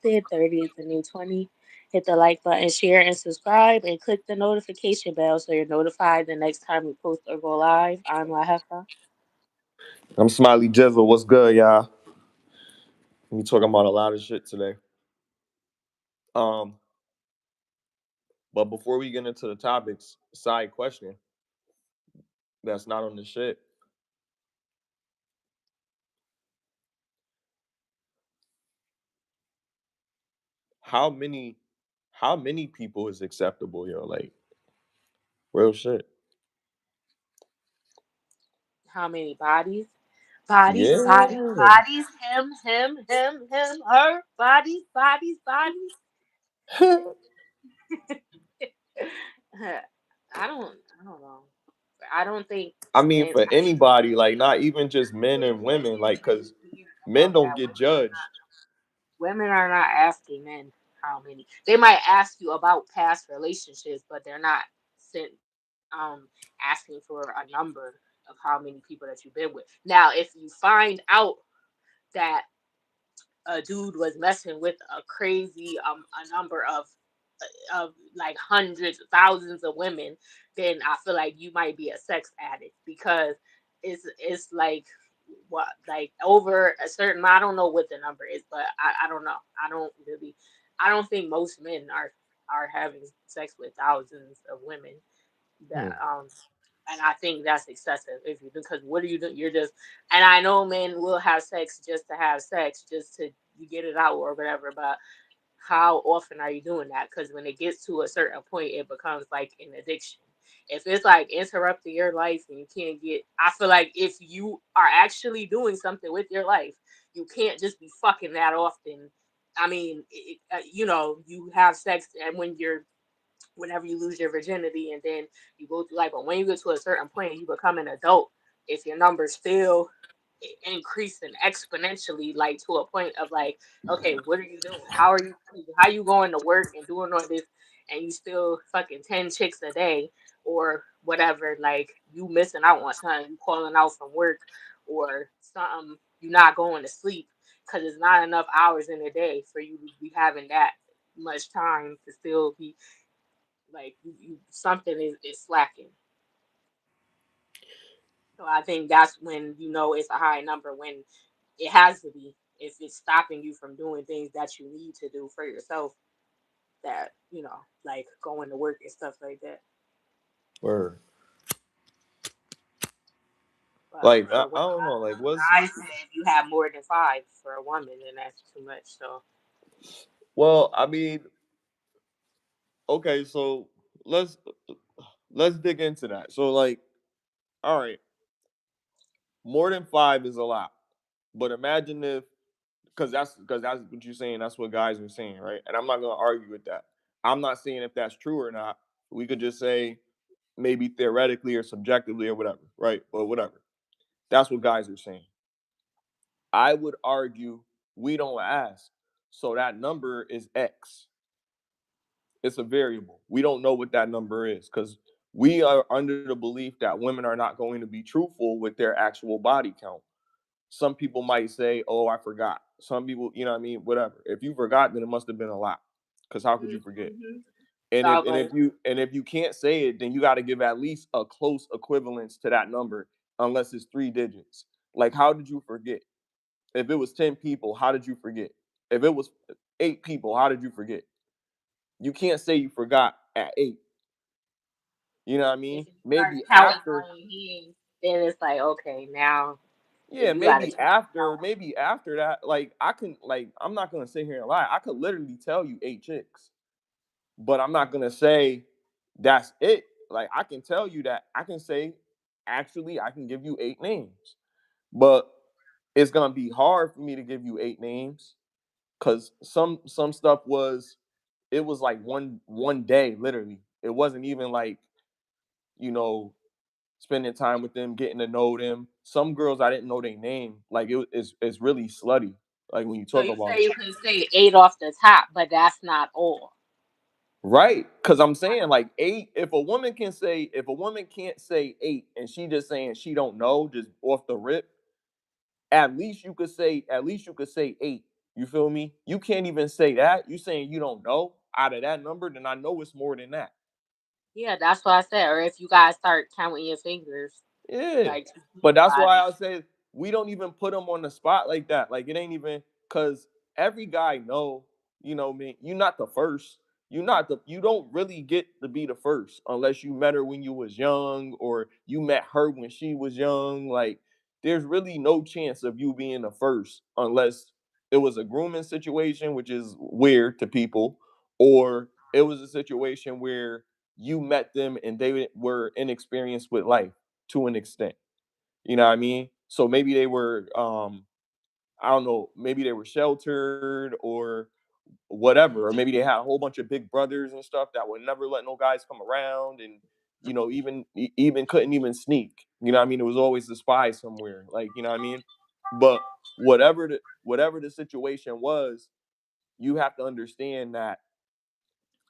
connected. 30 is the new 20. Hit the like button, share, and subscribe, and click the notification bell so you're notified the next time we post or go live. I'm Lahefa. I'm SmileyJizzle. What's good, y'all? We talking about a lot of shit today. Um, but before we get into the topics, side question that's not on the shit. How many how many people is acceptable, yo? Like real shit. How many bodies? Bodies, bodies, Yeah. bodies. Him, her. Bodies, bodies, bodies. I don't know. I don't think I mean, men. for anybody, like not even just People men and women, intentionally like because be men about don't that. get judged. Women are not asking men how many. They might ask you about past relationships, but they're not sent asking for a number of how many people that you've been with. Now, if you find out that a dude was messing with a crazy a number of like hundreds, thousands of women, then I feel like you might be a sex addict because it's like what like over a certain I don't know what the number is, but I don't know. I don't think most men are having sex with thousands of women that Hmm. and I think that's excessive if you do because what are you doing? You're just and I know men will have sex just to have sex, just to you get it out or whatever, but how often are you doing that? Because when it gets to a certain point, it becomes like an addiction. If it's like interrupting your life and you can't get, I feel like if you are actually doing something with your life, you can't just be fucking that often. I mean, you have sex and whenever you lose your virginity and then you go through life, but when you get to a certain point and you become an adult, if your numbers still increasing exponentially like to a point of like okay what are you doing how you going to work and doing all this and you still fucking 10 chicks a day or whatever like you missing out on something you calling out from work or something you not going to sleep because it's not enough hours in a day for you to be having that much time to still be like something is slacking. So I think that's when you know it's a high number when it has to be if it's stopping you from doing things that you need to do for yourself that like going to work and stuff like that. Word. But Like for I women, don't know. I Like know what's guys say if you have more than five for a woman, then that's too much. So well, I mean, okay, so let's let's dig into that. So like, all right, more than five is a lot. But imagine if because that's what you're saying, that's what guys are saying, right? And I'm not gonna argue with that. I'm not saying if that's true or not. We could just say maybe theoretically or subjectively or whatever, right? Or whatever. That's what guys are saying. I would argue we don't ask. So that number is X. It's a variable. We don't know what that number is because we are under the belief that women are not going to be truthful with their actual body count. Some people might say, "Oh, I forgot." Some people, you know what I mean, whatever. If you forgot, then it must have been a lot. Cuz how could you forget? mm-hmm. And if and Probably. if you can't say it, then you got to give at least a close equivalence to that number unless it's 3 digits. Like how did you forget? If it was 10 people, how did you forget? If it was 8 people, how did you forget? You can't say you forgot at 8. You know what I If mean? you start Maybe counting after, on your hands, then it's like okay now yeah, you got to maybe after that, like I can, like I'm not gonna sit here and lie. I could literally tell you 8 chicks, but I'm not gonna say that's it. Like I can tell you that I can say, actually, I can give you 8 names, but it's gonna be hard for me to give you 8 names because some stuff was, it was like one day literally. It wasn't even like, you know, spending time with them, getting to know them. Some girls I didn't know their name. Like it's really slutty. Like when you so talk you about say it, you can say eight off the top, but that's not all. right? Because I'm saying like 8. If a woman can't say 8 and she just saying she don't know just off the rip, at least you could say 8. You feel me? You can't even say that. You saying you don't know out of that number, then I know it's more than that. Yeah, that's what I said. Or if you guys start counting your fingers, Yeah. like two But people that's by why this. I say we don't even put them on the spot like that. Like it ain't even because every guy know, me, you're not the first. You don't really get to be the first unless you met her when you was young or you met her when she was young. Like there's really no chance of you being the first unless it was a grooming situation, which is weird to people, or it was a situation where you met them and they were inexperienced with life to an extent. You know what I mean? So maybe they were I don't know, maybe they were sheltered or whatever, or maybe they had a whole bunch of big brothers and stuff that would never let no guys come around and even couldn't even sneak. You know what I mean? It was always the spy somewhere. Like, you know what I mean? But whatever the situation was, you have to understand that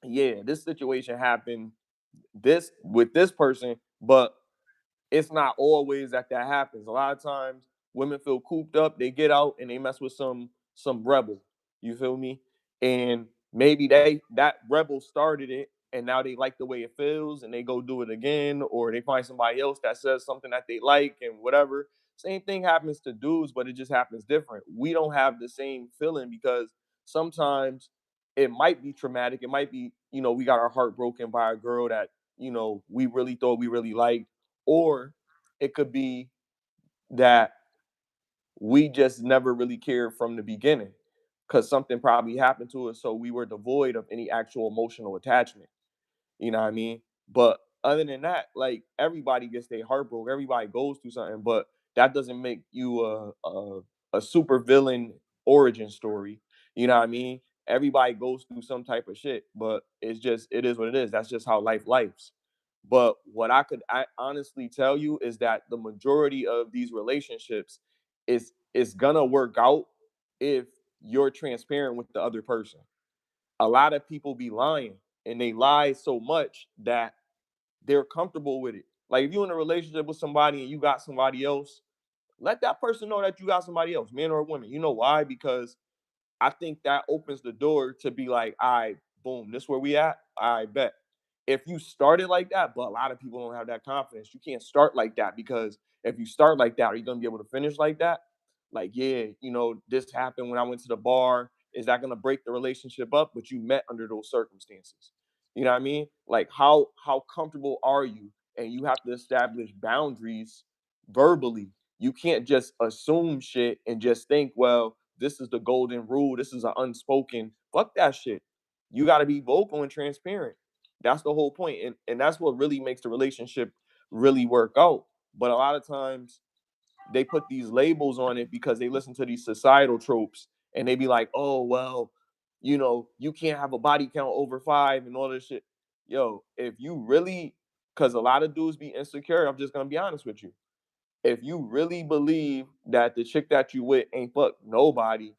yeah, this situation happened this with this person, but it's not always that happens. A lot of times women feel cooped up, they get out and they mess with some rebel. You feel me? And maybe that rebel started it and now they like the way it feels and they go do it again, or they find somebody else that says something that they like and whatever. Same thing happens to dudes, but it just happens different. We don't have the same feeling because sometimes it might be traumatic. It might be, we got our heart broken by a girl that, we really thought we really liked, or it could be that we just never really cared from the beginning because something probably happened to us, so we were devoid of any actual emotional attachment. You know what I mean? But other than that, like everybody gets their heart broke. Everybody goes through something, but that doesn't make you a super villain origin story. You know what I mean? Everybody goes through some type of shit, but it is what it is. That's just how lives. But what I honestly tell you is that the majority of these relationships is gonna work out if you're transparent with the other person. A lot of people be lying and they lie so much that they're comfortable with it. Like if you're in a relationship with somebody and you got somebody else, let that person know that you got somebody else, man or woman. You know why? Because I think that opens the door to be like, all right, boom, this where we at. I bet. If you started like that, but a lot of people don't have that confidence. You can't start like that because if you start like that, are you gonna be able to finish like that? Like, yeah, this happened when I went to the bar. Is that gonna break the relationship up? But you met under those circumstances. You know what I mean? Like how comfortable are you? And you have to establish boundaries verbally. You can't just assume shit and just think, well, this is the golden rule. This is an unspoken. Fuck that shit. You got to be vocal and transparent. That's the whole point. And that's what really makes the relationship really work out. But a lot of times they put these labels on it because they listen to these societal tropes and they be like, oh, well, you can't have a body count over 5 and all this shit. Yo, if you really, because a lot of dudes be insecure, I'm just going to be honest with you. If you really believe that the chick that you with ain't fuck nobody,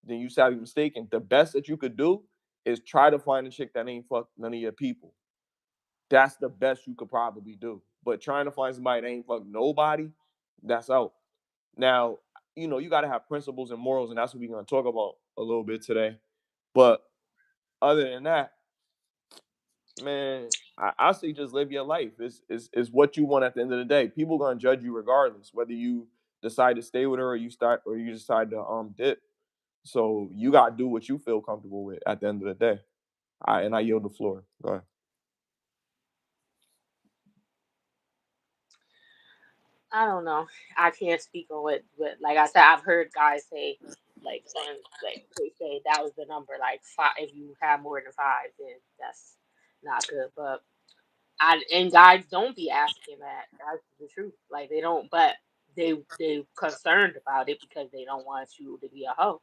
then you sadly mistaken. The best that you could do is try to find a chick that ain't fuck none of your people. That's the best you could probably do. But trying to find somebody that ain't fuck nobody, that's out. Now, you got to have principles and morals, and that's what we're going to talk about a little bit today. But other than that, man, I say just live your life. It's what you want at the end of the day. People gonna judge you regardless, whether you decide to stay with her or you decide to dip. So you gotta do what you feel comfortable with at the end of the day. I yield the floor. Go ahead. I don't know. I can't speak on what like I said, I've heard guys say like on like they say that was the number like five. If you have more than five, then that's not good. But I and guys don't be asking that. That's the truth. Like they don't, but they concerned about it because they don't want you to be a hoe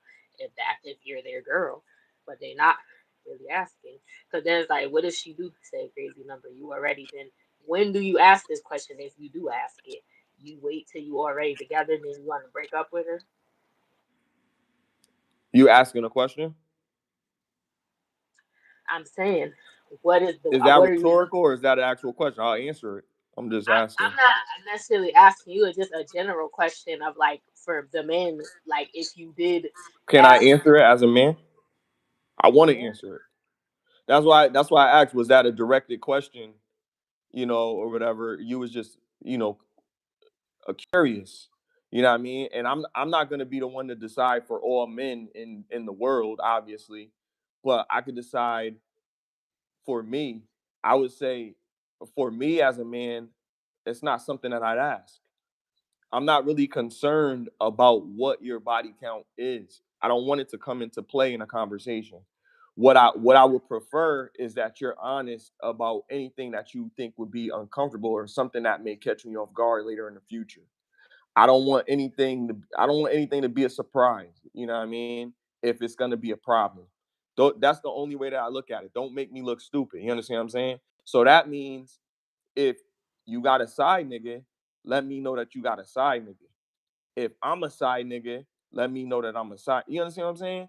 if you're their girl, but they not really asking. Because then it's like, what does she do? Say a crazy number. You already then. When do you ask this question? If you do ask it, you wait till you already together, then you want to break up with her. You asking a question? I'm saying, what is the Is that what are you? rhetorical or is that an actual question? I'll answer it. I'm just I'm asking. not necessarily asking you. It's just a general question of like for the men, like if you did Can I ask, answer it as a man? I want to yeah, answer it. That's why I asked, was that a directed question, or whatever. You was just, curious. You know what I mean? And I'm not gonna be the one to decide for all men in the world, obviously. But I could decide for me. I would say for me as a man, it's not something that I'd ask. I'm not really concerned about what your body count is. I don't want it to come into play in a conversation. What I would prefer is that you're honest about anything that you think would be uncomfortable or something that may catch me off guard later in the future. I don't want anything to be a surprise. You know what I mean? If it's gonna be a problem. That's the only way that I look at it. Don't make me look stupid. You understand what I'm saying? So that means if you got a side nigga, let me know that you got a side nigga. If I'm a side nigga, let me know that I'm a side. You understand what I'm saying?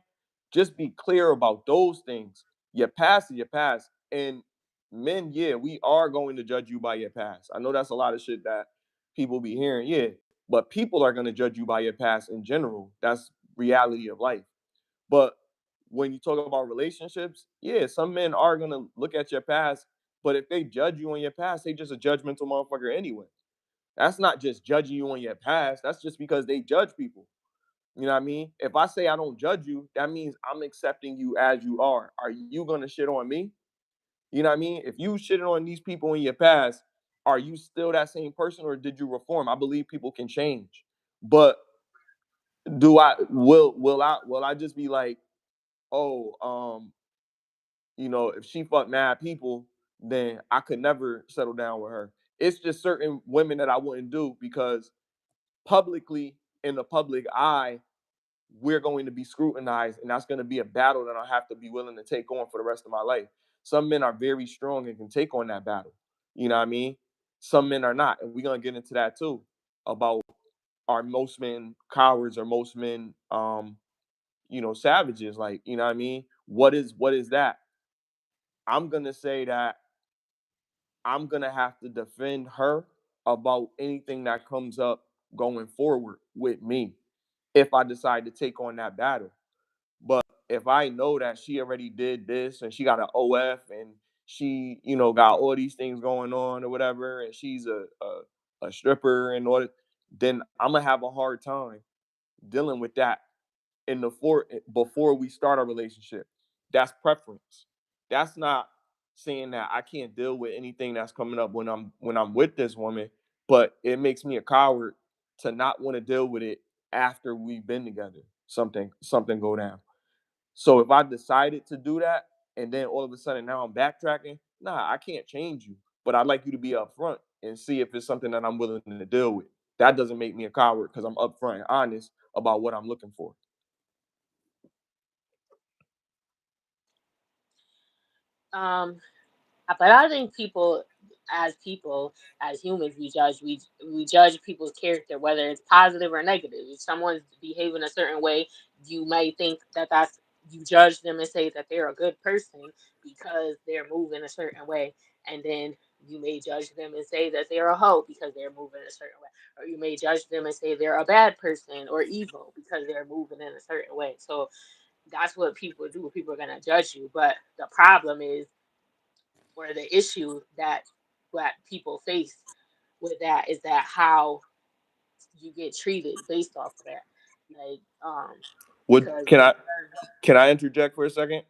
Just be clear about those things. Your past is your past. And men, yeah, we are going to judge you by your past. I know that's a lot of shit that people be hearing, yeah. But people are going to judge you by your past in general. That's reality of life. But when you talk about relationships, yeah, some men are going to look at your past. But if they judge you on your past, they just a judgmental motherfucker anyway. That's not just judging you on your past. That's just because they judge people. You know what I mean? If I say I don't judge you, that means I'm accepting you as you are. Are you gonna shit on me? You know what I mean? If you shitted on these people in your past, are you still that same person or did you reform? I believe people can change. But do I will I just be like, oh, if she fucked mad people, then I could never settle down with her. It's just certain women that I wouldn't do because publicly in the public eye, we're going to be scrutinized, and that's going to be a battle that I have to be willing to take on for the rest of my life. Some men are very strong and can take on that battle. You know what I mean? Some men are not, and we're gonna get into that too. About are most men cowards or most men, savages? Like, you know what I mean? What is that? I'm gonna say that I'm gonna have to defend her about anything that comes up going forward with me if I decide to take on that battle. But if I know that she already did this and she got an OF and she, got all these things going on or whatever, and she's a stripper and all that, then I'm gonna have a hard time dealing with that before we start our relationship. That's preference. That's not saying that I can't deal with anything that's coming up when I'm with this woman, but it makes me a coward to not want to deal with it after we've been together. Something go down. So if I decided to do that and then all of a sudden now I'm backtracking, nah, I can't change you. But I'd like you to be upfront and see if it's something that I'm willing to deal with. That doesn't make me a coward because I'm upfront and honest about what I'm looking for. um, but I think people, as humans, we judge people's character, whether it's positive or negative. If someone's behaving a certain way, you may think that that's you judge them and say that they're a good person because they're moving a certain way, and then you may judge them and say that they're a hoe because they're moving a certain way, or you may judge them and say they're a bad person or evil because they're moving in a certain way. So that's what people do. People are gonna judge you, but the problem is or the issue that people face with that is that how you get treated based off of that. Like, Would because can I can I interject for a second?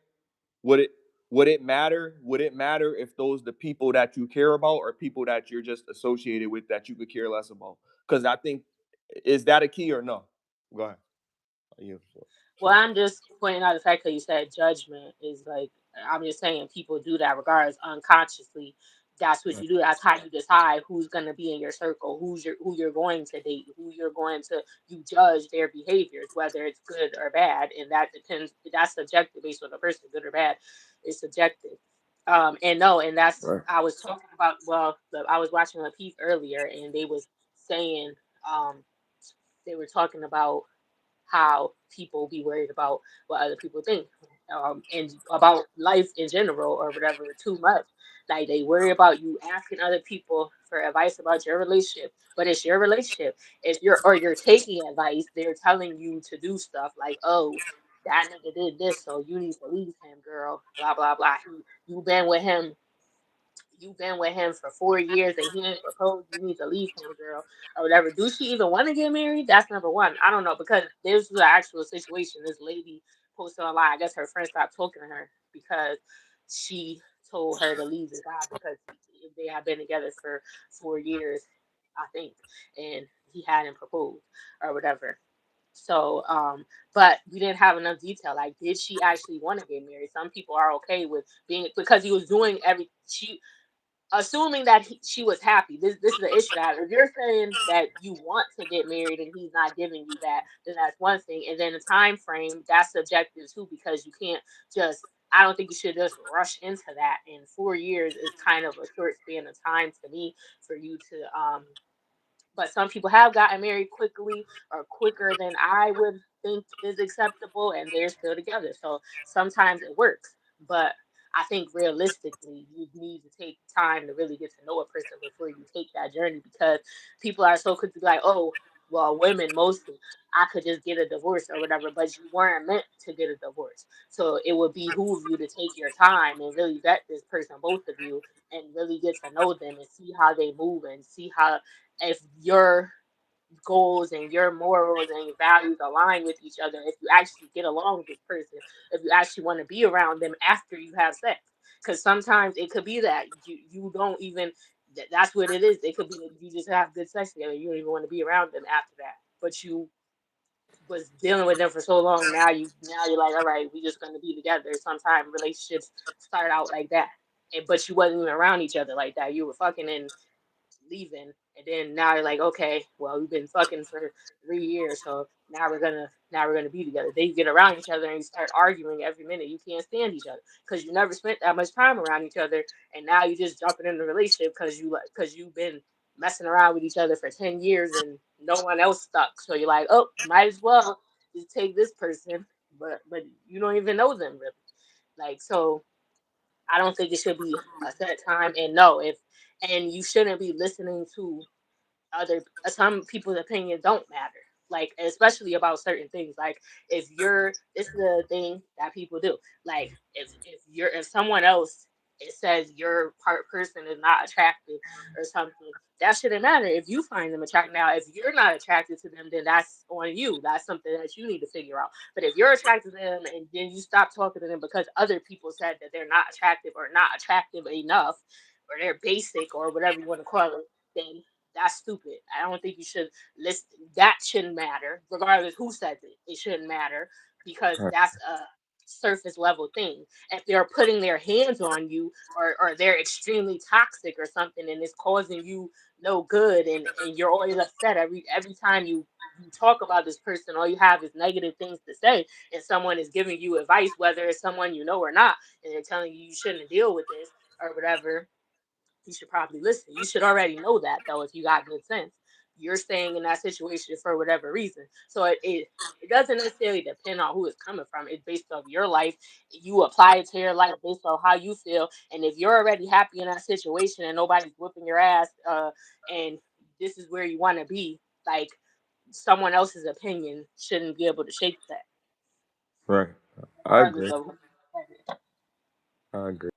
Would it would it matter? Would it matter if those the people that you care about or people that you're just associated with that you could care less about? Because I think is that a key or no? Go ahead. Yeah, well, I'm just pointing out the fact that you said judgment is like I'm just saying people do that regardless unconsciously. That's what sure. you do. That's how you decide who's gonna be in your circle, who you're going to date, who you're going to you judge their behaviors, whether it's good or bad, and that depends. That's subjective based on the person, good or bad, is subjective. And no, and that's Right. I was talking about. Well, I was watching a piece earlier, and they was saying um they were talking about how people be worried about what other people think. and about life in general or whatever too much. Like they worry about you asking other people for advice about your relationship, but it's your relationship. If you're taking advice, they're telling you to do stuff like, oh, that nigga did this, so you need to leave him, girl. Blah blah blah. You've been with him you've been with him for 4 years and he ain't proposed, you need to leave him, girl, or whatever. Do she even want to get married? That's number one. I don't know because this was an actual situation. This lady posted online. I guess her friend stopped talking to her because she told her to leave the guy because they had been together for 4 years, I think, and he hadn't proposed or whatever. So, but we didn't have enough detail. Like, did she actually want to get married? Some people are okay with being because he was doing every she assuming that she was happy. This is the issue. That if you're saying that you want to get married and he's not giving you that, then that's one thing. And then the time frame, that's subjective too, because you can't just. I don't think you should just rush into that. And 4 years is kind of a short span of time to me for you to but some people have gotten married quickly or quicker than I would think is acceptable, and they're still together. So sometimes it works, but I think realistically, you need to take time to really get to know a person before you take that journey because people are so quick to be like, oh, well, women mostly, I could just get a divorce or whatever, but you weren't meant to get a divorce. So it would behoove you to take your time and really vet this person, both of you, and really get to know them and see how they move and see how if your goals and your morals and your values align with each other, if you actually get along with this person, if you actually want to be around them after you have sex. Because sometimes it could be that you don't even that's what it is. It could be that you just have good sex together. You don't even want to be around them after that. But you was dealing with them for so long. Now you're like, all right, we just gonna be together. Sometimes relationships start out like that. But you wasn't even around each other like that. You were fucking in leaving, and then now you're like, okay, well, we've been fucking for 3 years, so now we're gonna be together. Then you get around each other and you start arguing every minute. You can't stand each other because you never spent that much time around each other, and now you just jumping in a relationship because you've been messing around with each other for 10 years and no one else stuck. So you're like, oh, might as well just take this person, but you don't even know them really. Like so, I don't think it should be a set time. And no, if and you shouldn't be listening to other some people's opinions don't matter. Like especially about certain things. Like if you're this is the thing that people do. Like if someone else it says your person is not attractive or something, that shouldn't matter if you find them attractive. Now, if you're not attracted to them, then that's on you. That's something that you need to figure out. But if you're attracted to them and then you stop talking to them because other people said that they're not attractive or not attractive enough, or they're basic or whatever you want to call it, then that's stupid. I don't think you should list that shouldn't matter, regardless who says it. It shouldn't matter because that's a surface level thing. If they're putting their hands on you or they're extremely toxic or something and it's causing you no good and you're always upset every time you talk about this person, all you have is negative things to say, and someone is giving you advice, whether it's someone you know or not, and they're telling you you shouldn't deal with this or whatever, you should probably listen. You should already know that though if you got good sense. You're staying in that situation for whatever reason. So it doesn't necessarily depend on who it's coming from. It's based off your life. You apply it to your life based on how you feel. And if you're already happy in that situation and nobody's whipping your ass, and this is where you want to be, like someone else's opinion shouldn't be able to shape that, Right. I regardless agree. of who. I agree.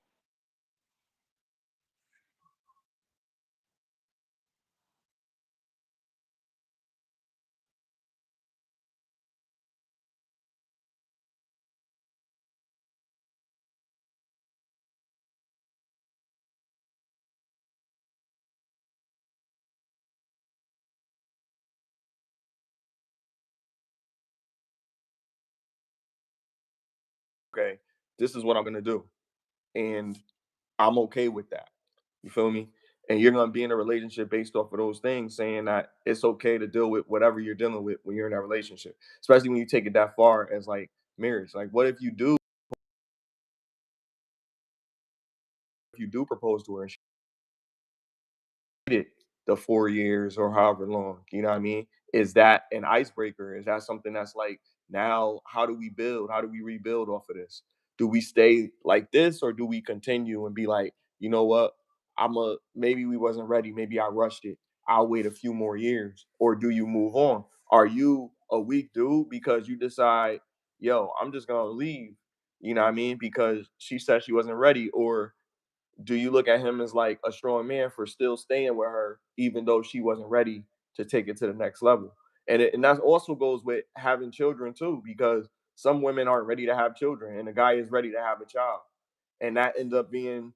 Okay, this is what I'm gonna do, and I'm okay with that. You feel me? And you're gonna be in a relationship based off of those things, saying that it's okay to deal with whatever you're dealing with when you're in that relationship, especially when you take it that far as like marriage. Like, what if you do propose to her and she did the 4 years or however long? You know what I mean? Is that an icebreaker? Is that something that's like now? How do we build? How do we rebuild off of this? do we stay like this or do we continue and be like, you know what, maybe we wasn't ready, maybe I rushed it, I'll wait a few more years, or do you move on? Are you a weak dude because you decide, yo, I'm just gonna leave, you know what I mean, because she said she wasn't ready? Or do you look at him as like a strong man for still staying with her even though she wasn't ready to take it to the next level? And that also goes with having children too, because some women aren't ready to have children and the guy is ready to have a child, and that ends up being,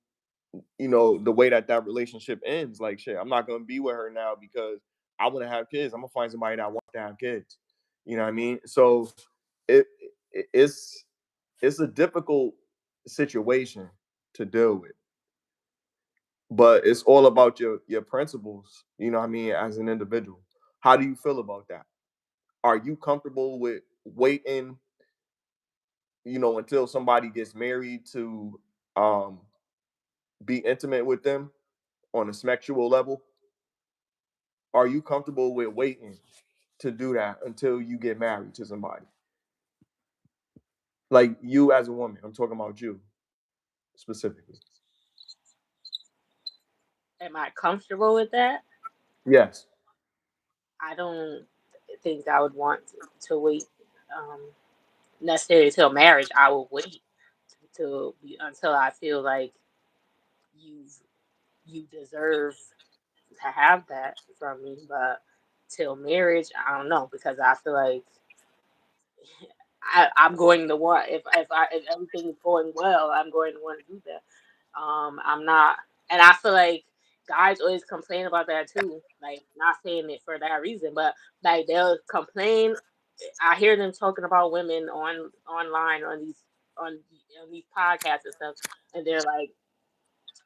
the way that relationship ends. Like, shit, I'm not gonna be with her now because I want to have kids. I'm gonna find somebody that wants to have kids. You know what I mean? So it, it's a difficult situation to deal with, but it's all about your principles, you know what I mean, as an individual. How do you feel about that? Are you comfortable with waiting, until somebody gets married to um be intimate with them on a sexual level? Are you comfortable with waiting to do that until you get married to somebody? Like, you as a woman, I'm talking about you specifically. Am I comfortable with that? Yes. I don't think I would want to wait um, necessarily till marriage. I will wait to be until I feel like you you deserve to have that from me. But till marriage, I don't know, because I feel like I'm going to want, if everything is going well, I'm going to want to do that. I'm not, and I feel like guys always complain about that too. Like, not saying it for that reason, but like they'll complain. I hear them talking about women online on these podcasts and stuff, and they're like,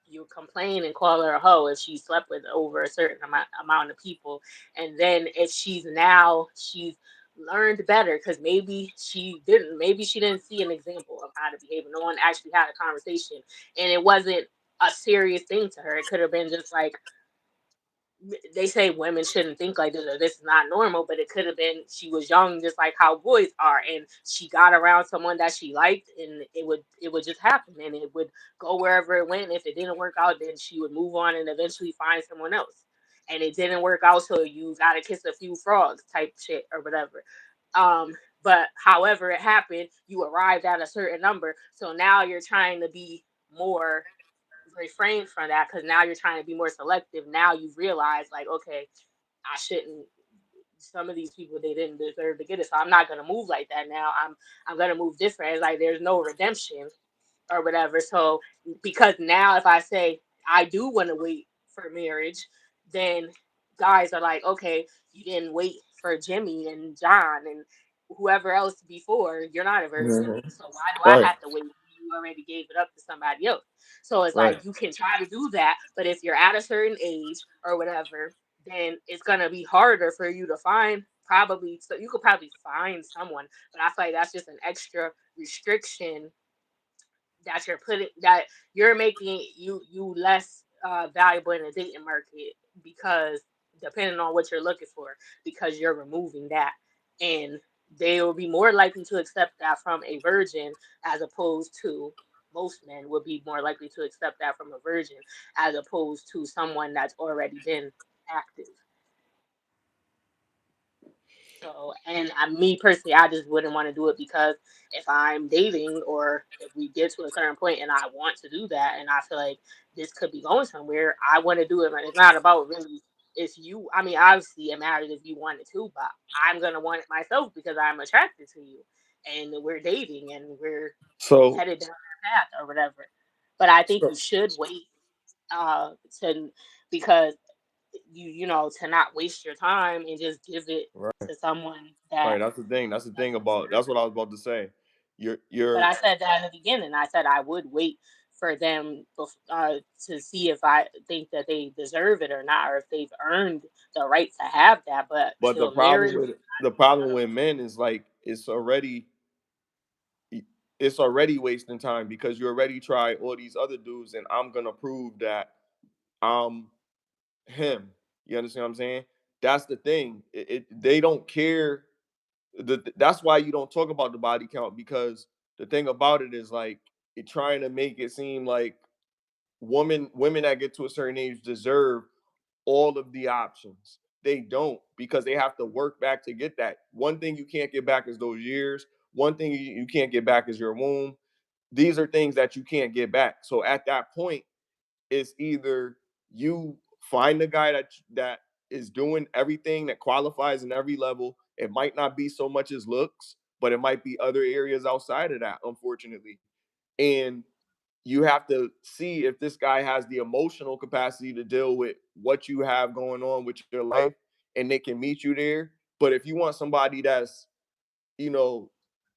you complain and call her a hoe if she slept with over a certain amount of people, and then if she's learned better, because maybe she didn't see an example of how to behave, and no one actually had a conversation, and it wasn't a serious thing to her. It could have been just like, they say women shouldn't think like this or this is not normal, but it could have been she was young, just like how boys are, and she got around someone that she liked, and it would just happen, and it would go wherever it went. If it didn't work out, then she would move on and eventually find someone else. And it didn't work out, so you gotta kiss a few frogs type shit or whatever. Um, but however it happened, you arrived at a certain number, so now you're trying to be more refrain from that, because now you're trying to be more selective. Now you've realized, like, okay, I shouldn't. Some of these people, they didn't deserve to get it, so I'm not gonna move like that now. I'm gonna move different. It's like there's no redemption or whatever. So because now if I say I do want to wait for marriage, then guys are like, okay, you didn't wait for Jimmy and John and whoever else before. You're not a virgin, Hmm. so why do I Right. have to wait? You already gave it up to somebody else. So it's Right. like you can try to do that, but if you're at a certain age or whatever, then it's gonna be harder for you to find, probably. So you could probably find someone, but I feel like that's just an extra restriction that you're making you less valuable in the dating market, because depending on what you're looking for, because you're removing that, and they will be more likely to accept that from a virgin, as opposed to, most men would be more likely to accept that from a virgin as opposed to someone that's already been active. So, and me personally, I just wouldn't want to do it, because if I'm dating or if we get to a certain point and I want to do that and I feel like this could be going somewhere, I want to do it. And it's not about really if you, I mean, obviously it matters if you want it to, but I'm going to want it myself because I'm attracted to you and we're dating and we're So headed down that path or whatever. But I think so you should wait uh, to, because to not waste your time and just give it right. to someone Right, that that's the thing about, deserves that's what it. I was about to say. You're But you're I said that in the beginning. I said I would wait for them to see if I think that they deserve it or not, or if they've earned the right to have that. But but till marriage, the I'm problem gonna with wait. men is like it's already wasting time because you already tried all these other dudes and I'm gonna prove that I'm him. You understand what I'm saying? That's the thing. They don't care. That's why you don't talk about the body count, because The thing about it is like it trying to make it seem like women that get to a certain age deserve all of the options. They don't, because they have to work back to get that. One thing you can't get back is those years. One thing you can't get back is your womb. These are things that you can't get back. So at that point, it's either you find the guy that is doing everything, that qualifies in every level. It might not be so much as looks, but it might be other areas outside of that, unfortunately. And you have to see if this guy has the emotional capacity to deal with what you have going on with your life, and they can meet you there. But if you want somebody that's, you know,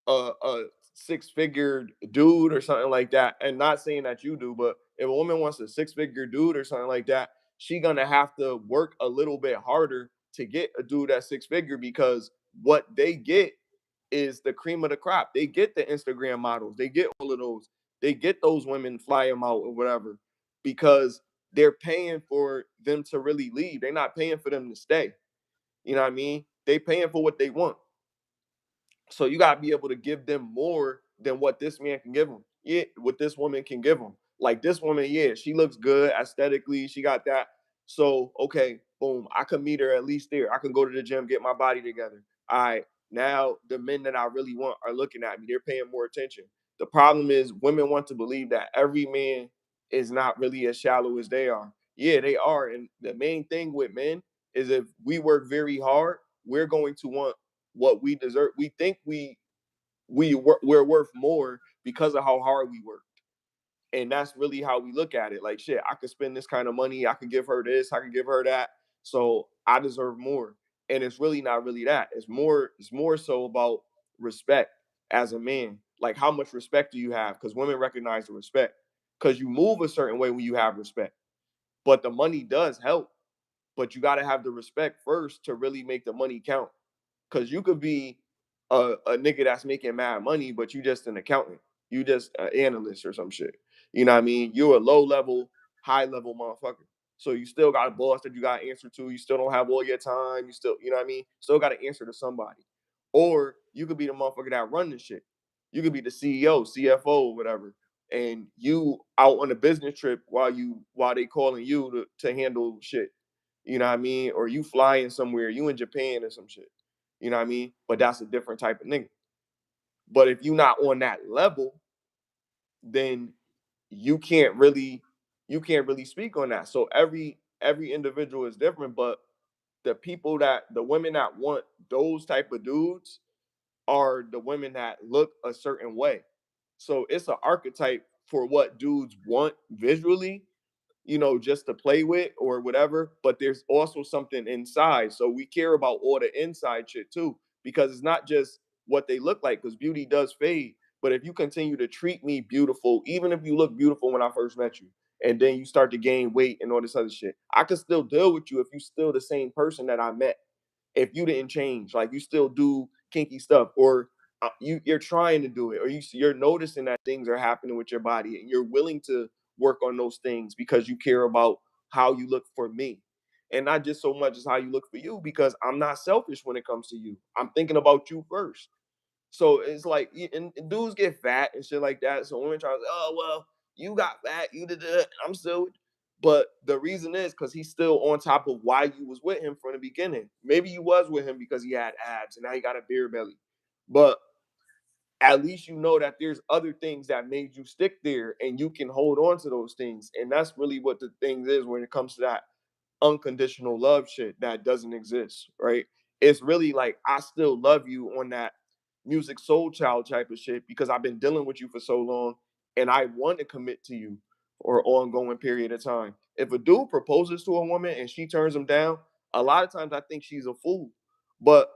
a six-figure dude or something like that, and not saying that you do, but if a woman wants a six-figure dude or something like that, she gonna have to work a little bit harder to get a dude that's six-figure, because what they get is the cream of the crop. They get the Instagram models, they get all of those, they get those women, fly them out or whatever, because they're paying for them to really leave. They're not paying for them to stay. You know what I mean? They paying for what they want. So you gotta be able to give them more than what this man can give them. Yeah, what this woman can give them. Like this woman, yeah, she looks good aesthetically. She got that. So okay, boom, I can meet her at least there. I can go to the gym, get my body together. All right, now the men that I really want are looking at me. They're paying more attention. The problem is women want to believe that every man is not really as shallow as they are. Yeah, they are. And the main thing with men is if we work very hard, we're going to want what we deserve. We think we're worth more because of how hard we work, and that's really how we look at it. Like shit, I could spend this kind of money, I could give her this, I could give her that, so I deserve more. And it's really not really that. It's more so about respect as a man. Like how much respect do you have? Because women recognize the respect. Because you move a certain way when you have respect. But the money does help. But you got to have the respect first to really make the money count. Because you could be a nigga that's making mad money, but you just an accountant. You just an analyst or some shit. You know what I mean? You're a low level, high level motherfucker. So you still got a boss that you got to answer to. You still don't have all your time. You still, you know what I mean? Still got to answer to somebody. Or you could be the motherfucker that run the shit. You could be the CEO, CFO, whatever. And you out on a business trip while they calling you to handle shit. You know what I mean? Or you flying somewhere, you in Japan or some shit. You know what I mean? But that's a different type of nigga. But if you're not on that level, then you can't really you can't really speak on that. So every individual is different, but the women that want those type of dudes are the women that look a certain way. So it's an archetype for what dudes want visually, just to play with or whatever. But there's also something inside. So we care about all the inside shit too, because it's not just what they look like, because beauty does fade. But if you continue to treat me beautiful, even if you look beautiful when I first met you, and then you start to gain weight and all this other shit, I could still deal with you if you still the same person that I met. If you didn't change, like you still do kinky stuff, or you're trying to do it, or you're noticing that things are happening with your body, and you're willing to work on those things because you care about how you look for me, and not just so much as how you look for you, because I'm not selfish when it comes to you. I'm thinking about you first. So it's like, and dudes get fat and shit like that. So women try to say, oh well, you got fat, you did that. I'm still, but the reason is because he's still on top of why you was with him from the beginning. Maybe you was with him because he had abs and now he got a beer belly, but at least you know that there's other things that made you stick there, and you can hold on to those things. And that's really what the thing is when it comes to that unconditional love shit that doesn't exist, right? It's really like I still love you on that music soul child type of shit, because I've been dealing with you for so long and I want to commit to you for an ongoing period of time. If a dude proposes to a woman and she turns him down, a lot of times I think she's a fool. But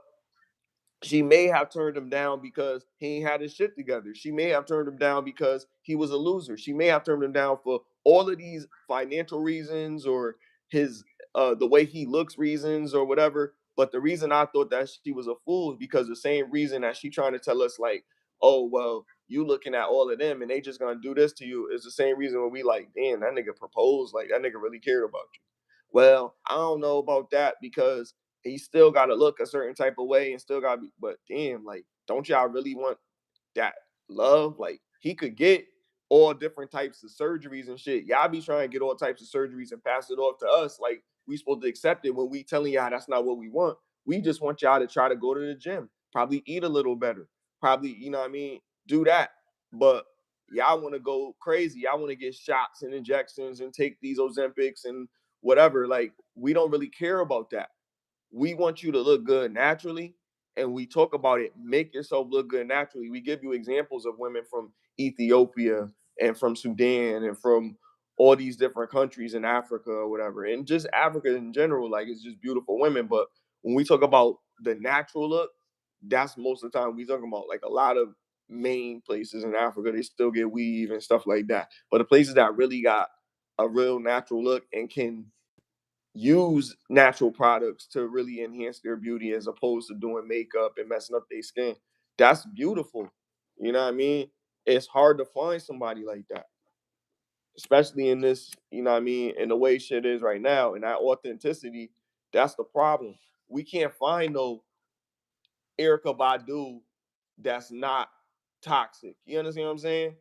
she may have turned him down because he ain't had his shit together. She may have turned him down because he was a loser. She may have turned him down for all of these financial reasons, or his the way he looks reasons, or whatever. But the reason I thought that she was a fool is because the same reason that she trying to tell us, like, oh well, you looking at all of them and they just gonna do this to you, is the same reason when we like, damn, that nigga proposed, like that nigga really cared about you. Well, I don't know about that, because he still got to look a certain type of way and still got to be. But damn, like, don't y'all really want that? love. Like he could get all different types of surgeries and shit. Y'all be trying to get all types of surgeries and pass it off to us like we supposed to accept it when we telling y'all that's not what we want. We just want y'all to try to go to the gym, probably eat a little better, probably, you know what I mean, do that. But y'all want to go crazy. Y'all want to get shots and injections and take these Ozempics and whatever. Like we don't really care about that. We want you to look good naturally, and we talk about it. Make yourself look good naturally. We give you examples of women from Ethiopia and from Sudan and from all these different countries in Africa or whatever, and just Africa in general. Like it's just beautiful women. But when we talk about the natural look, that's most of the time we talking about like a lot of main places in Africa. They still get weave and stuff like that. But the places that really got a real natural look and can use natural products to really enhance their beauty as opposed to doing makeup and messing up their skin. That's beautiful. You know what I mean? It's hard to find somebody like that, especially in this, you know what I mean, in the way shit is right now. And that authenticity, that's the problem. We can't find no Erica Badu that's not toxic. You understand what I'm saying?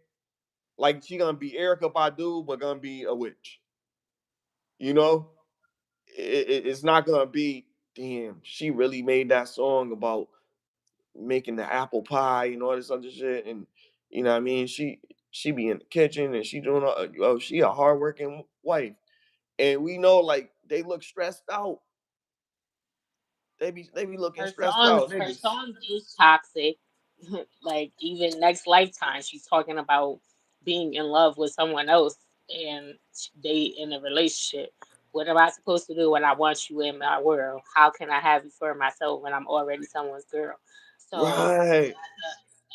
Like she gonna be Erica Badu, but gonna be a witch. You know? It's not gonna be damn. She really made that song about making the apple pie and all this other shit, and you know what I mean. She be in the kitchen and she doing oh she a hardworking wife, and we know like they look stressed out. They be looking stressed out, Her niggas. songs is toxic. Like even next lifetime, she's talking about being in love with someone else and they in a relationship. What am I supposed to do when I want you in my world? How can I have you for myself when I'm already someone's girl? So Right.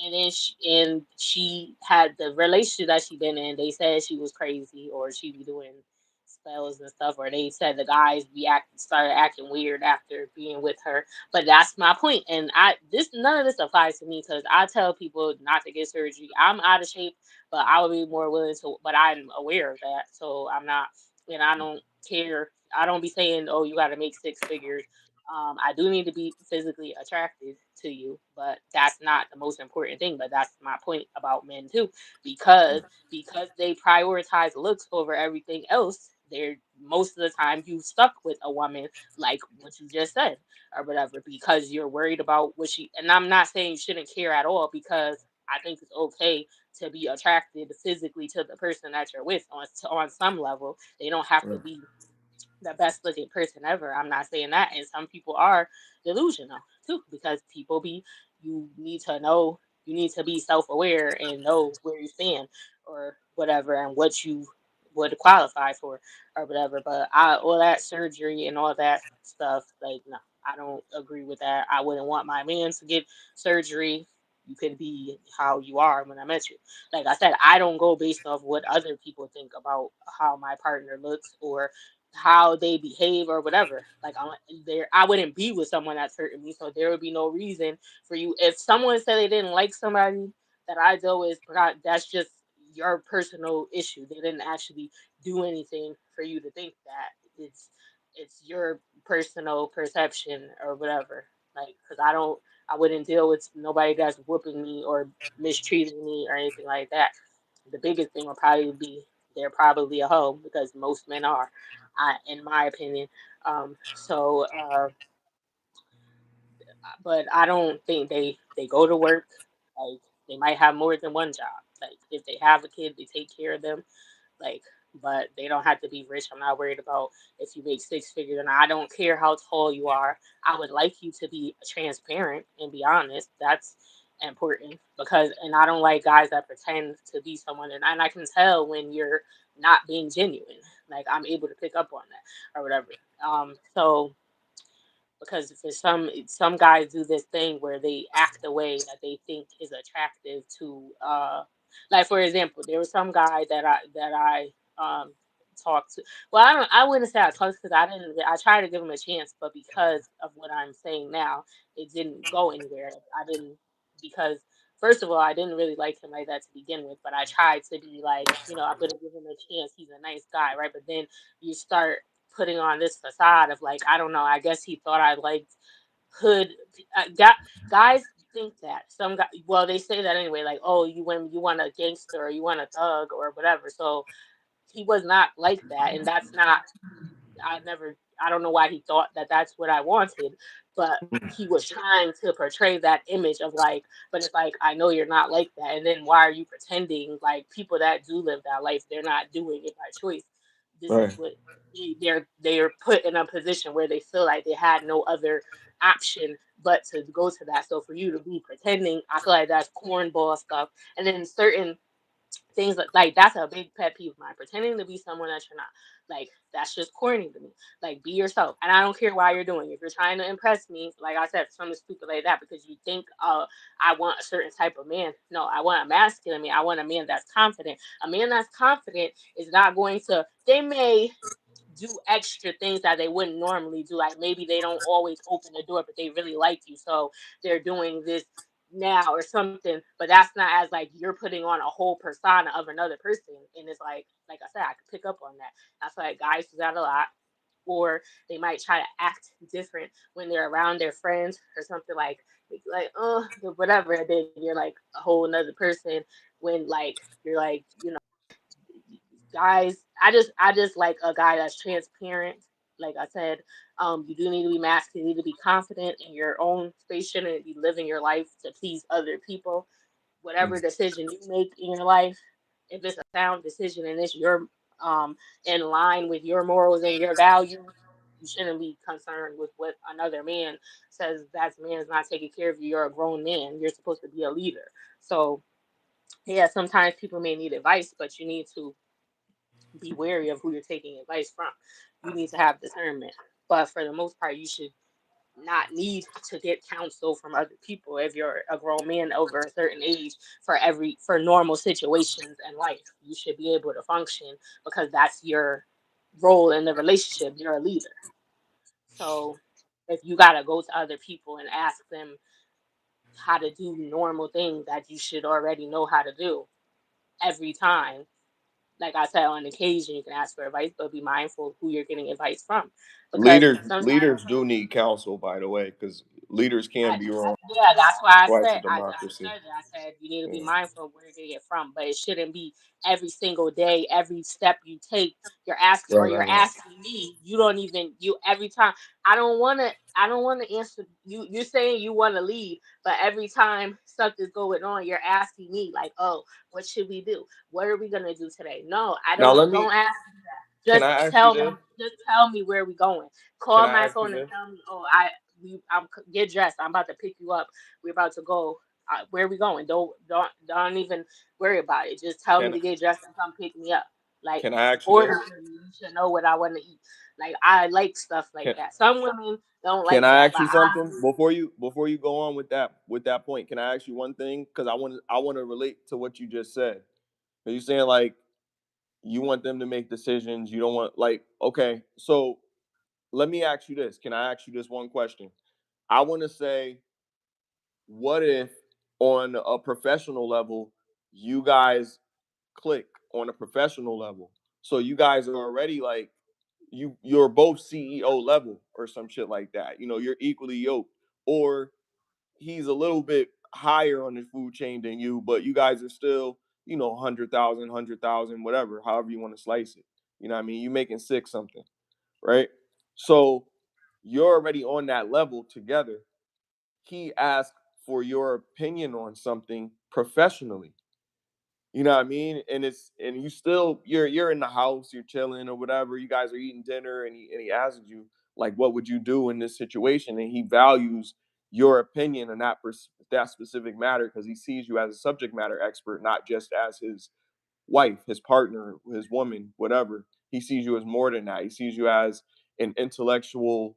and then she had the relationship that she been in. They said she was crazy or she be doing spells and stuff, or they said the guys started acting weird after being with her. But that's my point, and I this none of this applies to me because I tell people not to get surgery. I'm out of shape, but I would be more willing to. But I'm aware of that, so I'm not, and I don't care. I don't be saying, "Oh, you got to make six figures." I do need to be physically attracted to you, but that's not the most important thing. But that's my point about men too, because they prioritize looks over everything else. They're most of the time you stuck with a woman like what you just said or whatever because you're worried about what she. And I'm not saying you shouldn't care at all because I think it's okay to be attracted physically to the person that you're with on some level. They don't have to Mm. be the best looking person ever. I'm not saying that. And some people are delusional too, because people be, you need to know, you need to be self aware and know where you stand or whatever and what you would qualify for or whatever. But all that surgery and all that stuff, like, no, I don't agree with that. I wouldn't want my man to get surgery. You could be how you are when I met you. Like I said, I don't go based off what other people think about how my partner looks or how they behave or whatever. Like I'm there, I wouldn't be with someone that's hurting me, so there would be no reason for you. If someone said they didn't like somebody that I deal with, that's just your personal issue. They didn't actually do anything for you to think that. It's your personal perception or whatever. Like, because I wouldn't deal with nobody that's whooping me or mistreating me or anything like that. The biggest thing would probably be they're probably a hoe because most men are, in my opinion. But I don't think they go to work. Like they might have more than one job. Like if they have a kid, they take care of them. Like, but they don't have to be rich. I'm not worried about if you make six figures, and I don't care how tall you are. I would like you to be transparent and be honest. That's important because, and I don't like guys that pretend to be someone, and I can tell when you're not being genuine. Like I'm able to pick up on that or whatever. So because for some guys do this thing where they act a way that they think is attractive to like for example there was some guy that I talked to. Well, I wouldn't say I talked because I tried to give him a chance, but because of what I'm saying now it didn't go anywhere. I didn't because first of all I didn't really like him like that to begin with, but I tried to be like, I'm gonna give him a chance, he's a nice guy, right? But then you start putting on this facade of like, I don't know, I guess he thought I liked hood got guys. think that some guy, well, they say that anyway, like, oh, you want a gangster or you want a thug or whatever. So he was not like that, and that's not. I never. I don't know why he thought that that's what I wanted, but he was trying to portray that image of like. But it's like I know you're not like that, and then why are you pretending like people that do live that life? They're not doing it by choice. This is Right. what they're put in a position where they feel like they had no other option but to go to that. So for you to be pretending, I feel like that's cornball stuff. And then certain things like that's a big pet peeve of mine. Pretending to be someone that you're not. Like that's just corny to me. Like be yourself. And I don't care why you're doing it. If you're trying to impress me, like I said, something stupid like that because you think I want a certain type of man. No, I want a masculine man. I want a man that's confident. A man that's confident is not going to they may do extra things that they wouldn't normally do. Like maybe they don't always open the door, but they really like you. So they're doing this now or something, but that's not as like you're putting on a whole persona of another person. And it's like I said, I could pick up on that. I feel like guys do that a lot. Or they might try to act different when they're around their friends or something like oh whatever. And then you're like a whole another person when like you're like guys, I just like a guy that's transparent. Like I said, you do need to be masculine, you need to be confident in your own space, shouldn't be living your life to please other people. Whatever decision you make in your life, if it's a sound decision and it's your in line with your morals and your values, you shouldn't be concerned with what another man says. That man is not taking care of you. You're a grown man. You're supposed to be a leader. So yeah, sometimes people may need advice, but you need to be wary of who you're taking advice from. You need to have discernment. But for the most part, you should not need to get counsel from other people if you're a grown man over a certain age for normal situations in life. You should be able to function because that's your role in the relationship. You're a leader. So if you gotta go to other people and ask them how to do normal things that you should already know how to do every time, like I said, on occasion you can ask for advice, but be mindful of who you're getting advice from, because sometimes Leaders do need counsel, by the way, because leaders can be wrong. yeah, that's why Twice a I democracy. said that. I said you need to be Yeah. mindful of where you're getting it from, but it shouldn't be every single day, every step you take. You're asking, or Right, you're right, right. asking me. You don't even you every time. I don't want to. I don't want to answer you. You're saying you want to lead, but every time something's going on, you're asking me like, "Oh, what should we do? What are we gonna do today?" No, I Now don't. let me. Don't ask. Can Just I ask you tell this? me. Just tell me where we going. Can Call I my ask you phone and this? tell me. Oh, I'm get dressed. I'm about to pick you up. We're about to go. Where we going? Don't even worry about it. Just tell me Can to get dressed and come pick me up. Like Can I ask you order this? for me. You should know what I want to eat. Like I like stuff like Can that. Some women don't Can like I that, ask but you I something do. before you go on with that point? Can I ask you one thing? Because I want to relate to what you just said. Are you saying like you want them to make decisions? You don't want like okay. So let me ask you this. Can I ask you this one question? I want to say, what if on a professional level, you guys click on a professional level? So you guys are already like you're both CEO level or some shit like that. You know, you're equally yoked. Or he's a little bit higher on the food chain than you, but you guys are still, 100,000, 100,000, whatever, however you want to slice it. You know what I mean? You making six something, right? So you're already on that level together. He asked for your opinion on something professionally. You know what I mean? And you still you're in the house, you're chilling or whatever. You guys are eating dinner, and he asks you like, "What would you do in this situation?" And he values your opinion on that specific matter because he sees you as a subject matter expert, not just as his wife, his partner, his woman, whatever. He sees you as more than that. He sees you as an intellectual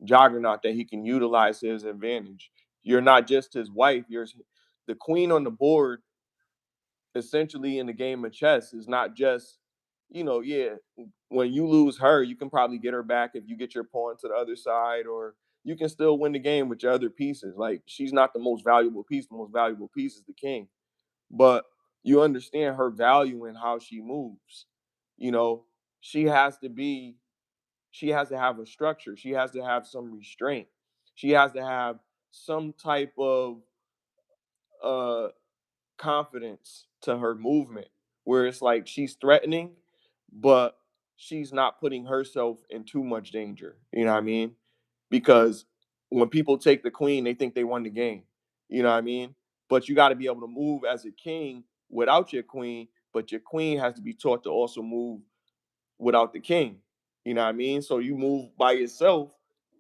juggernaut that he can utilize to his advantage. You're not just his wife. You're the queen on the board essentially in the game of chess is not just, yeah, when you lose her, you can probably get her back if you get your pawn to the other side, or you can still win the game with your other pieces. Like she's not the most valuable piece. The most valuable piece is the king. But you understand her value in how she moves. You know, she has to be, she has to have a structure. She has to have some restraint. She has to have some type of uh confidence to her movement where it's like she's threatening, but she's not putting herself in too much danger. You know what I mean? Because when people take the queen, they think they won the game. You know what I mean? But you got to be able to move as a king without your queen, but your queen has to be taught to also move without the king. You know what I mean? So you move by yourself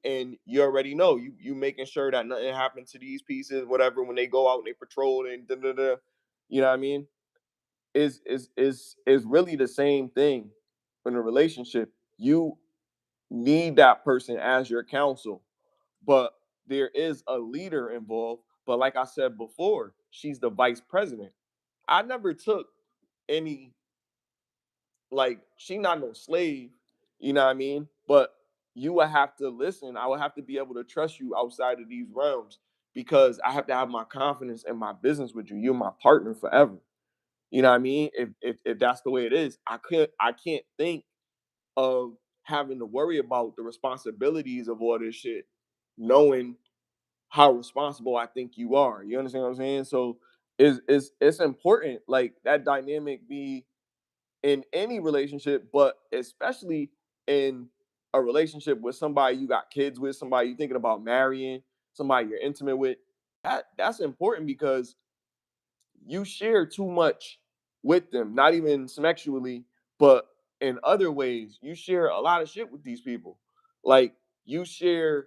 and you already know you making sure that nothing happens to these pieces, whatever, when they go out and they patrol and da da da. You know what I mean? Is really the same thing in a relationship. You need that person as your counsel, but there is a leader involved. But like I said before, she's the vice president. I never took any, like, she not no slave, you know what I mean? But you would have to listen. I would have to be able to trust you outside of these realms because I have to have my confidence in my business with you. You're my partner forever. You know what I mean? If that's the way it is, I can't think of having to worry about the responsibilities of all this shit, knowing how responsible I think you are. You understand what I'm saying? So it's important like that dynamic be in any relationship, but especially in a relationship with somebody you got kids with, somebody you're thinking about marrying, somebody you're intimate with. That's important because you share too much with them, not even sexually, but in other ways. You share a lot of shit with these people. Like you share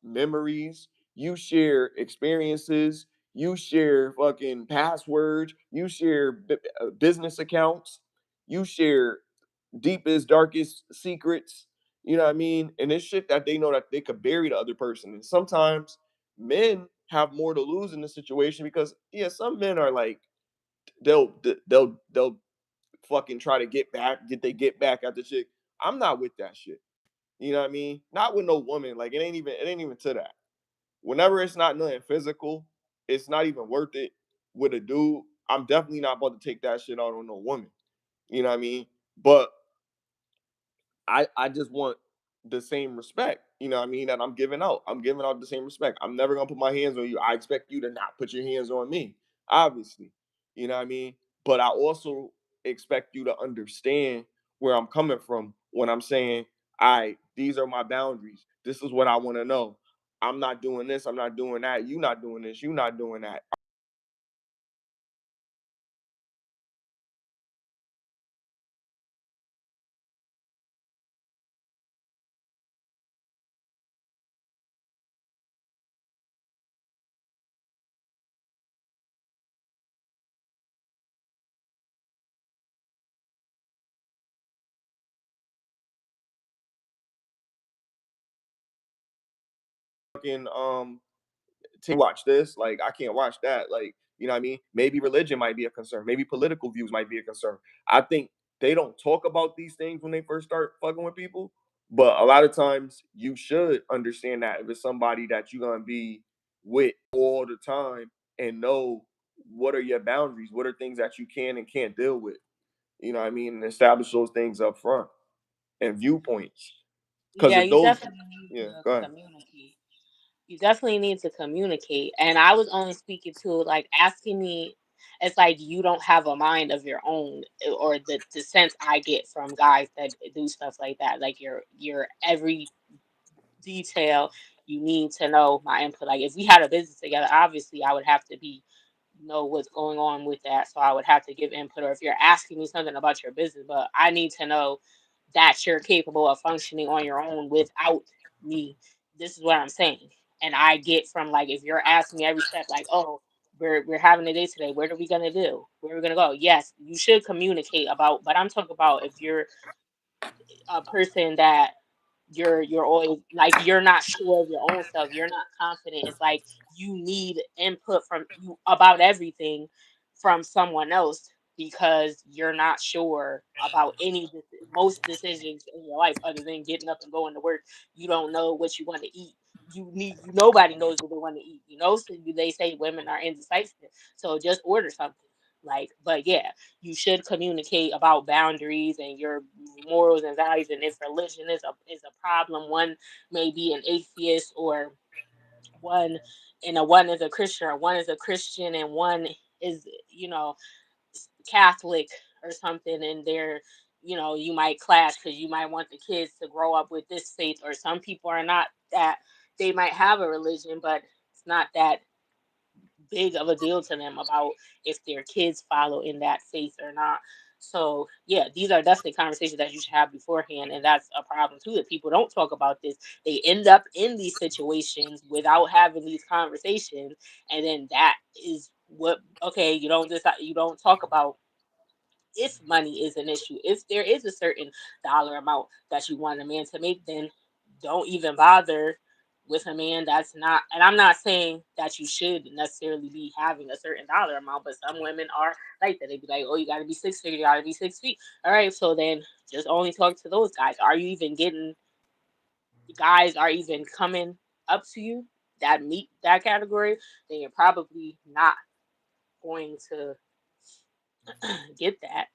memories, you share experiences, you share fucking passwords, you share business accounts, you share deepest, darkest secrets. You know what I mean? And it's shit that they know that they could bury the other person. And sometimes men have more to lose in the situation because yeah, some men are like they'll fucking try to get back at the chick. I'm not with that shit. You know what I mean? Not with no woman. Like it ain't even to that. Whenever it's not nothing physical, it's not even worth it with a dude. I'm definitely not about to take that shit out on no woman. You know what I mean? But I just want the same respect. You know what I mean? That I'm giving out. I'm giving out the same respect. I'm never gonna put my hands on you. I expect you to not put your hands on me. Obviously. You know what I mean? But I also expect you to understand where I'm coming from when I'm saying, all right, these are my boundaries. This is what I want to know. I'm not doing this. I'm not doing that. You not doing this. You not doing that. Fucking watch this. Like I can't watch that. Like you know what I mean? Maybe religion might be a concern. Maybe political views might be a concern. I think they don't talk about these things when they first start fucking with people. But a lot of times you should understand that if it's somebody that you're gonna be with all the time and know what are your boundaries, what are things that you can and can't deal with. You know what I mean? And establish those things up front and viewpoints. Because Yeah, if you those, definitely need yeah, to go ahead. communicate. You definitely need to communicate. And I was only speaking to like asking me, it's like you don't have a mind of your own, or the sense I get from guys that do stuff like that. Like your every detail you need to know my input. Like if we had a business together, obviously I would have to be know what's going on with that. So I would have to give input. Or if you're asking me something about your business, but I need to know that you're capable of functioning on your own without me. This is what I'm saying. And I get from like if you're asking me every step, like, oh, we're having a date today. What are we gonna do? Where are we gonna go? Yes, you should communicate about, but I'm talking about if you're a person that you're always like you're not sure of your own self, you're not confident, it's like you need input from you about everything from someone else because you're not sure about most decisions in your life other than getting up and going to work. You don't know what you want to eat. Nobody knows what they want to eat, so they say women are indecisive, so just order something. Like, but yeah, you should communicate about boundaries and your morals and values. And if religion is a problem, one may be an atheist or one one is a Christian, or one is a Christian and one is, you know, Catholic or something, and they're, you know, you might clash because you might want the kids to grow up with this faith, or some people are not that, they might have a religion, but it's not that big of a deal to them about if their kids follow in that faith or not. So yeah, these are definitely conversations that you should have beforehand, and that's a problem too, that people don't talk about this. They end up in these situations without having these conversations, and then that is what, okay, you don't just, you don't talk about if money is an issue. If there is a certain dollar amount that you want a man to make, then don't even bother with a man that's not. And I'm not saying that you should necessarily be having a certain dollar amount, but some women are like that. They be like, oh, you got to be 6 feet, you got to be 6 feet. All right, so then just only talk to those guys. Are you even getting, guys are even coming up to you that meet that category? Then you're probably not going to get that,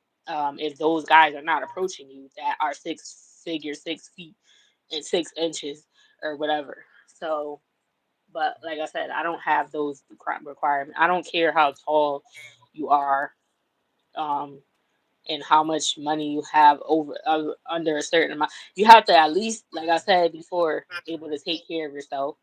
if those guys are not approaching you that are 6 figure, 6 feet and 6 inches or whatever. So, but like I said, I don't have those requirements. I don't care how tall you are, um, and how much money you have over, under a certain amount. You have to at least, like I said before, able to take care of yourself.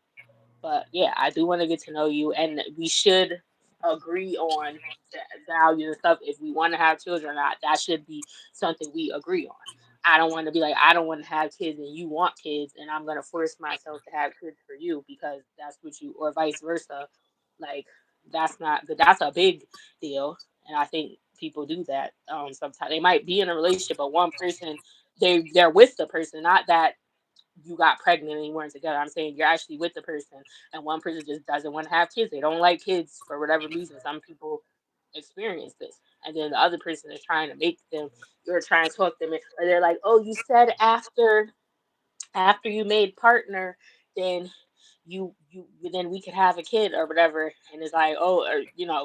But yeah, I do want to get to know you, and we should agree on the values and stuff. If we want to have children or not, that should be something we agree on. I don't want to be like, I don't want to have kids and you want kids, and I'm gonna force myself to have kids for you because that's what you, or vice versa. Like, that's not good. That's a big deal, and I think people do that. Sometimes they might be in a relationship, but one person, they're with the person, not that you got pregnant and you weren't together. I'm saying you're actually with the person, and one person just doesn't want to have kids. They don't like kids for whatever reason. Some people experience this, and then the other person is trying to make them. You're trying to talk them in, or they're like, "Oh, you said after you made partner, then you then we could have a kid or whatever." And it's like, oh, or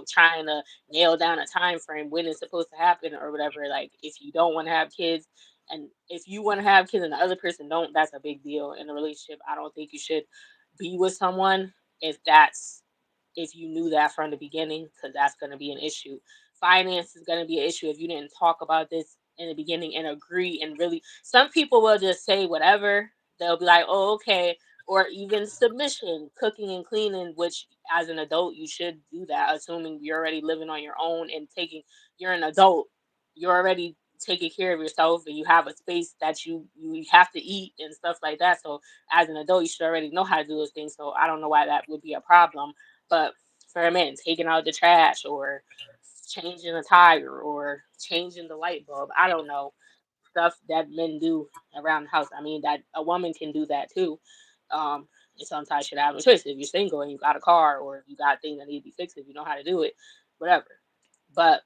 trying to nail down a time frame when it's supposed to happen or whatever. Like, if you don't want to have kids, and if you want to have kids and the other person don't, that's a big deal in a relationship. I don't think you should be with someone if that's, if you knew that from the beginning, because that's going to be an issue. Finance is going to be an issue if you didn't talk about this in the beginning and agree. And really, some people will just say whatever. They'll be like, oh, okay. Or even submission, cooking and cleaning, which as an adult, you should do that, assuming you're already living on your own and you're an adult. You're already taking care of yourself and you have a space that you have to eat and stuff like that. So as an adult, you should already know how to do those things. So I don't know why that would be a problem. But for a man, taking out the trash or changing a tire or changing the light bulb, I don't know, stuff that men do around the house. I mean, that a woman can do that too. And sometimes you should have a choice. If you're single and you got a car, or if you got things that need to be fixed, if you know how to do it, whatever. But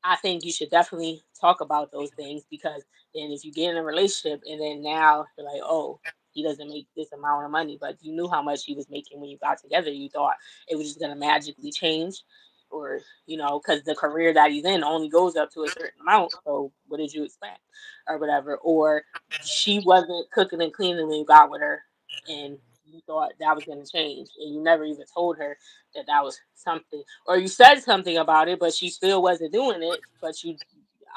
I think you should definitely talk about those things, because then if you get in a relationship and then now you're like, oh, he doesn't make this amount of money, but you knew how much he was making when you got together. You thought it was just going to magically change, or, because the career that he's in only goes up to a certain amount. So what did you expect, or whatever? Or she wasn't cooking and cleaning when you got with her, and you thought that was going to change, and you never even told her that that was something, or you said something about it, but she still wasn't doing it. But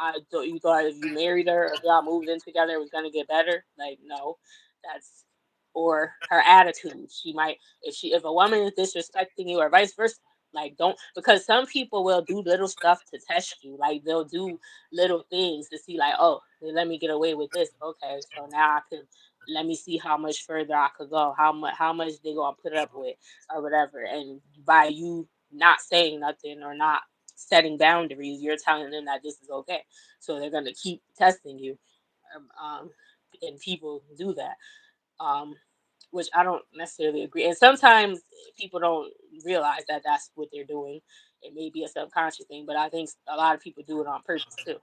I thought you thought if you married her or if y'all moved in together, it was gonna get better. Like, no, that's, or her attitude. She might, if a woman is disrespecting you or vice versa. Like, don't, because some people will do little stuff to test you. Like, they'll do little things to see, like, oh, they let me get away with this. Okay, so now I can, let me see how much further I could go. How much they gonna put up with or whatever. And by you not saying nothing or not setting boundaries, you're telling them that this is okay. So they're gonna keep testing you. Um, um, and people do that. Um, which I don't necessarily agree. And sometimes people don't realize that that's what they're doing. It may be a subconscious thing, but I think a lot of people do it on purpose too.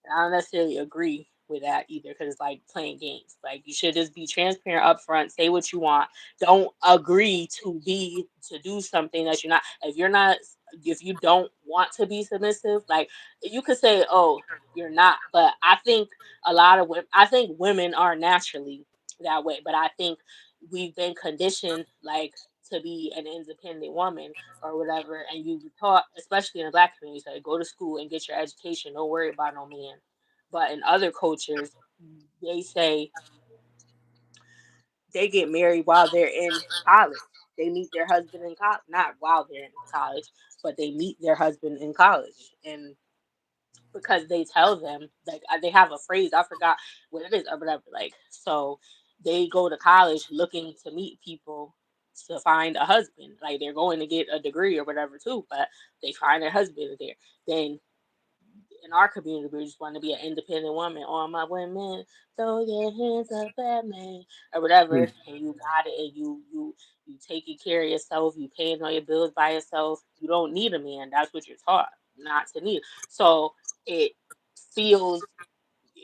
And I don't necessarily agree with that either, because it's like playing games. Like, you should just be transparent up front, say what you want. Don't agree to do something that you're not. If you're not, if you don't want to be submissive, like, you could say, oh, you're not. But I think a lot of women, I think women are naturally that way, but I think we've been conditioned, like, to be an independent woman or whatever, and you taught, especially in the black community, like go to school and get your education, don't worry about no man. But in other cultures, they say they get married while they're in college. They meet their husband in college, not while they're in college, but they meet their husband in college. And because they tell them, like, they have a phrase, I forgot what it is or whatever. Like, so they go to college looking to meet people to find a husband. Like, they're going to get a degree or whatever too, but they find their husband there. Then in our community, we just want to be an independent woman. All my women, throw your hands up at me, or whatever. And you got it, and you taking care of yourself. You paying all your bills by yourself. You don't need a man. That's what you're taught not to need. So it feels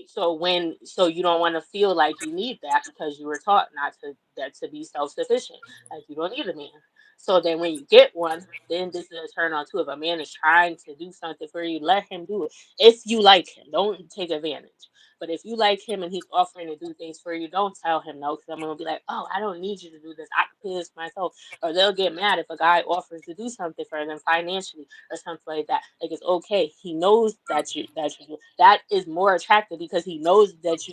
so you don't want to feel like you need that because you were taught not to that to be self-sufficient, like you don't need a man. So then when you get one, then this is a turn on too. If a man is trying to do something for you, let him do it. If you like him, don't take advantage. But if you like him and he's offering to do things for you, don't tell him no, because I'm gonna be like, oh, I don't need you to do this, I can pay this myself. Or they'll get mad if a guy offers to do something for them financially or something like that. Like, it's okay. He knows that is more attractive because he knows that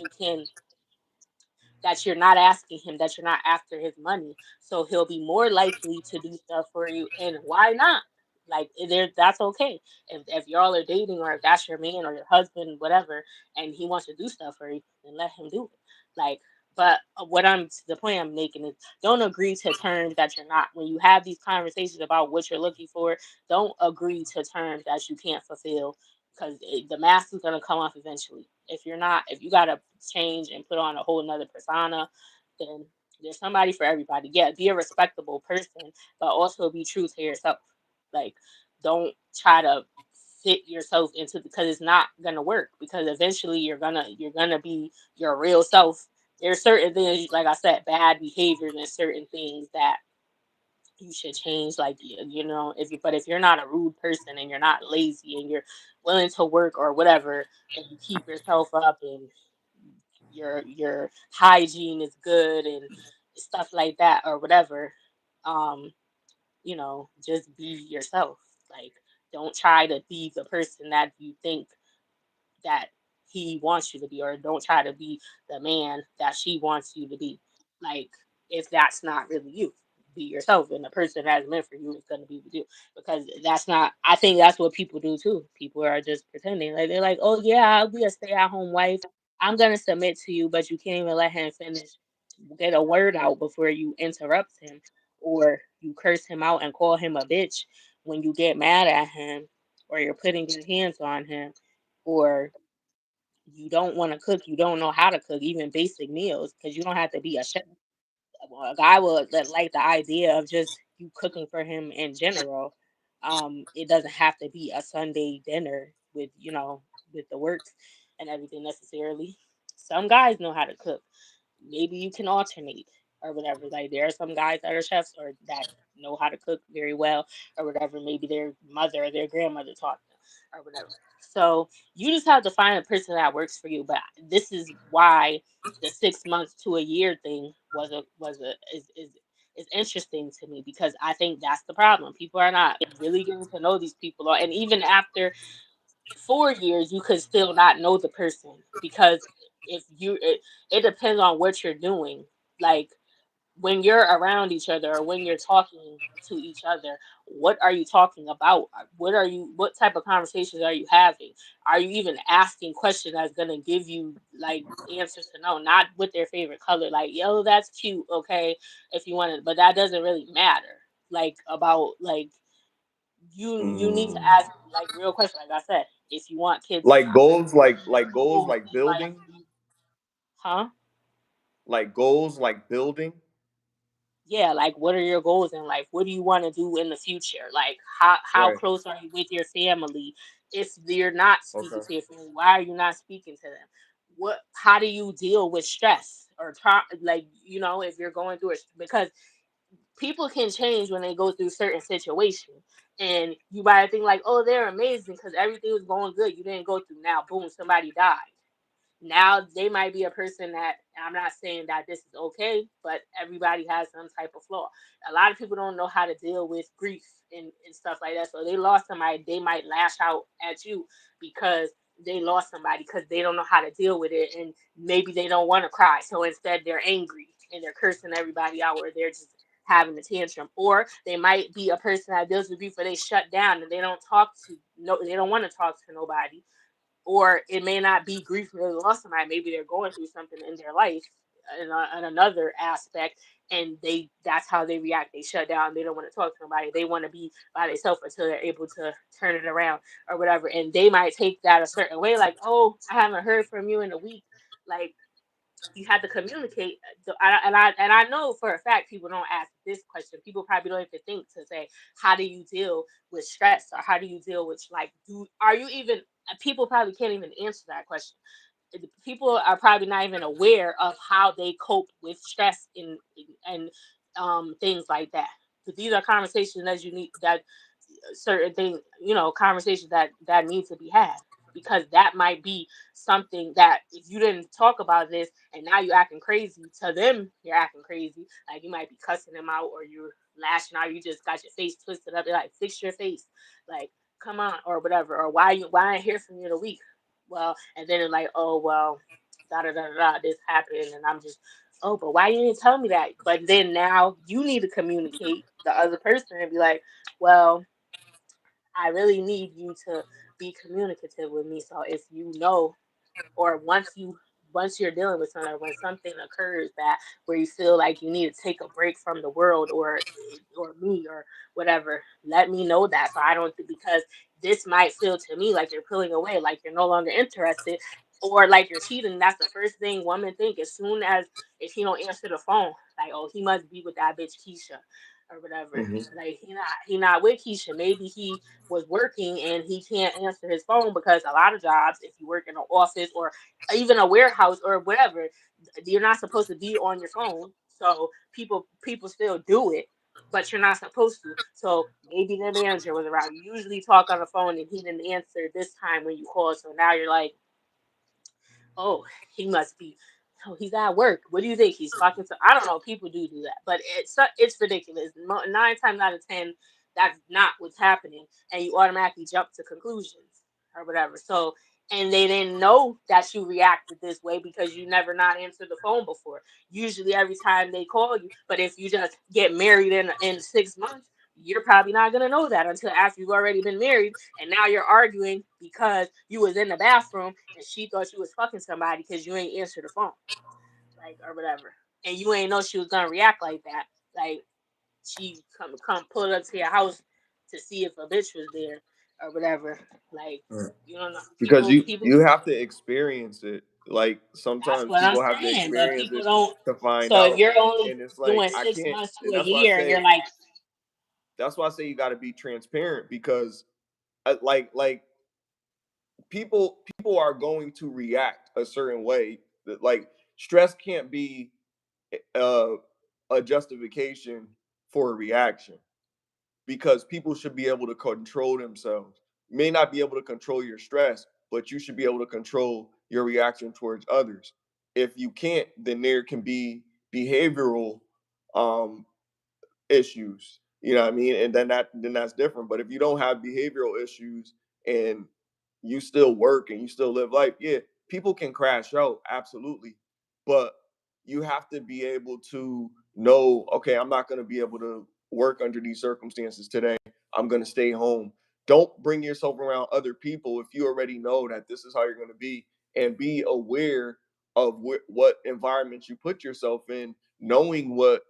you're not asking him, that you're not after his money. So he'll be more likely to do stuff for you. And why not? Like, there, that's okay. If y'all are dating, or if that's your man or your husband, whatever, and he wants to do stuff for you, then let him do it. Like, but the point I'm making is, don't agree to terms that you're not. When you have these conversations about what you're looking for, don't agree to terms that you can't fulfill, because the mask is going to come off eventually. If you got to change and put on a whole nother persona, then there's somebody for everybody. Yeah, be a respectable person, but also be true to yourself. Like, don't try to fit yourself into, because it's not gonna work, because eventually you're gonna be your real self. There's certain things, like I said, bad behaviors and certain things that you should change. Like, if you're not a rude person and you're not lazy and you're willing to work or whatever, and you keep yourself up, and your hygiene is good and stuff like that or whatever, um just be yourself. Like, don't try to be the person that you think that he wants you to be, or don't try to be the man that she wants you to be. Like, if that's not really you, be yourself, and the person that's meant for you is going to be with you. Because that's not, I think that's what people do too. People are just pretending. Like, they're like, oh yeah, I'll be a stay-at-home wife, I'm going to submit to you, but you can't even let him finish, get a word out before you interrupt him, or you curse him out and call him a bitch when you get mad at him, or you're putting your hands on him, or you don't want to cook, you don't know how to cook, even basic meals, because you don't have to be a chef. A guy will like the idea of just you cooking for him in general. It doesn't have to be a Sunday dinner with, with the works and everything necessarily. Some guys know how to cook. Maybe you can alternate or whatever. Like, there are some guys that are chefs or that know how to cook very well or whatever. Maybe their mother or their grandmother taught them or whatever. So you just have to find a person that works for you. But this is why the 6 months to a year thing is interesting to me, because I think that's the problem. People are not really getting to know these people, and even after 4 years, you could still not know the person, because if you it depends on what you're doing. Like, when you're around each other or when you're talking to each other, what are you talking about? What type of conversations are you having? Are you even asking questions that's gonna give you like answers to know, not with their favorite color, like, yo, that's cute, okay, if you want it, but that doesn't really matter. Like, about, like, you need to Mm. ask, like, real questions. Like I said, if you want kids or Like not, goals, what like are your like goals, goals like in life? building, Huh? like goals, like building. Yeah, like, what are your goals in life? What do you want to do in the future? Like, how Right. close are you with your family? If you're not speaking Okay. to your family, why are you not speaking to them? How do you deal with stress or like, if you're going through it, because people can change when they go through certain situations. And you might think like, oh, they're amazing because everything was going good. You didn't go through, now boom, somebody died. Now they might be a person that, I'm not saying that this is okay, but everybody has some type of flaw. A lot of people don't know how to deal with grief and stuff like that. So they lost somebody, they might lash out at you because they lost somebody, because they don't know how to deal with it, and maybe they don't want to cry. So instead they're angry and they're cursing everybody out, or they're just having a tantrum. Or they might be a person that deals with grief where they shut down and they don't talk to no, they don't want to talk to nobody. Or it may not be grief because they lost somebody. Maybe they're going through something in their life in another aspect, and that's how they react. They shut down. They don't want to talk to nobody. They want to be by themselves until they're able to turn it around or whatever. And they might take that a certain way, like, oh, I haven't heard from you in a week. Like, you had to communicate. And I know for a fact people don't ask this question. People probably don't even think to say, how do you deal with stress, or how do you deal with, like, do are you even, people probably can't even answer that question. People are probably not even aware of how they cope with stress and things like that. But these are conversations that you need, that certain things, conversations that need to be had, because that might be something that if you didn't talk about this and now you're acting crazy, to them you're acting crazy. Like, you might be cussing them out, or you're lashing out, you just got your face twisted up. They're like, fix your face, like, come on, or whatever. Or why I ain't hear from you in a week. Well, and then they're like, oh well, da da da da, this happened, and I'm just, oh, but why you didn't tell me that? But then now you need to communicate the other person and be like, well, I really need you to be communicative with me. So if you know, or once you're dealing with something, when something occurs that where you feel like you need to take a break from the world, or me, or whatever, let me know that, so I don't because this might feel to me like you're pulling away, like you're no longer interested, or like you're cheating. That's the first thing women think as soon as, if he don't answer the phone, like, oh, he must be with that bitch Keisha or whatever. Mm-hmm. Like, he not with Keisha. Maybe he was working and he can't answer his phone, because a lot of jobs, if you work in an office or even a warehouse or whatever, you're not supposed to be on your phone. So people still do it, but you're not supposed to. So maybe the manager was around. You usually talk on the phone and he didn't answer this time when you called. So now you're like, oh, he must be. Oh, he's at work. What do you think? He's talking to. I don't know. People do that, but it's ridiculous. 9 times out of 10, that's not what's happening, and you automatically jump to conclusions or whatever. So, and they didn't know that you reacted this way because you never not answered the phone before. Usually, every time they call you, but if you just get married in 6 months, you're probably not gonna know that until after you've already been married, and now you're arguing because you was in the bathroom and she thought you was fucking somebody because you ain't answer the phone, like, or whatever, and you ain't know she was gonna react like that. Like, she come pull up to your house to see if a bitch was there or whatever. Like, Right. you don't know. Because you People. you have to experience it. Like That's sometimes what I'm people have to saying. But experience people it don't. to find So if out. you're only And it's like doing I six can't, months to and a that's why I year, and you're say like, you got to be transparent because like people are going to react a certain way. Like stress can't be uh, a justification for a reaction because people should be able to control themselves. You may not be able to control your stress, but you should be able to control your reaction towards others. If you can't, then there can be behavioral um, issues. You know what I mean? And then that's different. But if you don't have behavioral issues and you still work and you still live life, yeah, people can crash out, absolutely. But you have to be able to know, okay, I'm not going to be able to work under these circumstances today. I'm going to stay home. Don't bring yourself around other people if you already know that this is how you're going to be, and be aware of what environments you put yourself in, knowing what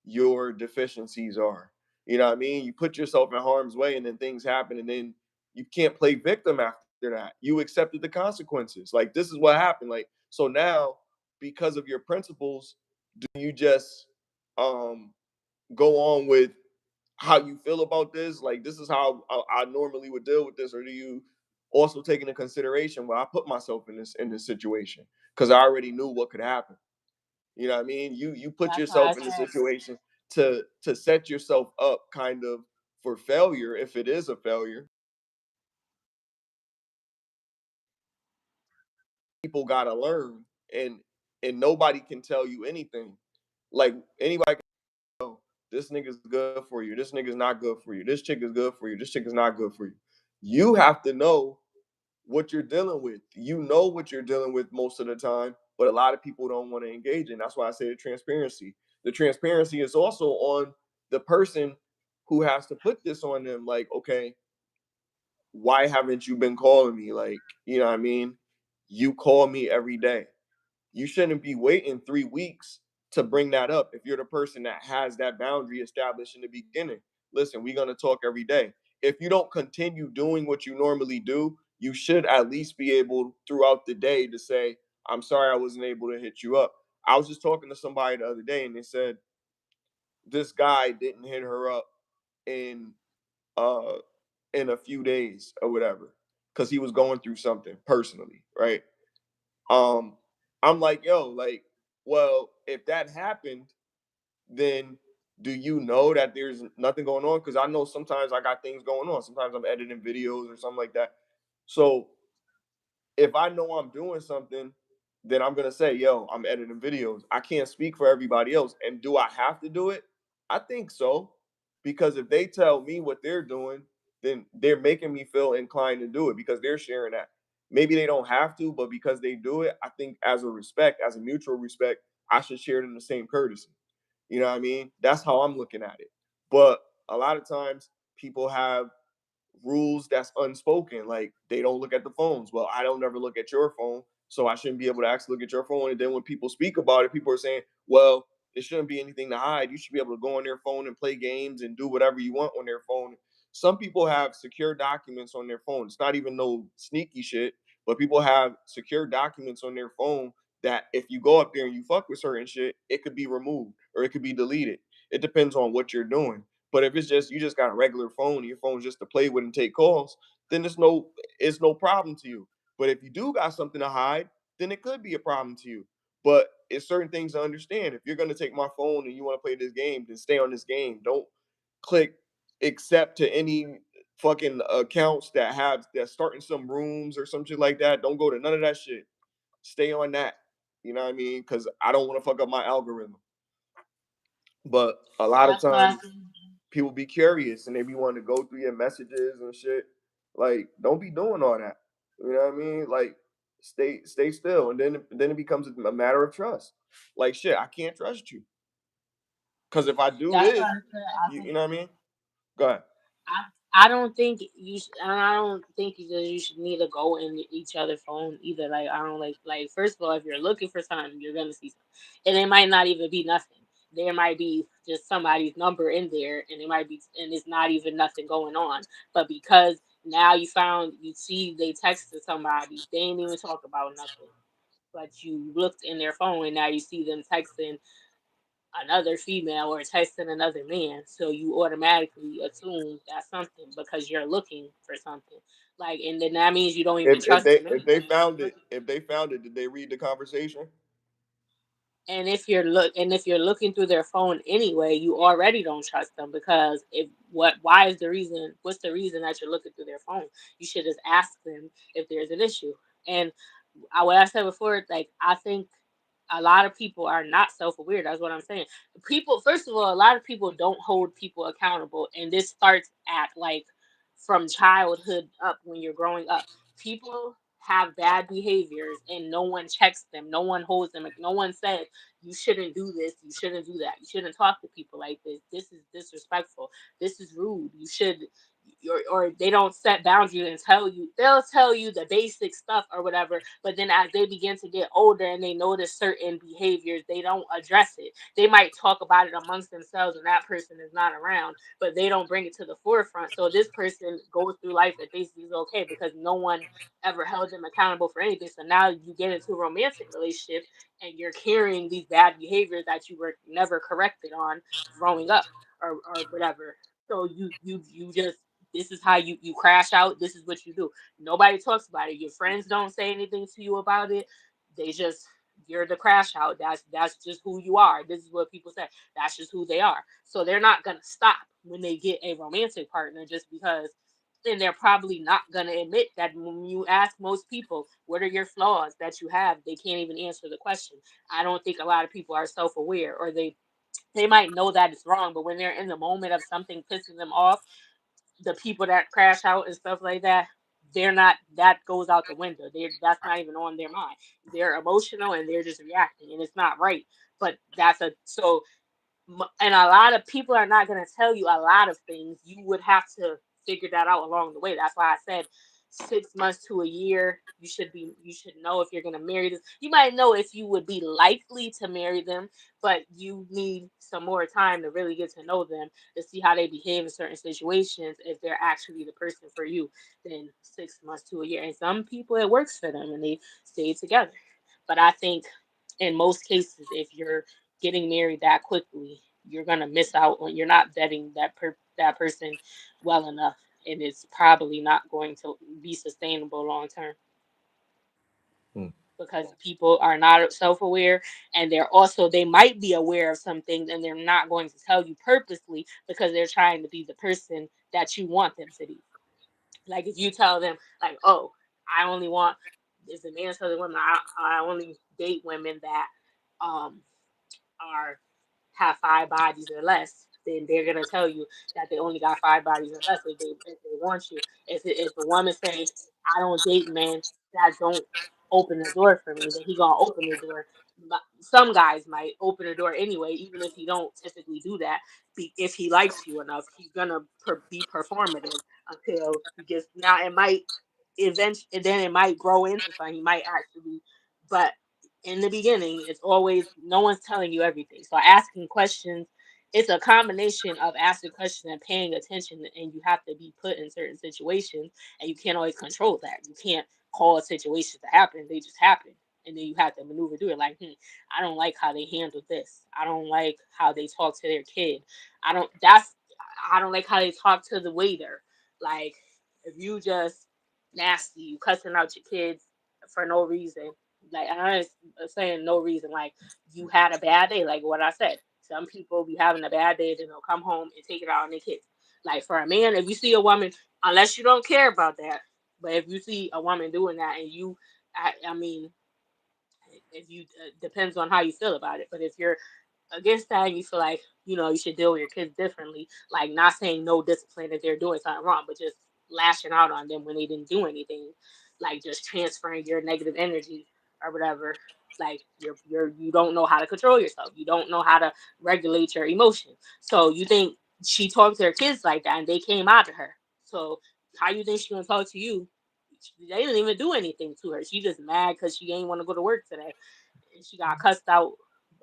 your deficiencies are. You know what I mean? You put yourself in harm's way and then things happen and then you can't play victim after that. You accepted the consequences. Like this is what happened. Like so now because of your principles, do you just um go on with how you feel about this? Like this is how I normally would deal with this, or do you also take into consideration, well, I put myself in this situation because I already knew what could happen. You know what I mean? You put that's why I yourself in a said, situation to set yourself up kind of for failure if it is a failure. people gotta learn, and nobody can tell you anything. Like anybody can tell this nigga's good for you, this nigga's not good for you, this chick is good for you, this chick is not good for you. You have to know what you're dealing with. You know what you're dealing with most of the time, but a lot of people don't want to engage in. That's why I say the transparency. The transparency is also on the person who has to put this on them. Like, okay, why haven't you been calling me? Like, you know what I mean? You call me every day. You shouldn't be waiting 3 weeks to bring that up if you're the person that has that boundary established in the beginning. Listen, we're going to talk every day. If you don't continue doing what you normally do, you should at least be able throughout the day to say, I'm sorry I wasn't able to hit you up. I was just talking to somebody the other day and they said this guy didn't hit her up in uh in a few days or whatever because he was going through something personally, right? Um, I'm like, yo, like, well, if that happened, then do you know that there's nothing going on? Because I know sometimes I got things going on. Sometimes I'm editing videos or something like that. So if I know I'm doing something, then I'm gonna say, yo, I'm editing videos. I can't speak for everybody else. And do I have to do it? I think so. Because if they tell me what they're doing, then they're making me feel inclined to do it because they're sharing that. Maybe they don't have to, but because they do it, I think as a respect, as a mutual respect, I should share it in the same courtesy. You know what I mean? That's how I'm looking at it. But a lot of times people have rules that's unspoken. Like they don't look at the phones. Well, I don't never look at your phone, so I shouldn't be able to actually look at your phone. And then when people speak about it, people are saying, well, it shouldn't be anything to hide. You should be able to go on their phone and play games and do whatever you want on their phone. Some people have secure documents on their phone. It's not even no sneaky shit, but people have secure documents on their phone that if you go up there and you fuck with certain shit, it could be removed or it could be deleted. It depends on what you're doing. But if it's just you just got a regular phone and your phone's just to play with and take calls, then it's no problem to you. But if you do got something to hide, then it could be a problem to you. But it's certain things to understand. If you're gonna take my phone and you want to play this game, then stay on this game. Don't click accept to any fucking accounts that starting some rooms or some shit like that. Don't go to none of that shit. Stay on that. You know what I mean? Because I don't want to fuck up my algorithm. But a lot of That's why I times think people be curious and they be wanting to go through your messages and shit. Like, don't be doing all that. You know what I mean? Like, stay still, and then it becomes a matter of trust. Like, shit, I can't trust you because if I do that's why this, I said I you think know what I mean? Go ahead. I don't think you I don't think you should need to go in each other's phone either. Like I don't like first of all, if you're looking for something, you're gonna see something, and it might not even be nothing. There might be just somebody's number in there, and it might be and it's not even nothing going on. But because now you see they texted somebody, they ain't even talk about nothing. But you looked in their phone and now you see them texting another female or texting another man, so you automatically assume that's something because you're looking for something. Like, and then that means you don't even trust them anyway. If they found it, did they read the conversation? And if you're looking through their phone anyway, you already don't trust them because if what why is the reason what's the reason that you're looking through their phone? You should just ask them if there's an issue. And what I said before, like I think a lot of people are not self-aware. That's what I'm saying. People, first of all, a lot of people don't hold people accountable, and this starts at like from childhood up when you're growing up. People have bad behaviors and no one checks them, no one holds them, like, no one said you shouldn't do this, you shouldn't do that, you shouldn't talk to people like this is disrespectful, this is rude, you should or they don't set boundaries and tell you, they'll tell you the basic stuff or whatever, but then as they begin to get older and they notice certain behaviors, they don't address it. They might talk about it amongst themselves when that person is not around, but they don't bring it to the forefront. So this person goes through life and thinks he's okay because no one ever held them accountable for anything. So now you get into a romantic relationship and you're carrying these bad behaviors that you were never corrected on growing up or whatever. So you just, this is how you crash out. This is what you do. Nobody talks about it. Your friends don't say anything to you about it. They just, you're the crash out. That's just who you are. This is what people say. That's just who they are. So they're not gonna stop when they get a romantic partner just because and they're probably not going to admit that. When you ask most people what are your flaws that you have, they can't even answer the question. I don't think a lot of people are self-aware, or they might know that it's wrong, but when they're in the moment of something pissing them off, the people that crash out and stuff like that, they're not, that goes out the window. That's not even on their mind. They're emotional and they're just reacting, and it's not right. But that's a so and a lot of people are not going to tell you a lot of things. You would have to figure that out along the way. That's why I said 6 months to a year. You should know if you're going to marry this. You might know if you would be likely to marry them, but you need some more time to really get to know them, to see how they behave in certain situations, if they're actually the person for you. Then 6 months to a year, and some people it works for them and they stay together. But I think in most cases, if you're getting married that quickly, you're gonna miss out on, you're not vetting that person well enough, and it's probably not going to be sustainable long term, Hmm. because people are not self-aware, and they might be aware of some things and they're not going to tell you purposely because they're trying to be the person that you want them to be. Like if you tell them like, oh, I only want, if the man tells the woman, I only date women that um are have 5 bodies or less, then they're gonna tell you that they only got 5 bodies or less if they want you. If a woman say, I don't date men that don't open the door for me, then he gonna open the door. Some guys might open the door anyway, even if he don't typically do that. If he likes you enough, he's gonna be performative until he gets. Now it might eventually, then it might grow into something. He might actually, but in the beginning, it's always, no one's telling you everything. So asking questions, it's a combination of asking questions and paying attention, and you have to be put in certain situations, and you can't always control that. You can't cause situations to happen; they just happen, and then you have to maneuver through it. Like, I don't like how they handle this. I don't like how they talk to their kid. I don't. That's I don't like how they talk to the waiter. Like, if you just nasty, you cussing out your kids for no reason, like I'm not saying no reason. Like you had a bad day, like what I said. Some people be having a bad day, then they'll come home and take it out on their kids. Like for a man, if you see a woman, unless you don't care about that, but if you see a woman doing that and I mean, if you depends on how you feel about it. But if you're against that and you feel like you should deal with your kids differently, like not saying no discipline if they're doing something wrong, but just lashing out on them when they didn't do anything, like just transferring your negative energy or whatever. Like you don't know how to control yourself, you don't know how to regulate your emotions, so you think she talked to her kids like that and they came out of her. So how you think she's gonna talk to you? They didn't even do anything to her. She just mad because she ain't want to go to work today, and she got cussed out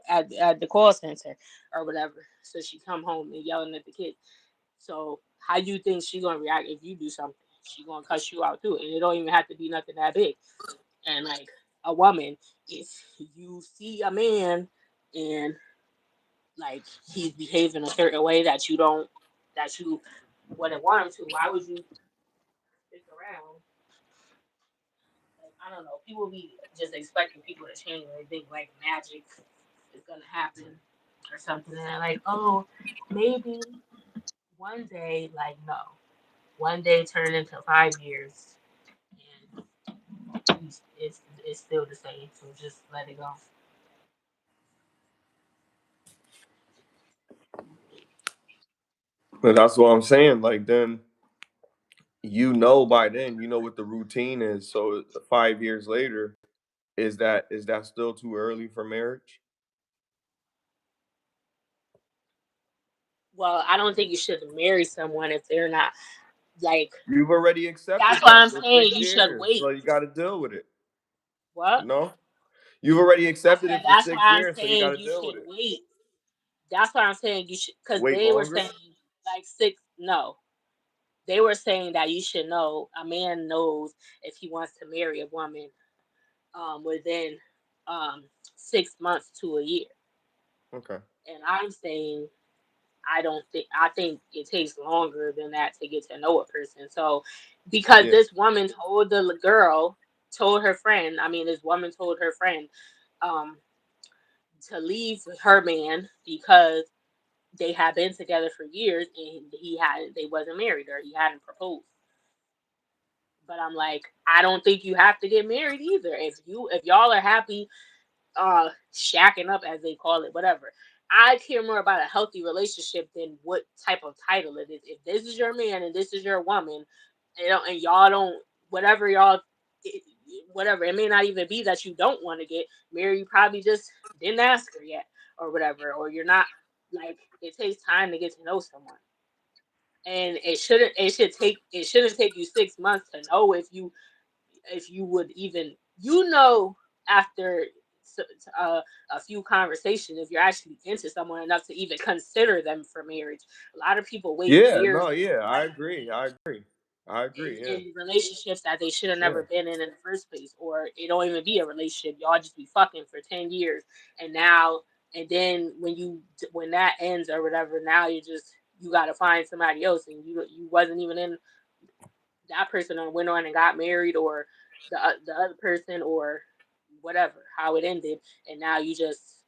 at the call center or whatever. So she come home and yelling at the kids. So how do you think she gonna react if you do something? She gonna cuss you out too, and it don't even have to be nothing that big. And like a woman, if you see a man and like he's behaving a certain way that you wouldn't want him to, why would you stick around? Like, I don't know. People be just expecting people to change, and they think like magic is gonna happen or something. And they're like, oh, maybe one day. Like, no, one day turned into 5 years, and it's still the same. So just let it go. But that's what I'm saying. Like then by then what the routine is. So 5 years later, is that still too early for marriage? Well, I don't think you should marry someone if they're not like. You've already That's accepted why that I'm for saying six you should years, wait. so you got to deal with it. What? No, you've already I accepted said it for that's why six I'm years, so you got saying to you deal should with it. wait. That's why I'm saying you should, because Wait they were longer. saying like six. No, they were saying that you should know. A man knows if he wants to marry a woman within 6 months to a year. Okay. And I'm saying I don't think, I think it takes longer than that to get to know a person. So because Yeah. this woman told the girl, told her friend, I mean this woman told her friend um to leave her man because they had been together for years and they wasn't married or he hadn't proposed. But I'm like, I don't think you have to get married either. If y'all are happy shacking up as they call it, whatever. I care more about a healthy relationship than what type of title it is. If this is your man and this is your woman, and y'all don't whatever y'all it, whatever, it may not even be that you don't want to get married. You probably just didn't ask her yet or whatever, or you're not like it takes time to get to know someone. And it shouldn't take you 6 months to know if you would even after a few conversations if you're actually into someone enough to even consider them for marriage. A lot of people wait Yeah, years no, yeah, I like agree. I agree. I agree. Yeah. in relationships that they should have Yeah. never been in the first place, or it don't even be a relationship. Y'all just be fucking for 10 years, and now and then when that ends or whatever, now you got to find somebody else, and you wasn't even in that person and went on and got married, or the other person, or whatever how it ended, and now you just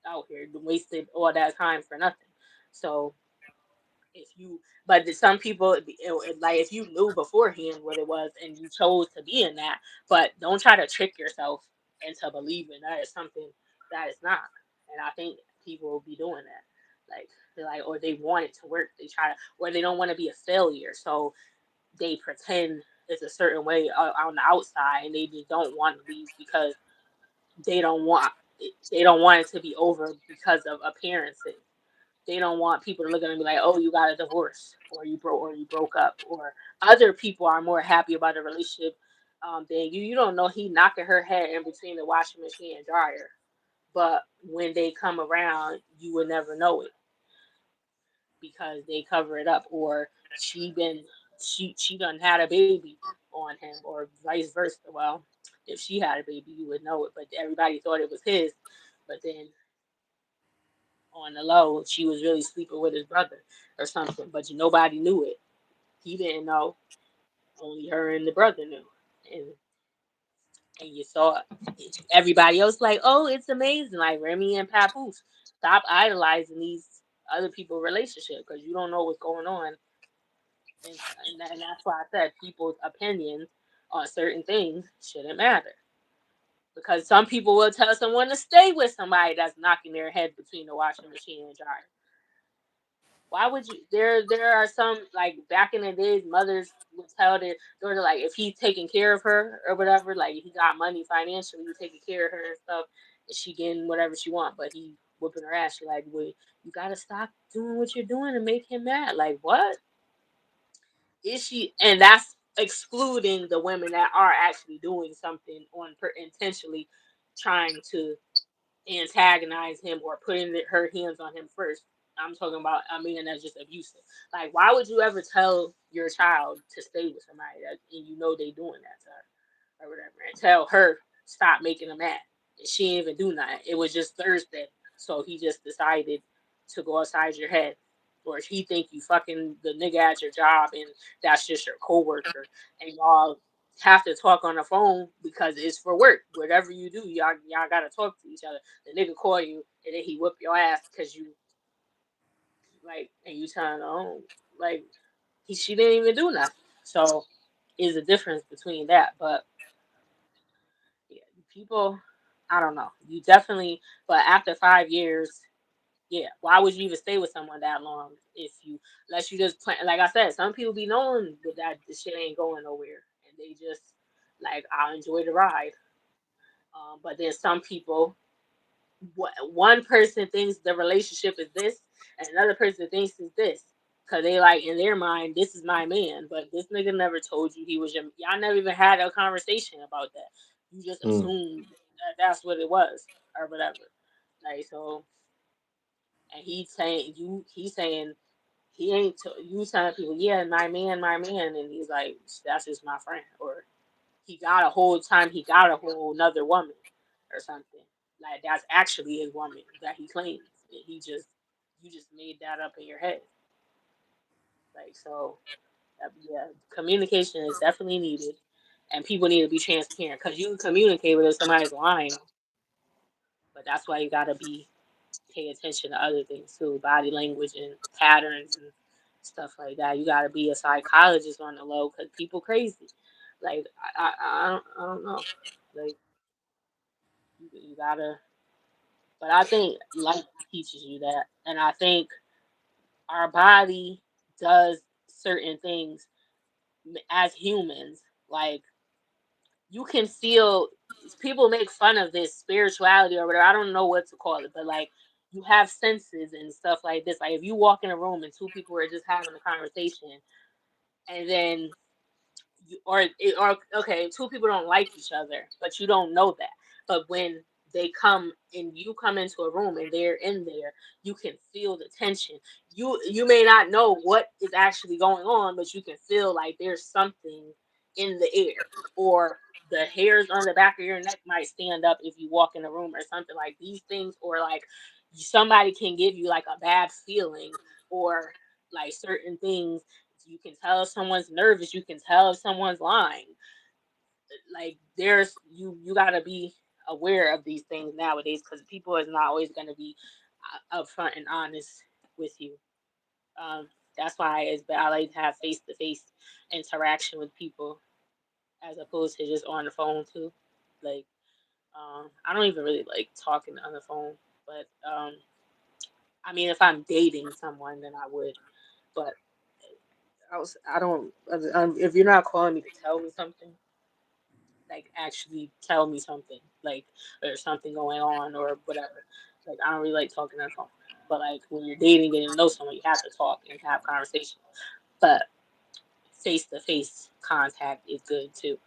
out here wasted all that time for nothing. So if you, but some people, like if you knew beforehand what it was and you chose to be in that, but don't try to trick yourself into believing that it's something that it's not. And I think people will be doing that, like they're like, or they want it to work, they try to, or they don't want to be a failure, so they pretend it's a certain way on the outside, and they just don't want to leave because they don't want they don't want it to be over because of appearances. They don't want people to look at them and be like, "Oh, you got a divorce, or you broke up," or other people are more happy about a relationship than you. You don't know he knocking her head in between the washing machine and dryer, but when they come around, you would never know it because they cover it up, or she been she done had a baby on him, or vice versa. Well, if she had a baby, you would know it, but everybody thought it was his. But then on the low, she was really sleeping with his brother or something, but nobody knew it. He didn't know. Only her and the brother knew, and you saw everybody else like, oh, it's amazing, like Remy and Papoose. Stop idolizing these other people' relationship because you don't know what's going on, and that's why I said people's opinions on certain things shouldn't matter. Because some people will tell someone to stay with somebody that's knocking their head between the washing machine and dryer. Why would you? There are some like back in the days, mothers would tell their daughter like if he's taking care of her or whatever, like he got money financially, he taking care of her and stuff, and she getting whatever she want, but he whooping her ass. She like, well, you gotta stop doing what you're doing to make him mad. Like what is she? And that's excluding the women that are actually doing something intentionally trying to antagonize him or putting her hands on him first. I'm talking about a man that's just abusive. Like, why would you ever tell your child to stay with somebody that and you know they doing that to her or whatever, and tell her stop making him mad? And she didn't even do nothing. It was just Thursday, so he just decided to go outside your head. Or if he think you fucking the nigga at your job and that's just your coworker, and y'all have to talk on the phone because it's for work. Whatever you do, y'all gotta talk to each other. The nigga call you and then he whip your ass because you like and you telling oh like she didn't even do nothing. So is a difference between that. But yeah, people I don't know. You definitely but after 5 years, yeah, why would you even stay with someone that long if you unless you just plan like I said, some people be knowing that the shit ain't going nowhere and they just like I'll enjoy the ride. But there's some people one person thinks the relationship is this, and another person thinks is this. Cause they like in their mind, this is my man, but this nigga never told you he was your. Y'all never even had a conversation about that. You just Mm. assumed that that's what it was or whatever. Like so, and he's saying he ain't you telling people, yeah, my man, and he's like, that's just my friend, or he got a whole time he got a whole another woman or something. Like that's actually his woman that he claims. And you just made that up in your head. Like so yeah, communication is definitely needed. And people need to be transparent because you can communicate with if somebody's lying, but that's why you gotta be pay attention to other things too, body language and patterns and stuff like that. You gotta be a psychologist on the low because people crazy. Like I don't know. Like you gotta. But I think life teaches you that, and I think our body does certain things as humans. Like you can feel people make fun of this spirituality or whatever. I don't know what to call it, but like you have senses and stuff like this. Like if you walk in a room and two people are just having a conversation, and then or okay, two people don't like each other, but you don't know that. But when they come and you come into a room and they're in there, you can feel the tension. You may not know what is actually going on, but you can feel like there's something in the air, or the hairs on the back of your neck might stand up if you walk in a room or something like these things, or like somebody can give you like a bad feeling, or like certain things. You can tell if someone's nervous. You can tell if someone's lying. Like there's you got to be aware of these things nowadays because people is not always going to be upfront and honest with you. Um, that's why I like to have face to face interaction with people as opposed to just on the phone too. Like I don't even really like talking on the phone, but I mean if I'm dating someone then I would, but I don't. If you're not calling me to tell me something, like actually tell me something, like there's something going on or whatever. Like I don't really like talking on the phone, but like when you're dating, getting to know someone, you have to talk and have conversations. But face to face contact is good too,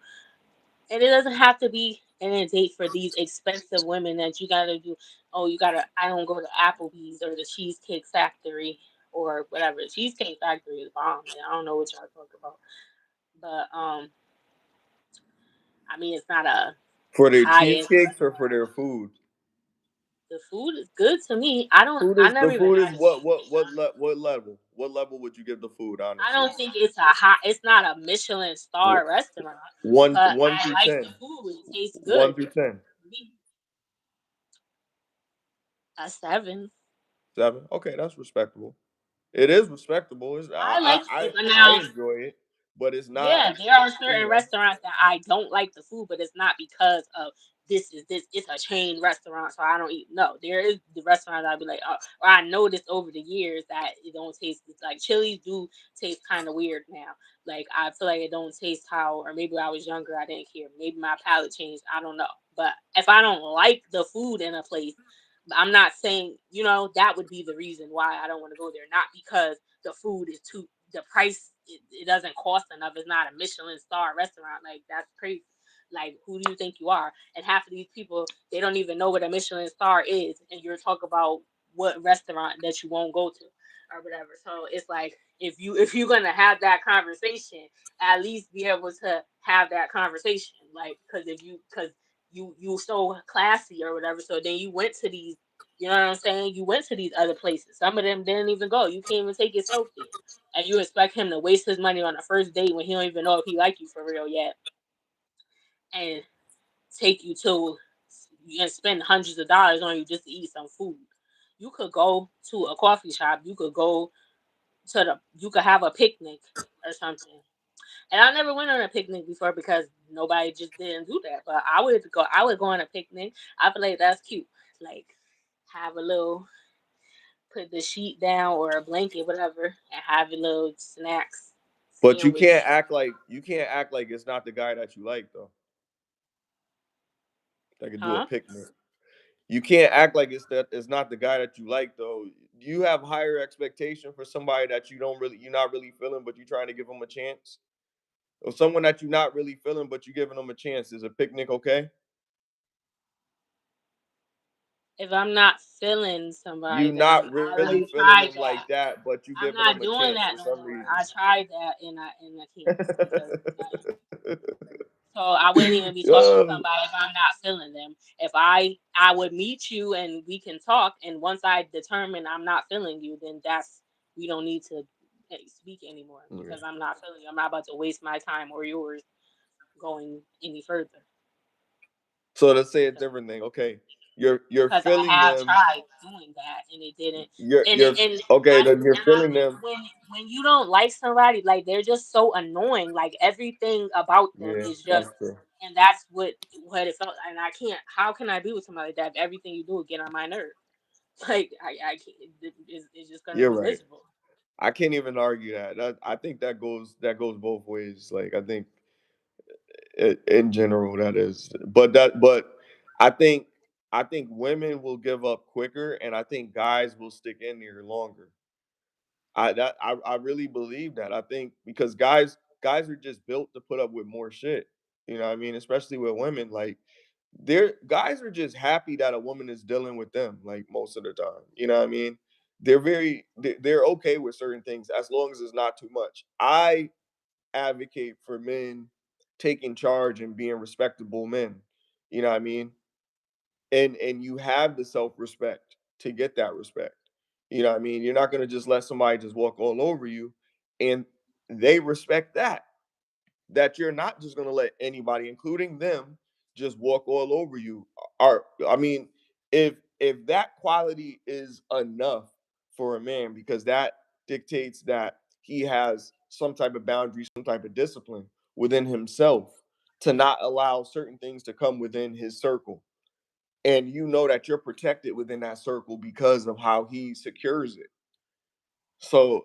and it doesn't have to be in a date for these expensive women that you gotta do. Oh, you gotta. I don't go to Applebee's or the Cheesecake Factory or whatever. The Cheesecake Factory is bomb, and I don't know what y'all talk about. But I mean, it's not a For their high end. cheesecakes or for their food? The food is good to me. I don't. Food I is never the even food is had a what cheesecake. what level? What level would you give the food? I Honestly, don't think it's a high. It's not a Michelin star restaurant, but one I through like the 10. food. It tastes One good. through 10. Me, a 7. 7. Okay, that's respectable. It is respectable. I like it, but I now enjoy it, but it's not. yeah, there are You certain know, restaurants that I don't like the food, but it's not because of this is this. It's a chain restaurant, so I don't eat. No, there is the restaurants I'd be like, oh, or I noticed over the years that it don't taste it's like chilies do taste kind of weird now. Like I feel like it don't taste how, or maybe I was younger, I didn't care. Maybe my palate changed. I don't know. But if I don't like the food in a place, I'm not saying that would be the reason why I don't want to go there. Not because the food is too the price it doesn't cost enough. It's not a Michelin star restaurant. Like that's crazy. Like who do you think you are? And half of these people they don't even know what a Michelin star is, and you're talking about what restaurant that you won't go to or whatever. So it's like if you're gonna have that conversation, at least be able to have that conversation. Like because you so classy or whatever. So then you went to these. You know what I'm saying? You went to these other places. Some of them didn't even go. You can't even take yourself there, and you expect him to waste his money on the first date when he don't even know if he like you for real yet, and take you to and spend hundreds of dollars on you just to eat some food. You could go to a coffee shop. You could go you could have a picnic or something. And I never went on a picnic before because nobody just didn't do that. But I would go. I would go on a picnic. I feel like that's cute. Like have a little, put the sheet down or a blanket, whatever, and have your little snacks, but sandwich. you can't act like it's not the guy that you like though. That could do a Huh? picnic. You can't act like it's not the guy that you like though. You have higher expectation for somebody that you're not really feeling, but you're trying to give them a chance. Or someone that you're not really feeling, but you're giving them a chance. Is a picnic okay? If I'm not feeling somebody, You then not I really already feeling tried them like that. that, but you I'm giving not them a doing chance that for no some more. reason. I tried that and I can't because so I wouldn't even be talking to Yo. somebody if I'm not feeling them. If I would meet you and we can talk, and once I determine I'm not feeling you, then that's we don't need to speak anymore Okay. because I'm not feeling you. I'm not about to waste my time or yours going any further So let's say a because different thing. Okay, you're because I feeling have them. tried doing that and it didn't. And You're okay. Then you're feeling them. when you don't like somebody, like they're just so annoying. Like everything about them Yeah, is just, that's true. and that's what it felt. And I can't. How can I be with somebody like that? If everything you do will get on my nerve. Like I can't. It's just gonna You're be right. miserable. I can't even argue that. I think that goes both ways. Like I think in general that is, but I think I think women will give up quicker, and I think guys will stick in there longer. I really believe that. I think because guys are just built to put up with more shit. You know what I mean? Especially with women, like they're guys are just happy that a woman is dealing with them like most of the time. You know what I mean? They're okay with certain things as long as it's not too much. I advocate for men taking charge and being respectable men. You know what I mean? And you have the self-respect to get that respect. You know what I mean? You're not going to just let somebody just walk all over you, and they respect that you're not just going to let anybody, including them, just walk all over you. Or I mean, if that quality is enough for a man, because that dictates that he has some type of boundary, some type of discipline within himself to not allow certain things to come within his circle, and you know that you're protected within that circle because of how he secures it. So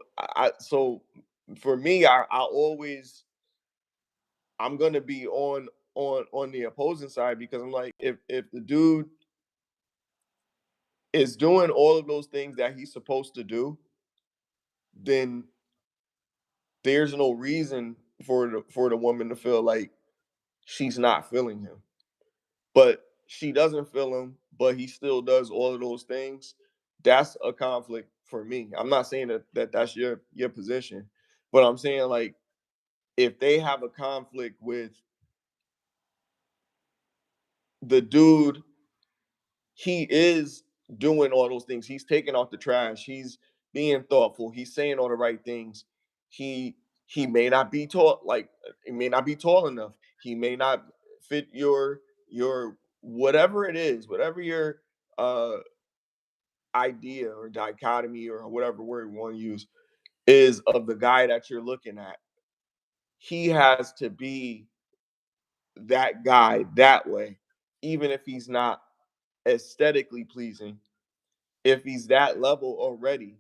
for me, I always I'm gonna be on the opposing side, because I'm like, if the dude is doing all of those things that he's supposed to do, then there's no reason for the woman to feel like she's not feeling him. But she doesn't feel him, but he still does all of those things. That's a conflict for me. I'm not saying that's your position, but I'm saying, like, if they have a conflict with the dude, he is doing all those things. He's taking out the trash. He's being thoughtful. He's saying all the right things. He he may not be tall, like he may not be tall enough. He may not fit your whatever it is, whatever your uh idea or dichotomy or whatever word we want to use is of the guy that you're looking at. He has to be that guy that way, even if he's not aesthetically pleasing. If he's that level already,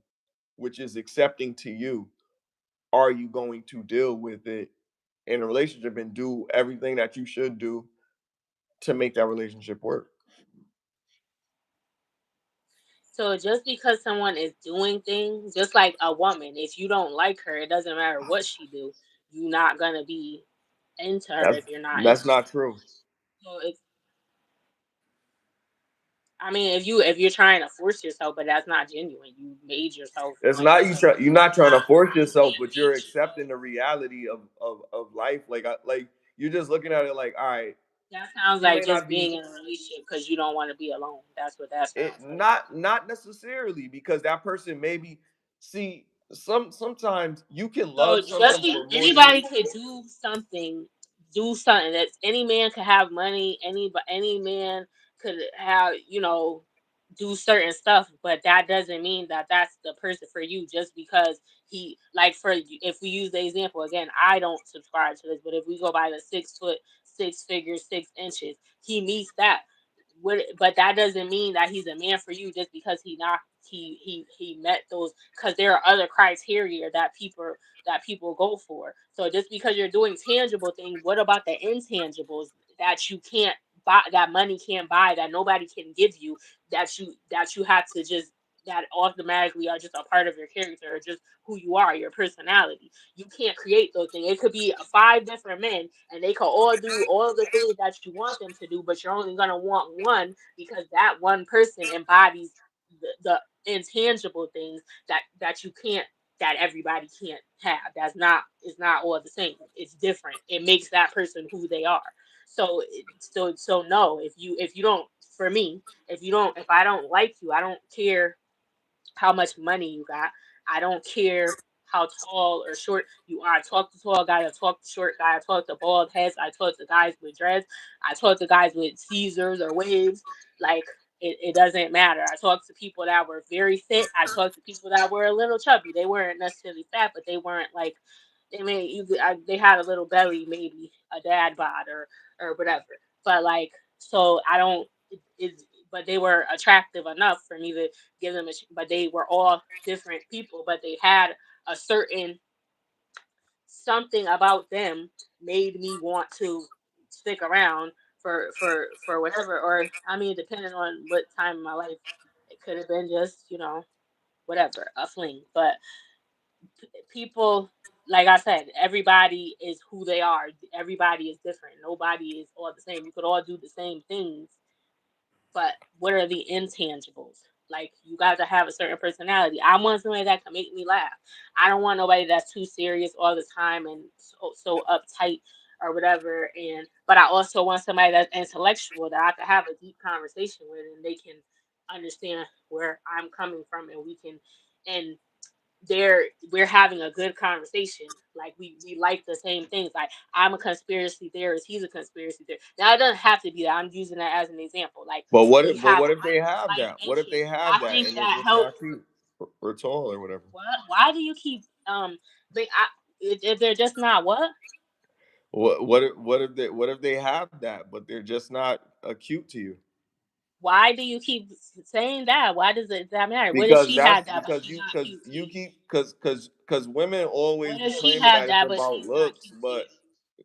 which is accepting to you, are you going to deal with it in a relationship and do everything that you should do to make that relationship work? So just because someone is doing things, just like a woman, if you don't like her, it doesn't matter what she do. You're not gonna be into her That's if you're not that's into not her. true. So it's, I mean, if you're trying to force yourself, but that's not genuine. You made yourself It's want not to. you're not trying to force You yourself, can't but you're make yourself. accepting the reality of life. Like you're just looking at it like, all right, That sounds you may like not just be being in a relationship because you don't want to be alone. That's what that it, sounds like. not necessarily, because that person maybe see sometimes you can So love just something be, for more than anybody could do something. That's any man could have money. Any man could have, do certain stuff, but that doesn't mean that that's the person for you. Just because he, like, if we use the example again, I don't subscribe to this, but if we go by the 6 foot, 6 figures, 6 inches, he meets that. But that doesn't mean that he's a man for you just because he met those, because there are other criteria that people go for. So just because you're doing tangible things, what about the intangibles that you can't buy, that money can't buy, that nobody can give you, that you have to just, that automatically are just a part of your character or just who you are, your personality. You can't create those things. It could be five different men and they could all do all of the things that you want them to do, but you're only gonna want one because that one person embodies the intangible things that you can't, that everybody can't have. That's not, it's not all the same. It's different. It makes that person who they are. So no, if you don't, for me, if I don't like you, I don't care how much money you got. I don't care how tall or short you are. I talk to tall guys, I talk to short guys, I talk to bald heads, I talk to guys with dreads, I talk to guys with Caesars or waves. Like, it doesn't matter. I talked to people that were very fit. I talked to people that were a little chubby. They weren't necessarily fat, but they weren't like they may they had a little belly, maybe a dad bod or whatever. But like, so I don't. But they were attractive enough for me to give them but they were all different people, but they had a certain something about them made me want to stick around for whatever. Or I mean, depending on what time in my life, it could have been just whatever, a fling. But people, like I said, everybody is who they are. Everybody is different. Nobody is all the same. You could all do the same things, but what are the intangibles? Like you got to have a certain personality. I want somebody that can make me laugh. I don't want nobody that's too serious all the time and so uptight or whatever. And but I also want somebody that's intellectual that I can have a deep conversation with and they can understand where I'm coming from and we can and they're we're having a good conversation. Like we like the same things. Like I'm a conspiracy theorist, he's a conspiracy theorist. Now it doesn't have to be that. I'm using that as an example. Like we But have what if they have like that? What if they interests. have I that think and they're that just helps. not cute or tall or whatever? What? Why do you keep but if they're just not what? What if they have that but they're just not cute to you? Why do you keep saying that? Why does it that matter? What if she had that but she's not cute to You you? keep because women What always be if she claiming had that it's that but about she's not looks, cute to you?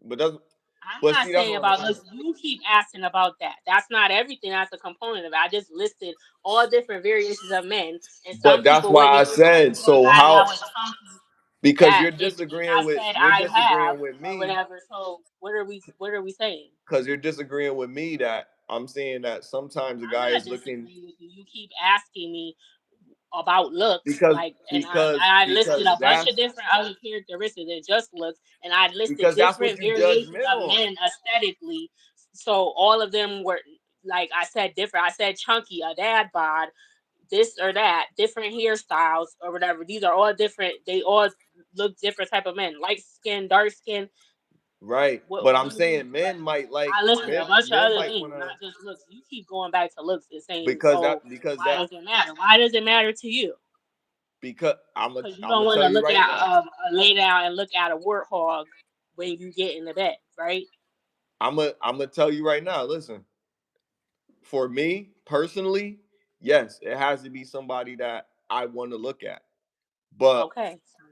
but doesn't. I'm But not see, that's saying what I'm about saying. looks. You keep asking about that. That's not everything. That's a component of it. I just listed all different variations of men, and some But that's people why wouldn't I even said consider a so. guy that How? was chunky Because that if I said you're I have disagreeing with or me whatever. So what are we saying? because you're disagreeing with me that I'm saying that sometimes a I'm guy not is looking disagreeing with you. You keep asking me about looks, like, and I listed because a bunch of different other characteristics than just looks, and I listed that's what different you judge variations men of on. men aesthetically. So all of them were like I said different. I said chunky, a dad bod, this or that, different hairstyles or whatever. These are all different. They all look different type of men, light skin, dark skin. Right. But What I'm do you mean? saying But men might like I listed a bunch of men other might things, wanna not just looks. You keep going back to looks and saying, because "Oh, why that does it matter? Why does it matter to you?" because Because you I'm don't gonna want tell to you look right at now. lay down and look at a warthog when you get in the bed, right? I'm gonna tell you right now. Listen, for me personally, yes, it has to be somebody that I want to look at. But Okay, so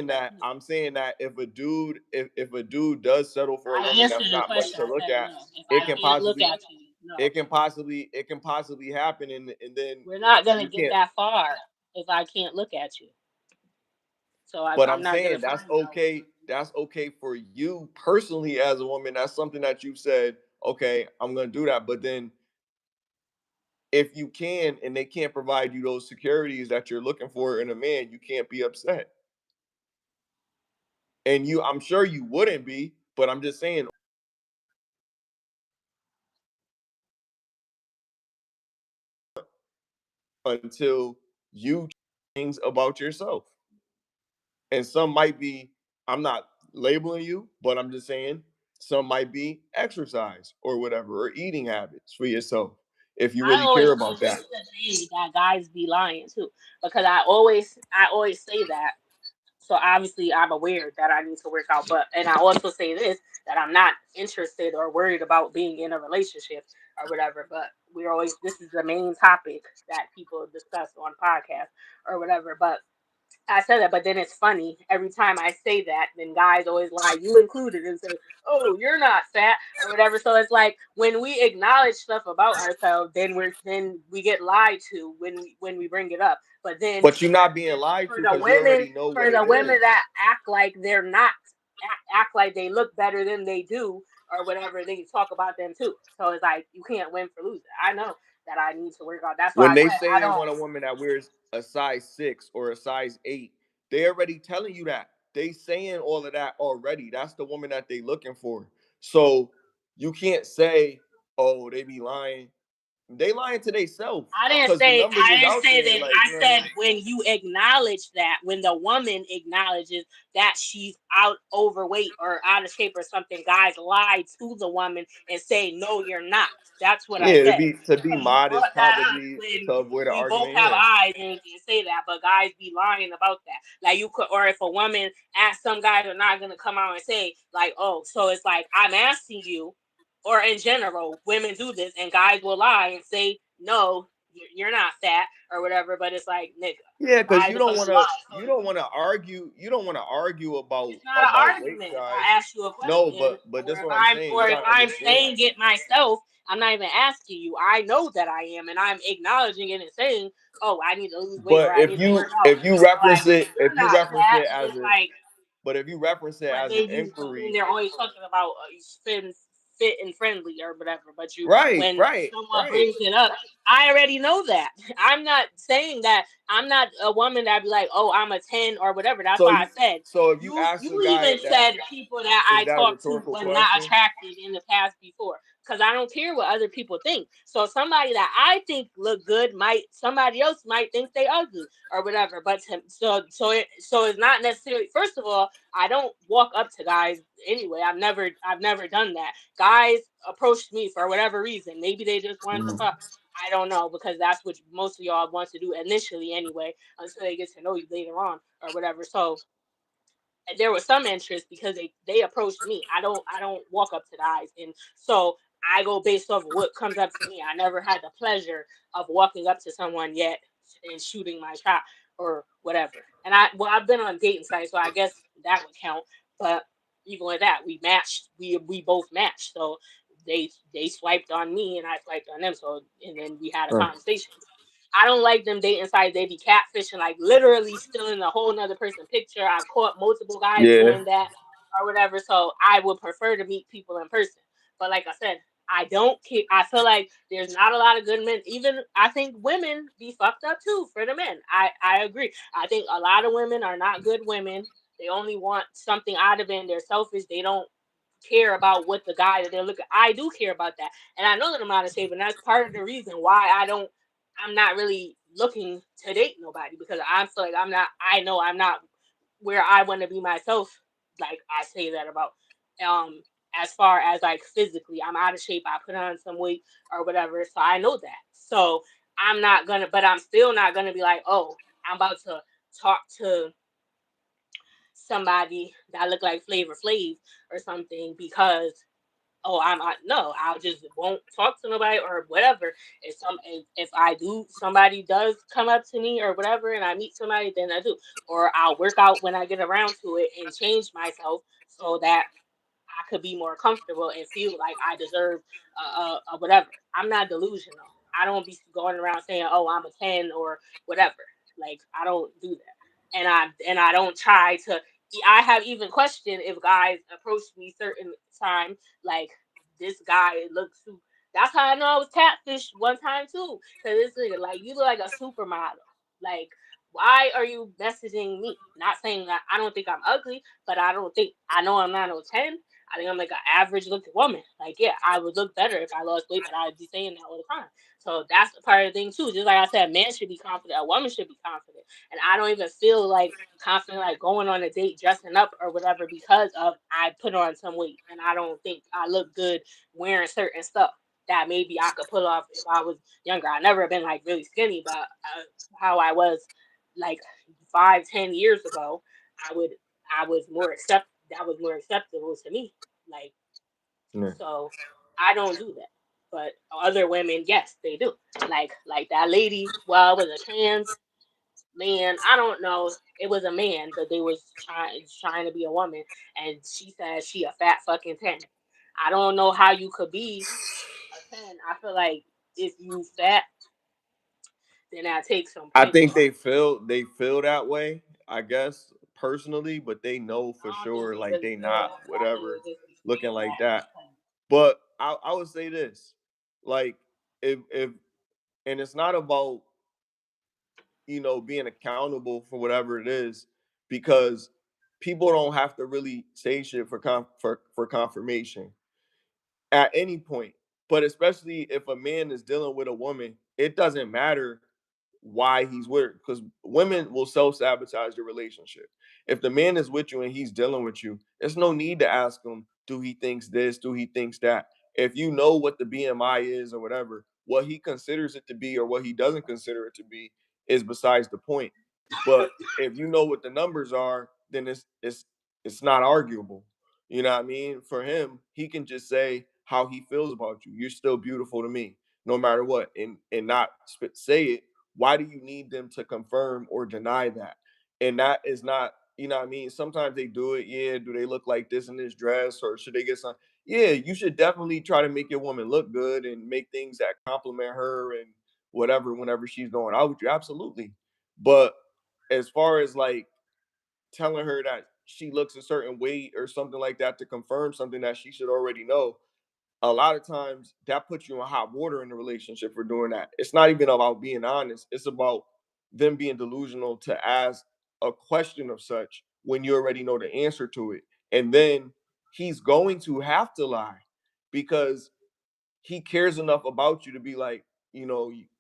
that's me. I'm saying that if a dude does settle for a I woman that's answered the not much question. to I look said at, no. If it I can can't look possibly at you, no. it can possibly happen and then We're not gonna you get can't. that far if I can't look at you. So But I'm I'm not gonna saying that's find that way. okay. That's okay for you personally as a woman. That's something that you said, okay, I'm gonna do that. But then if you can and they can't provide you those securities that you're looking for in a man, you can't be upset. And I'm sure you wouldn't be, but I'm just saying until you things about yourself. And some might be, I'm not labeling you, but I'm just saying some might be exercise or whatever, or eating habits for yourself if you I really care always about and this that. is the thing that guys be lying too, because I always say that. So obviously I'm aware that I need to work out, but and I also say this that I'm not interested or worried about being in a relationship or whatever. But we're always this is the main topic that people discuss on podcasts or whatever. But I said that, but then it's funny every time I say that, then guys always lie, you included, and say, "Oh, you're not fat" or whatever. So it's like when we acknowledge stuff about ourselves, then we get lied to when we bring it up. But then But you're not being lied for to the because you women, already know for what the it women is. that act like they're not, act like they look better than they do or whatever, they talk about them too. So it's like you can't win for losing. I know that I need to work out. That's why When I they said say I they don't. want a woman that wears a size 6 or a size 8, they already telling you that. They saying all of that already. That's the woman that they looking for. So you can't say, oh, they be lying. they lying to themselves I didn't because the say numbers I is didn't out say there. that. Like, I you know what I said mean? when you acknowledge that, when the woman acknowledges that she's out overweight or out of shape or something, guys lie to the woman and say, "No, you're not." That's what I Yeah, said. to be Because you modest, brought that up probably when to avoid an we both argument. have Yeah. eyes and can say that, but guys be lying about that. Like you could, or if a woman asks, some guys are not gonna come out and say like, "Oh," so it's like I'm asking you, or in general, women do this, and guys will lie and say, "No, you're not fat," or whatever. But it's like, nigga, Yeah, because why the fuck you lie? So you don't want to argue it's not about an weight argument if size. I ask you a No, question, but this is what I'm saying. You or if gotta I'm understand. saying it myself. I'm not even asking you. I know that I am, and I'm acknowledging it and saying, "Oh, I need to lose weight or But I need to work out." So like, if you're you not reference fat. it as It's a like, but if you reference it but as an then inquiry, they're always talking about fit and friendly or whatever. But you, right, when right, someone right. brings it up, I already know that. I'm not saying that. I'm not a woman that be like, oh, I'm a 10 or whatever. That's why I said So if you you. ask a You guy even that, said people that is I that a talked to rhetorical were not question? attractive in the past before. Because I don't care what other people think. So somebody that I think look good might somebody else might think they ugly or whatever. But so it's not necessarily. First of all, I don't walk up to guys anyway. I've never done that. Guys approached me for whatever reason. Maybe they just wanted to Mhm. fuck. I don't know because that's what most of y'all want to do initially anyway, until they get to know you later on or whatever. So there was some interest because they approached me. I don't walk up to the eyes, and so I go based off what comes up to me. I never had the pleasure of walking up to someone yet and shooting my shot or whatever. And I've been on dating sites, so I guess that would count. But even with that, we matched. We both matched. So they swiped on me and I swiped on them. So and then we had a Right. conversation. I don't like them dating sites. They be catfishing, like literally stealing a whole nother person's picture. I've caught multiple guys Yeah. doing that or whatever. So I would prefer to meet people in person. But like I said, I don't care. I feel like there's not a lot of good men. Even I think women be fucked up too for the men. I agree. I think a lot of women are not good women. They only want something out of it and they're selfish. They don't care about what the guy that they're looking. I do care about that. And I know that I'm out of shape, and that's part of the reason why I'm not really looking to date nobody because I feel like I know I'm not where I want to be myself. Like I say that about um as far as like physically, I'm out of shape. I put on some weight or whatever, so I know that. So I'm not gonna, but I'm still not gonna be like, oh, I'm about to talk to somebody that look like Flavor Flav or something because oh, no, I just won't talk to nobody or whatever. If I do, somebody does come up to me or whatever, and I meet somebody, then I do, or I'll work out when I get around to it and change myself so that I could be more comfortable and feel like I deserve whatever. I'm not delusional. I don't be going around saying, "Oh, I'm a 10 or whatever." Like I don't do that, and I don't try to. I have even questioned if guys approach me certain time, like this guy looks. That's how I know I was catfished one time too, because this nigga like you look like a supermodel. Like why are you messaging me? Not saying that I don't think I'm ugly, but I know I'm not no 10. I think I'm like an average looking woman. Like, yeah, I would look better if I lost weight, but I'd be saying that all the time. So that's a part of the thing too. Just like I said, a man should be confident, a woman should be confident. And I don't even feel like confident like going on a date dressing up or whatever because of I put on some weight and I don't think I look good wearing certain stuff that maybe I could pull off if I was younger. I never been like really skinny, but how I was like 5, 10 years ago, I would I was more accept that was more acceptable to me. Like Yeah. so I don't do that. But other women, yes, they do. Like that lady, well, it was a trans man. I don't know. It was a man, but they was trying to be a woman, and she said she a fat fucking 10. I don't know how you could be a 10. I feel like if you fat, then I take some I points think off. they feel that way, I guess, personally, but they know for I don't think sure they like really they feel not that, but I think whatever they just be looking saying like that that. because But I would say this. Like if and it's not about, being accountable for whatever it is, because people don't have to really say shit for confirmation at any point. But especially if a man is dealing with a woman, it doesn't matter why he's with her, because women will self-sabotage the relationship. If the man is with you and he's dealing with you, there's no need to ask him, do he thinks this, do he thinks that? If you know what the BMI is or whatever, what he considers it to be or what he doesn't consider it to be is besides the point. But if you know what the numbers are, then it's not arguable. You know what I mean? For him, he can just say how he feels about you. You're still beautiful to me, no matter what, and not say it. Why do you need them to confirm or deny that? And that is not, you know what I mean? Sometimes they do it. Yeah, do they look like this in this dress, or should they get some? Yeah, you should definitely try to make your woman look good and make things that compliment her and whatever whenever she's going out with you. Absolutely. But as far as like telling her that she looks a certain way or something like that to confirm something that she should already know, a lot of times that puts you in hot water in the relationship for doing that. It's not even about being honest. It's about them being delusional to ask a question of such when you already know the answer to it. And then he's going to have to lie because he cares enough about you to be like, you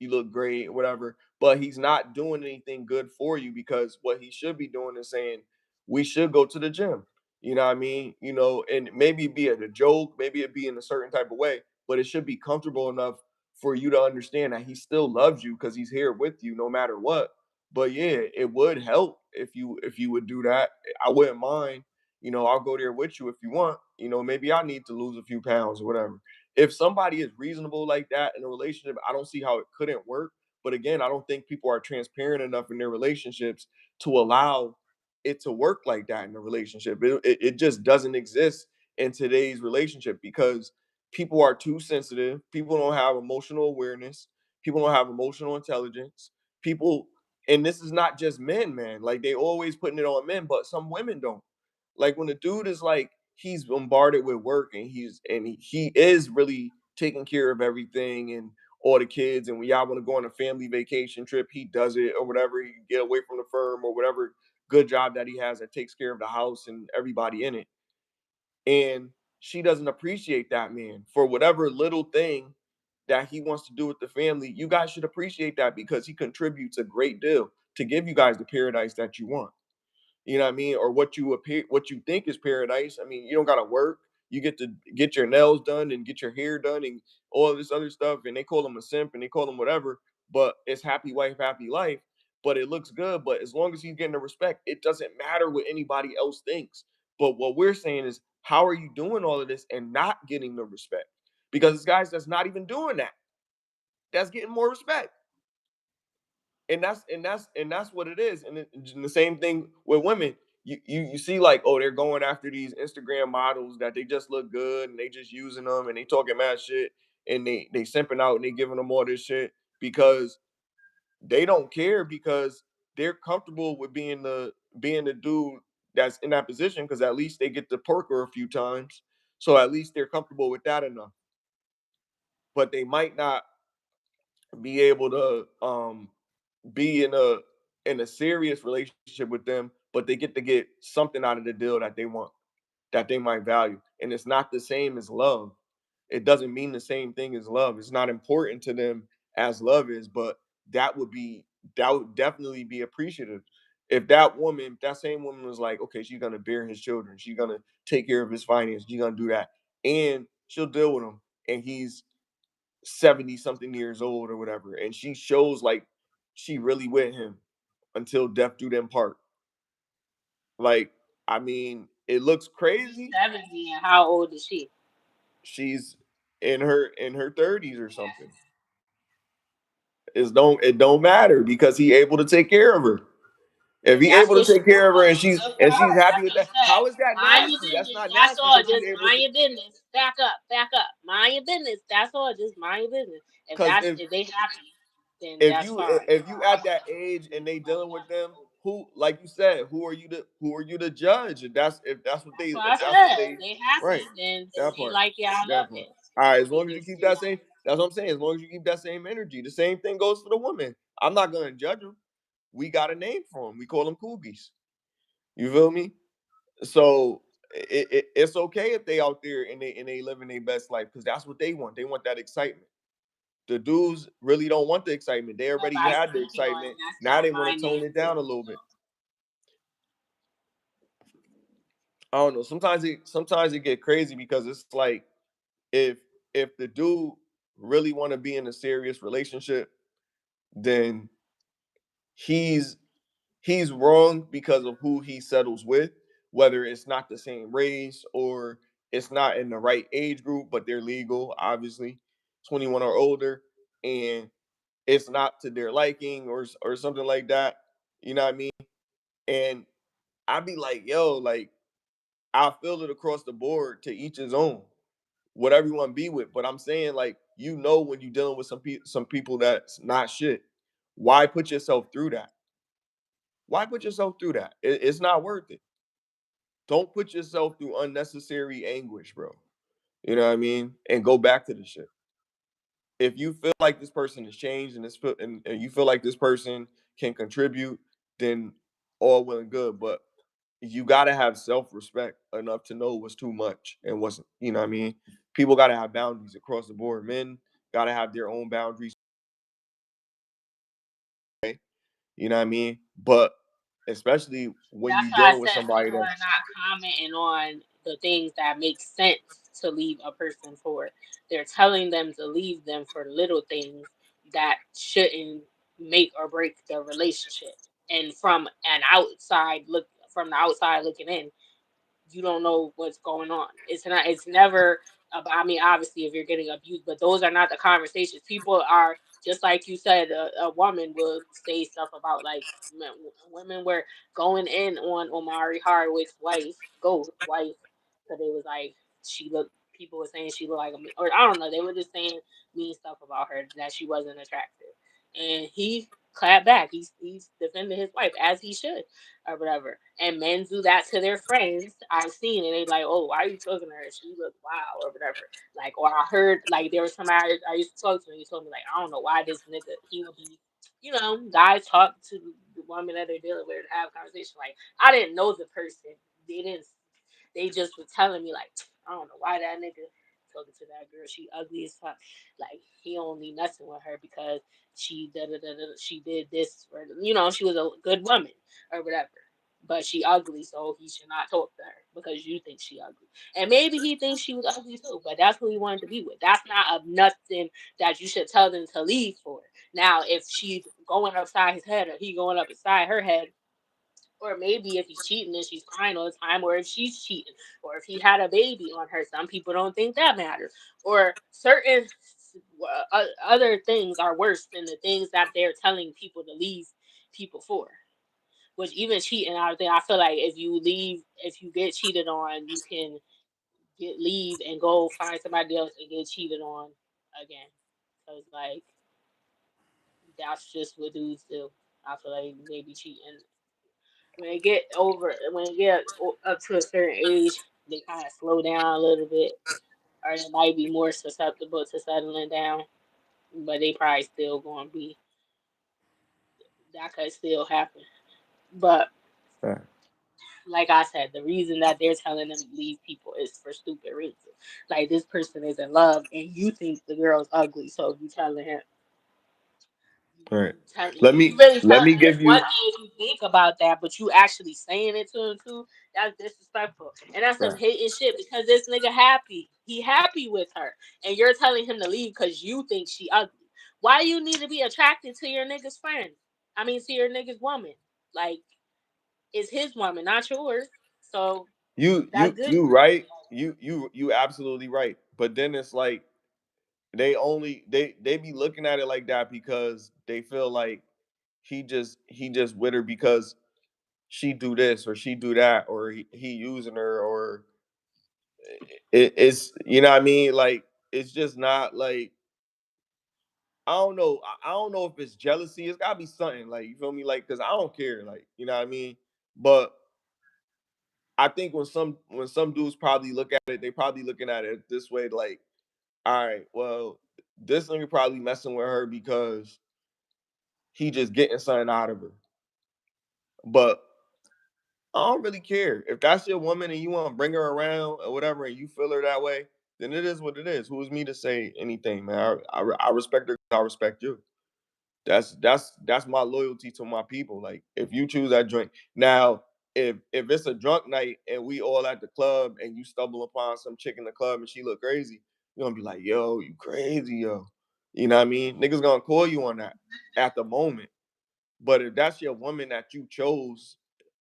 look great, whatever, but he's not doing anything good for you because what he should be doing is saying, we should go to the gym. You know what I mean? And maybe be a joke, maybe it be in a certain type of way, but it should be comfortable enough for you to understand that he still loves you because he's here with you no matter what. But yeah, it would help if you would do that. I wouldn't mind. I'll go there with you if you want. Maybe I need to lose a few pounds or whatever. If somebody is reasonable like that in a relationship, I don't see how it couldn't work. But again, I don't think people are transparent enough in their relationships to allow it to work like that in a relationship. It just doesn't exist in today's relationship because people are too sensitive. People don't have emotional awareness. People don't have emotional intelligence. People, and this is not just men, man. Like they always putting it on men, but some women don't. Like when the dude is like he's bombarded with work and he is really taking care of everything and all the kids, and when y'all want to go on a family vacation trip, he does it or whatever. He get away from the firm or whatever good job that he has that takes care of the house and everybody in it. And she doesn't appreciate that man for whatever little thing that he wants to do with the family. You guys should appreciate that because he contributes a great deal to give you guys the paradise that you want. You know what I mean? Or what you think is paradise. I mean, you don't gotta work. You get to get your nails done and get your hair done and all of this other stuff. And they call them a simp and they call them whatever, but it's happy wife, happy life. But it looks good. But as long as he's getting the respect, it doesn't matter what anybody else thinks. But what we're saying is, how are you doing all of this and not getting the respect? Because it's guys that's not even doing that. That's getting more respect. And that's what it is. And the same thing with women. You see like, oh, they're going after these Instagram models that they just look good and they just using them and they talking mad shit and they simping out and they giving them all this shit because they don't care because they're comfortable with being the dude that's in that position because at least they get to perk her a few times, so at least they're comfortable with that enough. But they might not be able to be in a serious relationship with them, but they get to get something out of the deal that they want, that they might value. And it's not the same as love. It doesn't mean the same thing as love. It's not important to them as love is, but that would definitely be appreciative. If that same woman was like, okay, she's gonna bear his children, she's gonna take care of his finances, she's gonna do that, and she'll deal with him, and he's 70 something years old or whatever, and she shows like she really with him until death do them part. Like, I mean, it looks He's crazy. 70, and how old is she? She's in her 30s or Yeah. something. It don't matter because he able to take care of her. If he That's able to what she take care of her wants. and she's Good for and she's her. happy That's with what I that, said. how is that Mind your nasty? That's business. not That's nasty all. because she's Just able mind to. your business. Back up. Back up. Mind your business. That's all. Just mind your business. If Because that's if if they happy, then if that's you fine. if you at that age and they dealing with them, who, like you said, who are you to judge? If that's what they That's what I if that's what said. If they they right. happy, then That they part. like y'all love That part. it. All right, as They long as you just keep you that know. same, that's what I'm saying. As long as you keep that same energy, the same thing goes for the woman. I'm not gonna judge them. We got a name for them. We call them coogies. You feel me? So it's okay if they out there and they living their best life because that's what they want. They want that excitement. The dudes really don't want the excitement. They But already by had the speaking on it, excitement. that's Now not they want to tone finding it down a little bit. I don't know. Sometimes it get crazy because it's like if if the dude really want to be in a serious relationship, then he's he's wrong because of who he settles with, whether it's not the same race or it's not in the right age group, but they're legal, obviously, 21 or older, and it's not to their liking or something like that. You know what I mean? And I'd be like, yo, like I feel it across the board to each his own, what everyone be with. But I'm saying like, when you're dealing with some people that's not shit, why put yourself through that? Why put yourself through that? It's not worth it. Don't put yourself through unnecessary anguish, bro. You know what I mean? And go back to the shit. If you feel like this person has changed and you feel like this person can contribute, then all well and good. But you gotta have self-respect enough to know what's too much and what's you know what I mean? People gotta have boundaries across the board. Men gotta have their own boundaries, okay? You know what I mean? But especially when That's you're why I dealing with said somebody people that are not commenting on the things that make sense to leave a person for. They're telling them to leave them for little things that shouldn't make or break their relationship. And from the outside looking in, you don't know what's going on. It's never about, I mean, obviously if you're getting abused, but those are not the conversations. People are just like you said, a woman will say stuff about like women were going in on Omari Hardwick's wife, ghost wife, because they was like she looked. People were saying she looked like or I don't know. They were just saying mean stuff about her that she wasn't attractive, and he clapped back. He's defending his wife as he should or whatever. And men do that to their friends. I've seen it. They like, oh, why are you talking to her? She looks wild or whatever. Like, or I heard like there was somebody I used to talk to, and he told me like, I don't know why this nigga he would be, guys talk to the woman that they're dealing with and have conversation. Like, I didn't know the person. They didn't. They just were telling me like, I don't know why that nigga talking to that girl. She ugly as fuck. Like he only messing with her because she did this or she was a good woman or whatever. But she ugly, so he should not talk to her because you think she ugly. And maybe he thinks she was ugly too, but that's who he wanted to be with. That's not a nothing that you should tell them to leave for. Now, if she's going upside his head or he going up beside her head, or maybe if he's cheating and she's crying all the time, or if she's cheating, or if he had a baby on her, some people don't think that matters. Or certain other things are worse than the things that they're telling people to leave people for. Which even cheating out of there, I feel like if you get cheated on, you can leave and go find somebody else and get cheated on again. Cause like that's just what dudes do. I feel like they be cheating when they get up to a certain age, they kind of slow down a little bit, or they might be more susceptible to settling down. But they probably still going to be that could still happen. But right. like I said, the reason that they're telling them to leave people is for stupid reasons. Like this person is in love, and you think the girl's ugly, so you telling him Right. you really Let telling me it's give one you thing if you think about that, but you actually saying it to him too. That's disrespectful, and that's some right. hating shit because this nigga happy. He happy with her, and you're telling him to leave because you think she ugly. Why you need to be attracted to your nigga's friend? I mean, to your nigga's woman. Like it's his woman, not yours. So that's good You for you. right. You absolutely right. But then it's like they be looking at it like that because they feel like he just with her because she do this or she do that or he using her or it's you know what I mean, like it's just not like I don't know. I don't know if it's jealousy. It's gotta be something like you feel me, like because I don't care, like you know what I mean. But I think when some dudes probably look at it, they probably looking at it this way, like, all right, well, this nigga probably messing with her because he just getting something out of her. But I don't really care. If that's your woman and you want to bring her around or whatever, and you feel her that way, then it is what it is. Who is me to say anything, man? I respect her. I respect you. That's my loyalty to my people. Like if you choose that drink now, if it's a drunk night and we all at the club and you stumble upon some chick in the club and she look crazy, you're gonna be like, yo, you crazy, yo. You know what I mean? Niggas gonna call you on that at the moment. But if that's your woman that you chose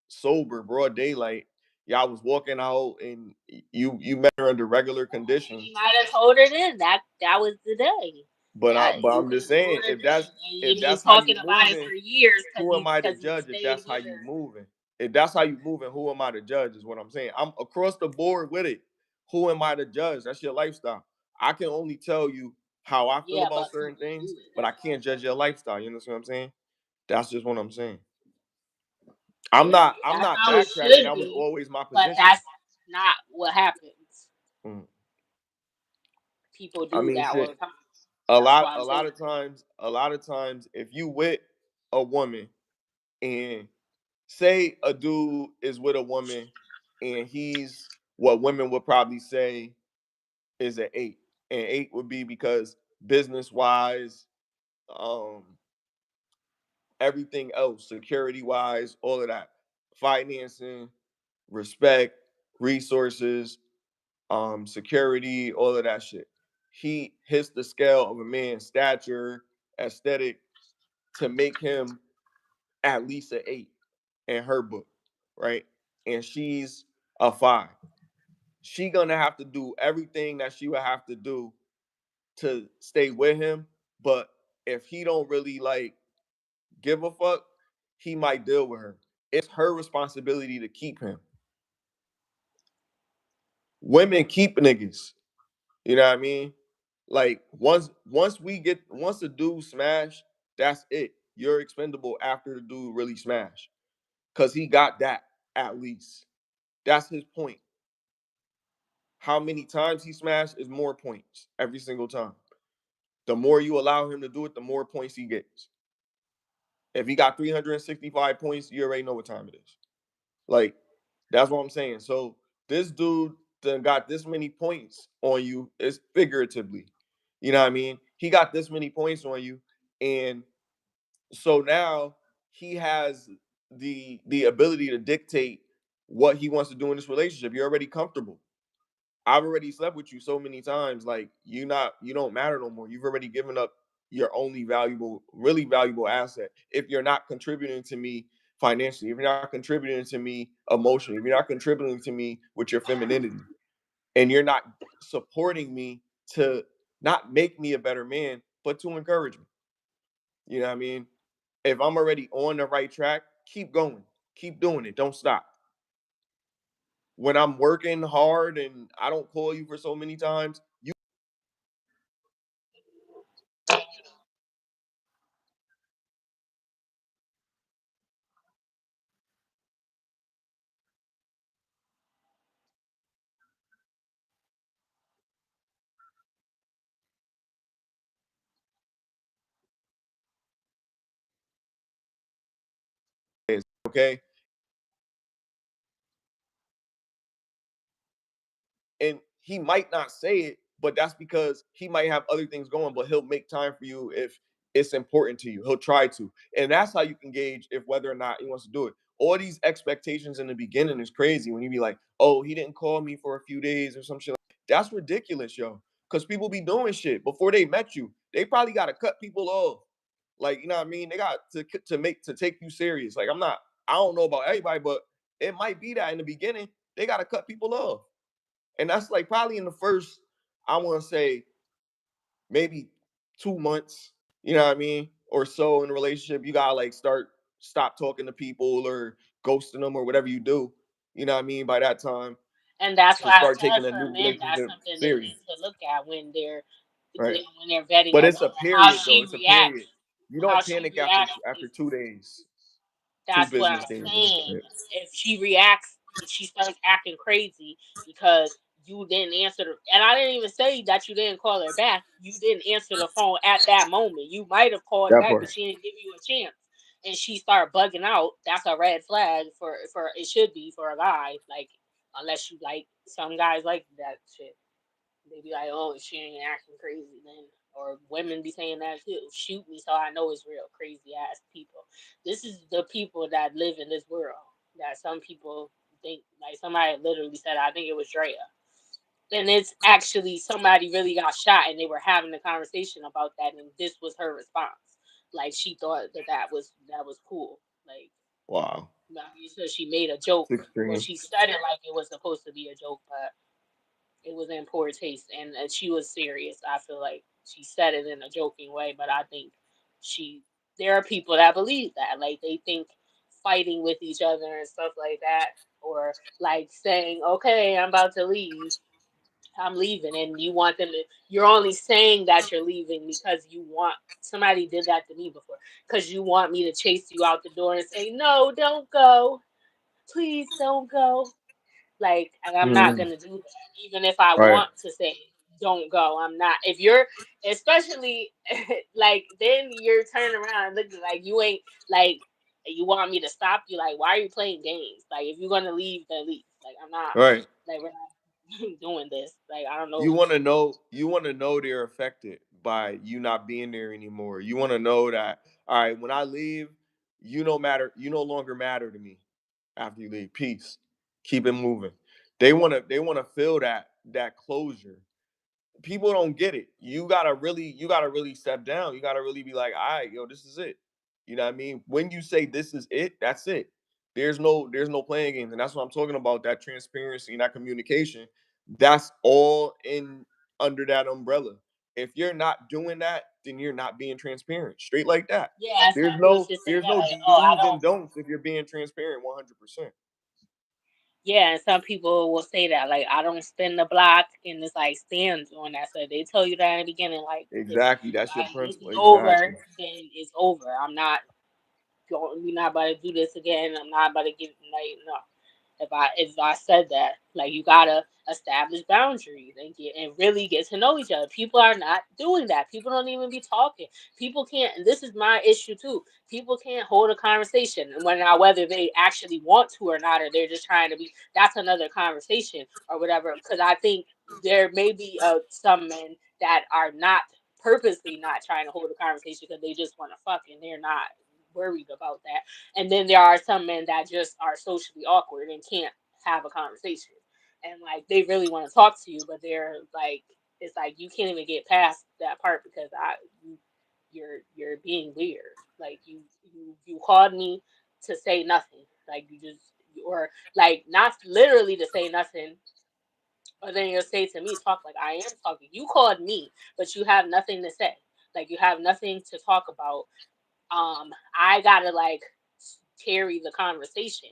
sober, broad daylight, y'all was walking out and you met her under regular You conditions. might have told her then that was the day. But You I'm could just have told saying, her if then, that's and if you've been that's how you talking about it moving, for years who am I to because you judge if stayed that's how with you her. moving? If that's how you moving, who am I to judge? Is what I'm saying. I'm across the board with it. Who am I to judge? That's your lifestyle. I can only tell you how I feel Yeah, about but certain people do things, it. but I That's what I'm can't judge your saying. lifestyle. You understand what I'm saying? That's just what I'm saying. Yeah, I'm that's not how it backtracking. should That was be, always my but position. that's not what happens. Mm. People I do mean, that all the shit. time. That's why I'm A saying. lot of times, if you with a woman and say a dude is with a woman and he's what women would probably say is an eight, and eight would be because business wise, um, everything else, security wise, all of that, financing, respect, resources, security, all of that shit. He hits the scale of a man's stature, aesthetic, to make him at least an eight in her book, right? And she's a five. She gonna have to do everything that she would have to do to stay with him. But if he don't really like give a fuck, he might deal with her. It's her responsibility to keep him. Women keep niggas. You know what I mean? Like once the dude smash, that's it. You're expendable after the dude really smash. Cause he got that at least. That's his point. How many times he smashed is more points every single time. The more you allow him to do it, the more points he gets. If he got 365 points, you already know what time it is. Like, that's what I'm saying. So this dude done got this many points on you, is figuratively. You know what I mean? He got this many points on you. And so now he has the ability to dictate what he wants to do in this relationship. You're already comfortable. I've already slept with you so many times. Like you don't matter no more. You've already given up your only valuable, really valuable asset. If you're not contributing to me financially, if you're not contributing to me emotionally, if you're not contributing to me with your femininity, and you're not supporting me to not make me a better man, but to encourage me. You know what I mean? If I'm already on the right track, keep going. Keep doing it. Don't stop. When I'm working hard and I don't call you for so many times, you is okay. And he might not say it, but that's because he might have other things going, but he'll make time for you if it's important to you. He'll try to. And that's how you can gauge if whether or not he wants to do it. All these expectations in the beginning is crazy when you be like, oh, he didn't call me for a few days or some shit. That's ridiculous, yo. Because people be doing shit before they met you. They probably got to cut people off. Like, you know what I mean? They got to take you serious. Like, I don't know about everybody, but it might be that in the beginning, they got to cut people off. And that's like probably in the first, I want to say maybe 2 months, you know what I mean, or so in a relationship. You gotta like stop talking to people or ghosting them or whatever you do. You know what I mean by that time And that's to why I start said taking a for new men, that's relationship something they serious, need to look at when they're right? vetting But a it's a woman. How period though. she It's a period. reacts, You how don't she panic reacts. after 2 days, two That's what business I'm days. saying. If she reacts, if she starts acting crazy because you didn't answer the, and I didn't even say that you didn't call her back. You didn't answer the phone at that moment. You might have called That back, but part. she didn't give you a chance. and she start bugging out, that's a red flag for it should be for a guy. Like unless you like some guys like that shit. They be like, oh, she ain't acting crazy then. Or women be saying that too. Shoot me so I know it's real. Crazy ass people. This is the people that live in this world. That some people think, like somebody literally said, I think it was Drea. And it's actually somebody really got shot and they were having a conversation about that and this was her response. Like she thought that was cool. Like Wow. I mean, so she made a joke. It's Well, extreme. she said it like it was supposed to be a joke, but it was in poor taste, and she was serious. I feel like she said it in a joking way, but I think she. There are people that believe that, like they think fighting with each other and stuff like that, or like saying, "Okay, I'm about to leave. I'm leaving," and you want them to. You're only saying that you're leaving because you want. Somebody did that to me before because you want me to chase you out the door and say, "No, don't go. Please don't go." Like, and I'm not Mm. gonna do that, even if I Right. want to say don't go. I'm not. If you're, especially, like, then you're turning around and looking like you ain't like you want me to stop you. Like, why are you playing games? Like, if you're gonna leave, then leave. Like, I'm not. Right. Like, we're not doing this. Like, I don't You know. want to know. You want to know they're affected by you not being there anymore. You want to know that. All right. When I leave, you no matter. You no longer matter to me. After you leave, peace. Keep it moving. They want to. They want to feel that closure. People don't get it. You gotta really step down. You gotta really be like, all right, yo, this is it. You know what I mean? When you say this is it, that's it. There's no playing games. And that's what I'm talking about. That transparency and that communication. That's all in under that umbrella. If you're not doing that, then you're not being transparent. Straight like that. Yeah, There's some people no just say there's that no like, oh, I do's don't. and don'ts if you're being transparent 100%. Yeah, and some people will say that like I don't spin the block, and it's like stand on that. So they tell you that in the beginning, like Exactly. if That's your this principle. is over, Exactly. then it's over. I'm not going. We're not about to do this again. I'm not about to give like no. If I said that, like you gotta establish boundaries and get and really get to know each other. People are not doing that. People don't even be talking. People can't. And this is my issue too. People can't hold a conversation, and when now whether they actually want to or not, or they're just trying to be. That's another conversation or whatever. Because I think there may be some men that are not purposely not trying to hold a conversation because they just want to fuck and they're not worried about that. And then there are some men that just are socially awkward and can't have a conversation. And like they really want to talk to you, but they're like it's like you can't even get past that part because you're being weird. Like you called me to say nothing. Like you just or like not literally to say nothing, but then you'll say to me, talk like I am talking. You called me, but you have nothing to say. Like you have nothing to talk about. I gotta like carry the conversation,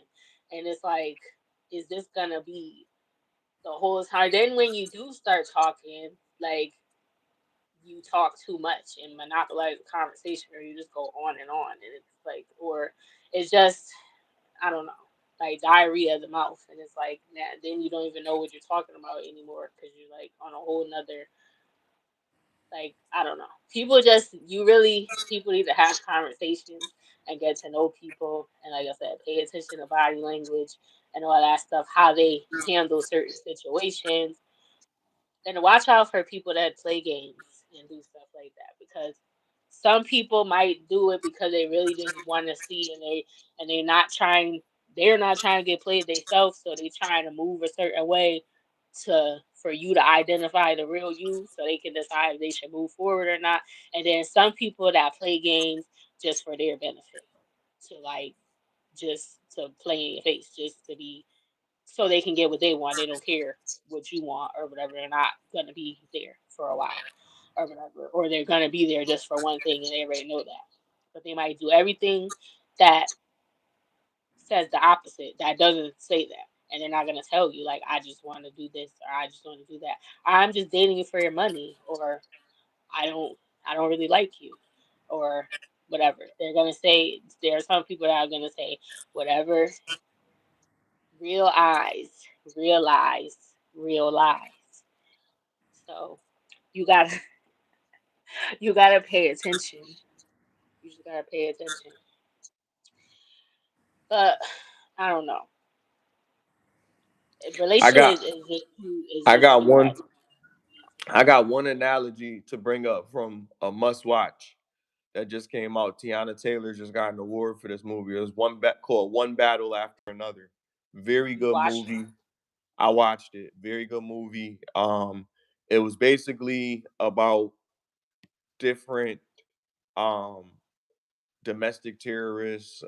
and it's like, is this gonna be the whole time? Then when you do start talking, like you talk too much and monopolize the conversation, or you just go on, and it's like, or it's just I don't know, like diarrhea of the mouth, and it's like nah, then you don't even know what you're talking about anymore because you're like on a whole nother like I don't know. People just you really people need to have conversations and get to know people and like I said, pay attention to body language and all that stuff, how they handle certain situations. And watch out for people that play games and do stuff like that because some people might do it because they really just want to see and they're not trying to get played themselves, so they trying to move a certain way to for you to identify the real you so they can decide if they should move forward or not. And then some people that play games just for their benefit. To like just to play in your face, just to be so they can get what they want. They don't care what you want or whatever. They're not gonna be there for a while or whatever. Or they're gonna be there just for one thing and they already know that. But they might do everything that says the opposite, that doesn't say that. And they're not gonna tell you like I just want to do this or I just want to do that. I'm just dating you for your money or I don't I don't really like you or whatever. They're gonna say there are some people that are gonna say whatever real eyes realize real lies. So you gotta you gotta pay attention. You just gotta pay attention. But I don't know. I Relationship got is I just got too one much. I got one analogy to bring up from a must watch that just came out. Tiana Taylor just got an award for this movie. It was called One Battle After Another. Very You good watched it? movie. I watched it. Very good movie. It was basically about different um domestic terrorists,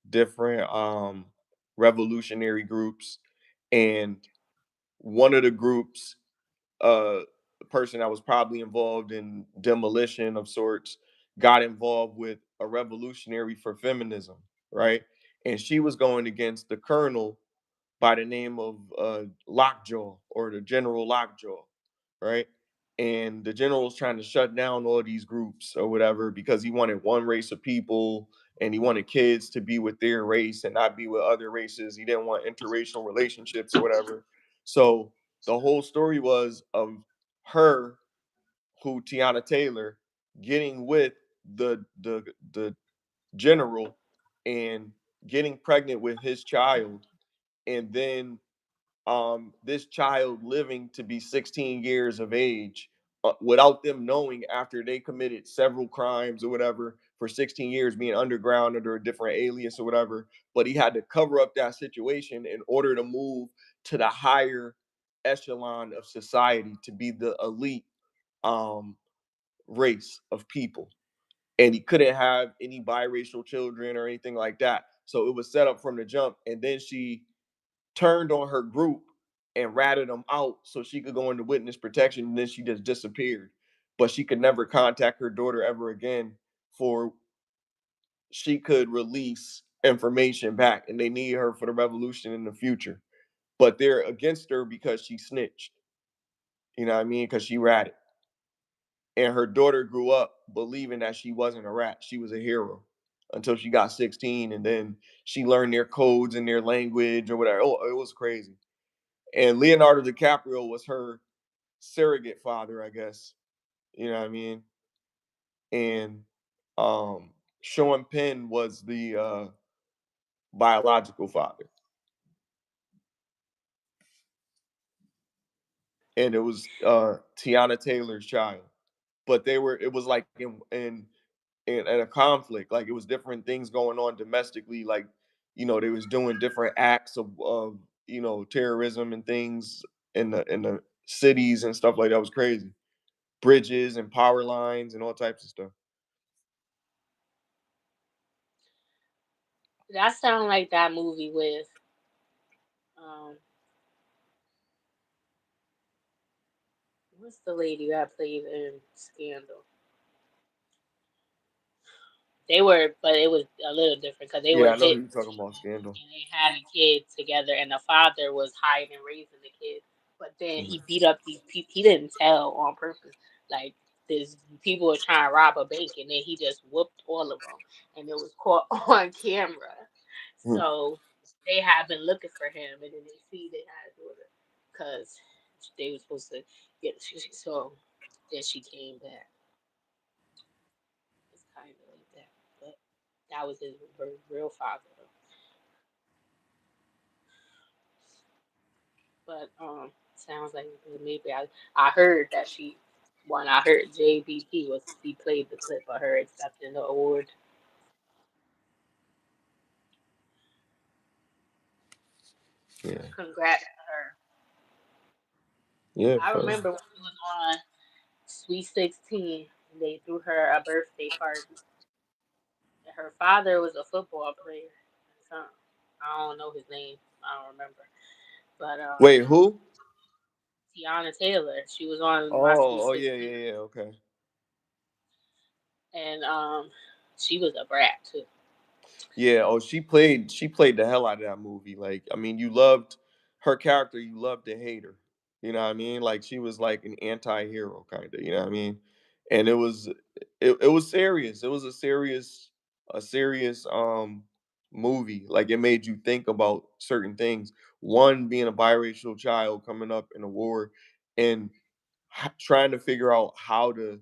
different revolutionary groups, and one of the groups, a person that was probably involved in demolition of sorts, got involved with a revolutionary for feminism, right? And she was going against the colonel by the name of Lockjaw, or the General Lockjaw, right? And the general was trying to shut down all these groups or whatever because he wanted one race of people, and he wanted kids to be with their race and not be with other races. He didn't want interracial relationships or whatever. So the whole story was of her, who Tiana Taylor, getting with the general and getting pregnant with his child, and then this child living to be 16 years of age, without them knowing, after they committed several crimes or whatever for 16 years, being underground under a different alias or whatever. But he had to cover up that situation in order to move to the higher echelon of society, to be the elite um, race of people. And he couldn't have any biracial children or anything like that. So it was set up from the jump. And then she turned on her group and ratted them out so she could go into witness protection, and then she just disappeared. But she could never contact her daughter ever again, for she could release information back, and they need her for the revolution in the future. But they're against her because she snitched. You know what I mean? Because she ratted. And her daughter grew up believing that she wasn't a rat. She was a hero until she got 16, and then she learned their codes and their language or whatever. Oh, it was crazy. And Leonardo DiCaprio was her surrogate father, I guess. You know what I mean? And Sean Penn was the biological father, and it was Tiana Taylor's child. But they were, it was like in a conflict. Like, it was different things going on domestically. Like, they was doing different acts of terrorism and things in the cities and stuff like that. It was crazy. Bridges and power lines and all types of stuff. That sound like that movie with um what's the lady that played in Scandal? They were, but it was a little different because they Yeah, were I know who hit you're talking about. Scandal. and they had a kid together, and the father was hiding raising the kid. But then Mhm. he beat up these people. He didn't tell on purpose. Like this, people were trying to rob a bank, and then he just whooped all of them, and it was caught on camera. Mhm. So they had been looking for him, and then they see they had a daughter because they were supposed to get. So then she came back. It's kind of like that, but that was his real father. Though. But sounds like maybe I heard that she when I heard JBP was he played the clip of her accepting the award. Yeah. Congrats to her. Yeah. I For remember when she was on Sweet 16. They threw her a birthday party. And her father was a football player. So, I don't know his name. I don't remember. But Wait, who? Tiana Taylor, she was on my Sweet Oh, oh yeah, 16, yeah, yeah. Okay. and she was a brat too. Yeah. Oh, she played the hell out of that movie. Like, I mean, you loved her character. You loved to hate her. You know what I mean? Like, she was like an anti-hero kind of. You know what I mean? And it was serious. It was a serious movie. Like, it made you think about certain things. One, being a biracial child coming up in a war, and trying to figure out how to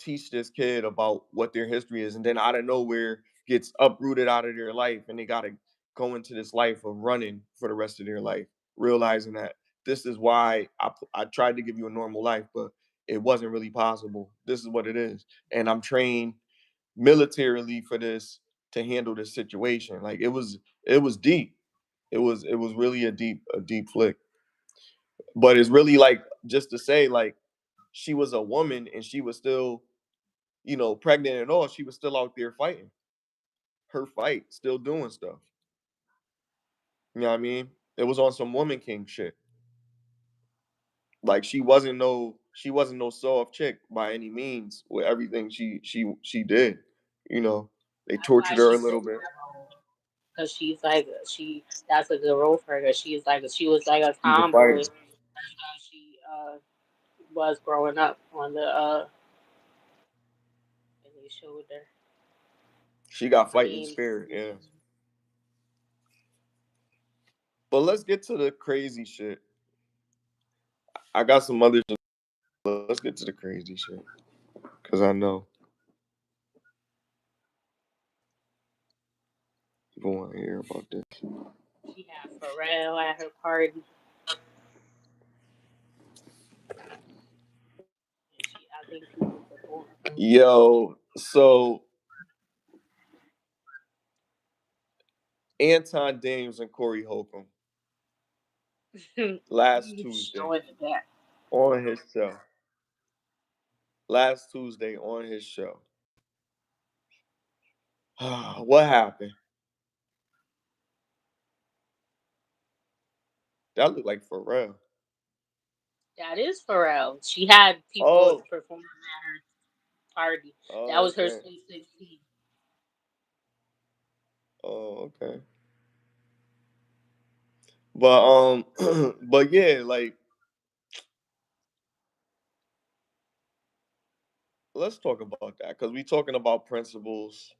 teach this kid about what their history is, and then out of nowhere gets uprooted out of their life, and they gotta go into this life of running for the rest of their life, realizing that this is why I tried to give you a normal life, but it wasn't really possible. This is what it is, and I'm trained militarily for this to handle this situation. Like it was deep. It was really a deep flick. But it's really like just to say like she was a woman and she was still, pregnant and all, she was still out there fighting her fight, still doing stuff. You know what I mean? It was on some woman king shit. Like she wasn't no soft chick by any means with everything she did. You know, they That's why tortured her she a fit little bit. that role. Because she's like she that's a good role for her. 'Cause she was like a She's a tomboy. fighter. That's how she was growing up on the and they showed her. She got I fighting mean, spirit, yeah. But let's get to the crazy shit. I got some other. Let's get to the crazy shit because I know people want to hear about this. she had Pharrell at her party. And I think people performed. Yo, so Anton Daniels and Corey Holcomb last Tuesday Showing the back. on his show. Last Tuesday on his show. What happened? That looked like Pharrell. That is Pharrell. She had people Oh, performing at her party. That oh, was her okay. Sweet 16. Oh, okay. But but yeah, like let's talk about that because we talking about principles.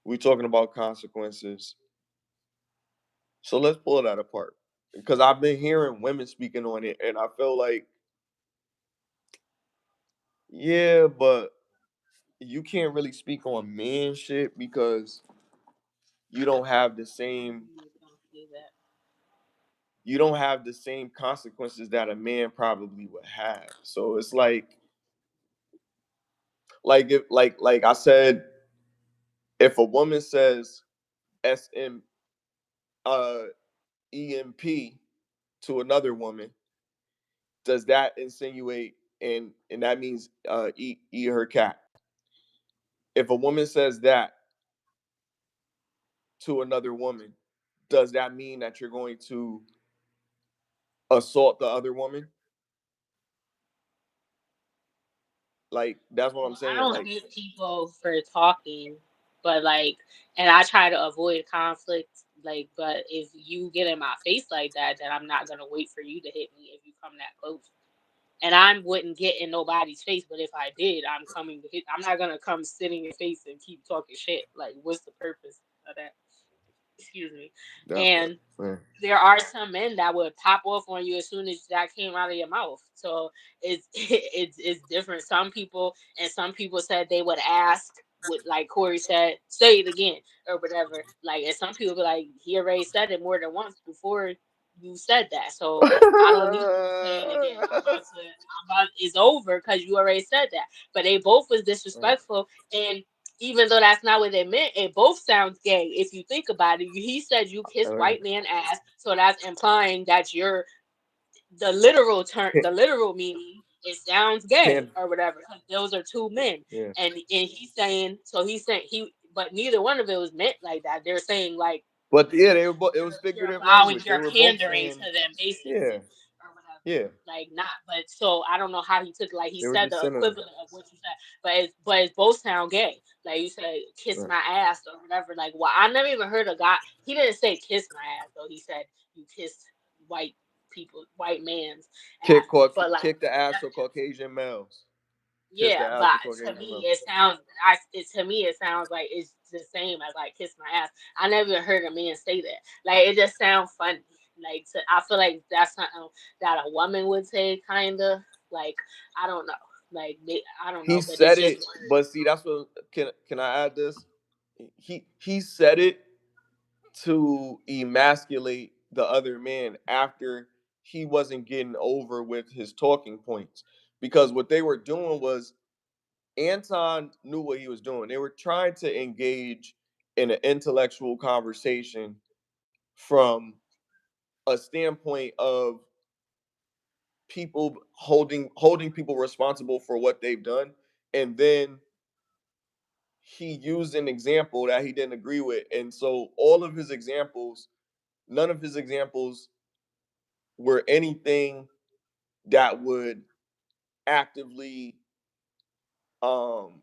We talking about consequences. So let's pull that apart because I've been hearing women speaking on it, and I feel like, yeah, but you can't really speak on men shit because you don't have the same Don't say that. you don't have the same consequences that a man probably would have. So it's like if like I said, if a woman says SM uh EMP to another woman, does that insinuate and that means eat her cat? If a woman says that to another woman, does that mean that you're going to assault the other woman? Like that's what I'm Well, I saying. don't Like, hate people for talking, but like, and I try to avoid conflict. Like, but if you get in my face like that, then I'm not gonna wait for you to hit me if you come that close. And I wouldn't get in nobody's face, but if I did, I'm coming to hit. I'm not gonna come sit in your face and keep talking shit. Like, what's the purpose of that? Excuse me. that part, And man. there are some men that would pop off on you as soon as that came out of your mouth. So it's different. Some people said they would ask, what like Corey said, say it again or whatever. Like, and some people be like, he already said it more than once before you said that. So I don't need you to say it again. It's over because you already said that. But they both was disrespectful, and even though that's not what they meant, it both sounds gay if you think about it. He said you kiss Uh, white man ass, so that's implying that you're the literal term, the literal meaning. It sounds gay can or whatever. 'Cause those are two men, yeah. and he's saying but neither one of it was meant like that. They're saying like But yeah, they were it was you're figurative allowing, language. They you're were both pandering saying, to them yeah, basically or whatever. yeah. Like not, but so I don't know how he took it. Like he They were said just the synonyms. equivalent of what you said, but it's both sound gay. Like you said, kiss Right. my ass or whatever. Like well, I never even heard a guy. He didn't say kiss my ass though. He said you kissed white people, white man's ass. But like Kick the ass that's of just Caucasian males. Kiss the yeah, but ass of to Caucasian me males. it sounds to me it sounds like it's the same as like kiss my ass. I never even heard a man say that. Like it just sounds funny. Like I feel like that's something that a woman would say, kinda. Like I don't know. Like they, I don't He know, but it's said just it, but see, that's what can I add this? He said it to emasculate the other man after he wasn't getting over with his talking points. Because what they were doing was Anton knew what he was doing. They were trying to engage in an intellectual conversation from a standpoint of people holding people responsible for what they've done, and then he used an example that he didn't agree with, and so all of his examples, none of his examples were anything that would actively um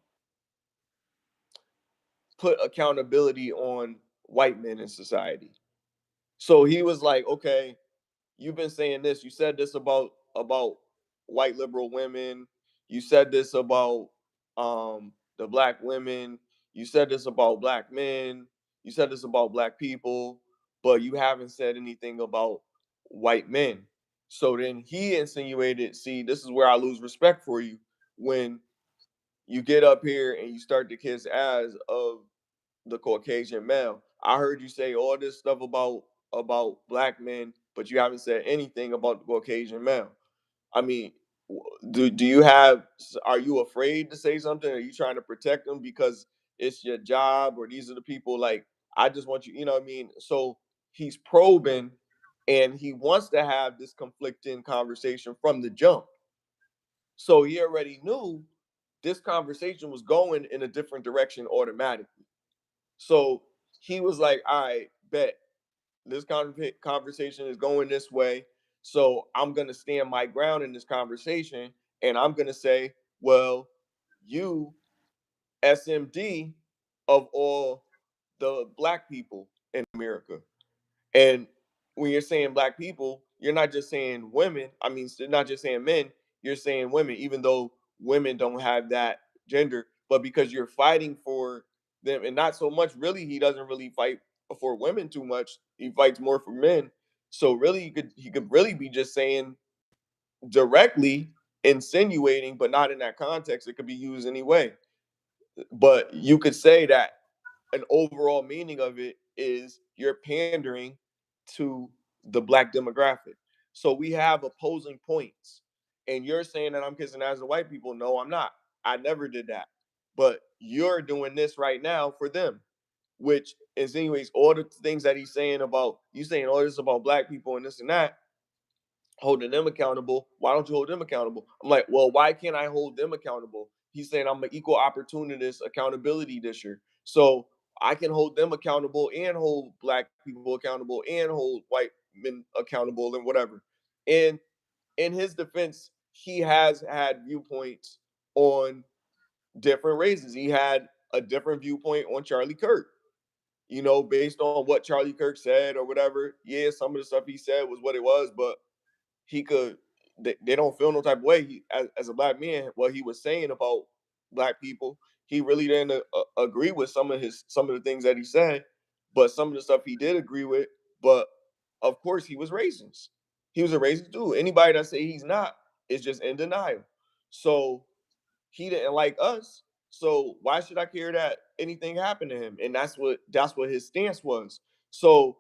put accountability on white men in society. So he was like, okay, you've been saying this. You said this about white liberal women. You said this about the black women. You said this about black men. You said this about black people, but you haven't said anything about white men. So then he insinuated, see, this is where I lose respect for you when you get up here and you start to kiss ass of the Caucasian male. I heard you say all this stuff about black men, but you haven't said anything about the Caucasian male. I mean, do you have? Are you afraid to say something? Are you trying to protect them because it's your job, or these are the people? Like, I just want you. You know what I mean? So he's probing, and he wants to have this conflicting conversation from the jump. So he already knew this conversation was going in a different direction automatically. So he was like, all right, bet this conversation is going this way. So I'm going to stand my ground in this conversation. And I'm going to say, well, you, SMD, of all the black people in America. And when you're saying black people, you're not just saying women. I mean, you're not just saying men, you're saying women, even though women don't have that gender. But because you're fighting for them, and not so much, really, he doesn't really fight for women too much. He fights more for men. So really, he could really be just saying directly insinuating, but not in that context. It could be used anyway. But you could say that an overall meaning of it is you're pandering to the black demographic. So we have opposing points. And you're saying that I'm kissing ass to white people. No, I'm not. I never did that. But you're doing this right now for them, which insinuates all the things that he's saying about you saying all this about black people and this and that, holding them accountable. Why don't you hold them accountable? I'm like, well, why can't I hold them accountable? He's saying I'm an equal opportunist accountability disher. So I can hold them accountable and hold black people accountable and hold white men accountable and whatever. And in his defense, he has had viewpoints on different races. He had a different viewpoint on Charlie Kirk, based on what Charlie Kirk said or whatever. Yeah, some of the stuff he said was what it was, but he could they don't feel no type of way as a black man what he was saying about black people. He really didn't agree with some of the things that he said, but some of the stuff he did agree with. But of course he was racist. He was a racist dude. Anybody that say he's not is just in denial. So he didn't like us, so why should I care that anything happened to him? And that's what his stance was. So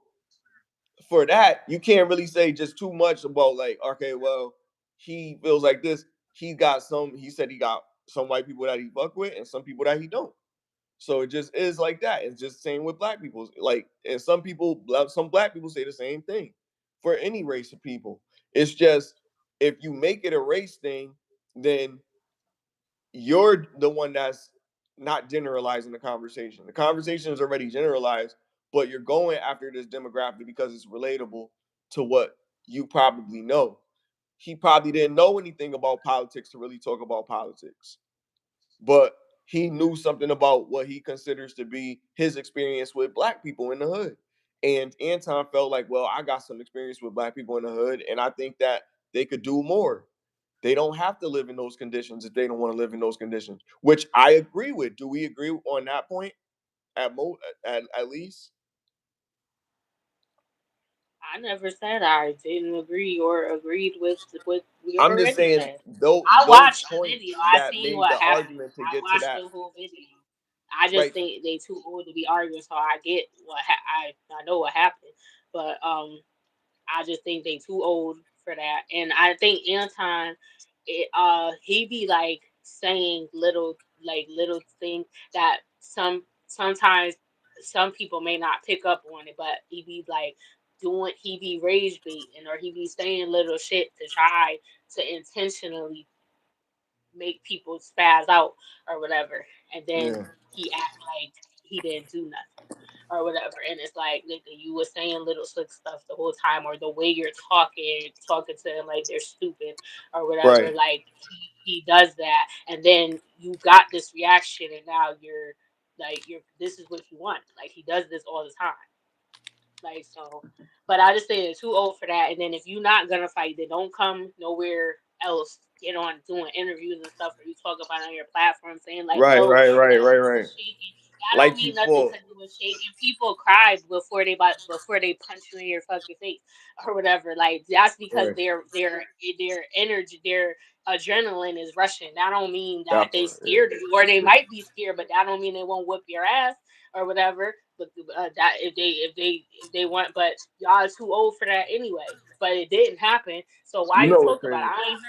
for that, you can't really say just too much about like, okay, well, he feels like this. He said he got some white people that he fuck with and some people that he don't. So it just is like that. It's just the same with black people. Like, and some black people say the same thing for any race of people. It's just if you make it a race thing, then you're the one that's not generalizing the conversation. The conversation is already generalized, but you're going after this demographic because it's relatable to what you probably know. He probably didn't know anything about politics to really talk about politics, but he knew something about what he considers to be his experience with black people in the hood. And Anton felt like, well, I got some experience with black people in the hood, and I think that they could do more. They don't have to live in those conditions if they don't want to live in those conditions, which I agree with. Do we agree on that point at least? I never said I didn't agree or agreed with what we I'm just already saying said. I those watched the points video. I that seen made what the happened. argument to I get to watched that. the whole video. I just Right, think they too old to be arguing, so I get I know what happened, but I just think they too old for that. And I think Anton, he be like saying little things that sometimes some people may not pick up on it, but he be rage baiting, or he be saying little shit to try to intentionally make people spaz out or whatever, and then yeah, he act like he didn't do nothing or whatever. And it's like, nigga, you were saying little slick stuff the whole time, or the way talking to them like they're stupid or whatever. right. Like he does that, and then you got this reaction, and now you're this is what you want. Like he does this all the time. Like so, but I just say they're too old for that. And then if you're not gonna fight, then don't come nowhere else. Get on doing interviews and stuff, or you talk about it on your platform saying like, Right, "Oh, right, right, right, he right. was shaking." That don't Like you mean nothing fought. because he was shaking. People cry before they punch you in your fucking face or whatever. Like that's because Right. their energy, their adrenaline is rushing. That don't mean that That they part. scared Yeah, of you, or that's they true. might be scared, but that don't mean they won't whip your ass or whatever. But that if they want, but y'all is too old for that anyway. But it didn't happen. So why You you know what's talk about it? crazy?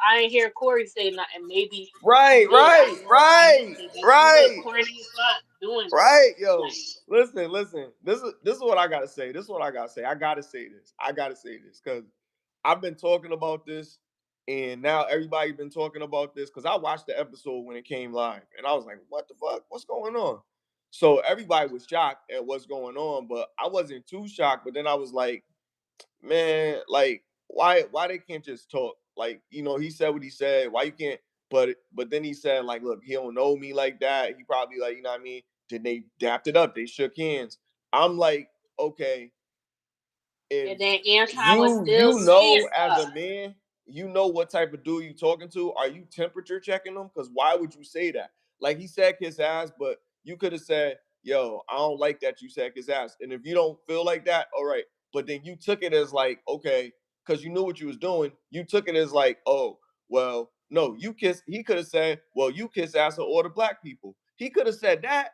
I ain't hear Corey say nothing. Maybe he Right, did. I right, don't know if I right, missed it. But you look right, corny as fuck doing this. right. Yo, Like listen, listen. This is what I gotta say. This is what I gotta say. I gotta say this. I gotta say this because I've been talking about this, and now everybody been talking about this because I watched the episode when it came live, and I was like, "What the fuck? What's going on?" So everybody was shocked at what's going on, but I wasn't too shocked. But then I was like, man, like why they can't just talk? Like, he said what he said. Why you can't? But then he said, like, look, he don't know me like that. He probably like, you know what I mean? Then they dapped it up. They shook hands. I'm like, okay, if and then Anton was you still saying know as stuff. a man, you know what type of dude you talking to. Are you temperature checking them? Because why would you say that? Like he said kiss ass, but you could have said, yo, I don't like that you said kiss ass. And if you don't feel like that, all right. But then you took it as like, okay, because you knew what you was doing, you took it as like, oh, well, no, you kiss. He could have said, well, you kiss ass of all the black people. He could have said that.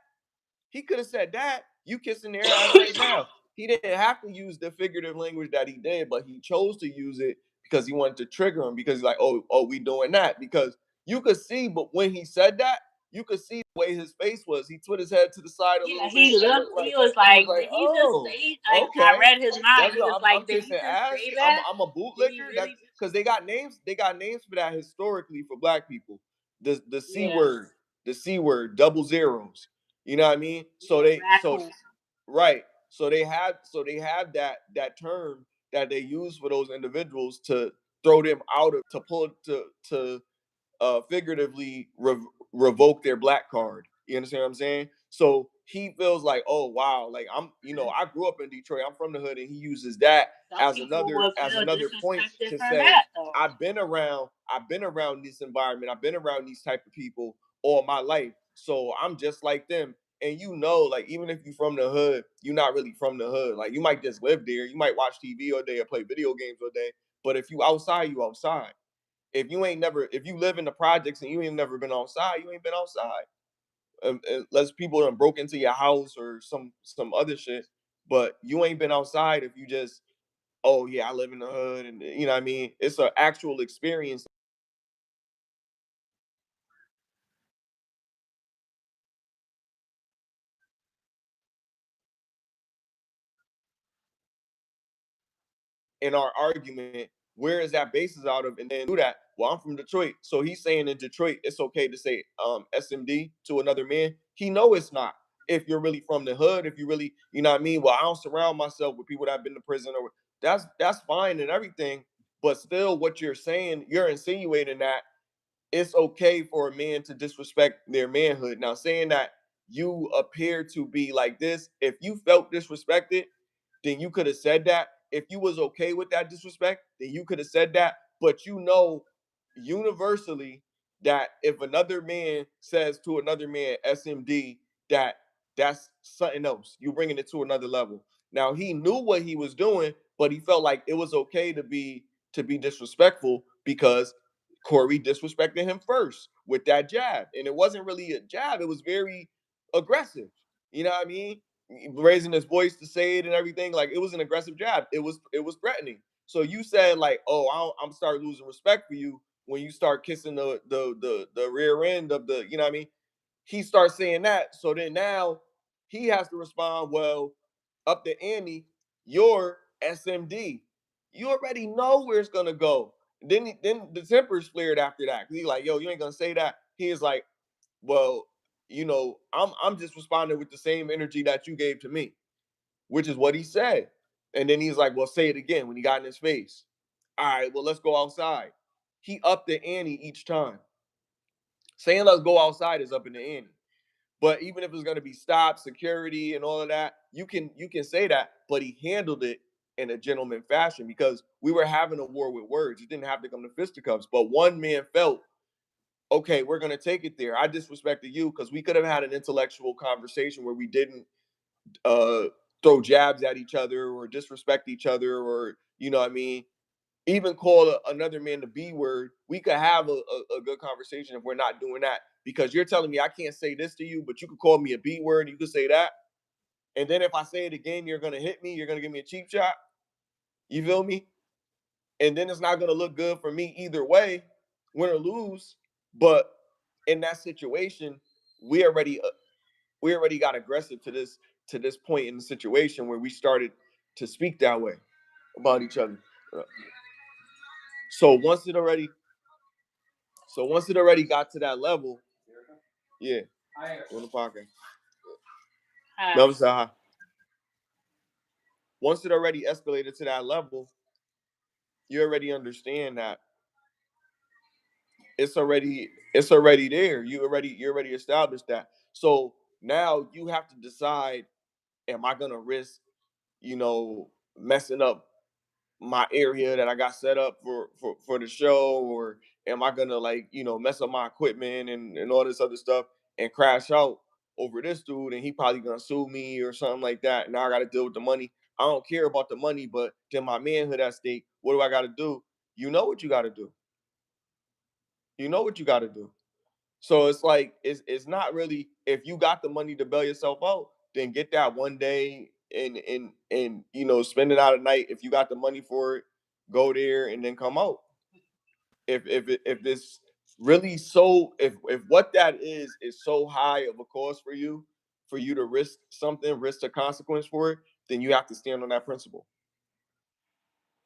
He could have said that. You kissing their ass right now. He didn't have to use the figurative language that he did, but he chose to use it because he wanted to trigger him because he's like, oh, we doing that. Because you could see, but when he said that, you could see the way his face was. He put his head to the side a Yeah, little bit. he It looked. looked He like was he was like, like, did he just oh, say? Like I okay. read his mind. That's He was I'm like, did he kissing just ass. say that? I'm a Did he bootlicker. That's really just? because they got names. They got names for that historically for black people. The c Yeah, word, the c word, double zeros. You know what I mean? So yeah, they so raccoon. right. So they have that term that they use for those individuals to throw them out of to pull to figuratively revoke their black card. You understand what I'm saying? So he feels like, oh wow, like I grew up in Detroit. I'm from the hood, and he uses that Some as people another would as feel another point disrespected to from say that though. I've been around this environment. I've been around these type of people all my life. So I'm just like them. And like even if you're from the hood, you're not really from the hood. Like you might just live there. You might watch TV all day or play video games all day. But if you outside, you outside. If you live in the projects and you ain't never been outside, you ain't been outside. Unless people done broke into your house or some other shit. But you ain't been outside if you just, oh yeah, I live in the hood, and you know what I mean. It's an actual experience in our argument. Where is that basis out of? And then do that. Well, I'm from Detroit, so he's saying in Detroit it's okay to say SMD to another man. He know it's not. If you're really from the hood, if you really, you know what I mean. Well, I don't surround myself with people that have been to prison, or that's fine and everything. But still, what you're saying, you're insinuating that it's okay for a man to disrespect their manhood. Now, saying that you appear to be like this, if you felt disrespected, then you could have said that. If you was okay with that disrespect, then you could have said that. But universally that if another man says to another man SMD, that's something else. You bringing it to another level. Now he knew what he was doing, but he felt like it was okay to be disrespectful because Corey disrespected him first with that jab, and it wasn't really a jab; it was very aggressive. You know what I mean? Raising his voice to say it and everything, like it was an aggressive jab. It was threatening. So you said like, "Oh, I'm starting losing respect for you when you start kissing the rear end of the," you know what I mean? He starts saying that. So then now he has to respond, well, up the ante, you're SMD. You already know where it's gonna go. Then the tempers flared after that. He's like, yo, you ain't gonna say that. He is like, well, I'm just responding with the same energy that you gave to me, which is what he said. And then he's like, well, say it again when he got in his face. All right, well, let's go outside. He upped the ante each time. Saying let's go outside is up in the ante. But even if it's going to be stop, security, and all of that, you can say that. But he handled it in a gentleman fashion because we were having a war with words. It didn't have to come to fisticuffs. But one man felt, okay, we're going to take it there. I disrespected you because we could have had an intellectual conversation where we didn't uh, throw jabs at each other or disrespect each other or what I mean, even call another man the B word. We could have a good conversation if we're not doing that. Because you're telling me I can't say this to you, but you could call me a B word, you could say that. And then if I say it again, you're gonna hit me, you're gonna give me a cheap shot. You feel me? And then it's not gonna look good for me either way, win or lose. But in that situation, we already we already got aggressive to this point in the situation where we started to speak that way about each other. Uh, So once it already got to that level, yeah, on the podcast. Hi. Melvin said hi. Once it already escalated to that level, you already understand that it's already there. You already established that. So now you have to decide: am I gonna risk, messing up my area that I got set up for the show, or am I gonna like mess up my equipment and all this other stuff and crash out over this dude and he probably gonna sue me or something like that? Now I got to deal with the money. I don't care about the money, but then my manhood at stake. What do I got to do? You know what you got to do. You know what you got to do. So it's like it's not really, if you got the money to bail yourself out, then get that one day and spend it out at night. If you got the money for it, go there and then come out. If this really so if what that is so high of a cost for you to risk something, risk the consequence for it, then you have to stand on that principle.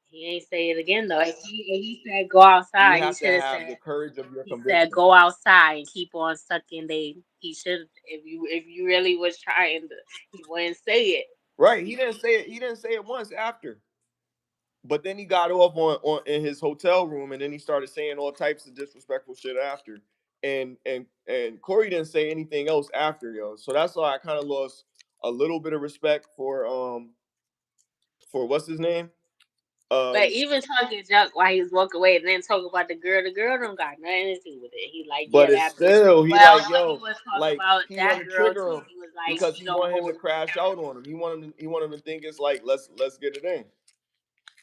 He ain't say it again though. If he said go You outside, he have to should have have the said courage of your he said conviction. go outside and keep on sucking. He should, if you really was trying to, he wouldn't say it. Right. He didn't say it once after. But then he got off on in his hotel room, and then he started saying all types of disrespectful shit after. And Corey didn't say anything else after, yo. So that's why I kind of lost a little bit of respect for what's his name. But Um, even talking junk while he was walking away and then talking about the girl don't got nothing to do with it. He like, yeah, but it's that bitch. still he Well, like when he yo, was talking like about he that want to girl trigger too, him he was like, because she he don't want him to hold me crash down. out on him. He want him to think it's like let's get it in.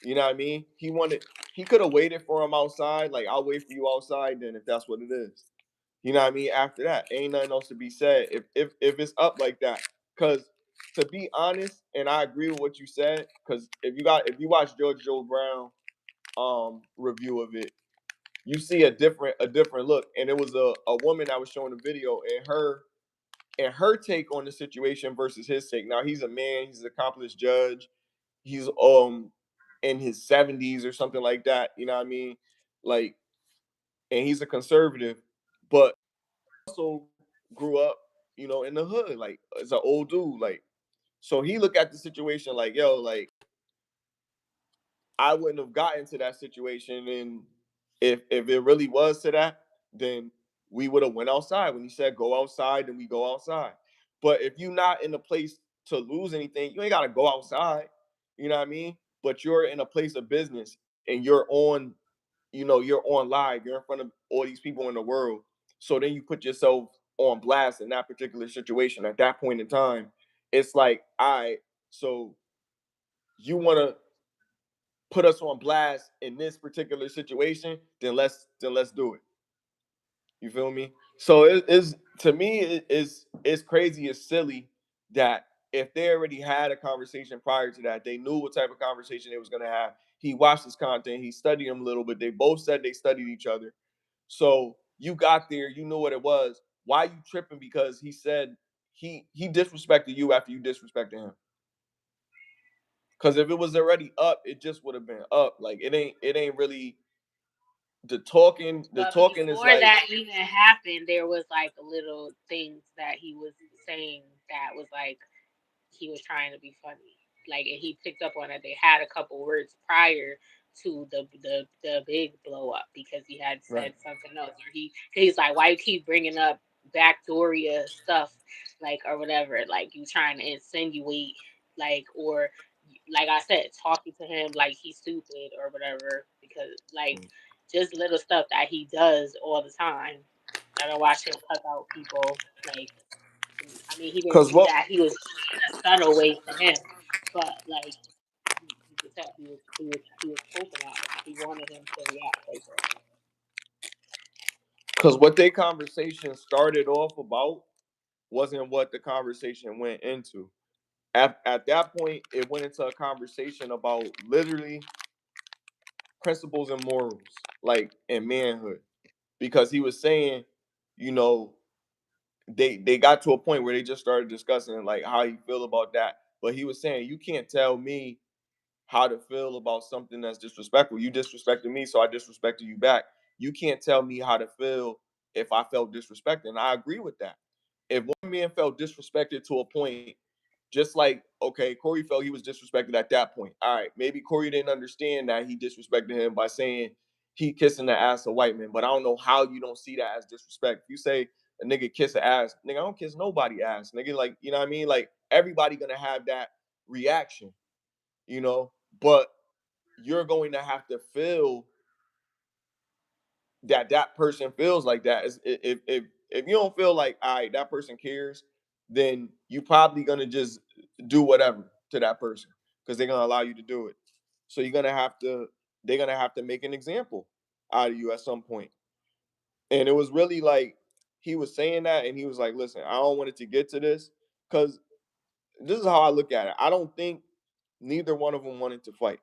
You know what I mean? He could have waited for him outside. Like I'll wait for you outside then if that's what it is. You know what I mean? After that, ain't nothing else to be said. If it's up like that, because to be honest, and I agree with what you said, because if you watch George Joe Brown review of it, you see a different look. And it was a woman that was showing the video, and her take on the situation versus his take. Now he's a man, he's an accomplished judge, he's in his 70s or something like that. You know what I mean? Like, and he's a conservative, but also grew up, in the hood, like as an old dude, like so he looked at the situation like, yo, like I wouldn't have gotten to that situation, and if it really was to that, then we would have went outside. When he said go outside, then we go outside. But if you're not in a place to lose anything, you ain't gotta go outside. You know what I mean? But you're in a place of business and you're on live, you're in front of all these people in the world. So then you put yourself on blast in that particular situation at that point in time. It's like, all right, so you wanna put us on blast in this particular situation, then let's do it. You feel me? So it is, to me, it's crazy, it's silly that if they already had a conversation prior to that, they knew what type of conversation they was gonna have. He watched his content, he studied him a little bit. They both said they studied each other. So you got there, you knew what it was. Why you tripping? Because he said he disrespected you after you disrespected him. Because if it was already up, it just would have been up. Like it ain't really the talking. The But talking is before like, that even happened, there was like little things that he was saying that was like he was trying to be funny. Like, and he picked up on it. They had a couple words prior to the big blow up because he had right. said something else, or he's like, why you keep bringing up Backdoria stuff, like, or whatever, like you trying to insinuate, like, or like I said, talking to him like he's stupid or whatever, because like just little stuff that he does all the time. I don't watch him cuss out people, like, I mean, he didn't Cause do what? that. He was in a subtle way to him, but like you could tell he was poking at him. He wanted him to react like that. Cause what they conversation started off about wasn't what the conversation went into. At that point, it went into a conversation about literally principles and morals, like and manhood. Because he was saying, you know, they got to a point where they just started discussing like how he feel about that. But he was saying, you can't tell me how to feel about something that's disrespectful. You disrespected me, so I disrespected you back. You can't tell me how to feel if I felt disrespected. And I agree with that. If one man felt disrespected to a point, just like, okay, Corey felt he was disrespected at that point. All right, maybe Corey didn't understand that he disrespected him by saying he kissing the ass of white men, but I don't know how you don't see that as disrespect. If you say a nigga kiss an ass, nigga, I don't kiss nobody ass, nigga. Like, you know what I mean? Like, everybody gonna have that reaction, you know, but you're going to have to feel that that person feels like that. If you don't feel like, all right, that person cares, then you probably gonna just do whatever to that person because they're gonna allow you to do it. So they're gonna have to make an example out of you at some point. And it was really like he was saying that, and he was like, listen, I don't want it to get to this because this is how I look at it. I don't think neither one of them wanted to fight.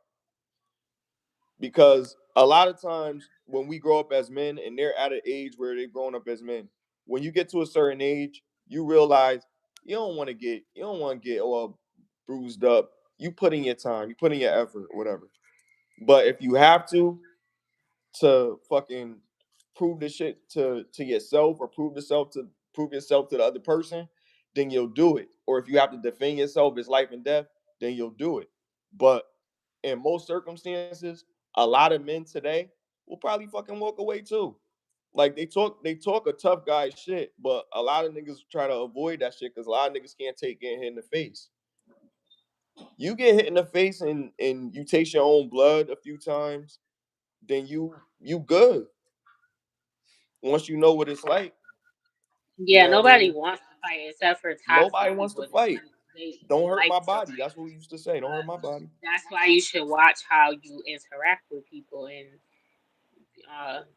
Because a lot of times when we grow up as men and they're at an age where they've grown up as men, when you get to a certain age, you realize you don't want to get bruised up. You put in your time, you put in your effort, whatever. But if you have to fucking prove this shit to yourself or prove yourself to the other person, then you'll do it. Or if you have to defend yourself, it's life and death, then you'll do it. But in most circumstances, a lot of men today will probably fucking walk away too. Like they talk a tough guy shit, but a lot of niggas try to avoid that shit because a lot of niggas can't take getting hit in the face. You get hit in the face and you taste your own blood a few times, then you good. Once you know what it's like, you Yeah, know what I nobody mean? wants to fight except for Nobody toxic wants to people. fight. They Don't hurt like my to body. fight, That's what we used to say. Don't hurt but my body. that's why you should watch how you interact with people. And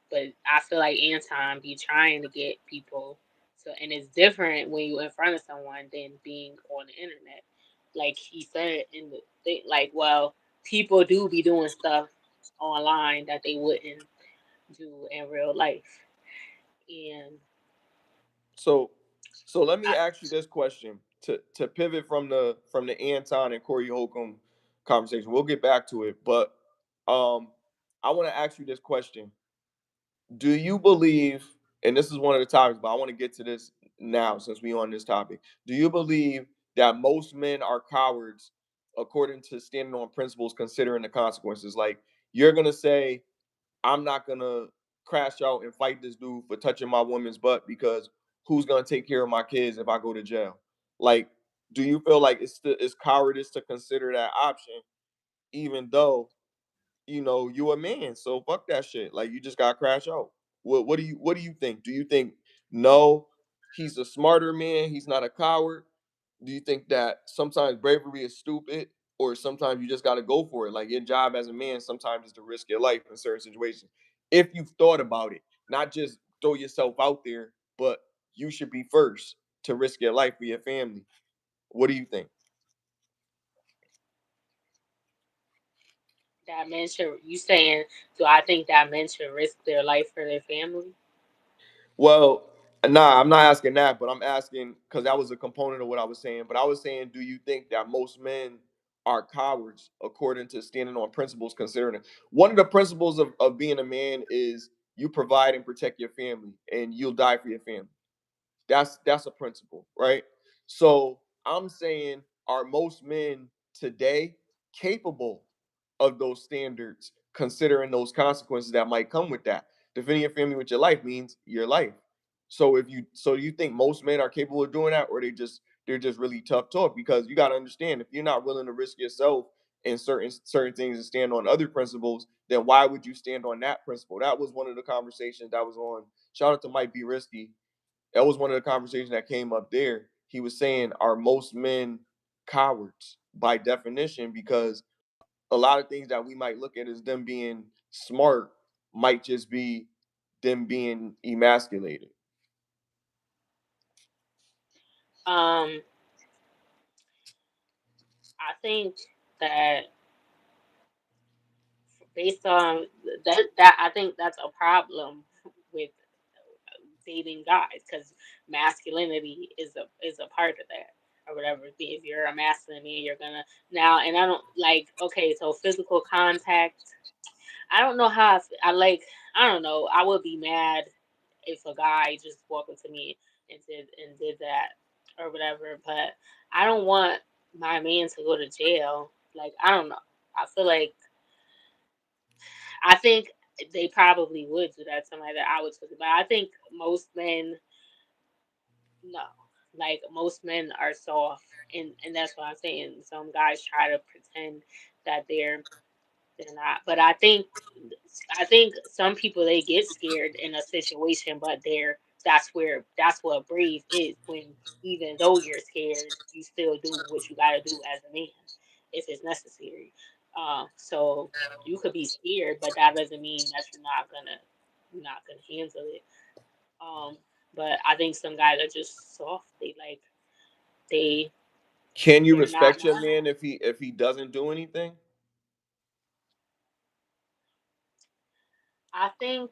but I feel like Anton be trying to get people. So, and it's different when you in front of someone than being on the internet. Like he said in the thing, like, well, people do be doing stuff online that they wouldn't do in real life. And So so let me I, ask you this question to pivot from the Anton and Corey Holcomb conversation. We'll get back to it, but um I want to ask you this question. Do you believe, and this is one of the topics, but I want to get to this now since we on this topic. Do you believe that most men are cowards according to standing on principles considering the consequences? Like, you're gonna say, I'm not gonna crash out and fight this dude for touching my woman's butt because who's gonna take care of my kids if I go to jail? Like, do you feel like it's cowardice to consider that option, even though you a man? So fuck that shit. Like, you just got to crash out. What do you think? Do you think no, he's a smarter man? He's not a coward. Do you think that sometimes bravery is stupid, or sometimes you just got to go for it. Like your job as a man sometimes is to risk your life in certain situations. If you've thought about it, not just throw yourself out there, but you should be first to risk your life for your family. What do you think? That men should, you saying, do I think that men should risk their life for their family? Well, nah, I'm not asking that, but I'm asking because that was a component of what I was saying. But I was saying, do you think that most men are cowards according to standing on principles? Considering it, one of the principles of being a man is you provide and protect your family, and you'll die for your family. That's a principle, right? So I'm saying, are most men today capable of those standards, considering those consequences that might come with that? Defending your family with your life means your life. So if you so you think most men are capable of doing that, or they're just really tough talk? Because you got to understand, if you're not willing to risk yourself in certain things and stand on other principles, then why would you stand on that principle? That was one of the conversations that was on. Shout out to Mike B. Risky. That was one of the conversations that came up there. He was saying, are most men cowards by definition? Because a lot of things that we might look at as them being smart might just be them being emasculated. Um, I think that based on that I think that's a problem with dating guys because masculinity is a part of that or whatever. If you're a masculine man, you're gonna now, and I don't like, okay, so physical contact. I don't know how I like. I don't know. I would be mad if a guy just walked up to me and did that or whatever. But I don't want my man to go to jail. Like, I don't know. I feel like I think they probably would do that to somebody that I would talk about. I think most men, no, like most men are soft, and that's what I'm saying. Some guys try to pretend that they're not, but I think some people they get scared in a situation, but that's what brave is, when even though you're scared, you still do what you got to do as a man if it's necessary. So you could be scared, but that doesn't mean that you're not gonna handle it. Um, but I think some guys are just soft. They Can you they're not respect your normal. man if he doesn't do anything? I think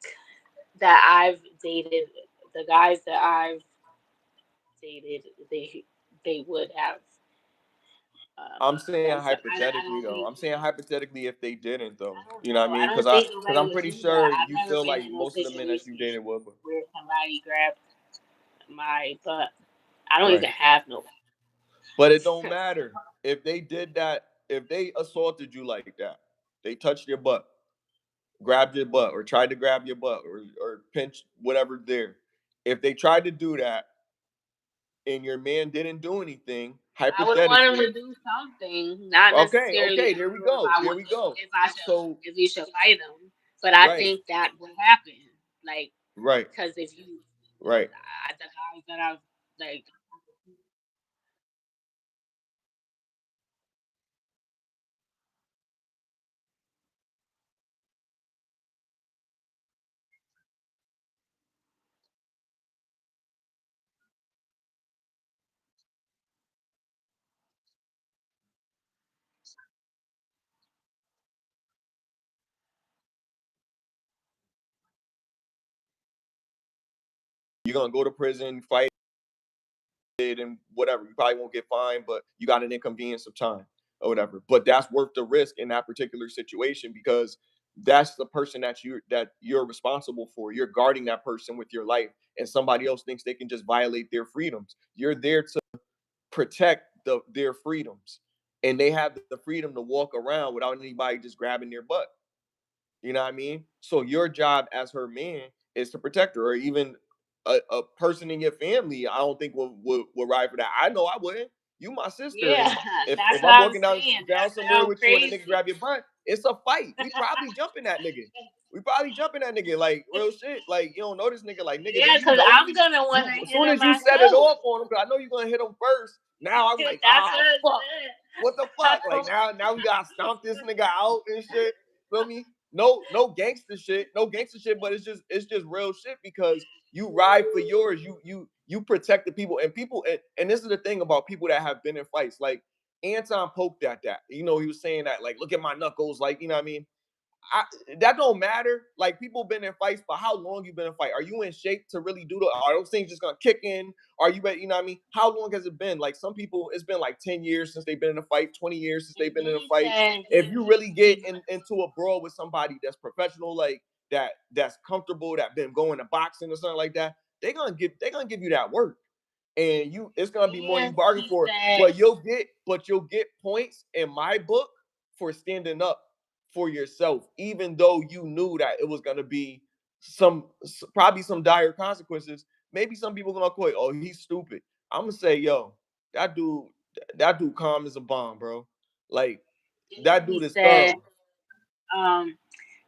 that I've dated the guys that I've dated, they would have I'm saying done so. I hypothetically don't though. think I'm saying hypothetically if they didn't though. I don't You know what I know. I mean? don't think Because nobody I'm would pretty do that. sure I've you never feel been like in no most of the men that you situation dated would. where somebody grabbed my butt. I don't Right. even have no. But it don't matter if they did that. If they assaulted you like that, they touched your butt, grabbed your butt, or tried to grab your butt, or pinch whatever there. If they tried to do that and your man didn't do anything, I would want them hypothetically, to do something, not okay, necessarily. okay, I there don't we know go, there we go. So if you should fight them, but I right, think that would happen. Like, right, because if you, right. the guys that I've like, You're gonna go to prison, fight it, and whatever. You probably won't get fined, but you got an inconvenience of time or whatever. But that's worth the risk in that particular situation because that's the person that you're responsible for. You're guarding that person with your life, and somebody else thinks they can just violate their freedoms. You're there to protect their freedoms, and they have the freedom to walk around without anybody just grabbing their butt. You know what I mean? So your job as her man is to protect her, or even a person in your family. I don't think would ride for that. I know I wouldn't. You my sister, yeah, and if that's I'm what I'm walking saying. down That somewhere sounds with you and a nigga crazy. grab your butt, it's a fight. We probably jumping that nigga. We probably jumping that nigga like real shit. Like you don't know this nigga. Like nigga, do Yeah, you because know I'm me? gonna want You to as hit soon him as you set it myself. off on him, because I know you're gonna hit him first. Now I'm like, That's ah, what. fuck. What the I fuck? Like don't now we gotta stomp this nigga out and shit. Feel me? No gangster shit. No gangster shit, but it's just real shit because you ride for yours. You protect the people and people and this is the thing about people that have been in fights. Like Anton poked at that. You know, he was saying that, like, look at my knuckles, like, you know what I mean? I, that don't matter. Like people been in fights, but how long you been in a fight? Are you in shape to really do the? Are those things just gonna kick in? Are you ready? You know what I mean? How long has it been? Like some people, it's been like 10 years since they've been in a fight, 20 years since they've and been in a he fight. said If you really get he into a brawl with somebody that's professional, like that's comfortable, that been going to boxing or something like that, they gonna give you that work and it's gonna be more you and bargain he for. said But you'll get points in my book for standing up for yourself, even though you knew that it was gonna be probably some dire consequences. Maybe some people gonna quit. Oh, he's stupid. I'm gonna say, yo, that dude, that dude, calm as a bomb, bro. Like that dude he is said thorough. um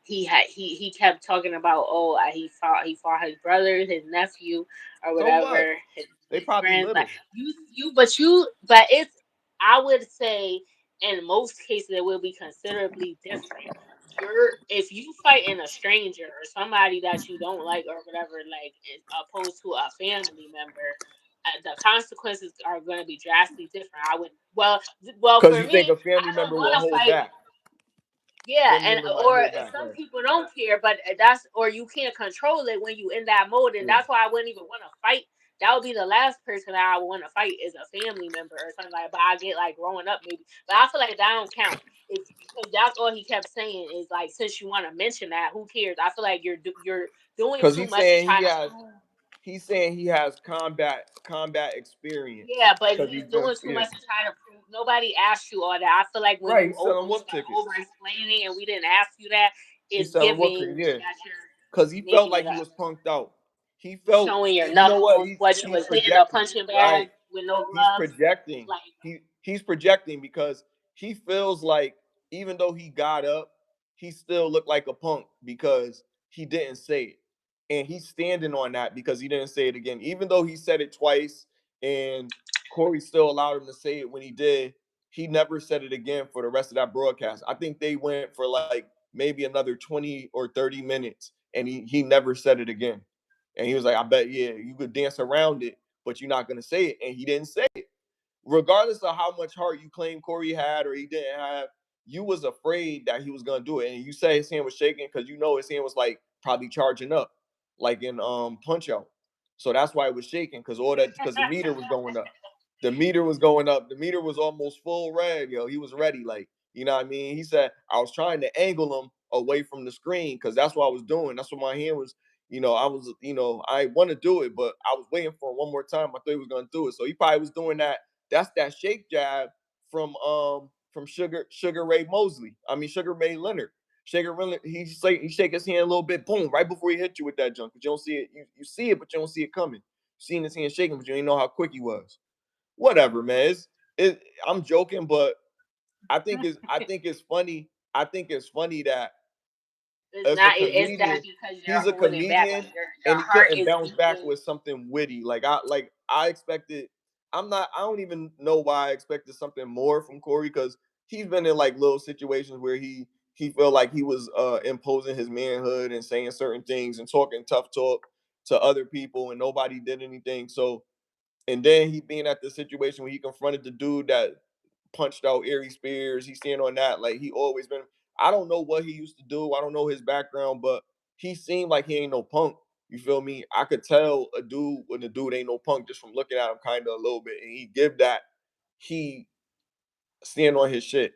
he kept talking about he fought his brother, his nephew, or So what? whatever, They his probably friends. Like little. but it's I would say in most cases it will be considerably different. If you fight in a stranger or somebody that you don't like or whatever, like opposed to a family member, the consequences are going to be drastically different. I would Because for you think me, a family I don't member will want to hold fight. back. Yeah, Family and member might or hold back, some right? people don't care, but that's or you can't control it when you in that mode, and Mm. that's why I wouldn't even want to fight. That would be the last person that I would want to fight is a family member or something like. But I get like growing up maybe, but I feel like that don't count. If because that's all he kept saying is like since you want to mention that, who cares? I feel like you're doing Because too much and trying to prove. he's saying he has combat experience. Yeah, but Because he's he's been, doing too yeah. much to try to prove. Nobody asked you all that. I feel like when Right, you he's selling when you whoop start tickets. over explaining and we didn't ask you that, He's it's selling whoop giving tickets, yeah. that you're Because he felt making like it he up. was punked out. He You felt, showing your you know what? knuckles, what you He's was hitting a projecting, punching right? bag with no He's gloves. projecting. Like, He's projecting because he feels like even though he got up, he still looked like a punk because he didn't say it. And he's standing on that because he didn't say it again. Even though he said it twice and Corey still allowed him to say it when he did, he never said it again for the rest of that broadcast. I think they went for like maybe another 20 or 30 minutes and he never said it again. And he was like, I bet, yeah, you could dance around it, but you're not going to say it. And he didn't say it regardless of how much heart you claim Corey had or he didn't have, you was afraid that he was gonna do it. And you say his hand was shaking because you know his hand was like probably charging up, like in Punch Out. So that's why it was shaking because the meter was going up. The meter was going up. The meter was almost full red, yo. He was ready, like, you know what I mean? He said, I was trying to angle him away from the screen because that's what I was doing. That's what my hand was, I was, I want to do it, but I was waiting for it one more time. I thought he was gonna do it. So he probably was doing that. That's that shake jab from Sugar Ray Mosley. I mean Sugar Ray Leonard. Sugar Ray, he shake his hand a little bit, boom, right before he hit you with that junk. But you don't see it. You see it, but you don't see it coming. You seen his hand shaking, but you didn't know how quick he was. Whatever, man. I'm joking, but I think it's funny. I think it's funny that it's as a not. It's that comedian, because you're he's a holding back. comedian Like your and he heart couldn't is bounce back beating. with something witty. Like I expected. I don't even know why I expected something more from Corey because he's been in like little situations where he felt like he was imposing his manhood and saying certain things and talking tough talk to other people and nobody did anything. So and then he being at the situation where he confronted the dude that punched out Ari Spears. He's standing on that. Like he always been. I don't know what he used to do. I don't know his background, but he seemed like he ain't no punk. You feel me? I could tell a dude when the dude ain't no punk just from looking at him kind of a little bit. And he give that he stand on his shit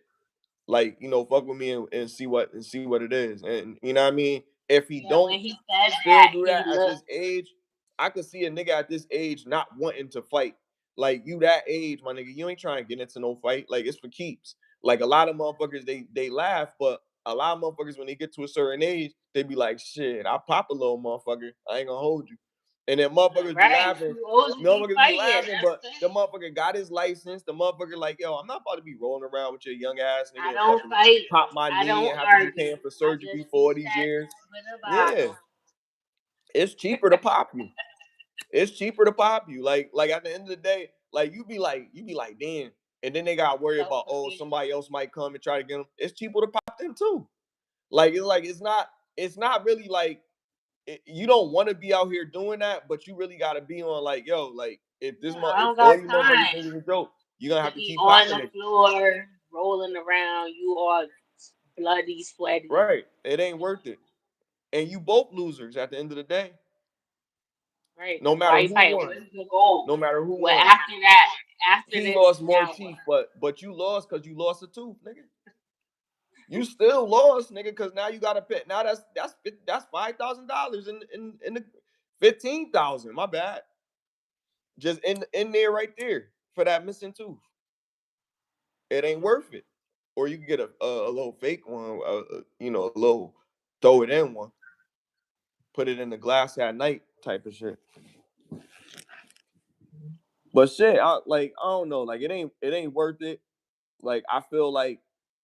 like fuck with me and see what it is and you know what I mean if he Yeah, don't when he said still that, do he that at looked. this age. I could see a nigga at this age not wanting to fight. Like you that age, my nigga, you ain't trying to get into no fight. Like it's for keeps. Like a lot of motherfuckers, they laugh, but a lot of motherfuckers when they get to a certain age, they be like, shit, I pop a little motherfucker, I ain't gonna hold you. And then motherfuckers be Right, laughing. too old to be Motherfuckers be fighting. laughing, That's but the the thing. motherfucker got his license. The motherfucker like, yo, I'm not about to be rolling around with your young ass I nigga and don't fucking fight. pop my I knee don't and have to be argue. paying for I just surgery for shoot all these shots years. with a Yeah, bottle. it's cheaper to pop you. It's cheaper to pop you. Like at the end of the day, like you be like, damn. and then they got worried Self about, oh, convenience. somebody else might come and try to get them. It's cheaper to pop them too. It's not really like you don't want to be out here doing that, but you really got to be on like, yo, like I if don't all got these motherfuckers time think it's a joke, you're gonna to have to be keep on popping the it. floor rolling around. You are bloody, sweaty. Right. It ain't worth it. And you both losers at the end of the day. Right? No Because why matter you who fighting? won. What's the goal? No matter who Well, won. after that, after He this, lost more now what? teeth, but you lost because you lost a tooth, nigga. You still lost, nigga, because now you gotta pay. Now that's $5,000 in the 15,000. My bad. Just in there right there for that missing tooth. It ain't worth it. Or you can get a little fake one, a little throw it in one, put it in the glass at night type of shit. But shit, I don't know, like it ain't worth it. Like I feel like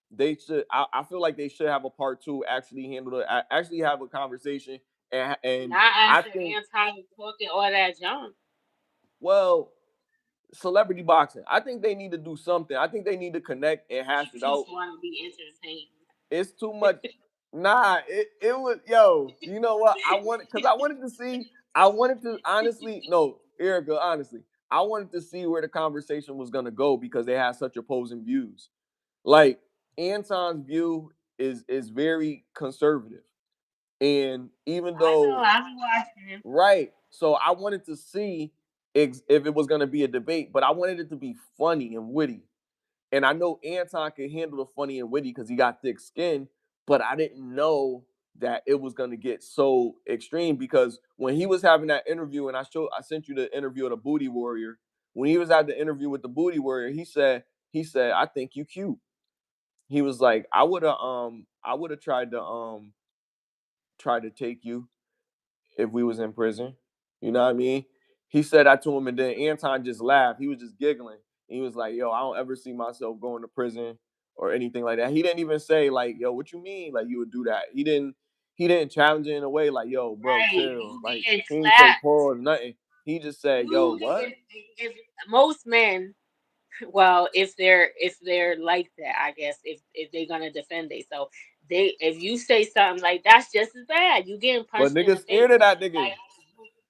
they should. I feel like they should have a part two. Actually handle it. Actually have a conversation. And Not I after think, Anton talking all that junk. well, celebrity boxing. I think they need to do something. I think they need to connect and hash He it just out. want to be entertained. It's too much. Nah, it was, yo. You know what? I wanted to honestly, no, Erica, honestly, I wanted to see where the conversation was gonna go because they had such opposing views. Like Anton's view is very conservative, and even I know. though, I be watching him. right, so I wanted to see if it was gonna be a debate, but I wanted it to be funny and witty. And I know Anton can handle the funny and witty because he got thick skin, but I didn't know that it was gonna get so extreme because when he was having that interview, and I sent you the interview of the Booty Warrior. When he was at the interview with the Booty Warrior, he said, I think you cute. He was like, I would have tried to take you if we was in prison. You know what I mean? He said that to him, and then Anton just laughed. He was just giggling. He was like, "Yo, I don't ever see myself going to prison or anything like that." He didn't even say like, "Yo, what you mean? Like you would do that?" He didn't. He didn't challenge it in a way like, "Yo, bro, Right. chill." You Like getting he didn't say clapped. pause, nothing. He just said, "Yo, You what?" if most men, well, if they're like that, I guess if they're gonna defend themselves, if you say something like that's just as bad. You getting But punched in niggas the face. scared of that nigga. Like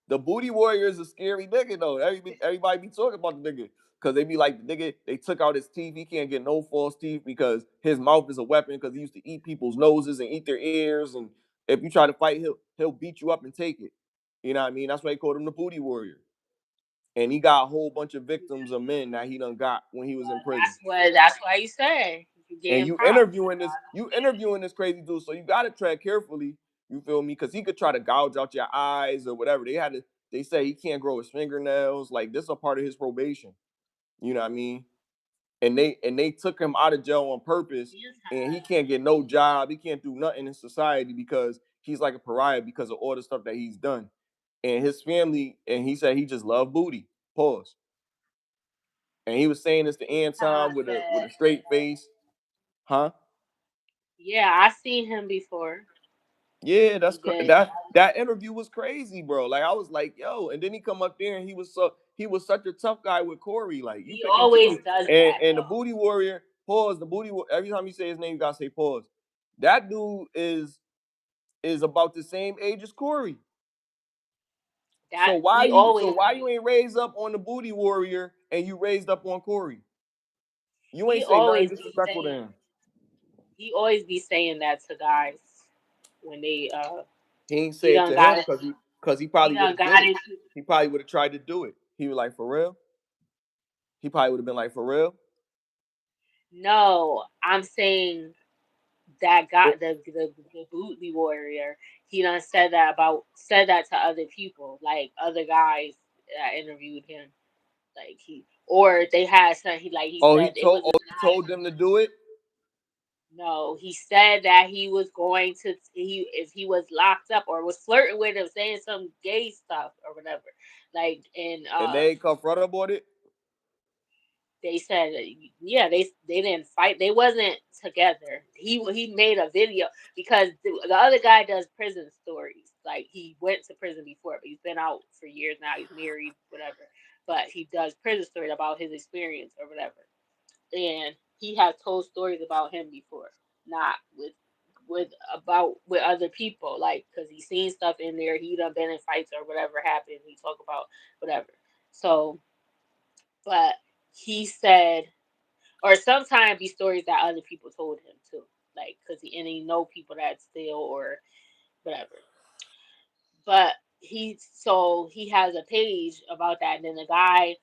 The Booty Warrior is a scary nigga though. Everybody be talking about the nigga because they be like, the nigga, they took out his teeth. He can't get no false teeth because his mouth is a weapon because he used to eat people's noses and eat their ears. And if you try to fight, he'll beat you up and take it. You know what I mean? That's why they called him the Booty Warrior. And he got a whole bunch of victims of men that he done got when he was in prison. that's why you say you And getting props. you interviewing this crazy dude, so you gotta tread carefully. You feel me? Because he could try to gouge out your eyes or whatever. They say he can't grow his fingernails. Like this is a part of his probation. You know what I mean? And they took him out of jail on purpose, and he can't get no job. He can't do nothing in society because he's like a pariah because of all the stuff that he's done. And his family, and he said he just loved booty. Pause. And he was saying this to Anton with a Said, straight face, huh? yeah, I seen him before. Yeah, He did. that interview was crazy, bro. Like I was like, yo, and then he come up there and he was such a tough guy with Corey. Like you He pick and always choose. does that And the though. Booty Warrior, pause. Every time you say his name, you gotta say pause. That dude is about the same age as Corey. So That he so always why be you ain't raised up on the Booty Warrior and you raised up on Corey? You he ain't say nothing always be disrespectful to saying him. that to guys when they He ain't he say it done to got him it because he he probably would done have did got it. into He probably would have tried to do it. He was like, for real? He probably would have been like, for real? no, I'm saying that guy It, the booty warrior, he done said that to other people, like other guys that interviewed him. Like he or they had some he oh, said it was a he guy. told them to do it? No, he said that he was going to he if he was locked up or was flirting with him, saying some gay stuff or whatever. Like and And they ain't confront him about it? they said yeah they didn't fight. They wasn't together. He made a video because the other guy does prison stories. Like he went to prison before, but he's been out for years now. He's married, whatever. But he does prison stories about his experience or whatever. and he has told stories about him before, not with other people, like because he's seen stuff in there. He done been in fights or whatever happened. He talk about whatever. So, but he said, or sometimes these stories that other people told him too, like because he know people that steal or whatever. But he has a page about that, and then the guy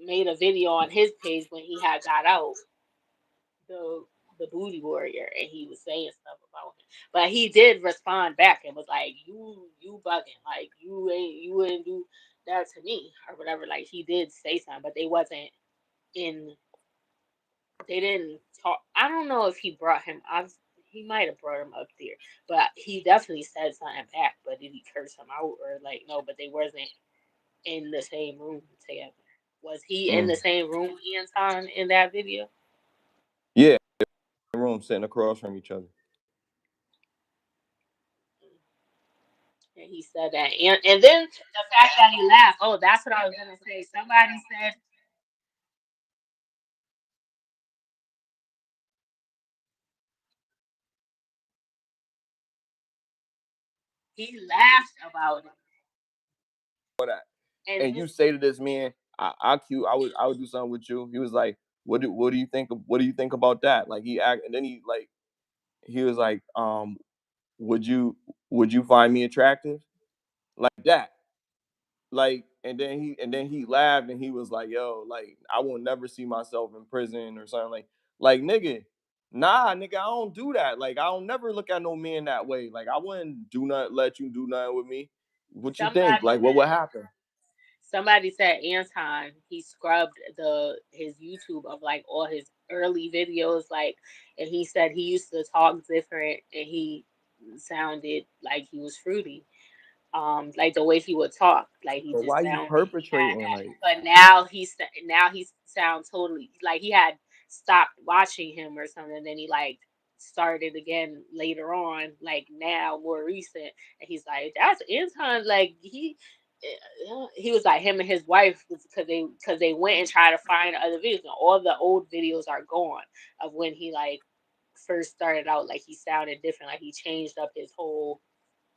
made a video on his page when he had got out, the the booty warrior, and he was saying stuff about him. But he did respond back and was like, "You bugging? Like you wouldn't do that to me or whatever." Like he did say something, but they wasn't in. They didn't talk. I don't know if he brought him. He might have brought him up there, but he definitely said something back. But did he curse him out or like no? But they wasn't in the same room together. Was he in Mm. the same room with Anton in that video? Yeah, room sitting across from each other. And he said that. And then the fact that he laughed. Oh, that's what I was gonna say. Somebody said he laughed about it. For that. And And this you say to this man, I would do something with you. He was like, what do you think what do you think about that? Like he act and then he was like, would you would you find me attractive? Like that. Like and then he laughed and he was like, yo, like I will never see myself in prison or something like nigga, nah, nigga, I don't do that. Like I don't never look at no man that way. Like I wouldn't do not let you do nothing with me. What you think? somebody Like what said would happen? somebody said Anton, he scrubbed the his YouTube of like all his early videos, like, and he said he used to talk different and he sounded like he was fruity. Like the way he would talk, like he But just why you sounded he had perpetrating that. like But now he sounds totally like he had stopped watching him or something. Then he like started again later on, like now more recent, and he's like, "That's Anton." Like he was like him and his wife because they went and tried to find other videos, and all the old videos are gone of when he like first started out. Like he sounded different, like he changed up his whole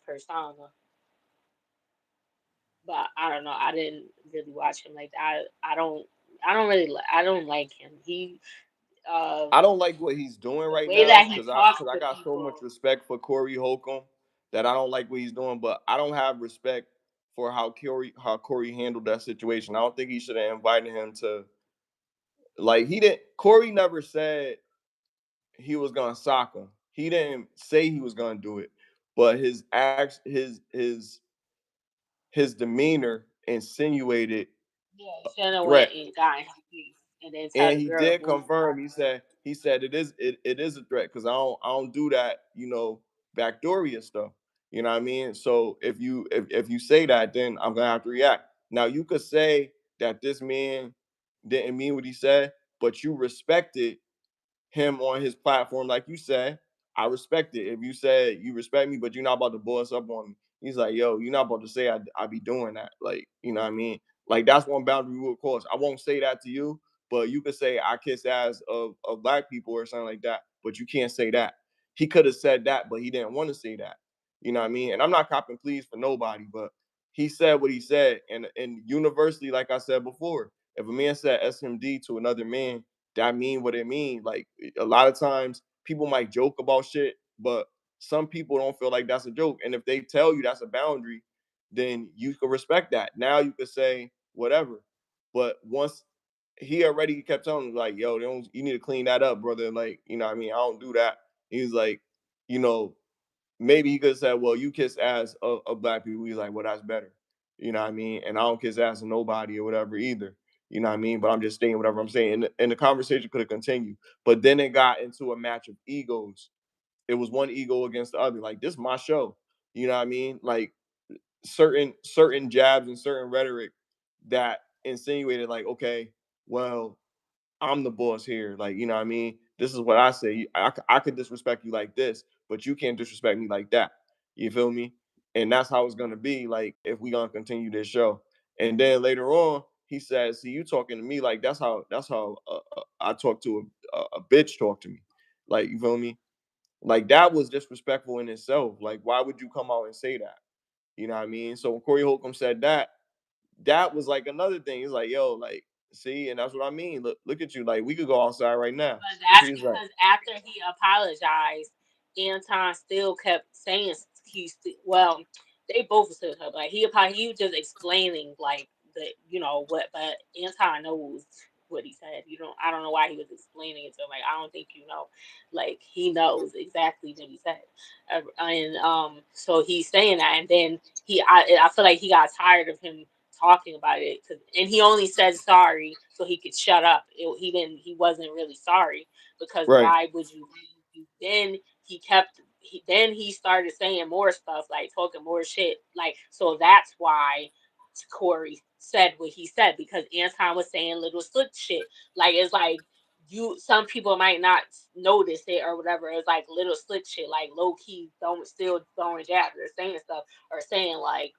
persona. But I don't know. I didn't really watch him like that. I don't really. I don't like him. Uh, I don't like what he's doing the right way now that he because talks I to got so much people. respect for Corey Holcomb that I don't like what he's doing, but I don't have respect for how Corey handled that situation. I don't think he should have invited him to like he didn't Corey never said he was gonna sock him. He didn't say he was gonna do it, but his demeanor insinuated Yeah, he shouldn't have went threat. and got in his face and then tell And the he girl to did move. confirm. He said it is a threat because I don't do that, backdooria stuff. You know what I mean? So if you say that, then I'm gonna have to react. Now you could say that this man didn't mean what he said, but you respected him on his platform, like you said, I respect it. If you said you respect me, but you're not about to boss up on me, he's like, yo, you're not about to say I be doing that. Like, you know what I mean? Like that's one boundary we would cross. I won't say that to you, but you could say I kiss ass of black people or something like that, but you can't say that. He could have said that, but he didn't want to say that. You know what I mean? And I'm not copping pleas for nobody, but he said what he said. And universally, like I said before, if a man said SMD to another man, that mean what it mean. Like a lot of times people might joke about shit, but some people don't feel like that's a joke. And if they tell you that's a boundary, then you can respect that. Now you could say whatever. But once he already kept telling him, like, yo, you need to clean that up, brother. Like, you know what I mean? I don't do that. He's like, you know, maybe he could have said, well, you kiss ass of black people. He's like, well, that's better. You know what I mean? And I don't kiss ass of nobody or whatever either. You know what I mean? But I'm just saying whatever I'm saying. And the conversation could have continued. But then it got into a match of egos. It was one ego against the other. Like, this is my show. You know what I mean? Like certain jabs and certain rhetoric that insinuated, like, okay, well, I'm the boss here. Like, you know what I mean? This is what I say. I could disrespect you like this, but you can't disrespect me like that. You feel me? And that's how it's gonna be. Like, if we gonna continue this show, and then later on, he says, "See, you talking to me like that's how I talk to a bitch talk to me, like you feel me? Like that was disrespectful in itself. Like why would you come out and say that? You know what I mean? So when Corey Holcomb said that, that was like another thing. He's like, yo, like see, and that's what I mean. Look at you, like we could go outside right now. But that's He's like, because after he apologized, Anton still kept saying well, they both said her like he was just explaining like the what, but Anton knows what he said. I don't know why he was explaining it to him. Like I don't think like he knows exactly what he said, and so he's saying that, and then I feel like he got tired of him talking about it, and he only said sorry so he could shut up. He wasn't really sorry, because right, why would you then then he started saying more stuff, like talking more shit, like, so that's why Corey said what he said, because Anton was saying little slick shit, like it's like some people might not notice it or whatever. It's like little slick shit, like low key don't still throwing jabs or saying stuff, or saying like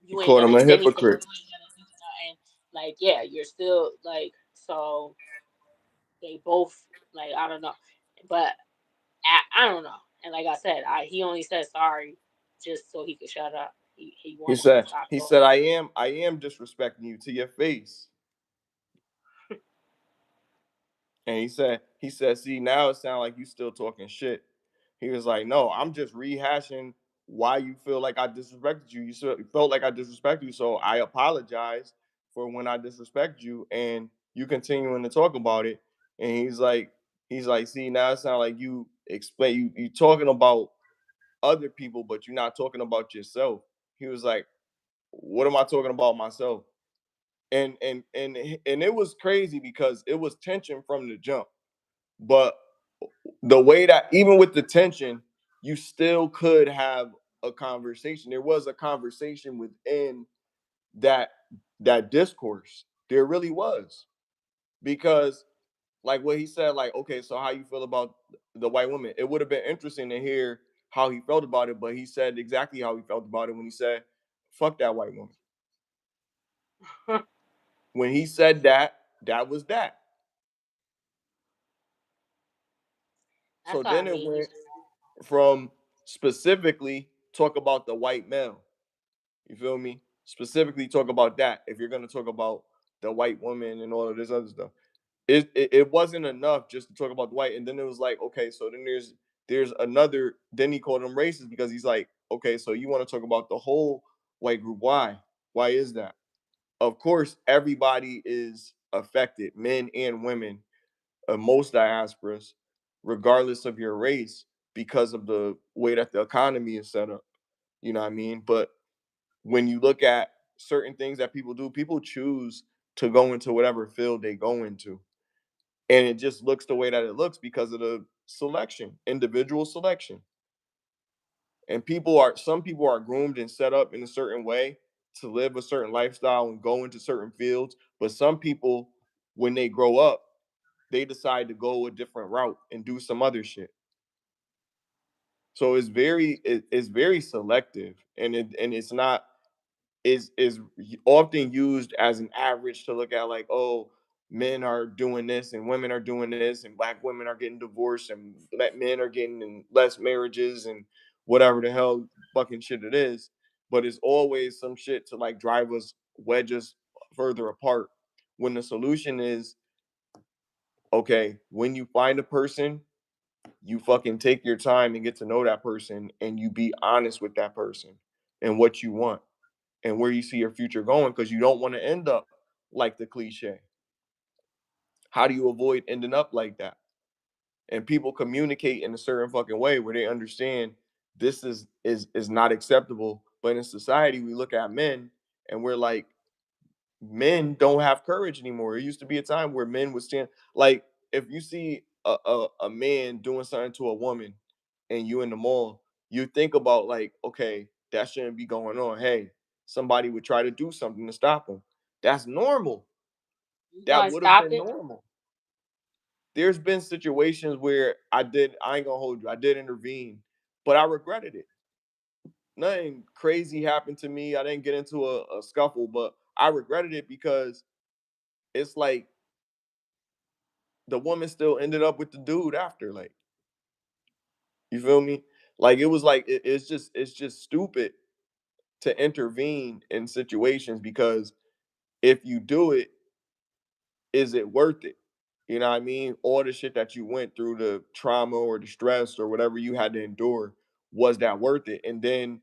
he you ain't called him gonna a send me to the, you hypocrite. ain't gonna do nothing. Like, yeah, you're still like, so they both, like, I don't know, but I don't know. And like I said, he only said sorry just so he could shut up. He He wanted to said, stop he talking. said, I am disrespecting you to your face. And he said, see, now it sounds like you still talking shit. He was like, no, I'm just rehashing why you feel like I disrespected you. You felt like I disrespected you, so I apologize for when I disrespect you, and you continuing to talk about it. And he's like, see, now it sounds like you explain you talking about other people, but you're not talking about yourself. He was like, what am I talking about myself? And it was crazy because it was tension from the jump. But the way that even with the tension, you still could have a conversation. There was a conversation within that that discourse. There really was. Because like what he said, like, okay, so how you feel about the white woman? It would have been interesting to hear how he felt about it, but he said exactly how he felt about it when he said, fuck that white woman. When he said that, that was that. So That's what I then it mean. He went just from specifically talk about the white male. You feel me? Specifically talk about that. If you're gonna talk about the white woman and all of this other stuff, it wasn't enough just to talk about the white. And then it was like, okay, so then there's another. Then he called them racist because he's like, okay, so you want to talk about the whole white group? Why? Why is that? Of course, everybody is affected, men and women, most diasporas, regardless of your race, because of the way that the economy is set up. You know what I mean? But when you look at certain things that people do, people choose to go into whatever field they go into. And it just looks the way that it looks because of the selection, individual selection. And some people are groomed and set up in a certain way to live a certain lifestyle and go into certain fields. But some people, when they grow up, they decide to go a different route and do some other shit. So it's very selective, and it's not is often used as an average to look at, like, oh, men are doing this and women are doing this and black women are getting divorced and black men are getting in less marriages and whatever the hell fucking shit it is. But it's always some shit to like drive us wedges further apart, when the solution is, okay, when you find a person, you fucking take your time and get to know that person, and you be honest with that person and what you want and where you see your future going, because you don't want to end up like the cliche. How do you avoid ending up like that? And people communicate in a certain fucking way where they understand this is not acceptable. But in society, we look at men and we're like, men don't have courage anymore. It used to be a time where men would stand, like, if you see a man doing something to a woman and you in the mall, you think about like, okay, that shouldn't be going on. Hey, somebody would try to do something to stop him. That's normal. you That gonna would have stop been it. normal. There's been situations where I ain't gonna hold you, I did intervene, but I regretted it. Nothing crazy happened to me. I didn't get into a scuffle, but I regretted it because it's like the woman still ended up with the dude after. Like, you feel me? Like it was like it's just stupid to intervene in situations because if you do it, is it worth it? You know what I mean? All the shit that you went through, the trauma or the stress or whatever you had to endure, was that worth it? And then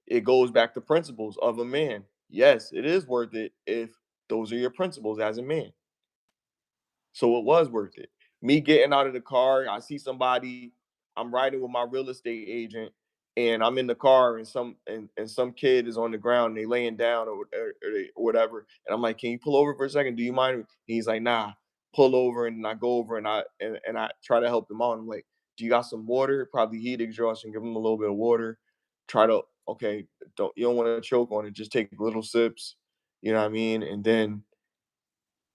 it goes back to principles of a man. Yes, it is worth it if those are your principles as a man. So it was worth it. Me getting out of the car, I see somebody, I'm riding with my real estate agent, and I'm in the car, and some kid is on the ground, and they laying down or whatever, and I'm like, can you pull over for a second? Do you mind? And he's like, nah. Pull over, and I go over, and I try to help them out. I'm like, do you got some water? Probably heat exhaustion. Give them a little bit of water. Try to okay, don't you don't want to choke on it. Just take little sips. You know what I mean? And then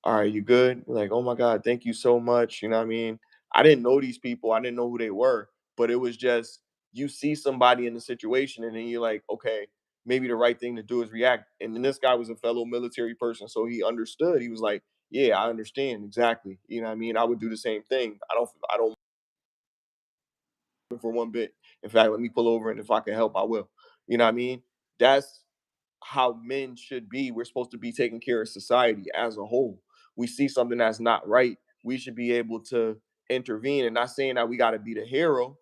all right, you good? Like, oh my God, thank you so much. You know what I mean? I didn't know these people, I didn't know who they were, but it was just you see somebody in the situation and then you're like, okay, maybe the right thing to do is react. And then this guy was a fellow military person, so he understood. He was like, yeah, I understand exactly. You know what I mean? I would do the same thing. I don't for one bit. In fact, let me pull over and if I can help, I will. You know what I mean? That's how men should be. We're supposed to be taking care of society as a whole. We see something that's not right, we should be able to intervene. And not saying that we got to be the hero,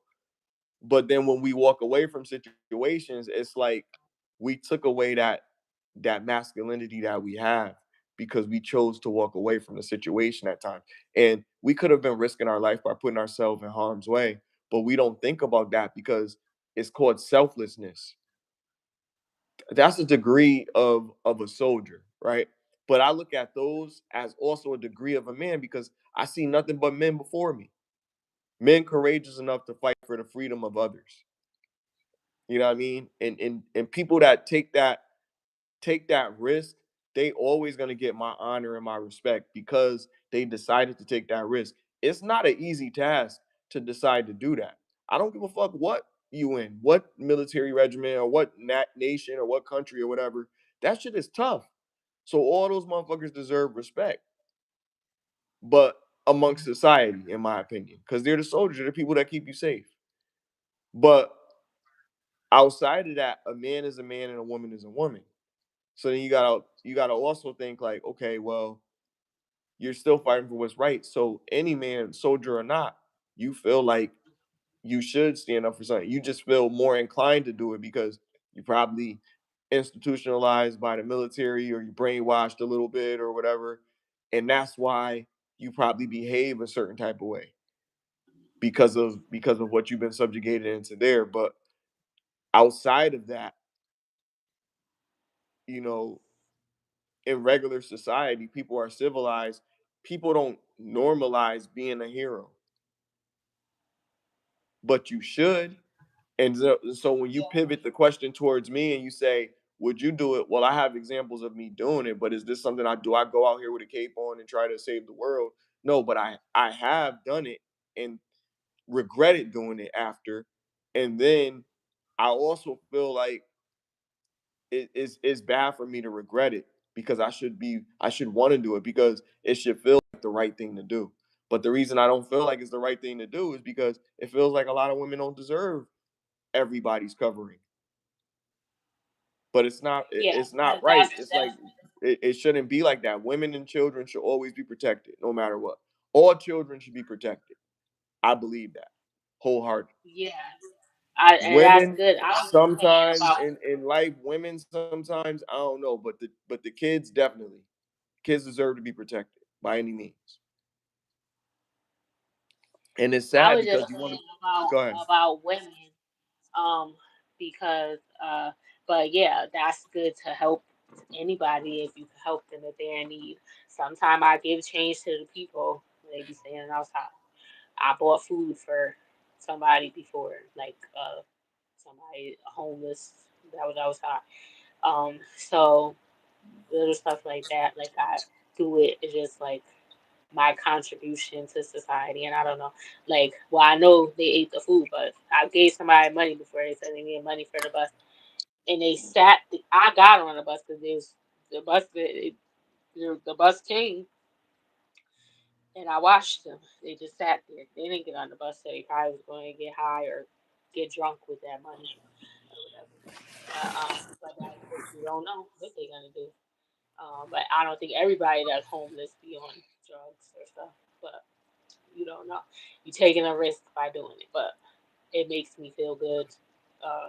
but then when we walk away from situations, it's like we took away that masculinity that we have because we chose to walk away from the situation at times. And we could have been risking our life by putting ourselves in harm's way, but we don't think about that because it's called selflessness. That's a degree of a soldier, right? But I look at those as also a degree of a man because I see nothing but men before me, men courageous enough to fight for the freedom of others. You know what I mean? And people that take that risk, they always gonna get my honor and my respect because they decided to take that risk. It's not an easy task to decide to do that. I don't give a fuck what you in, what military regiment or what nation or what country or whatever. That shit is tough. So all those motherfuckers deserve respect, but amongst society, in my opinion, because they're the soldiers, they're the people that keep you safe. But outside of that, a man is a man and a woman is a woman. So then you gotta also think like, okay, well, you're still fighting for what's right. So any man, soldier or not, you feel like you should stand up for something. You just feel more inclined to do it because you probably institutionalized by the military or you brainwashed a little bit or whatever. And that's why you probably behave a certain type of way because of what you've been subjugated into there. But outside of that, you know, in regular society, people are civilized. People don't normalize being a hero, but you should. And so when you Yeah, pivot the question towards me and you say, "Would you do it?" Well, I have examples of me doing it, but is this something I do? I go out here with a cape on and try to save the world? No, but I have done it and regretted doing it after. And then I also feel like it's bad for me to regret it because I should want to do it because it should feel like the right thing to do. But the reason I don't feel like it's the right thing to do is because it feels like a lot of women don't deserve everybody's covering. But yeah, it's not right. It's that's like it shouldn't be like that. Women and children should always be protected no matter what. All children should be protected. I believe that wholeheartedly. yeah. And that's Women good. I was just saying sometimes about in life, women sometimes I don't know, but the kids definitely. Kids deserve to be protected by any means. And it's I sad was because just you want to saying about go ahead. women, um, because but yeah, that's good to help anybody if you can help them if they're in need. Sometimes I give change to the people they be standing outside. I bought food for somebody before, like somebody homeless that was outside. So little stuff like that, like I do it. It's just like my contribution to society. And I don't know, like, well, I know they ate the food, but I gave somebody money before they said they needed money for the bus, and they sat. I got on the bus because The bus, the bus came, and I watched them. They just sat there. They didn't get on the bus. So they probably was going to get high or get drunk with that money or whatever. But that's what you don't know what they're gonna do. But I don't think everybody that's homeless be on drugs or stuff. But you don't know. You taking a risk by doing it. But it makes me feel good. Uh,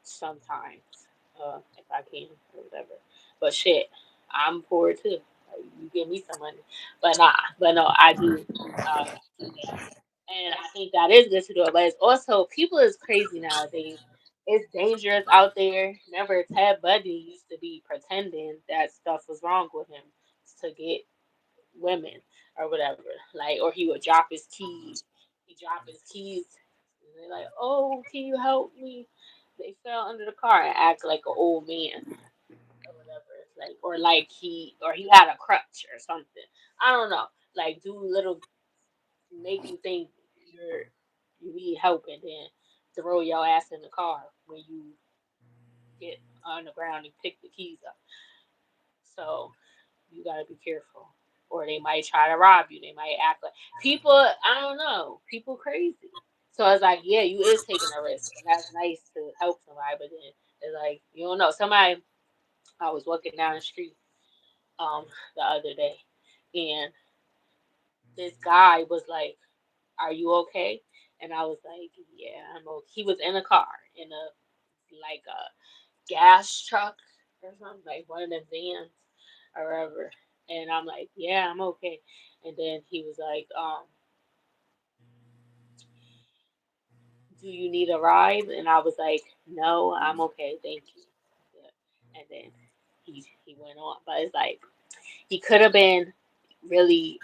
sometimes, if I can or whatever. But shit, I'm poor too. Like, you give me some money, but nah, but no, I do do that, and I think that is good to do it. But it's also people is crazy nowadays. It's dangerous out there. Remember, Ted Bundy used to be pretending that stuff was wrong with him to get women or whatever. Like, or he would drop his keys. He drop his keys, and they're like, "Oh, can you help me?" They fell under the car and act like an old man or whatever. Like or he had a crutch or something. I don't know. Like do little make you think you need help and then throw your ass in the car when you get on the ground and pick the keys up. So you gotta be careful. Or they might try to rob you. They might act like people. I don't know. People crazy. So it's like, yeah, you is taking a risk, and that's nice to help somebody. But then it's like you don't know. Somebody, I was walking down the street the other day, and this guy was like, "Are you okay?" And I was like, "Yeah, I'm okay." He was in a car in a like a gas truck or something, like one of them vans or whatever. And I'm like, "Yeah, I'm okay." And then he was like, "Do you need a ride?" And I was like, "No, I'm okay, thank you." Yeah. And then he went on, but it's like he could have been really,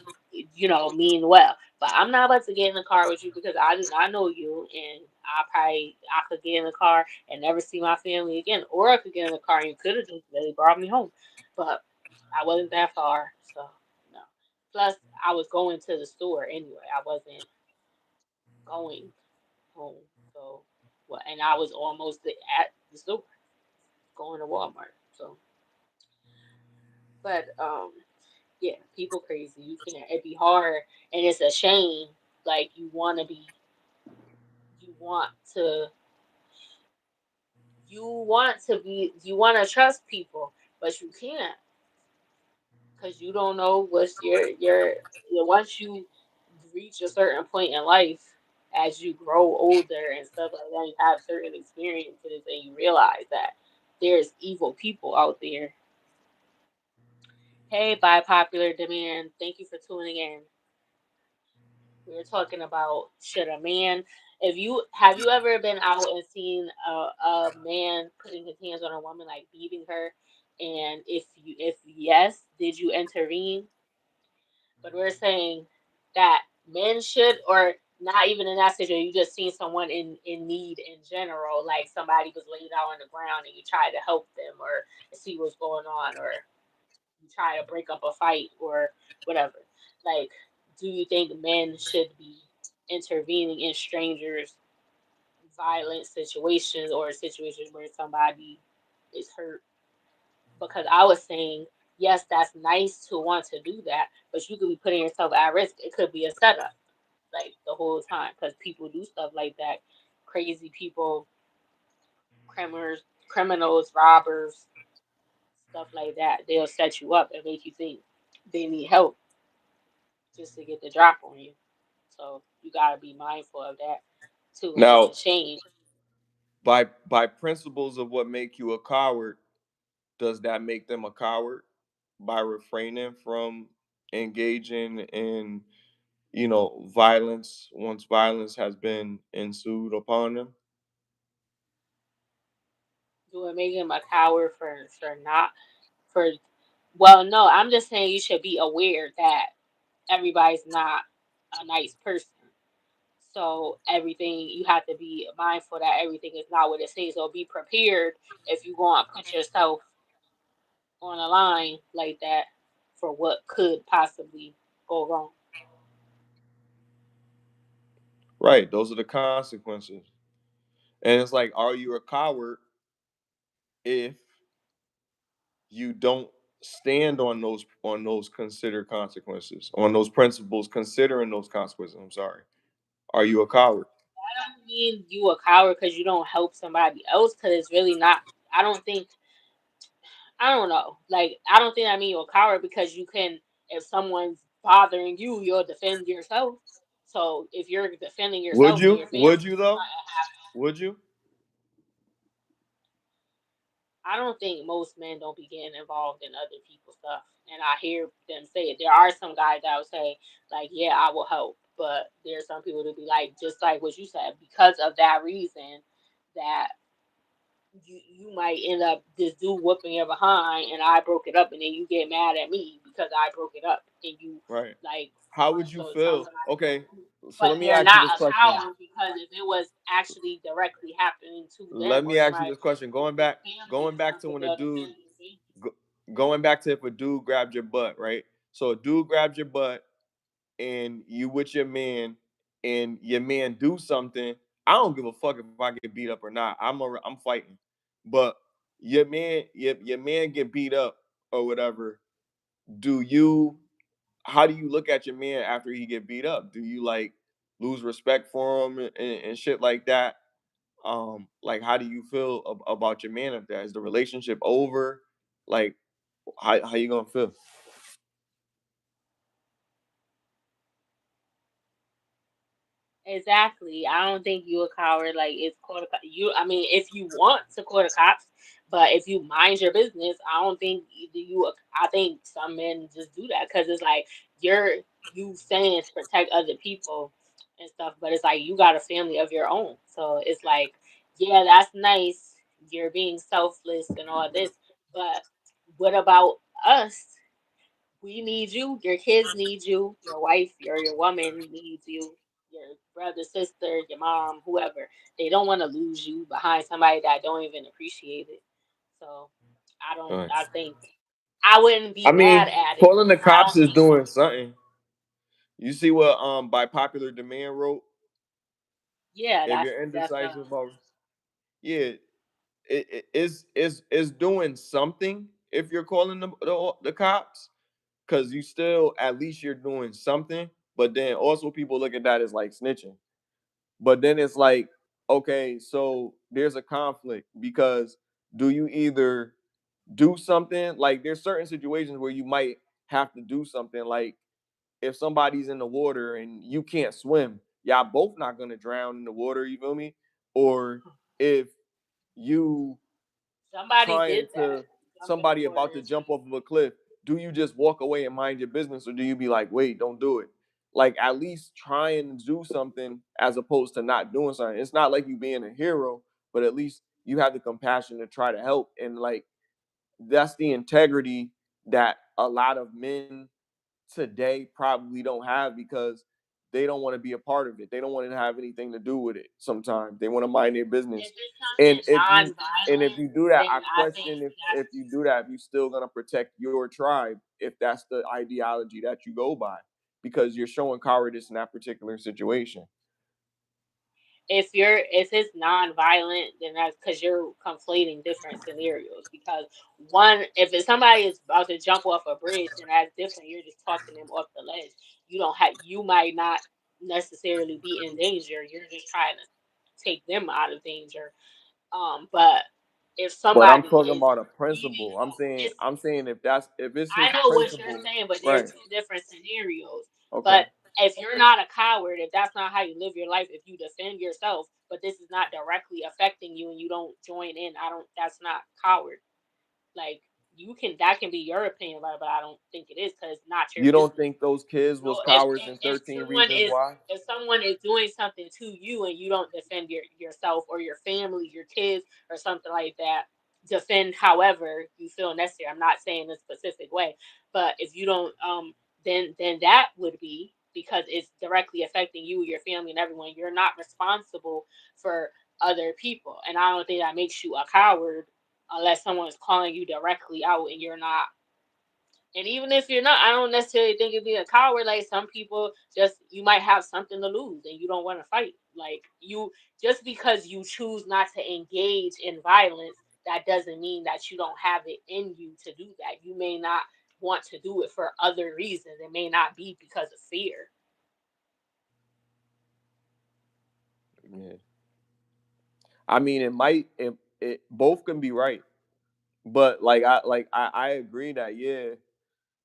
mean well. But I'm not about to get in the car with you because I do not know you, and I could get in the car and never see my family again, or I could get in the car and you could have just really brought me home. But I wasn't that far, so no. Plus, I was going to the store anyway. I wasn't going home, so well, and I was almost at the store going to Walmart. So, but yeah, people crazy. You can't. It'd be hard, and it's a shame. Like you want to, you want to trust people, but you can't because you don't know what's once you reach a certain point in life, as you grow older and stuff like that, you have certain experiences, and you realize that there's evil people out there. Hey, by popular demand, thank you for tuning in. We were talking about should a man, if you have you ever been out and seen a man putting his hands on a woman like beating her, and if yes, did you intervene? But we're saying that men should, or not even in that situation, you just seen someone in need in general, like somebody was laid out on the ground and you tried to help them or see what's going on, or you try to break up a fight or whatever. Like, do you think men should be intervening in strangers' violent situations or situations where somebody is hurt? Because I was saying, yes, that's nice to want to do that, but you could be putting yourself at risk. It could be a setup, like the whole time, because people do stuff like that. Crazy people, criminals, robbers, stuff like that. They'll set you up and make you think they need help just to get the drop on you. So you gotta be mindful of that too, and it's a Now, shame. by principles of what make you a coward, does that make them a coward by refraining from engaging in violence once violence has been ensued upon them? Do it make him a coward for not for? Well, no, I'm just saying you should be aware that everybody's not a nice person. So everything you have to be mindful that everything is not what it seems. So be prepared if you go and put yourself on a line like that for what could possibly go wrong. Right, those are the consequences. And it's like, are you a coward if you don't stand on those considered consequences, on those principles, considering those consequences. I'm sorry. Are you a coward? I don't mean you a coward because you don't help somebody else. Because it's really not. I don't think. I don't know. Like I don't think I mean you're a coward because you can. If someone's bothering you, you'll defend yourself. So if you're defending Would yourself and you? your family, Would you though? Would you? I don't think most men don't be getting involved in other people's stuff. And I hear them say it. There are some guys that will say, like, yeah, I will help. But there's some people that be like, just like what you said, because of that reason, that you might end up this dude whooping your behind and I broke it up and then you get mad at me because I broke it up and you Right. like How would you so some feel? guys Okay. So but let me they're ask you not this a question. coward because if it was actually directly happening to them Let or me ask you somebody this question. their family Going or back to something, when a they'll dude, defend their family. go, going back to if a dude grabbed your butt, right? So a dude grabs your butt, and you with your man, and your man do something. I don't give a fuck if I get beat up or not. I'm fighting, but your man get beat up or whatever. Do you? How do you look at your man after he get beat up? Do you like lose respect for him and shit like that? Like how do you feel about your man if that is the relationship over? Like how you gonna feel? Exactly. I don't think you a coward. Like it's called you. I mean, if you want to call the cops, but if you mind your business, I don't think I think some men just do that because it's like you're you saying to protect other people and stuff, but it's like you got a family of your own. So it's like, yeah, that's nice. You're being selfless and all this, but what about us? We need you. Your kids need you. Your wife, your woman needs you. Your brother, sister, your mom, whoever. They don't want to lose you behind somebody that don't even appreciate it. So I don't. Right. I think I wouldn't I be mean, mad at it. calling the I cops don't is think. doing something. You see what by popular demand wrote? Yeah, If that's you're definitely. indecisive about, yeah, is doing something if you're calling the cops, because you still at least you're doing something. But then also people look at that as like snitching. But then it's like, okay, so there's a conflict because do you either do something, like there's certain situations where you might have to do something, like if somebody's in the water and you can't swim, y'all both not gonna drown in the water, you feel me? Or if you Somebody trying did that. to Jump in the somebody water about to and jump swim. off of a cliff, do you just walk away and mind your business, or do you be like, wait, don't do it? Like at least try and do something as opposed to not doing something. It's not like you being a hero, but at least you have the compassion to try to help. And like that's the integrity that a lot of men today probably don't have because they don't want to be a part of it. They don't want to have anything to do with it. Sometimes they want to mind their business. If it's And something if non-violent, you do that, then I I think question if that's you do that, if you're still gonna protect your tribe, if that's the ideology that you go by, because you're showing cowardice in that particular situation. if it's non-violent, then that's because you're conflating different scenarios. Because one, if it's somebody is about to jump off a bridge, then that's different. You're just talking them off the ledge. You might not necessarily be in danger. You're just trying to take them out of danger. But if But I'm somebody talking is about a leaving, principle. it's I'm saying if it's I his know what you're principle, saying, but there's right? two different scenarios. Okay. But if you're not a coward, if that's not how you live your life, if you defend yourself, but this is not directly affecting you and you don't join in, I don't. That's not coward. Like you can, that can be your opinion about it, but I don't think it is because it's not your You don't business. think those kids So was cowards in 13 Reasons Why? if someone is doing something to you and you don't defend yourself or your family, your kids, or something like that, defend however you feel necessary. I'm not saying a specific way, but if you don't, then that would be because it's directly affecting you, your family, and everyone. You're not responsible for other people, and I don't think that makes you a coward unless someone's calling you directly out and you're not. And even if you're not, I don't necessarily think it'd be a coward. Like some people just you might have something to lose and you don't want to fight. Like you just because you choose not to engage in violence that doesn't mean that you don't have it in you to do that. You may not want to do it for other reasons. It may not be because of fear. Yeah. I mean, it both can be right, but I agree that yeah,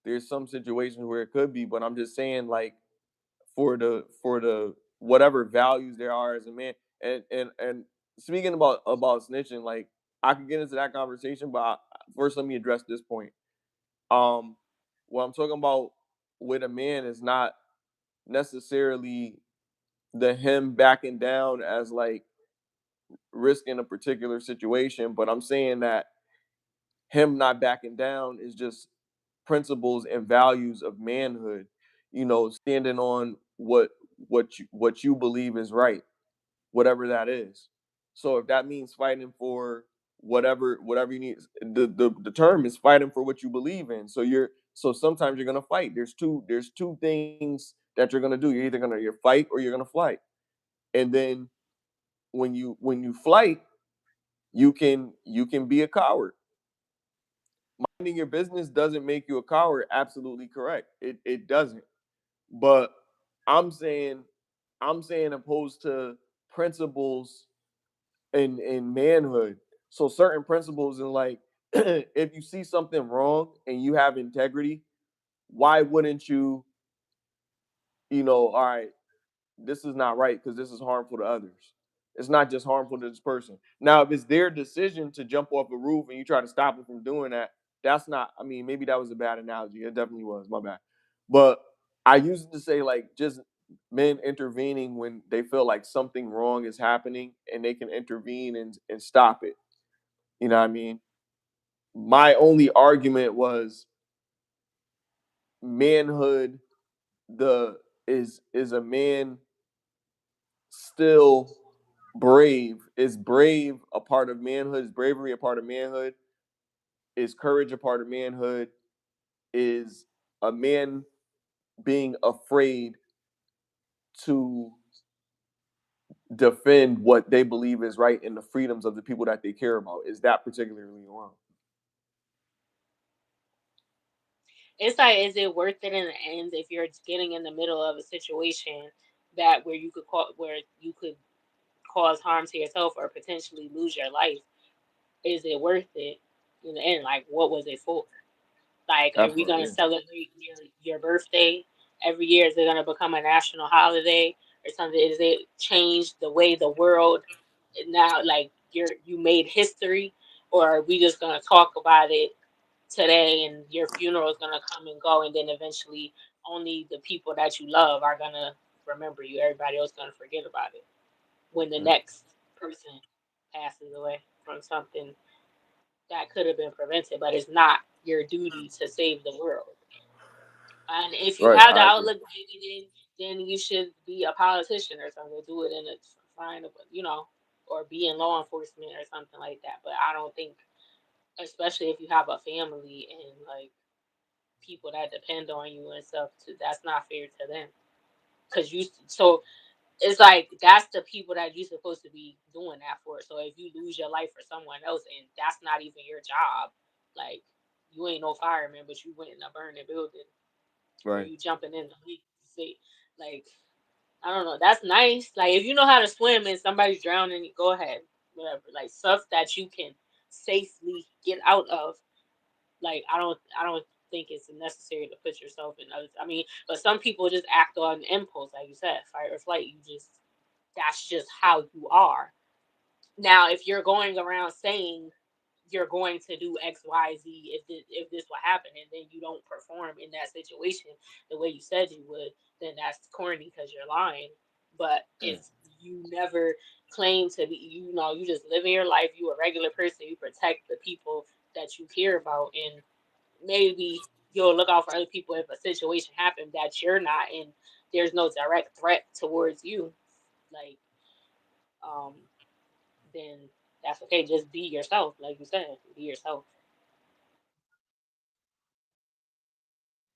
there's some situations where it could be, but I'm just saying like for the whatever values there are as a man, and speaking about snitching, like I could get into that conversation, but first let me address this point. Um, what I'm talking about with a man is not necessarily the him backing down as like risking a particular situation, but I'm saying that him not backing down is just principles and values of manhood, standing on what you believe is right, whatever that is. So if that means fighting for whatever you need, the term is fighting for what you believe in. So sometimes you're gonna fight. There's two things that you're gonna do. You're either gonna you fight or you're gonna flight. And then when you flight, you can be a coward. Minding your business doesn't make you a coward. Absolutely correct. It doesn't. But I'm saying I'm saying opposed to principles in manhood. So certain principles in like if you see something wrong and you have integrity, why wouldn't all right, this is not right because this is harmful to others. It's not just harmful to this person. Now, if it's their decision to jump off a roof and you try to stop them from doing that, that's not. I mean, maybe that was a bad analogy. It definitely was. My bad. But I used to say like just men intervening when they feel like something wrong is happening and they can intervene and stop it. You know what I mean? My only argument was manhood. The is a man still brave? Is brave a part of manhood? Is bravery a part of manhood? Is courage a part of manhood? Is a man being afraid to defend what they believe is right and the freedoms of the people that they care about? Is that particularly wrong? It's like, is it worth it in the end if you're getting in the middle of a situation that where you could cause harm to yourself or potentially lose your life? Is it worth it in the end? Like, what was it for? Like, are That's we what. gonna Yeah. celebrate your birthday every year? Is it gonna become a national holiday or something? Is it change the way the world now? Like, you made history, or are we just gonna talk about it today and your funeral is gonna come and go, and then eventually only the people that you love are gonna remember you. Everybody else gonna forget about it when the Mm. next person passes away from something that could have been prevented, but it's not your duty to save the world. And if you Right. have the I agree. outlook, maybe then you should be a politician or something. Do it in a fine, or be in law enforcement or something like that. But I don't think, especially if you have a family and like people that depend on you and stuff, that's not fair to them. Cause so it's like that's the people that you're supposed to be doing that for. So if you lose your life for someone else and that's not even your job, like you ain't no fireman, but you went in a burning building or Right. you jumping in the leak, see, like I don't know, that's nice. Like if you know how to swim and somebody's drowning, go ahead, whatever. Like stuff that you can safely get out of. Like I don't think it's necessary to put yourself in others. I mean, but some people just act on impulse, like you said, fight or flight. That's just how you are. Now, if you're going around saying you're going to do X, Y, Z, if this will happen, and then you don't perform in that situation the way you said you would, then that's corny because you're lying. But Yeah. if you never claim to be, you just living your life, you a regular person, you protect the people that you care about, and maybe you'll look out for other people if a situation happened that you're not in. There's no direct threat towards you, like um, then that's okay. Just be yourself, like you said, be yourself.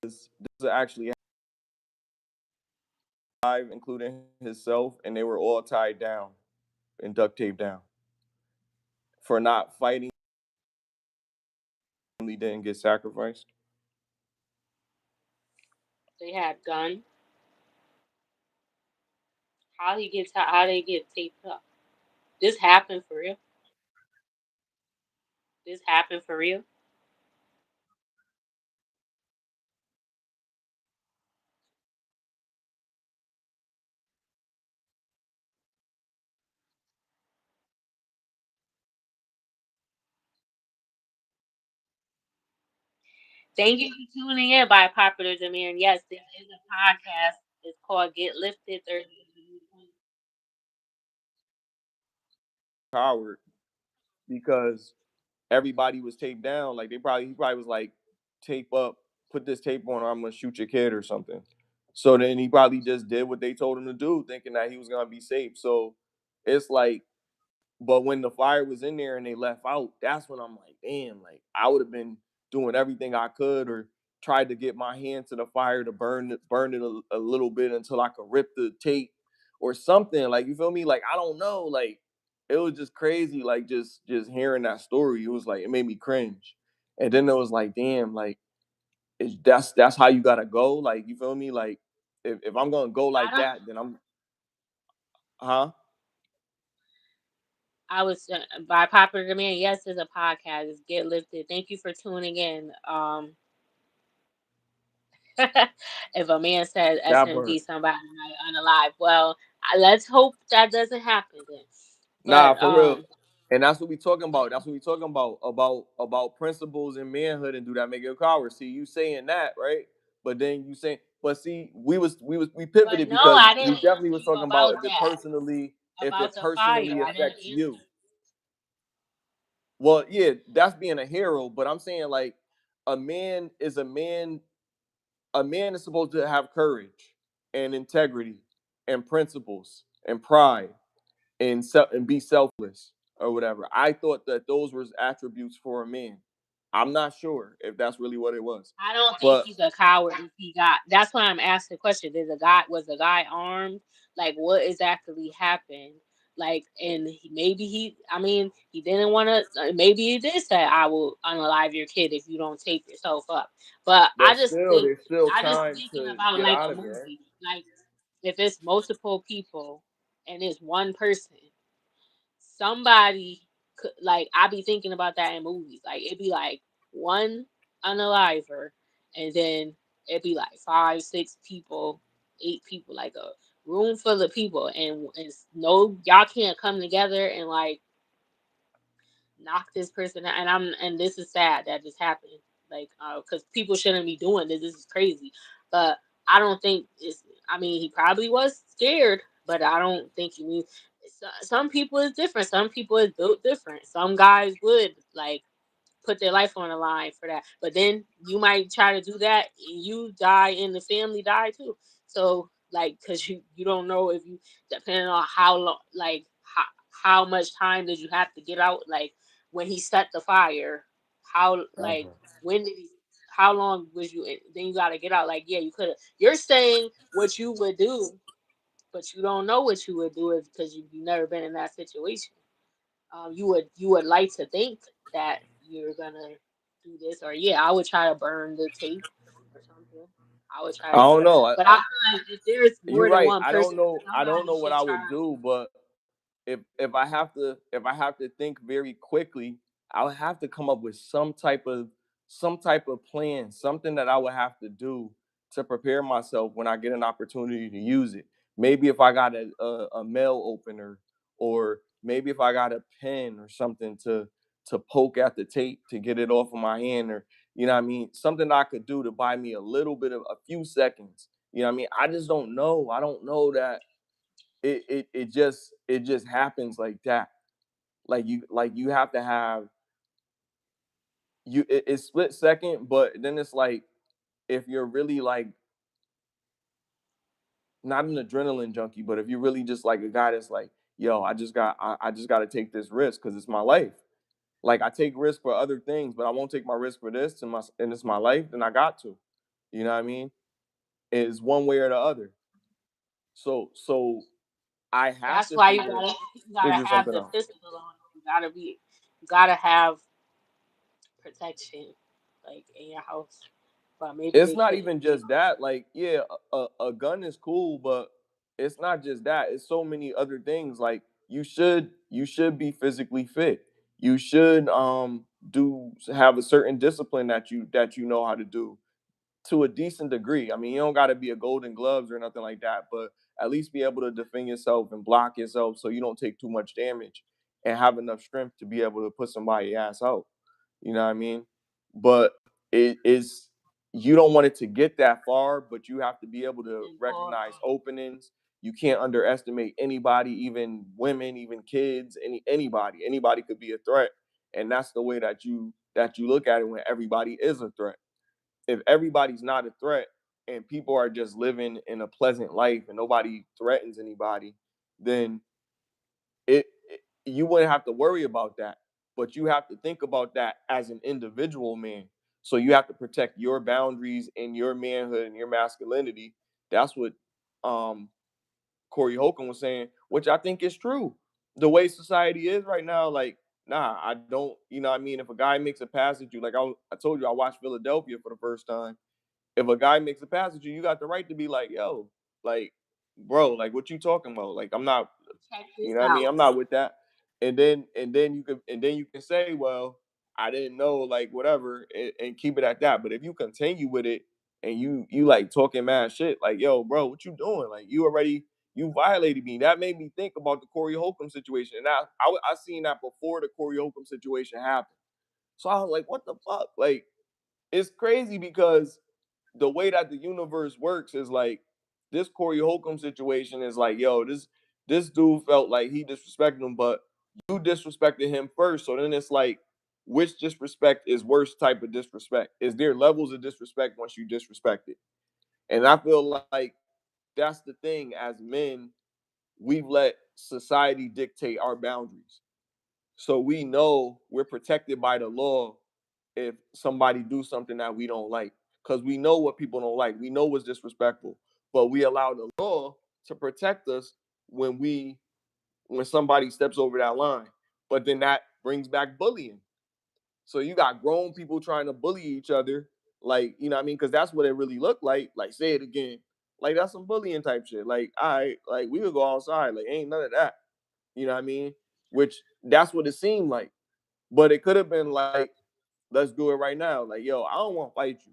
This actually five, including himself, and they were all tied down and duct taped down for not fighting really didn't get sacrificed? They had guns. How they get taped up? This happened for real. This happened for real. Thank you for tuning in by popular demand. Yes, this is a podcast. It's called Get Lifted Thursday. Coward, because everybody was taped down. Like he probably was like, tape up, put this tape on, or I'm gonna shoot your kid or something. So then he probably just did what they told him to do, thinking that he was gonna be safe. So it's like, but when the fire was in there and they left out, that's when I'm like, damn, like I would have been doing everything I could or tried to get my hand to the fire to burn it a little bit until I could rip the tape or something. Like, you feel me? Like, I don't know. Like, it was just crazy. Like, just hearing that story, it was like it made me cringe. And then it was like, damn, like that's how you gotta go. Like, you feel me? Like, if I'm gonna go I like don't. that, then I'm, huh? I was by popular demand. Yes, it's a podcast. It's Get Lifted. Thank you for tuning in. If a man says That part. SMD, somebody might unalive. Well, let's hope that doesn't happen then. Nah, But for real. And that's what we talking about. That's what we talking about principles and manhood and do that make you a coward. See, you saying that, right? But then you saying, but see, we but pivoted no, because I we didn't definitely ask was you talking about about that. if About it the fire. personally I didn't affects answer. you. Well, yeah, that's being a hero, but I'm saying like a man is a man. A man is supposed to have courage and integrity and principles and pride and be selfless or whatever. I thought that those were attributes for a man. I'm not sure if that's really what it was, I don't think but he's a coward if he got. That's why I'm asking the question. Was the guy armed? Like, what exactly happened? Like, and maybe I mean, he didn't want to. Maybe he did say, "I will unalive your kid if you don't take yourself up." But there's still I just time thinking to about get like out a of it. movie. Like, if it's multiple people and it's one person, somebody could like I be thinking about that in movies. Like it'd be like one unaliver and then it'd be like five, 6 people, 8 people, like a room full of people and no y'all can't come together and like knock this person out. And this is sad that just happened. Like, because people shouldn't be doing this. This is crazy. But I don't think it's. I mean, he probably was scared, but I don't think he means. Some people is different. Some people is built different. Some guys would like put their life on the line for that. But then you might try to do that, and you die, and the family die too. So like, cause you don't know if you depending on how long, like how much time did you have to get out, like when he set the fire, how like when did he. How long was you in? Then you got to get out. Like, yeah, you could have. You're saying what you would do, but you don't know what you would do because you've never been in that situation. You would like to think that you're gonna do this, or yeah, I would try to burn the tape or something. I would I try to do don't that, know. but I feel like if there's You're more than right. one person, I don't somebody know what should I try. would do, but if I have to think very quickly, I would have to come up with some type of plan, something that I would have to do to prepare myself when I get an opportunity to use it. Maybe if I got a mail opener, or maybe if I got a pen or something to poke at the tape to get it off of my hand, or you know what I mean, something I could do to buy me a little bit of a few seconds. You know what I mean? I just don't know. I don't know that it just happens like that. Like you have to have it's split second, but then it's like if you're really like not an adrenaline junkie, but if you're really just like a guy that's like, yo, I just got to take this risk because it's my life. Like I take risks for other things, but I won't take my risk for this and it's my life. Then I got to, you know what I mean? It's one way or the other. So I have That's to why you gotta figure have something the out. pistol on. You gotta have protection. like in your house, but maybe It's they not couldn't even be. just that. Like, yeah, a gun is cool, but it's not just that. It's so many other things. Like, you should be physically fit. You should do have a certain discipline that you know how to do to a decent degree. I mean, you don't got to be a golden gloves or nothing like that, but at least be able to defend yourself and block yourself so you don't take too much damage and have enough strength to be able to put somebody ass out. You know what I mean? But it is you don't want it to get that far, but you have to be able to And Paul, recognize openings. You can't underestimate anybody, even women, even kids, anybody. Anybody could be a threat. And that's the way that you look at it when everybody is a threat. If everybody's not a threat and people are just living in a pleasant life and nobody threatens anybody, then you wouldn't have to worry about that. But you have to think about that as an individual man. So you have to protect your boundaries and your manhood and your masculinity. That's what um Corey Holcomb was saying, which I think is true. The way society is right now, like, nah, I don't, what I mean? If a guy makes a pass at you, like I told you, I watched Philadelphia for the first time. If a guy makes a pass at you, you got the right to be like, yo, like, bro, like, what you talking about? Like, I'm not, check this what I mean? out. I'm not with that. And then you can say, well, I didn't know, like, whatever, and keep it at that. But if you continue with it and you like talking mad shit, like, yo, bro, what you doing? Like, you violated me. That made me think about the Corey Holcomb situation, and I seen that before the Corey Holcomb situation happened. So I was like, what the fuck? Like, it's crazy because the way that the universe works is like this Corey Holcomb situation is like, yo, this dude felt like he disrespected him, but you disrespected him first. So then it's like, which disrespect is worse type of disrespect? Is there levels of disrespect once you disrespect it? And I feel like that's the thing. As men, we've let society dictate our boundaries. So we know we're protected by the law if somebody do something that we don't like, because we know what people don't like. We know what's disrespectful, but we allow the law to protect us when when somebody steps over that line. But then that brings back bullying. So you got grown people trying to bully each other, like, you know what I mean? Because that's what it really looked like. Like, say it again. Like, that's some bullying type shit. Like, all right, like, we could go outside. Like, ain't none of that. You know what I mean? Which that's what it seemed like. But it could have been like, let's do it right now. Like, yo, I don't want to fight you.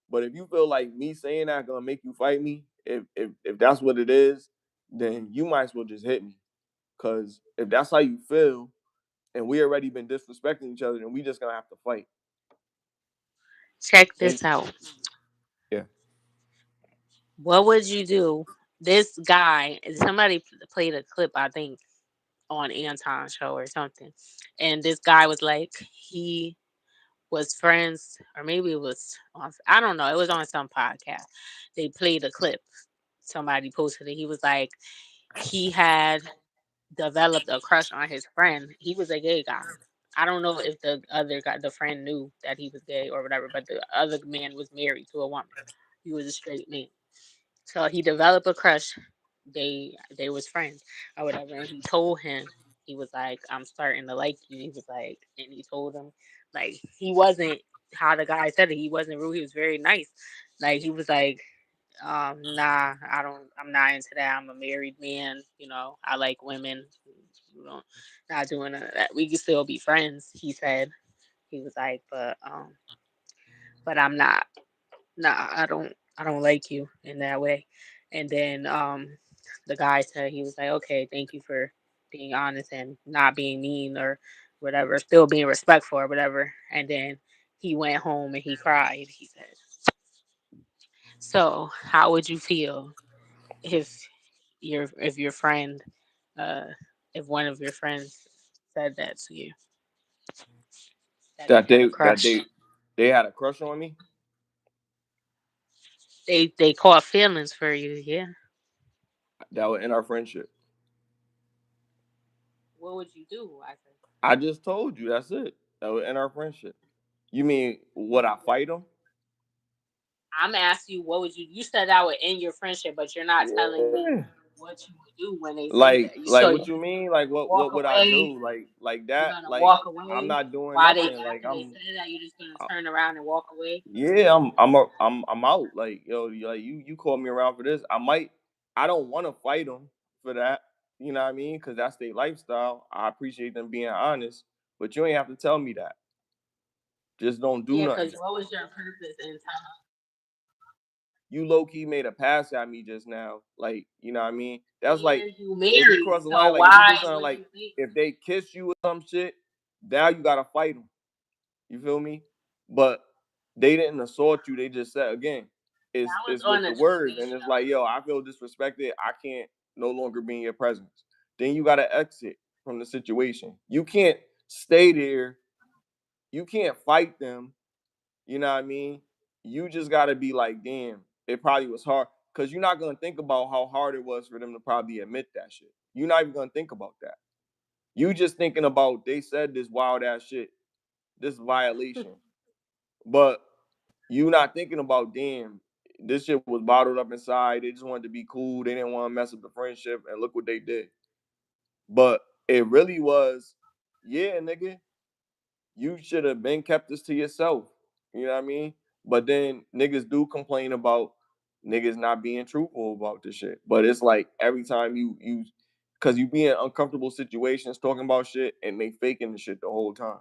But if you feel like me saying that gonna make you fight me, if that's what it is, then you might as well just hit me. Cause if that's how you feel, and we already been disrespecting each other, then we just gonna have to fight. Check And this out. yeah, What would you do? This guy, somebody played a clip, I think, on Anton's show or something, and this guy was like, he was friends, or maybe it was on, I don't know, it was on some podcast. They played a clip. Somebody posted it. He was like, he had developed a crush on his friend. He was a gay guy. I don't know if the other guy, the friend, knew that he was gay or whatever, but the other man was married to a woman. He was a straight man. So he developed a crush. They was friends or whatever, and he told him, he was like, "I'm starting to like you." He was like, and he told him, like, he wasn't, how the guy said it. He wasn't rude. He was very nice. Like, he was like, nah, I don't. I'm not into that. I'm a married man. I like women. You know, not doing none of that. We can still be friends. He said. He was like, but I'm not. Nah, I don't like you in that way. And then the guy said, he was like, okay, thank you for being honest and not being mean or whatever, still being respectful or whatever. And then he went home and he cried. He said, so how would you feel if your friend, uh if one of your friends said that to you, that he that had a they that crush? they had a crush on me. They caught feelings for you, yeah. That would end our friendship. What would you do? I said. I just told you that's it. That would end our friendship. You mean would I fight him? I'm asking you, what would you? You said that would end your friendship, but you're not telling me. Yeah. what you would do when they say that. So what you mean? Like walk what would I away. do? Like You're that? gonna Like walk I'm away not doing while they nothing. Like after they say that. You're just gonna I- turn around and walk away. yeah, I'm out. Like yo, like you called me around for this. I don't want to fight them for that. You know what I mean? Because that's their lifestyle. I appreciate them being honest, but you ain't have to tell me that. Just don't do Yeah, nothing. because what was your purpose in time? You low key made a pass at me just now. Like, you know what I mean? That's like And you if we married, cross the line, so like if we why do something would like you think if they kiss you or some shit, now you gotta fight them. You feel me? But they didn't assault you. They just said again, that was it's on with a the words, and traditional? it's like, yo, I feel disrespected. I can't no longer be in your presence. Then you gotta exit from the situation. You can't stay there. You can't fight them. You know what I mean? You just gotta be like, damn, it probably was hard. Cause you're not gonna think about how hard it was for them to probably admit that shit. You're not even gonna think about that. You just thinking about they said this wild ass shit, this violation. But you not thinking about, damn, this shit was bottled up inside. They just wanted to be cool. They didn't want to mess up the friendship, and look what they did. But it really was, yeah, nigga, you should have been kept this to yourself. You know what I mean? But then niggas do complain about niggas not being truthful about this shit. But it's like every time you cause you be in uncomfortable situations talking about shit and they faking the shit the whole time.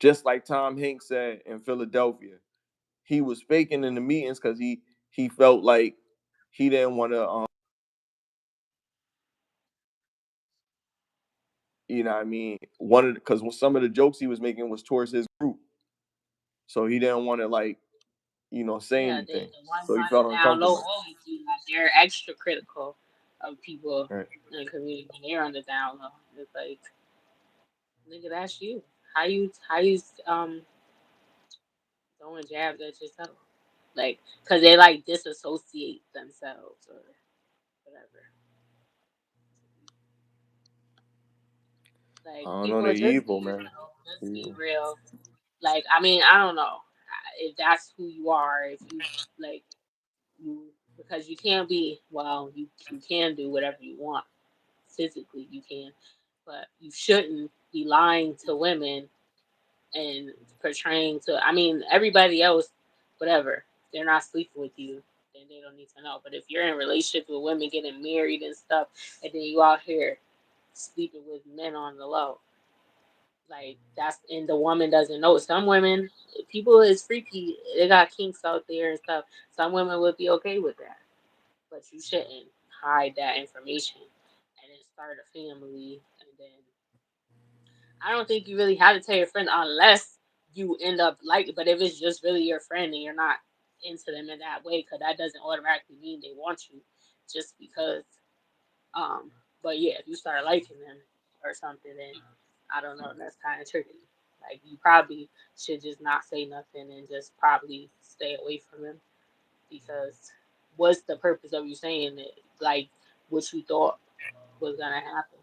Just like Tom Hanks said in Philadelphia. He was faking in the meetings because he felt like he didn't want to you know what I mean, one of because some of the jokes he was making was towards his group. So he didn't want to like say Yeah, anything. the ones So he on felt the down low uncomfortable. always do that. They're extra critical of people Right. in the community when they're on the down low. It's like, nigga, that's you. How you throwing jabs at yourself? Like, cause they like disassociate themselves or whatever. I Like don't know. people They just be evil, man. yourself, just be Evil. real. Like I mean, I don't know if that's who you are. If you like you because you can't be well, you can do whatever you want physically. You can, but you shouldn't be lying to women and portraying to. I mean, everybody else, whatever. They're not sleeping with you. Then they don't need to know. But if you're in a relationship with women getting married and stuff, and then you out here sleeping with men on the low, like that's and the woman doesn't know. Some women, people is freaky. They got kinks out there and stuff. Some women would be okay with that, but you shouldn't hide that information and then start a family. And then I don't think you really have to tell your friend unless you end up like. But if it's just really your friend and you're not into them in that way, because that doesn't automatically mean they want you, just because. Um, but yeah, if you start liking them or something, then I don't know. That's kind of tricky. Like you probably should just not say nothing and just probably stay away from him because what's the purpose of you saying it? Like what you thought was gonna happen.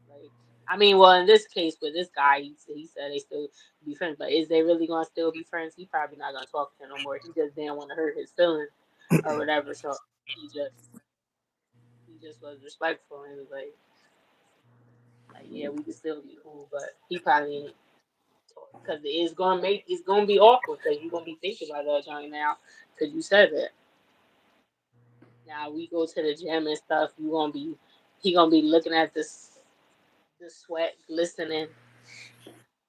Like I mean, well, in this case with this guy, he said they still be friends, but is they really gonna still be friends? He probably not gonna talk to him no more. He just didn't want to hurt his feelings or whatever, so he just he just was respectful and was like, yeah, we can still be cool, but he probably ain't because it's gonna be awkward because you're gonna be thinking about that joint now because you said that. Now we go to the gym and stuff. He gonna be looking at the sweat glistening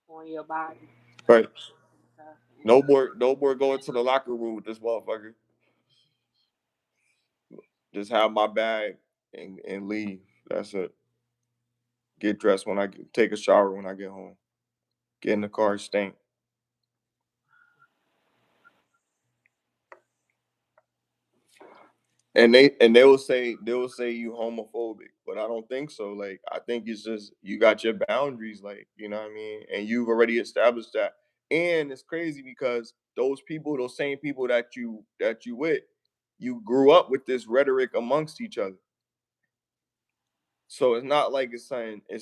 on your body Right. and stuff, and No more going looking to the locker room with this motherfucker. Just have my bag and leave. That's it. Get dressed when take a shower when I get home. Get in the car, stink. And they will say you homophobic, but I don't think so. Like I think it's just you got your boundaries, like you know what I mean, and you've already established that. And it's crazy because those people, those same people that you with, you grew up with this rhetoric amongst each other. So it's not like it's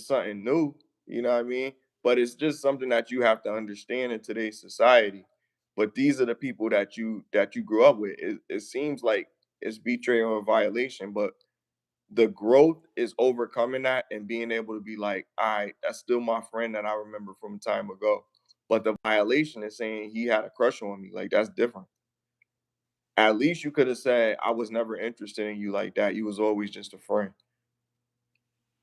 something new, you know what I mean? But it's just something that you have to understand in today's society. But these are the people that you grew up with. It seems like it's betrayal or violation. But the growth is overcoming that and being able to be like, all right, that's still my friend that I remember from time ago. But the violation is saying he had a crush on me. Like, that's different. At least you could have said I was never interested in you like that. You was always just a friend.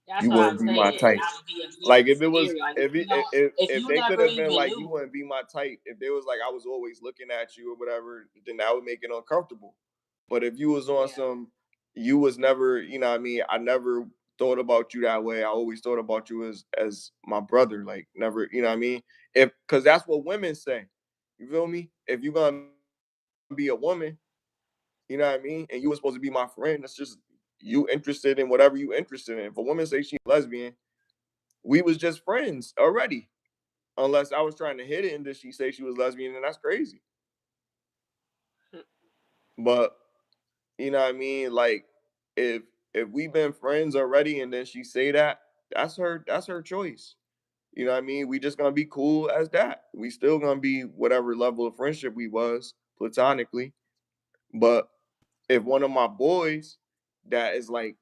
That's You what I'm wouldn't be my saying. type. That would be a Like different if it was scenario. Like if it, if if you they could never have been even like you knew, wouldn't be my type. If they was like I was always looking at you or whatever, then that would make it uncomfortable. But if you was on yeah, some, you was never, you know what I mean. I never thought about you that way. I always thought about you as my brother. Like never, you know what I mean. If because that's what women say. You feel me? If you're gonna be a woman, you know what I mean, and you was supposed to be my friend, that's just you interested in whatever you interested in. If a woman say she's lesbian, we was just friends already. Unless I was trying to hit it and then she say she was lesbian, and that's crazy. But you know what I mean? Like if we've been friends already and then she say that, that's her choice. You know what I mean? We just gonna be cool as that. We still gonna be whatever level of friendship we was platonically. But if one of my boys that is like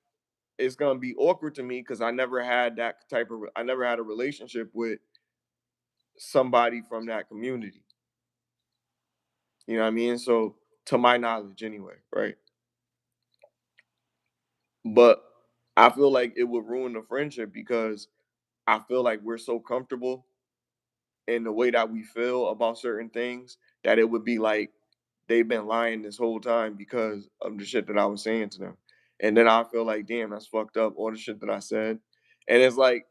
it's gonna be awkward to me because I never had a relationship with somebody from that community. You know what I mean? So to my knowledge anyway, right? But I feel like it would ruin the friendship because I feel like we're so comfortable in the way that we feel about certain things that it would be like they've been lying this whole time because of the shit that I was saying to them. And then I feel like, damn, that's fucked up, all the shit that I said. And it's like,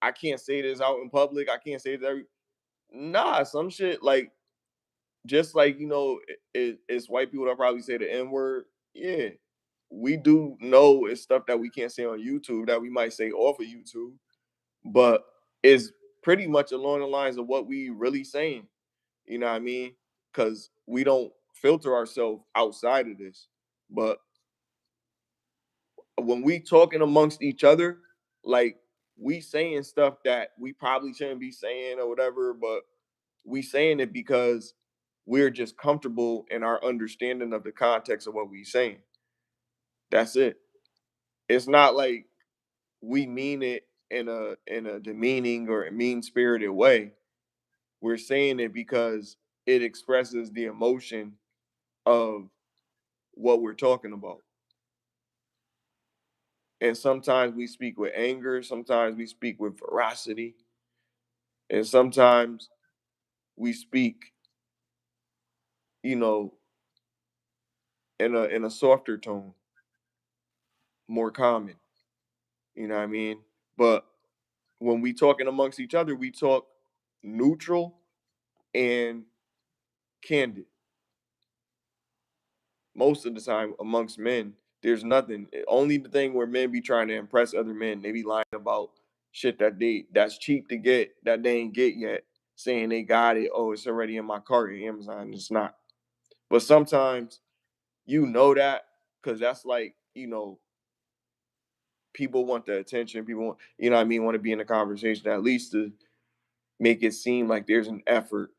I can't say this out in public. I can't say this nah, some shit like just like it's white people that probably say the N word. Yeah, we do know it's stuff that we can't say on YouTube that we might say off of YouTube, but it's pretty much along the lines of what we really saying. You know what I mean? Because we don't filter ourselves outside of this. But when we talking amongst each other, like we saying stuff that we probably shouldn't be saying or whatever, but we saying it because we're just comfortable in our understanding of the context of what we saying. That's it. It's not like we mean it in a demeaning or a mean spirited way. We're saying it because it expresses the emotion of what we're talking about. And sometimes we speak with anger, sometimes we speak with veracity, and sometimes we speak, you know, in a softer tone, more common. You know what I mean? But when we talking amongst each other, we talk neutral and candid. Most of the time amongst men, there's nothing. Only the thing where men be trying to impress other men, they be lying about shit that's cheap to get that they ain't get yet, saying they got it. Oh, it's already in my cart at Amazon. It's not. But sometimes you know that because that's like people want the attention. People want what I mean, want to be in the conversation at least to make it seem like there's an effort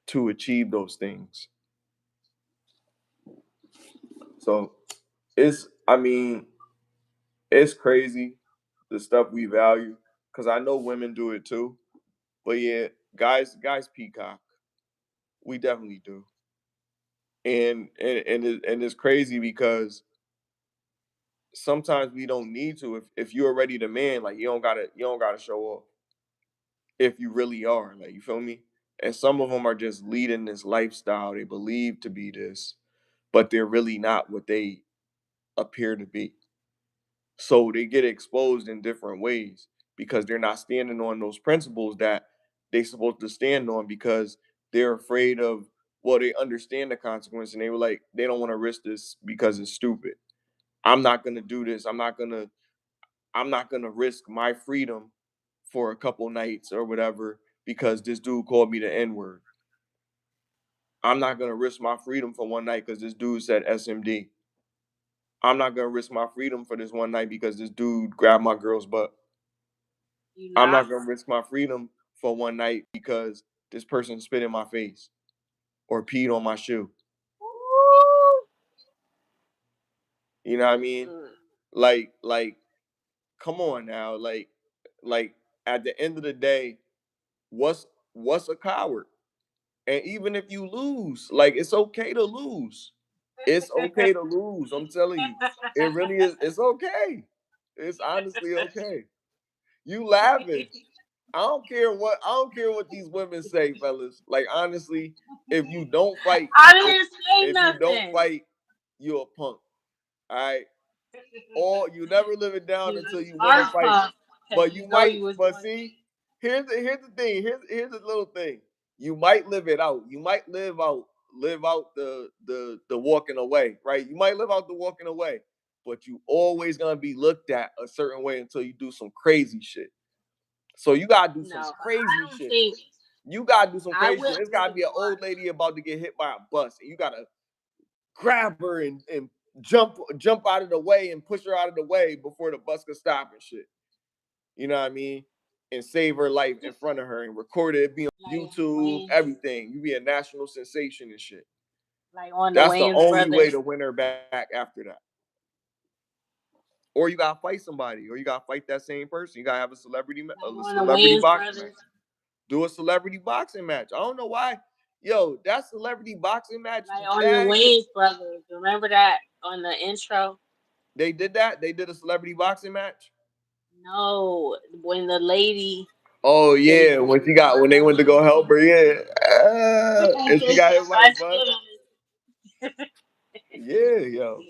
to achieve those things. So I mean, it's crazy the stuff we value because I know women do it too. But yeah, guys peacock. We definitely do. And it's crazy because sometimes we don't need to if you're already the man, like you don't gotta show off if you really are. Like you feel me? And some of them are just leading this lifestyle they believe to be this, but they're really not what they appear to be. So they get exposed in different ways because they're not standing on those principles that they supposed to stand on because they're afraid of they understand the consequence and they were like they don't want to risk this because it's stupid. I'm not gonna do this. I'm not gonna risk my freedom for a couple nights or whatever because this dude called me the N-word. I'm not gonna risk my freedom for one night because this dude said SMD. I'm not gonna risk my freedom for this one night because this dude grabbed my girl's butt. you I'm not. not gonna risk my freedom for one night because this person spit in my face or peed on my shoe. Ooh. You know what I mean? Mm. Like, come on now. Like at the end of the day, what's a coward? And even if you lose, like it's okay to lose. It's okay to lose. I'm telling you. It really is. It's okay. It's honestly okay. You laughing. I don't care what these women say, fellas. Like honestly, if you don't fight, I if didn't say if you don't nothing. fight, you're a punk. All right. Or you never live it down You until you win a are fight. pumped because But you you know might, you was but going see, here's the thing. Here's a little thing. You might live it out. You might live out the walking away, right? You might live out the walking away, but you always gonna be looked at a certain way until you do some crazy shit. So you gotta do to. some No, crazy I don't shit. think You gotta do some I crazy shit. wouldn't It's gotta live be an old one. lady about to get hit by a bus, and you gotta grab her and jump out of the way and push her out of the way before the bus can stop and shit. You know what I mean? And save her life in front of her and record it, be on Like on the YouTube, Wayne, everything. You be a national sensation and shit. like on the That's the Wayne's only way brothers, to win her back after that. Or you gotta fight somebody, or you gotta fight that same person. You gotta have a like on the celebrity Wayne's boxing match. brothers, Do a celebrity boxing match. I don't know why. Yo, that celebrity boxing match like on the bag. Wayne's brothers. Remember that on the intro? They did that. They did a celebrity boxing match. No, when the lady Oh they yeah, when she the got when they brother went to go help her, yeah, and and she they got hit by the punched bus. him. Yeah, yo,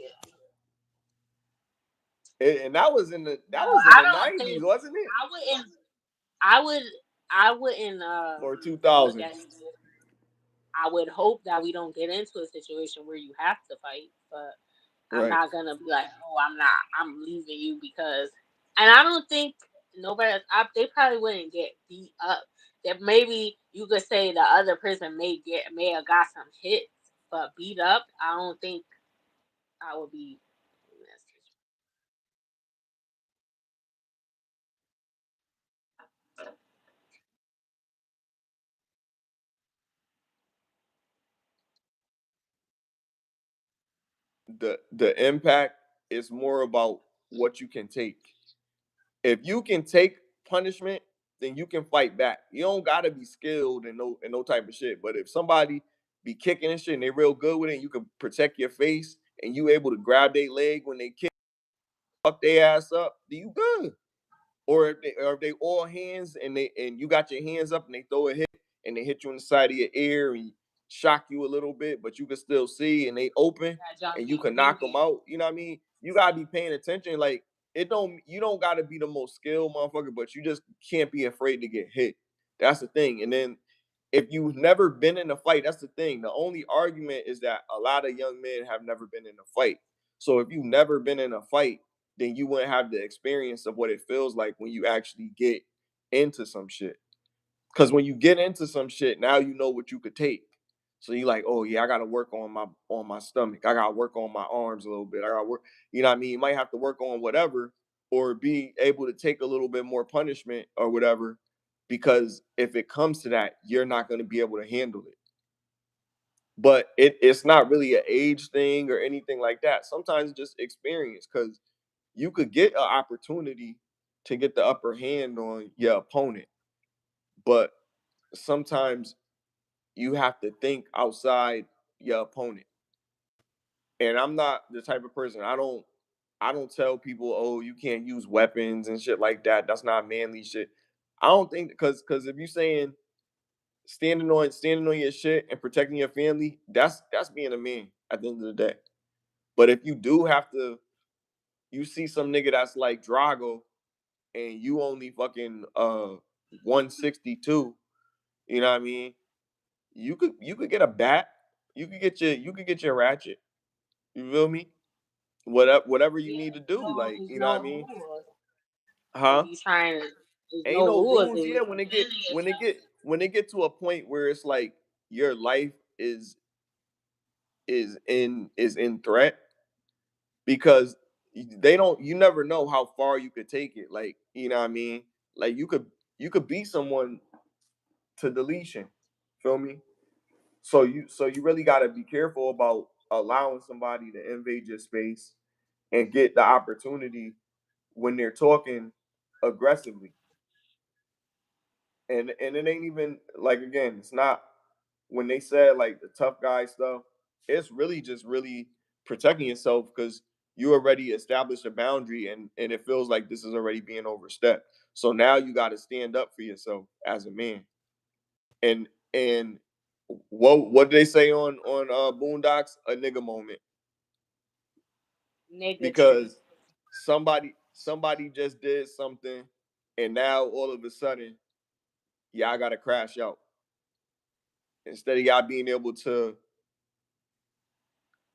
Yeah. and that was in the No, that was in I the don't '90s, think wasn't it? I wouldn't. I would. I wouldn't Or look at 2000s, it. I would hope that we don't get into a situation where you have to fight, but I'm right? not gonna be like, oh, I'm not. I'm leaving you because, and I don't think nobody. They probably wouldn't get beat up. That maybe you could say the other person may have got some hits, but beat up. I don't think I would be. In that The impact is more about what you can take. If you can take punishment, then you can fight back. You don't gotta be skilled and no type of shit. But if somebody be kicking and shit and they real good with it, and you can protect your face and you able to grab their leg when they kick, fuck their ass up, then you good. Or if they all hands and you got your hands up and they throw a hit and they hit you in the side of your ear and shock you a little bit, but you can still see and they open that junk and you keep can knock them moving. out. You know what I mean? You gotta be paying attention. Like you don't gotta be the most skilled motherfucker, but you just can't be afraid to get hit. That's the thing. And then if you've never been in a fight, that's the thing. The only argument is that a lot of young men have never been in a fight. So if you've never been in a fight, then you wouldn't have the experience of what it feels like when you actually get into some shit. Because when you get into some shit, now you know what you could take. So you like, oh yeah, I gotta work on my stomach. I gotta work on my arms a little bit. I gotta work, you know what I mean? You might have to work on whatever, or be able to take a little bit more punishment or whatever. Because if it comes to that, you're not gonna be able to handle it. But it's not really an age thing or anything like that. Sometimes it's just experience because you could get an opportunity to get the upper hand on your opponent, but sometimes you have to think outside your opponent. And I'm not the type of person I don't tell people, oh, you can't use weapons and shit like that. That's not manly shit. I don't think because if you're saying standing on your shit and protecting your family, that's being a man at the end of the day. But if you do have to, you see some nigga that's like Drago and you only fucking 162, you know what I mean? You could get a bat. You could get your ratchet. You feel me? Whatever you Yeah, need to do, like, there's you know what I no mean? rules. If Huh? you trying to, there's Ain't no no rules. rules. If Yeah, you when it get defending when it yourself, get when it get to a point where it's like your life is in threat because they don't you never know how far you could take it. Like, you know what I mean? Like you could beat someone to deletion. Feel me? So you really got to be careful about allowing somebody to invade your space and get the opportunity when they're talking aggressively. And it ain't even like, again, it's not when they said like the tough guy stuff, it's really just really protecting yourself because you already established a boundary, and it feels like this is already being overstepped. So now you got to stand up for yourself as a man. And what did they say on Boondocks? A nigga moment. Nigga treat. Because somebody just did something, and now all of a sudden y'all gotta crash out instead of y'all being able to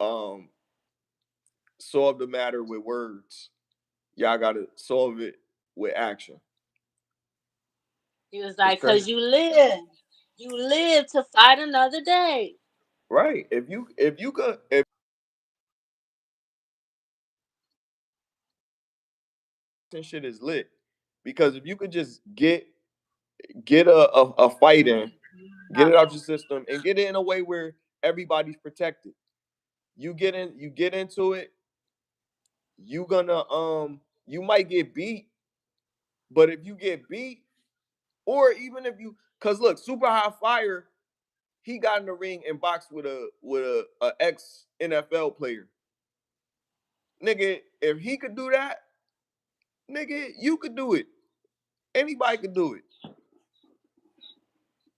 um solve the matter with words. Y'all gotta solve it with action. He was It's like, crazy. cause you live to fight another day. Right. If you could, if shit is lit, because if you could just get a fight in, get it out your system, and get it in a way where everybody's protected. You get into it, you gonna you might get beat, but if you get beat, or even if you, cause look, Super High Fire, he got in the ring and boxed with a ex NFL player. Nigga, if he could do that, nigga, you could do it. Anybody could do it.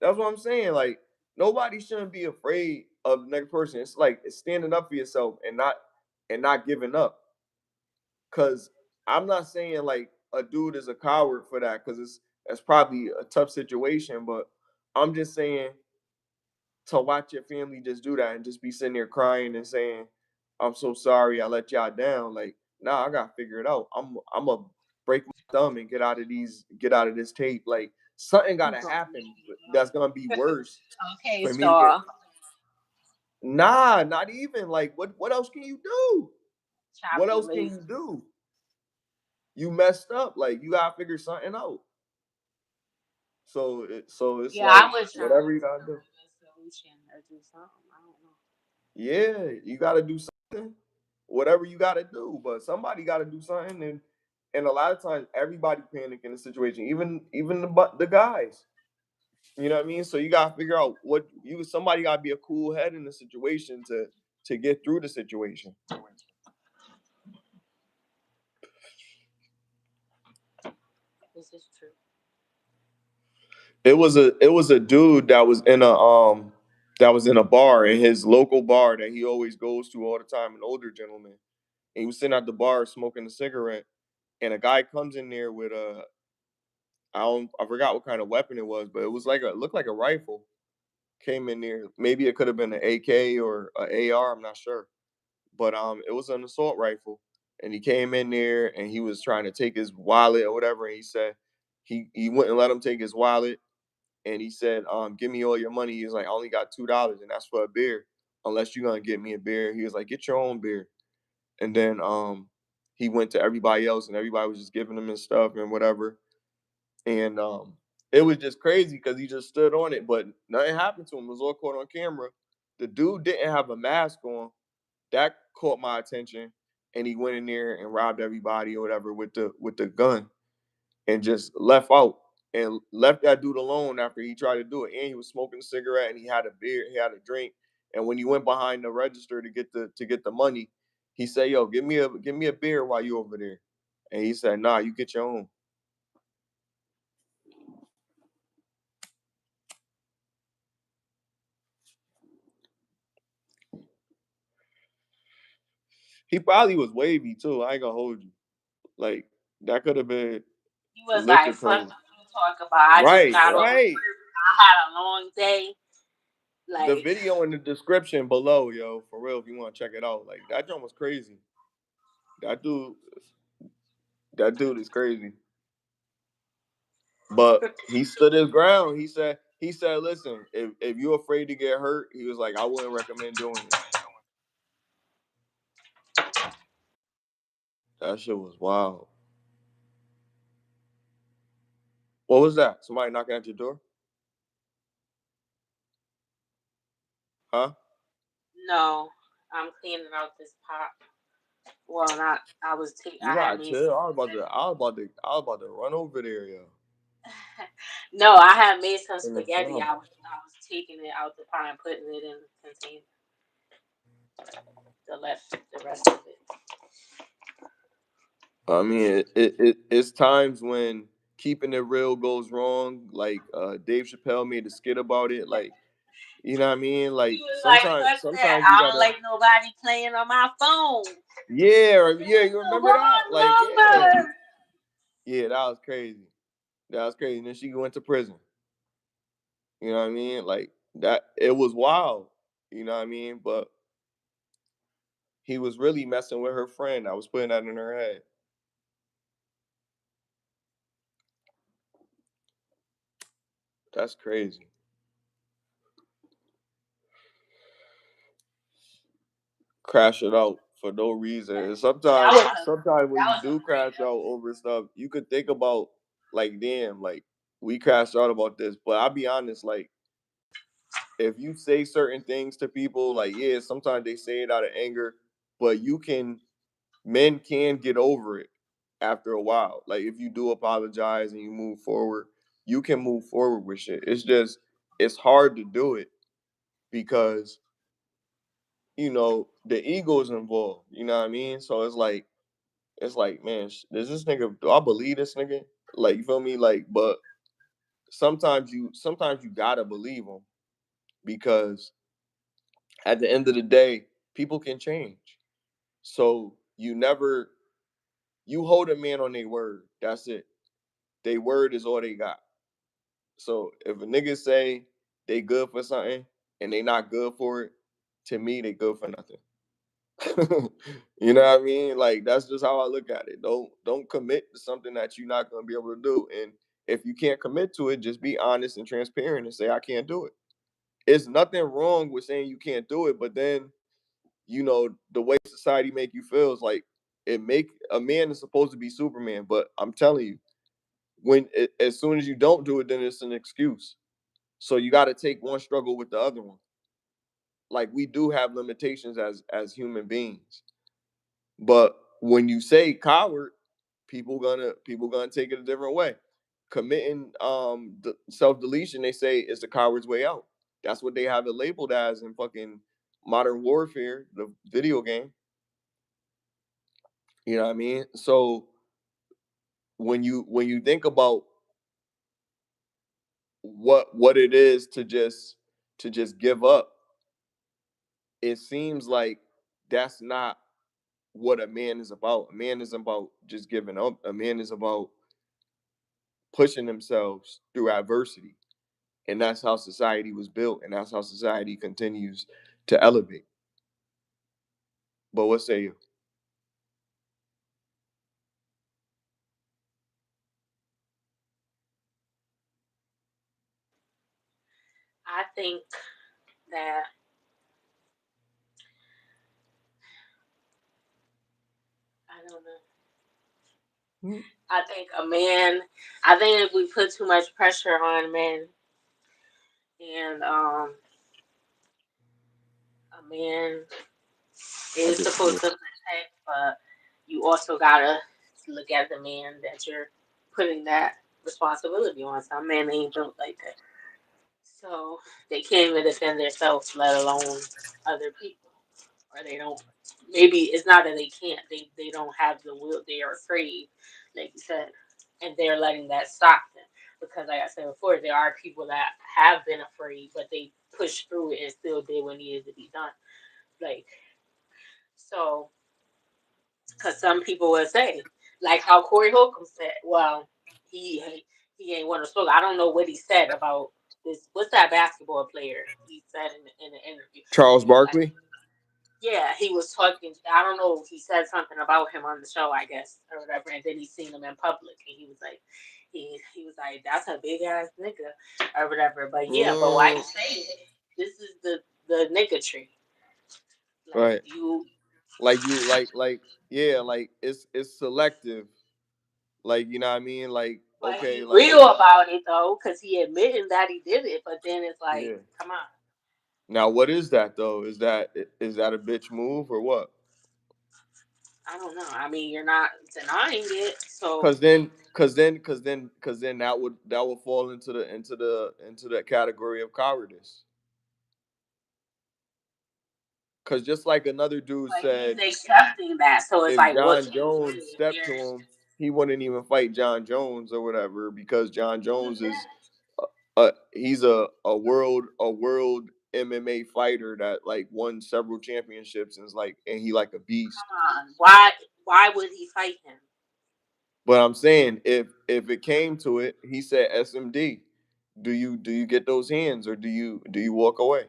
That's what I'm saying. Like, nobody shouldn't be afraid of the next person. It's like it's standing up for yourself and not giving up. Cause I'm not saying like a dude is a coward for that, because it's probably a tough situation, but I'm just saying to watch your family just do that and just be sitting there crying and saying, "I'm so sorry, I let y'all down." Like, nah, I gotta figure it out. I'm a break my thumb and get out of this tape. Like, something gotta happen that's gonna be worse Okay, for me to get. Star. Nah, not even like what else can you do? Chop What your else can lace. you do? You messed up. Like, you gotta figure something out. So it's Yeah, I like would try whatever to you come gotta up do. with a solution or do something. I don't know. Yeah, you gotta do something. Whatever you gotta do, but somebody gotta do something, and a lot of times everybody panic in the situation, even the guys. You know what I mean? So you gotta figure out what you somebody gotta be a cool head in the situation to get through the situation. This is true. It was a dude that was in a bar, in his local bar that he always goes to all the time, an older gentleman. And he was sitting at the bar smoking a cigarette, and a guy comes in there with a, I forgot what kind of weapon it was, but it was like a, it looked like a rifle. Came in there. Maybe it could have been an AK or an AR, I'm not sure. But it was an assault rifle. And he came in there and he was trying to take his wallet or whatever, and he said he wouldn't let him take his wallet, and he said, give me all your money. He was like, I only got $2, and that's for a beer. Unless you're gonna get me a beer. He was like, get your own beer. And then he went to everybody else, and everybody was just giving him his stuff and whatever. And it was just crazy because he just stood on it, but nothing happened to him. It was all caught on camera. The dude didn't have a mask on. That caught my attention, and he went in there and robbed everybody or whatever with the gun, and just left out and left that dude alone after he tried to do it. And he was smoking a cigarette, and he had a beer, he had a drink. And when he went behind the register to get the money, he said, "Yo, give me a beer while you over there." And he said, "Nah, you get your own." He probably was wavy too. I ain't gonna hold you. Like, that could have been He was liquor like, fuck crazy. what you talk about. I just Right, got off right. work. I had a long day. The Like, video in the description below, yo, for real, if you want to check it out. Like, that joint was crazy. That dude, that dude is crazy. But he stood his ground. He said, listen, if you're afraid to get hurt, he was like, I wouldn't recommend doing it. That shit was wild. What was that? Somebody knocking at your door? Huh? no, I'm cleaning out this pot. Well, not I was You I had gotta made chill. some I was about to run over there, yo. no, I had made some In the spaghetti. club. I was taking it out the pot and putting it in the container. The rest of it. I mean, it's times when keeping it real goes wrong. Like Dave Chappelle made a skit about it. Like, you know what I mean? He Like was like, sometimes "Fuck that! sometimes you I don't gotta, like nobody playing on my phone." yeah, It's you the remember that? wrong Like, yeah. number. Yeah, that was crazy. That was crazy. And then she went to prison. You know what I mean? Like that it was wild. You know what I mean? But he was really messing with her friend. I was putting that in her head. That's crazy. Crash it out for no reason. And That sometimes was sometimes when you a do great crash out episode. over stuff, you could think about like, damn, like we crashed out about this. But I'll be honest, like if you say certain things to people, like yeah, sometimes they say it out of anger, but you can men can get over it after a while. Like if you do apologize and you move forward, you can move forward with shit. It's just it's hard to do it because the ego is involved. You know what I mean? So it's like, man, does this nigga? Do I believe this nigga? Like you feel me? Like, but sometimes you gotta believe him because at the end of the day, people can change. So you hold a man on their word. That's it. They word is all they got. So if a nigga say they good for something and they not good for it, to me they good for nothing. You know what I mean? Like that's just how I look at it. Don't commit to something that you're not gonna be able to do. And if you can't commit to it, just be honest and transparent and say I can't do it. It's nothing wrong with saying you can't do it, but then the way society make you feel is like it make a man is supposed to be Superman, but I'm telling you, as soon as you don't do it, then it's an excuse. So you got to take one struggle with the other one. Like we do have limitations as human beings, but when you say coward, people gonna take it a different way. Committing self deletion, they say is the coward's way out. That's what they have it labeled as in fucking Modern Warfare, the video game. You know what I mean? So when you think about what it is to just give up, it seems like that's not what a man is about. A man isn't about just giving up. A man is about pushing themselves through adversity. And that's how society was built, and that's how society continues to elevate. But what say you? I think that I don't know. Hmm? I think a man. I think if we put too much pressure on men, and a man I is disagree. supposed to protect, but you also gotta look at the man that you're putting that responsibility on. Some men ain't built like that, so they can't even defend themselves, let alone other people. Or they don't. Maybe it's not that they can't. They don't have the will. They are afraid, like you said, and they're letting that stop them. Because, like I said before, there are people that have been afraid, but they pushed through it and still did what needed to be done. Like so, because some people will say, like how Corey Holcomb said, well, he ain't want to smoke. I don't know what he said about this. What's that basketball player? He said in the interview. Charles He was like, Barkley? yeah, he was talking. I don't know. He said something about him on the show, I guess, or whatever. And then he seen him in public, and he was like, he was like, that's a big ass nigga, or whatever. But yeah, but why you Mm, say it? This is the nigga tree. Like right. you, Like you like yeah, like it's selective. Like you know what I mean? Like but okay, he like real about it though, because he admitting that he did it. But then it's like, yeah. come on. Now what is that though? Is that a bitch move or what? I don't know. I mean, you're not denying it, so Cause then that would fall into the category of cowardice. Cause just like another dude but he's said, accepting that. So it's if like, what John can you do Jones if stepped you're to him, he wouldn't even fight John Jones or whatever because John Jones is he's a world MMA fighter that like won several championships and is like and he like a beast. come on? Why would he fight him? But I'm saying if it came to it, he said SMD. Do you get those hands or do you walk away?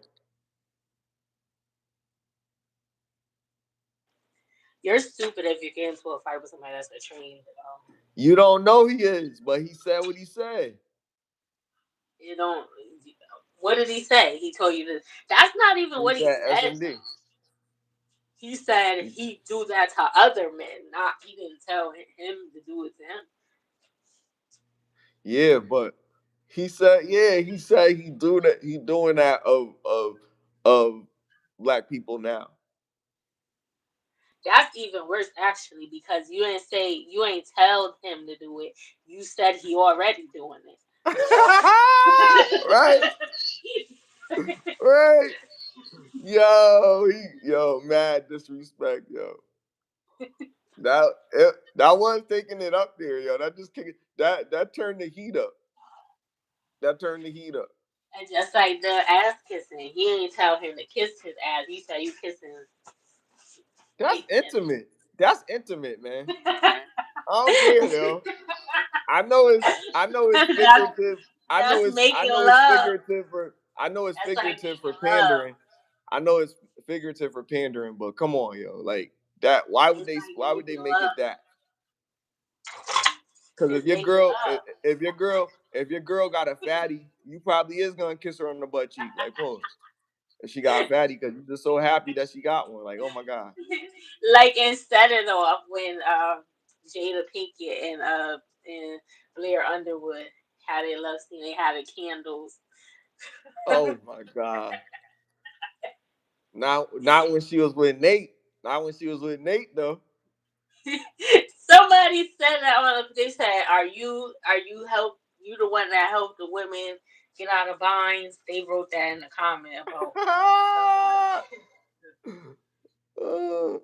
You're stupid if you get into a fight with somebody that's a trained. You don't know he is, but he said what he said. You don't. What did he say? He told you this. That's not even He what he said said. SMD. He said he do that to other men. Not he didn't tell him to do it to him. Yeah, but he said he do that he doing that of black people now. That's even worse actually because you ain't tell him to do it. You said he already doing it. Right? Right? Yo, mad disrespect, yo. That was taking it up there, yo. That turned the heat up. That turned the heat up. And just like the ass kissing, he ain't tell him to kiss his ass. He said you kissing That's fake intimate. That's intimate, man. niggas. I don't care though. I know it's that's figurative. I know that's it's I making know it's love. figurative for I know it's That's like figurative for making love. pandering. I know it's figurative for pandering, but come on, yo. Like that why would It's they like why would they making make love. it that? Cuz It's making love. if your girl got a fatty, you probably is going to kiss her on the butt cheek like pause. If she got a fatty cuz you're just so happy that she got one. Like, "Oh my god." Like instead of when Jada Pinkett and Blair Underwood had their love scene, they had the candles. Oh my god. Not when she was with Nate. Not when she was with Nate though. Somebody said that they said, "Are you help you the one that helped the women get out of binds?" They wrote that in the comment about something like uh,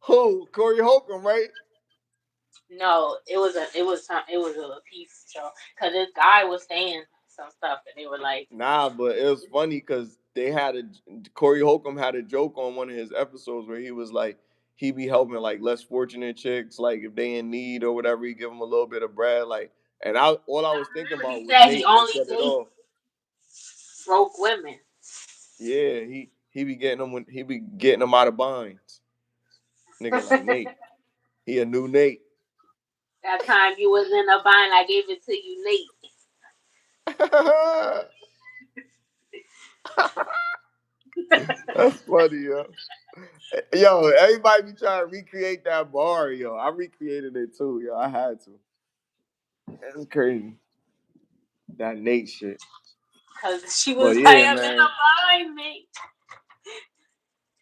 who? Corey Holcomb, right? no, it was a peace show because this guy was saying some stuff and they were like, Nah, but it was funny because Corey Holcomb had a joke on one of his episodes where he was like he be helping like less fortunate chicks, like if they in need or whatever, he give them a little bit of bread, like. And all I was thinking remember he about was said he Nate that only set it dates off. broke women. Yeah, he be getting them when he be getting them out of binds. Nigga like Nate, he a new Nate. That time you was in a bind, I gave it to you, Nate. That's funny, yo. Yo, everybody be trying to recreate that bar, yo. I recreated it too, yo. I had to. That's crazy. That Nate shit. Cause she But was like, yeah, I'm in a man. bind, Nate.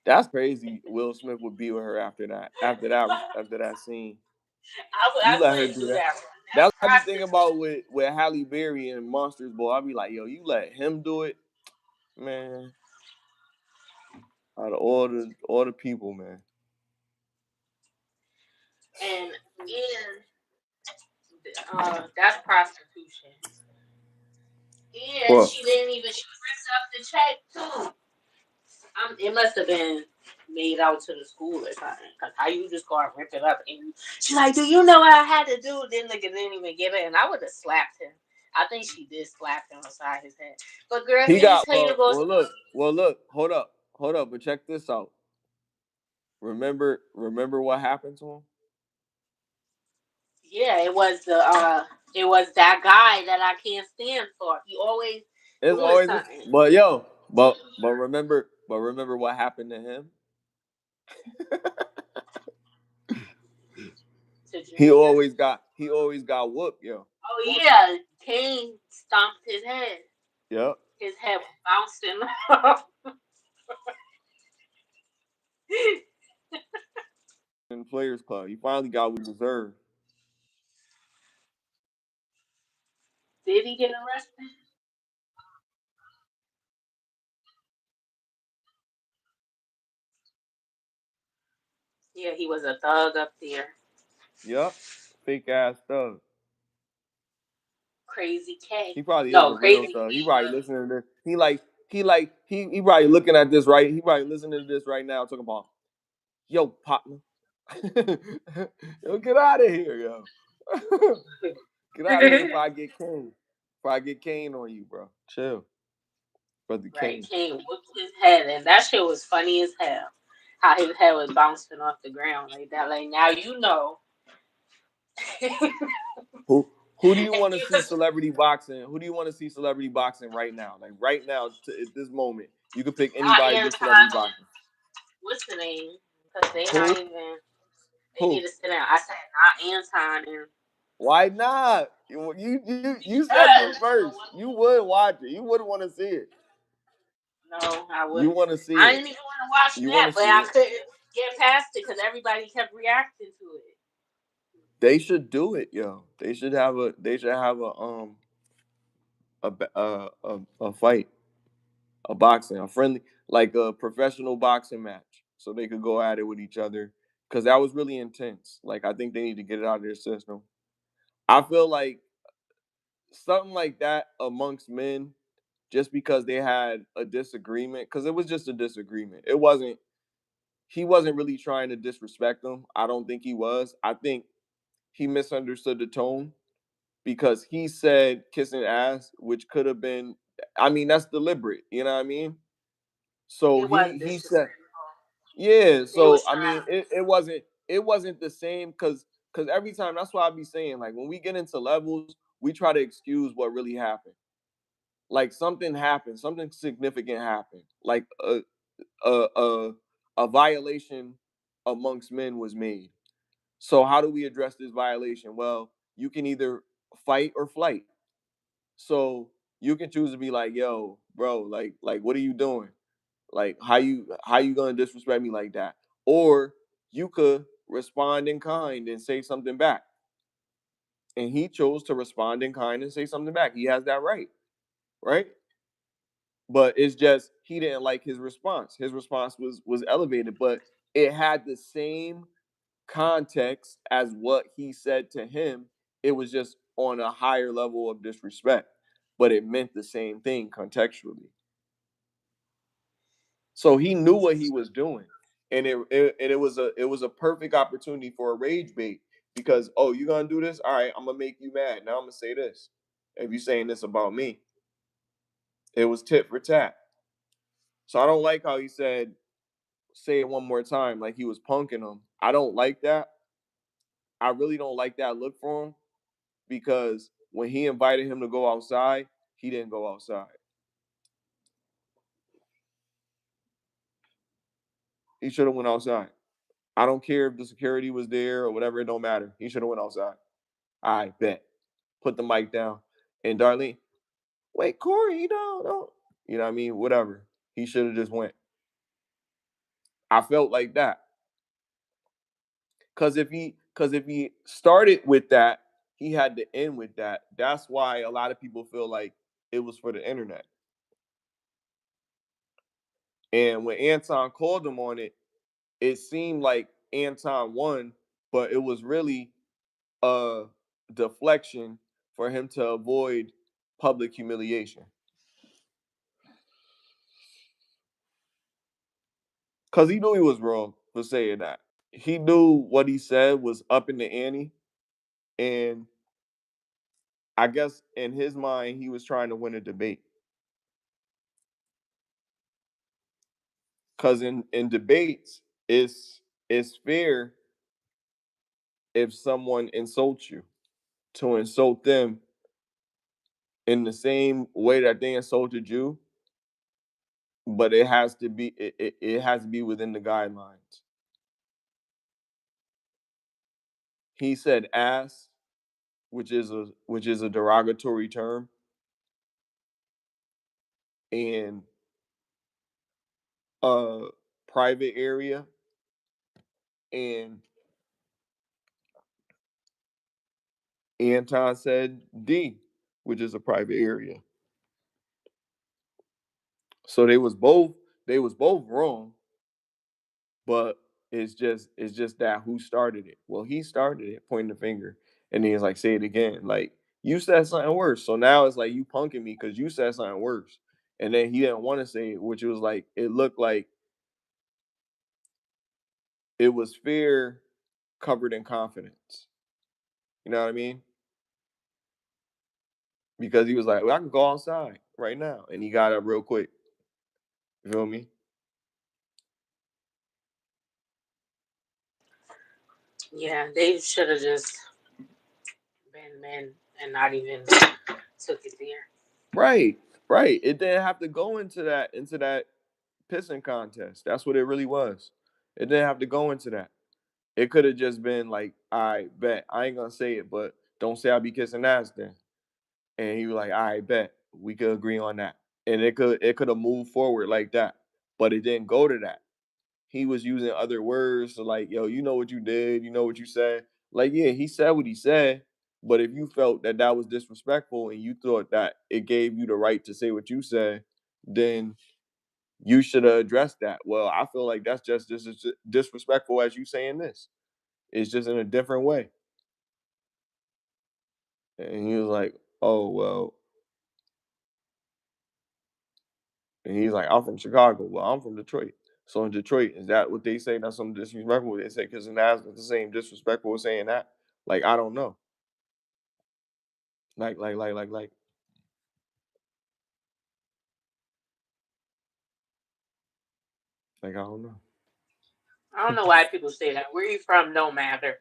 That's crazy. Will Smith would be with her after that. After that scene. You I let her wouldn't do do that. that. That's That's what I be thinking about prostitution. with Halle Berry and Monsters Ball. I be like, yo, you let him do it, man. Out of all the people, man. And that's prostitution. And What? she didn't even she ripped up the check too. It must have been made out to the school or something. Cause how you just go and rip it up and she's like, "Do you know what I had to do?" Then nigga didn't even get it, and I would have slapped him. I think she did slap him upside his head. But girl, He he didn't got tell you to go. well look, hold up, but check this out. Remember what happened to him? Yeah, it was that guy that I can't stand for. He always It's doing always something but yo, but remember what happened to him? to He Junior. always got whooped, yo. Oh yeah, Kane stomped his head. Yep. His head was bouncing. in the Players Club. He finally got what he deserved. Did he get arrested? Yeah, he was a thug up there. Yep. Fake ass thug. Crazy K. He probably is a No, real Crazy K thug. He probably was. listening to this. He probably looking at this right. He probably listening to this right now talking about, yo, partner. Yo, get out of here, yo. Get out of here before I get cane. Before I get cane on you, bro. Chill. Brother Right, Kane. King whooped his head, and that shit was funny as hell. How his head was bouncing off the ground like that. Like now you know. Who do you want to see Because celebrity boxing? Who do you want to see celebrity boxing right now? Like right now, at this moment, you could pick not anybody to celebrity Anton. boxing. What's the name? Because they not Who? even. They need Who? to sit down. I said not Anton, and Why not? You said this because first. You would watch it. You would want to see it. no, I You wouldn't. want to see I it. didn't even want to watch You want that, to but see I it. couldn't get past it because everybody kept reacting to it. They should do it, yo. They should have a. They should have a fight, a boxing, a friendly, like a professional boxing match, so they could go at it with each other. Cause that was really intense. Like I think they need to get it out of their system. I feel like something like that amongst men, just because they had a disagreement, because it was just a disagreement. It wasn't. He wasn't really trying to disrespect them. I don't think he was. I think he misunderstood the tone because he said kissing ass, which could have been. I mean, that's deliberate. You know what I mean? So It was he said, disrespectful. yeah. They So was I trying. mean, it wasn't the same because every time that's why I be saying like when we get into levels, we try to excuse what really happened. Like something happened, something significant happened, like a a, a violation amongst men was made. So how do we address this violation? Well, you can either fight or flight. So you can choose to be like, yo, bro, like what are you doing? Like how you gonna disrespect me like that? Or you could respond in kind and say something back. And he chose to respond in kind and say something back. He has that right, right? But it's just he didn't like his response. His response was elevated, but it had the same context as what he said to him. It was just on a higher level of disrespect, but it meant the same thing contextually. So he knew what he was doing, and it was a perfect opportunity for a rage bait because oh you gonna do this? All right, I'm gonna make you mad. Now I'm gonna say this. If you saying this about me, it was tit for tat. So I don't like how he said say it one more time like he was punking him. I don't like that. I really don't like that look for him because when he invited him to go outside, he didn't go outside. He should have went outside. I don't care if the security was there or whatever. It don't matter. He should have went outside. I bet. Put the mic down. And Darlene, wait, Corey, you don't. You know what I mean? Whatever. He should have just went. I felt like that. Cause if he started with that, he had to end with that. That's why a lot of people feel like it was for the internet. And when Anton called him on it, it seemed like Anton won, but it was really a deflection for him to avoid public humiliation. Cause he knew he was wrong for saying that. He knew what he said was up in the ante, and I guess in his mind he was trying to win a debate. Cause in debates, it's fair if someone insults you to insult them in the same way that they insulted you, but it has to be within the guidelines. He said ass, which is a derogatory term, in a private area, and Anton said D, which is a private area. So they was both wrong, but it's just that who started it? Well, he started it, pointing the finger, and then he's like, say it again. Like, you said something worse. So now it's like you punking me because you said something worse. And then he didn't want to say it, which was like it looked like it was fear covered in confidence. You know what I mean? Because he was like, well, I can go outside right now. And he got up real quick. You feel me? Yeah, they should have just been men and not even took it there. Right. Right. It didn't have to go into that pissing contest. That's what it really was. It didn't have to go into that. It could have just been like, I bet. I ain't gonna say it, but don't say I be kissing ass then. And he was like, I bet. We could agree on that. And it could have moved forward like that. But it didn't go to that. He was using other words to like, yo, you know what you did, you know what you said. Like, yeah, he said what he said, but if you felt that that was disrespectful and you thought that it gave you the right to say what you said, then you should have addressed that. Well, I feel like that's just as disrespectful as you saying this. It's just in a different way. And he was like, oh well, and he's like, I'm from Chicago. Well, I'm from Detroit. So in Detroit, is that what they say? That's something disrespectful. They say because in Nazareth, the same disrespectful as saying that. Like, I don't know. Like, I don't know. I don't know why people say that. Where you from don't matter,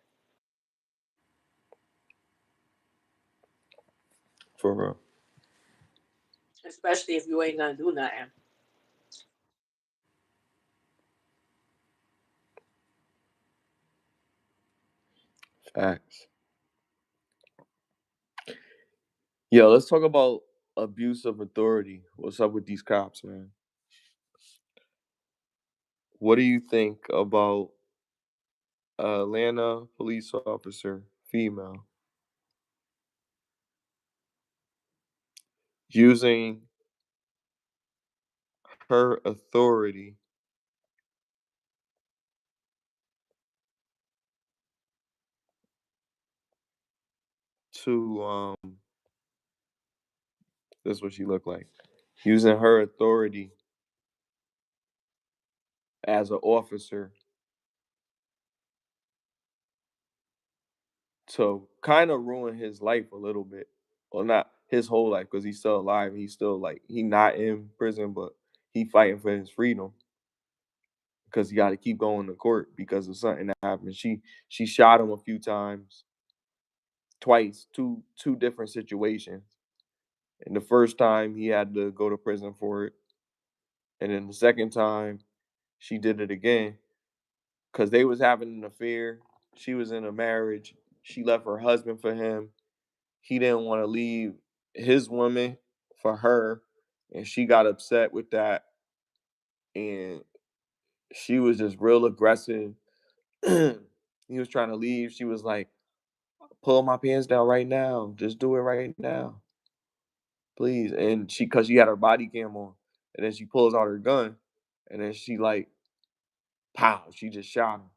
For real. especially if you ain't gonna do nothing. Facts. Yo, let's talk about abuse of authority. What's up with these cops, man? What do you think about Atlanta police officer, female, using her authority to this is what she looked like. Using her authority as an officer to kind of ruin his life a little bit. Well, not his whole life because he's still alive. He's still like he not in prison, but he fighting for his freedom because he got to keep going to court because of something that happened. She shot him a few times, twice, two different situations. And the first time he had to go to prison for it, and then the second time she did it again because they was having an affair. She was in a marriage. She left her husband for him. He didn't want to leave his woman for her, and she got upset with that, and she was just real aggressive. He was trying to leave. She was like, "Pull my pants down right now. Just do it right now, please." And cause she had her body cam on, and then she pulls out her gun, and then she like, pow, she just shot him.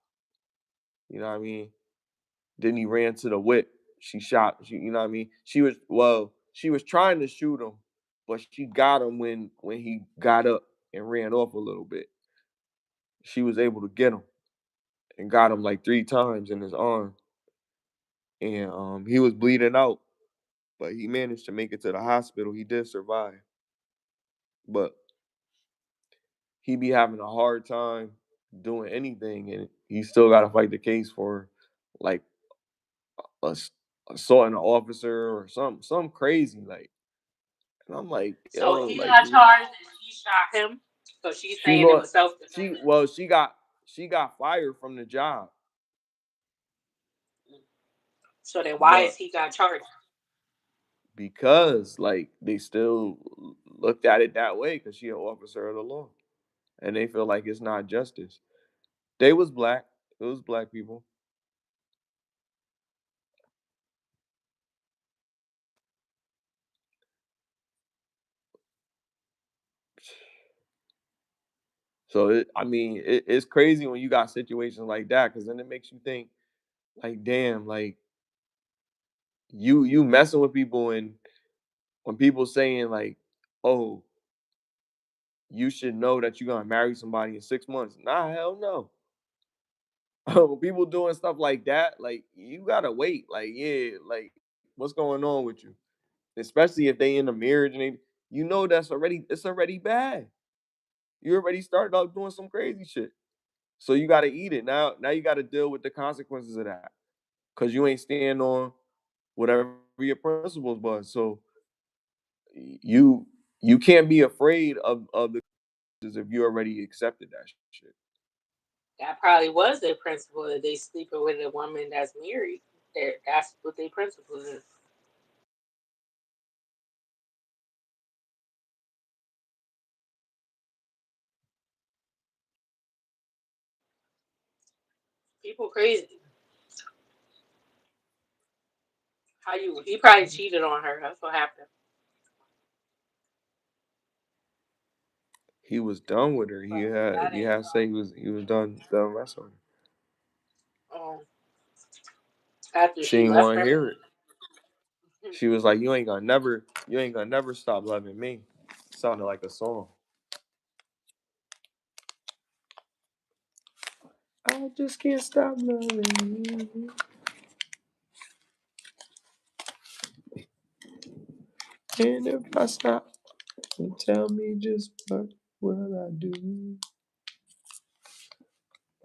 You know what I mean? Then he ran to the whip. She shot. You know what I mean? She was trying to shoot him, but she got him when he got up and ran off a little bit. She was able to get him and got him like 3 times in his arm, and he was bleeding out, but he managed to make it to the hospital. He did survive, but he be having a hard time doing anything, and he still got to fight the case for like ass- assaulting an officer or something crazy like. And I'm like, So yo, he like got charged and she shot him. So she's she saying it lost. was self She defense. well, she got fired from the job, So then why is but he got charged? because like they still looked at it that way because she an officer of the law, and they feel like it's not justice. They was black. It was black people. So it's crazy when you got situations like that, because then it makes you think, like, damn, like you messing with people, and when people saying like, oh, you should know that you're gonna marry somebody in 6 months. Nah, hell no. When people doing stuff like that, like, you gotta wait. Like, yeah, like, what's going on with you? Especially if they in a marriage and it's already bad. You already started out doing some crazy shit. So you gotta eat it. Now you gotta deal with the consequences of that. Cause you ain't stand on whatever your principles was. So you you can't be afraid of the consequences if you already accepted that shit. That probably was their principle that they sleeping with a woman that's married. That's what their principle is. People crazy. How you? He probably cheated on her. That's what happened. He was done with her. But that He ain't. had to say he was done messing with her. After She she ain't left want to him. hear it. She was like, you ain't gonna never stop loving me. Sounded like a song. I just can't stop loving you. And if I stop, then tell me just what will I do?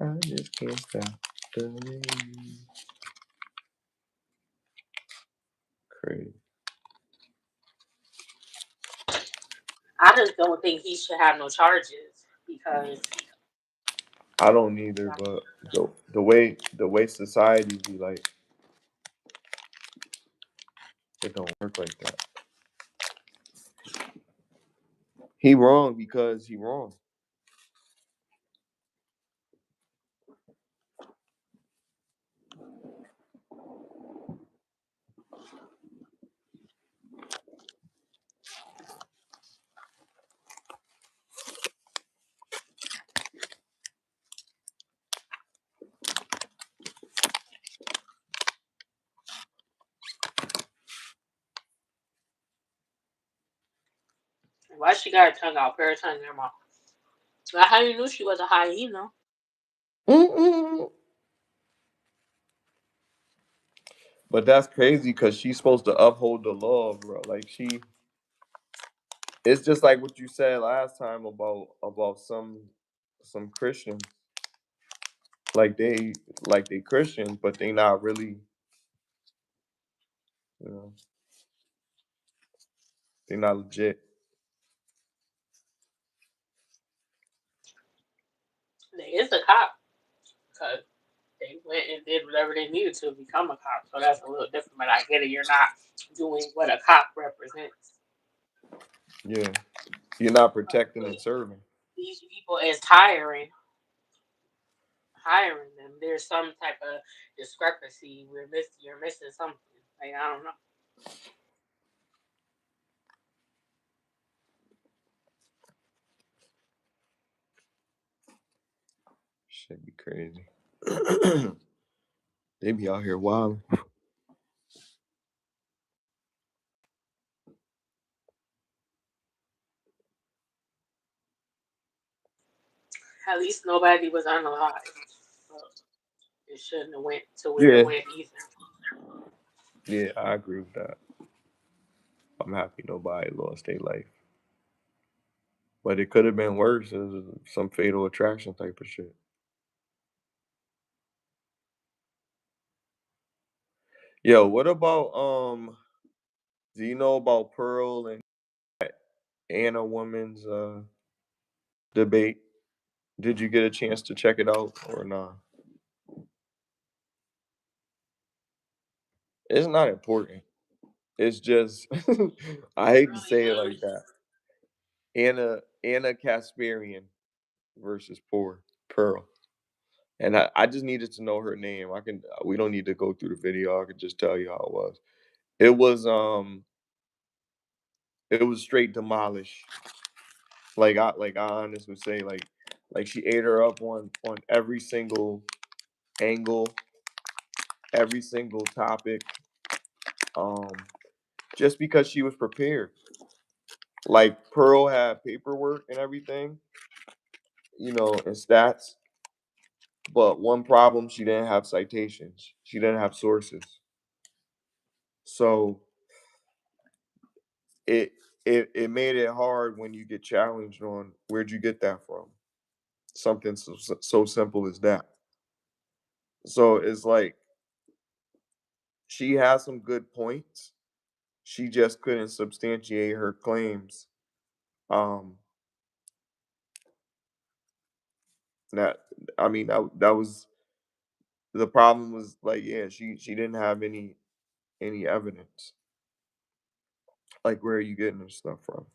I just can't stop loving you. Crazy. I just don't think he should have no charges because I don't either, but the way society be like, it don't work like that. He wrong because he wrong. why she got her tongue out? Put her tongue in her mouth. Like how you knew she was a hyena? Mm-mm. But that's crazy because she's supposed to uphold the law, bro. Like, it's just like what you said last time about some Christians. Like, they Christians, but they not really, you know, they not legit. They is a cop because they went and did whatever they needed to become a cop. So that's a little different. But I get it. You're not doing what a cop represents. Yeah, you're not But protecting with and serving. these people is hiring them. There's some type of discrepancy. You're missing something. Like I don't know. Should be crazy. They be out here wild. At least nobody was unalived. So it shouldn't have went to where it Yeah, went either. yeah, I agree with that. I'm happy nobody lost their life, but it could have been worse. It was some fatal attraction type of shit. Yo, what about do you know about Pearl and Anna Woman's debate? Did you get a chance to check it out or not? It's not important. It's just I It's hate to really say it good. like that. Anna Kasparian versus Pearl. And I just needed to know her name. We don't need to go through the video. I could just tell you how it was. It was it was straight demolish. Like I honestly would say, like Like she ate her up on every single angle, every single topic. Um, just because she was prepared. Like Pearl had paperwork and everything, and stats. But one problem, she didn't have citations. She didn't have sources. So it it made it hard when you get challenged on where'd you get that from. Something so simple as that. So it's like she has some good points. She just couldn't substantiate her claims. Um, that I mean that was the problem was like yeah she didn't have any evidence. Like where are you getting this stuff from?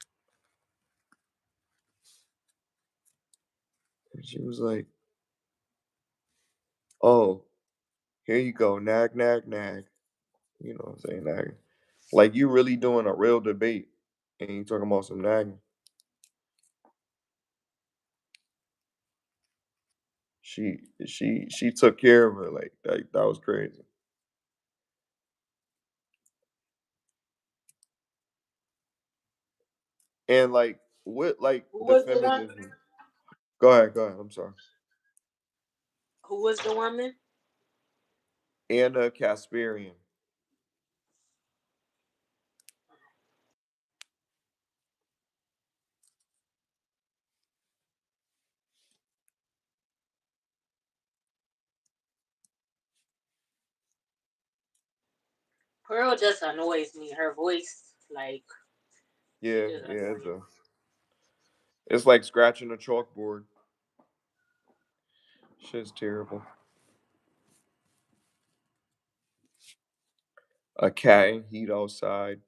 And she was like, oh, here you go, nag, nag, nag. You know what I'm saying? Nagging. Like you really doing a real debate and you talking about some nagging. She took care of her like that was crazy. And like with like Who the was the one? feminism. Go ahead. I'm sorry. Who was the woman? Anna Kasparian. Pearl just annoys me. Her voice, like, she Yeah, just yeah. annoying. It's like scratching a chalkboard. Shit's terrible. A cat in heat outside.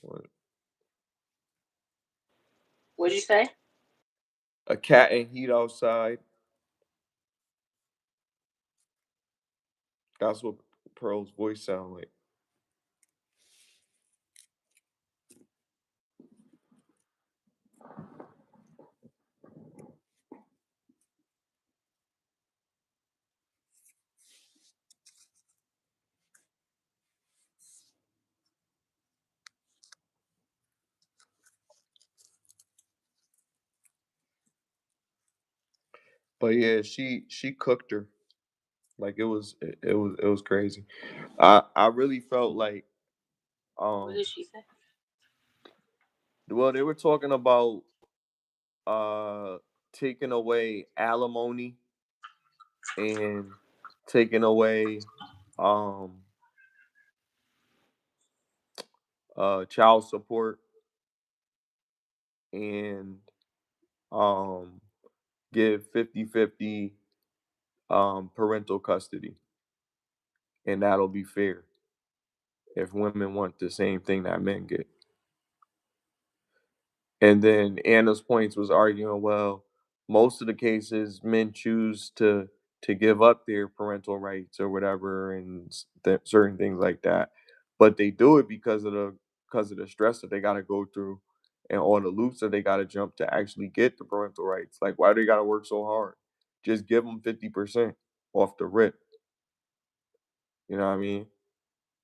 What? What'd you say? A cat in heat outside. That's what Pearl's voice sound like. But yeah, she cooked her. Like it was crazy. I really felt like What um did she say? well they were talking about uh taking away alimony and taking away um child support and um give 50-50 parental custody, and that'll be fair if women want the same thing that men get. And then Anna's points was arguing, well, most of the cases men choose to give up their parental rights or whatever, and certain things like that, but they do it because of the stress that they got to go through and all the loops that they got to jump to actually get the parental rights. Like, why do they got to work so hard? Just give them 50% off the rip. You know what I mean?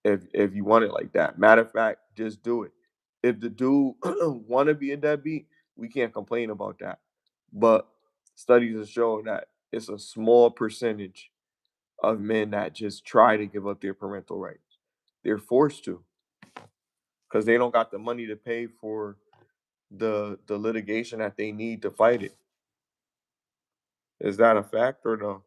If you want it like that. Matter of fact, just do it. If the dude want to be a deadbeat, we can't complain about that. But studies have shown that it's a small percentage of men that just try to give up their parental rights. They're forced to because they don't got the money to pay for the litigation that they need to fight it. Is that a fact or no?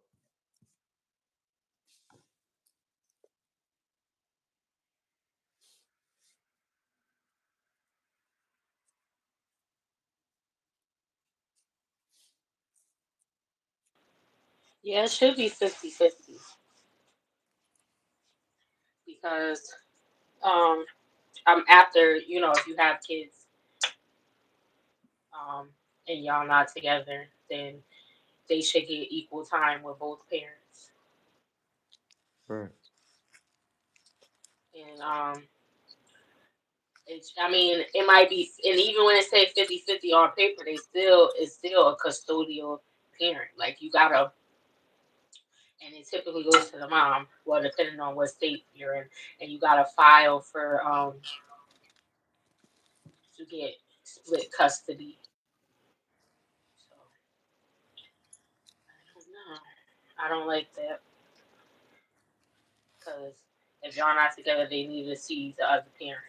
Yeah, it should be 50-50 because um after, if you have kids um and y'all not together, then they should get equal time with both parents. Right. And It's, I mean, it might be, and even when it say 50-50 on paper, they still it's still a custodial parent. Like you gotta, and it typically goes to the mom. Well, depending on what state you're in, and you gotta file for to get split custody. So I don't know. I don't like that because if y'all not together, they need to see the other parent.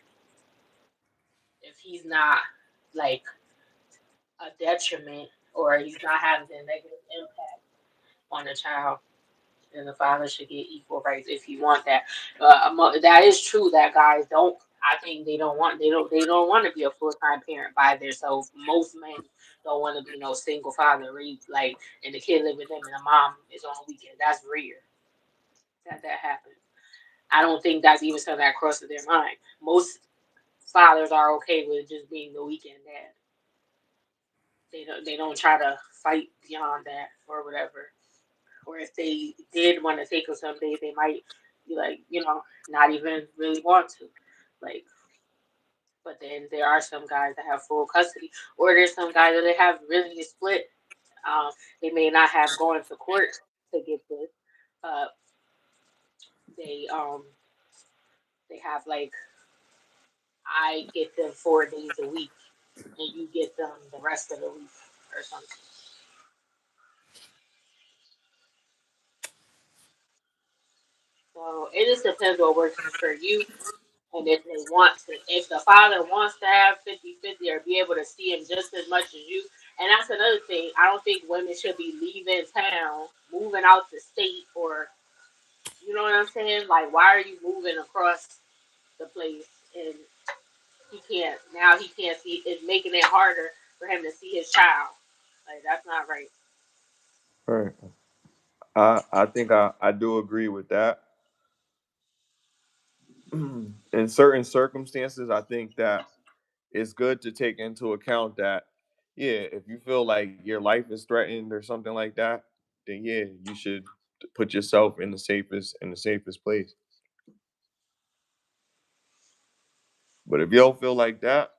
If he's not like a detriment or he's not having a negative impact on the child, then the father should get equal rights if you want that. That is true that guys don't. I think they don't want to be a full time parent by themselves. Most men don't want to be no single father, like and the kid live with them and the mom is on the weekend. That's rare that happens. I don't think that's even something that crosses their mind. Most fathers are okay with just being the weekend dad. They don't try to fight beyond that or whatever. Or if they did want to take them someday, they might be like, not even really want to. Like, but then there are some guys that have full custody, or there's some guys that they have really split. They may not have gone to court to get this. Uh, they they have like I get them 4 days a week, and you get them the rest of the week or something. So it just depends what works for you. And if they want to, if the father wants to have 50-50 or be able to see him just as much as you, and that's another thing, I don't think women should be leaving town, moving out the state, or, you know what I'm saying? Like, why are you moving across the place and he can't see, it's making it harder for him to see his child. Like, that's not right. Right. I think I do agree with that. In certain circumstances, I think that it's good to take into account that, yeah, if you feel like your life is threatened or something like that, then yeah, you should put yourself in the safest place. But if you don't feel like that,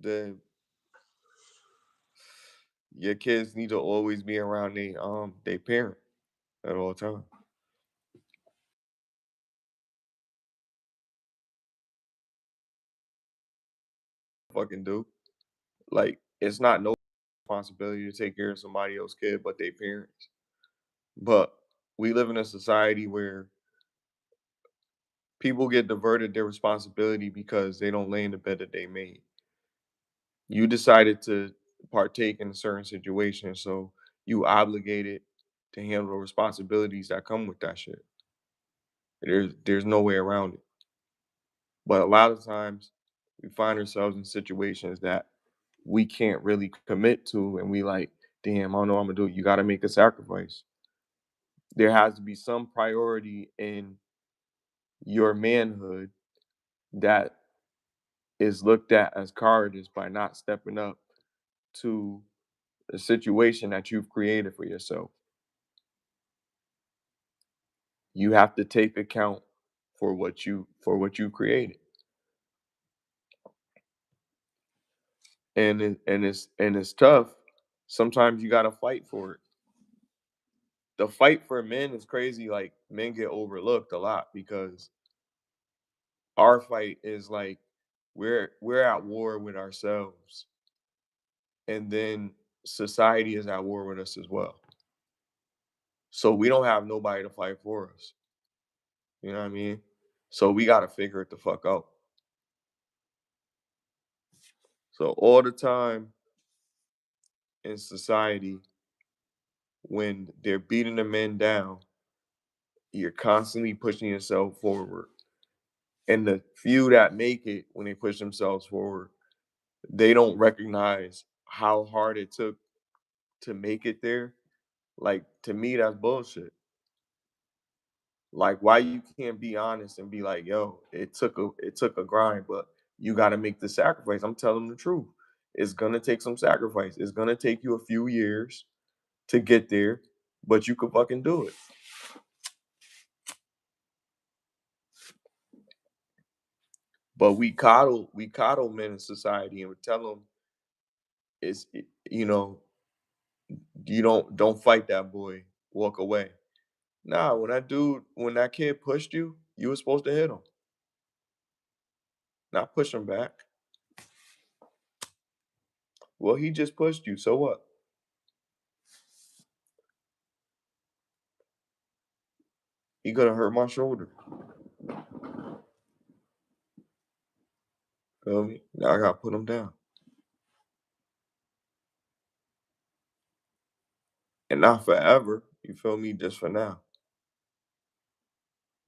then your kids need to always be around they parent at all times. Fucking do. Like it's not no responsibility to take care of somebody else's kid but their parents. But we live in a society where people get diverted their responsibility because they don't lay in the bed that they made. You decided to partake in a certain situation, so you obligated to handle the responsibilities that come with that shit. There's no way around it. But a lot of times we find ourselves in situations that we can't really commit to and we like, damn, I don't know what I'm gonna do. You gotta make a sacrifice. There has to be some priority in your manhood that is looked at as cowardice by not stepping up to a situation that you've created for yourself. You have to take account for what you created, and it's tough. Sometimes you got to fight for it. The fight for men is crazy. Like men get overlooked a lot because our fight is like we're at war with ourselves, and then society is at war with us as well. So we don't have nobody to fight for us. You know what I mean? So we got to figure it the fuck out. So all the time in society, when they're beating the men down, you're constantly pushing yourself forward. And the few that make it when they push themselves forward, they don't recognize how hard it took to make it there. Like to me, that's bullshit. Like why you can't be honest and be like, yo, it took a grind, but you gotta make the sacrifice. I'm telling the truth. It's gonna take some sacrifice. It's gonna take you a few years to get there, but you could fucking do it. But we coddle men in society and we tell them it's you know you don't fight that boy, walk away. Nah, when that kid pushed you, you were supposed to hit him, not push him back. Well, he just pushed you, so what? He could have hurt my shoulder. Feel me? Now I gotta put him down, and not forever. You feel me? Just for now.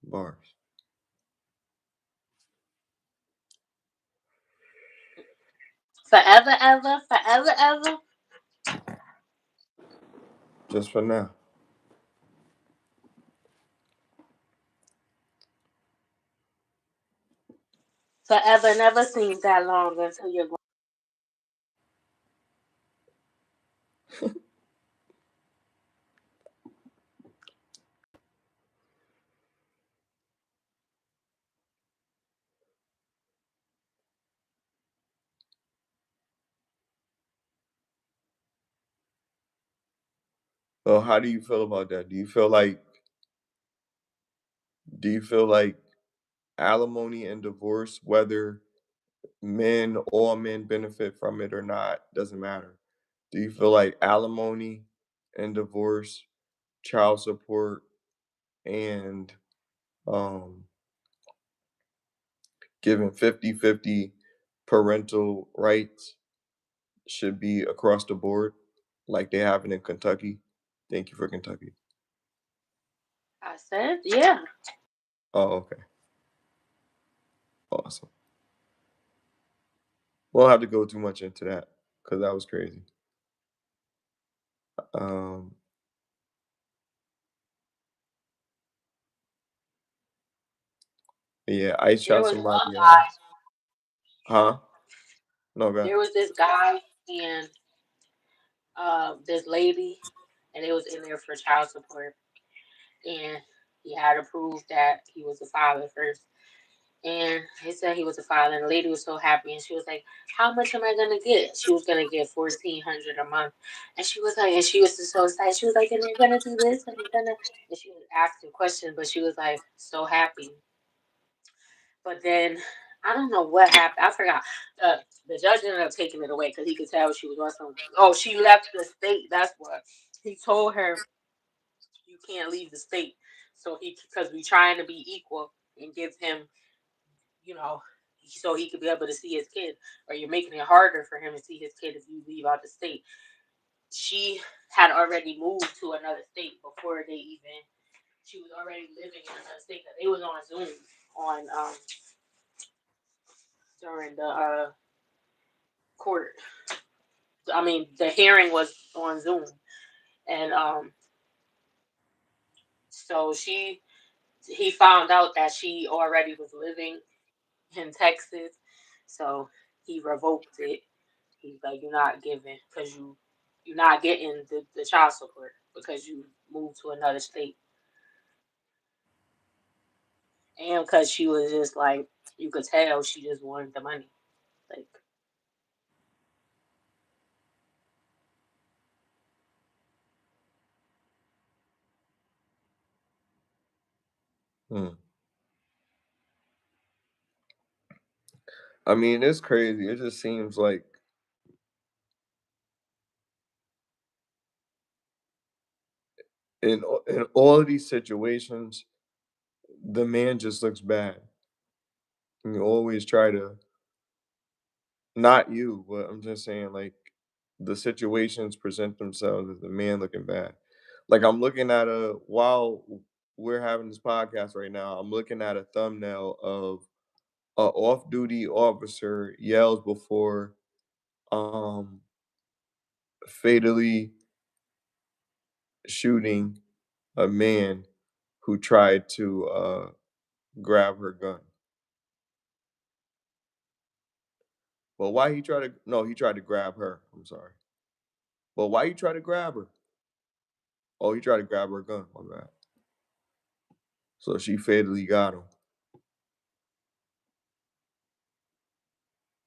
Bars. Forever, ever, forever, ever, Just for now. forever never seems that long until you're going. Well, how do you feel about that? Do you feel like alimony and divorce, whether all men benefit from it or not, doesn't matter. Do you feel like alimony and divorce, child support, and um, giving 50-50 parental rights should be across the board, like they have it in Kentucky? Thank you for Kentucky. I said, yeah. Oh, okay. Awesome. We'll have to go too much into that because that was crazy. Um, yeah, I There shot was one somebody. guy. Huh? No, go ahead. There was this guy and this lady, and they was in there for child support, and he had to prove that he was a father first. And he said he was a father, and the lady was so happy, and she was like, "How much am I gonna get?" She was gonna get 1,400 a month, and she was like, and she was just so excited. She was like, "And they're gonna do this, and they're gonna," and she was asking questions, but she was like so happy. But then I don't know what happened. I forgot. The judge ended up taking it away because he could tell she was on some. Oh, she left the state. That's what he told her. You can't leave the state. So he, because we trying to be equal and give him, you know, so he could be able to see his kid, or you're making it harder for him to see his kid if you leave out the state. She had already moved to another state before they even. She was already living in another state. They was on Zoom on during the court. I mean, the hearing was on Zoom, and so he found out that she already was living in Texas, so he revoked it. He's like, "You're not giving because you're not getting the child support because you moved to another state, and because she was just like you could tell she just wanted the money, like." Hmm. I mean, it's crazy. It just seems like in all of these situations, the man just looks bad. And you always try to, not you, but I'm just saying, like, the situations present themselves as the man looking bad. Like, I'm looking at while we're having this podcast right now, I'm looking at a thumbnail of a off-duty officer yells before um fatally shooting a man who tried to grab her gun. But why he tried to? No, he tried to grab her. I'm sorry. But why he tried to grab her? Oh, he tried to grab her gun. My bad. So she fatally got him.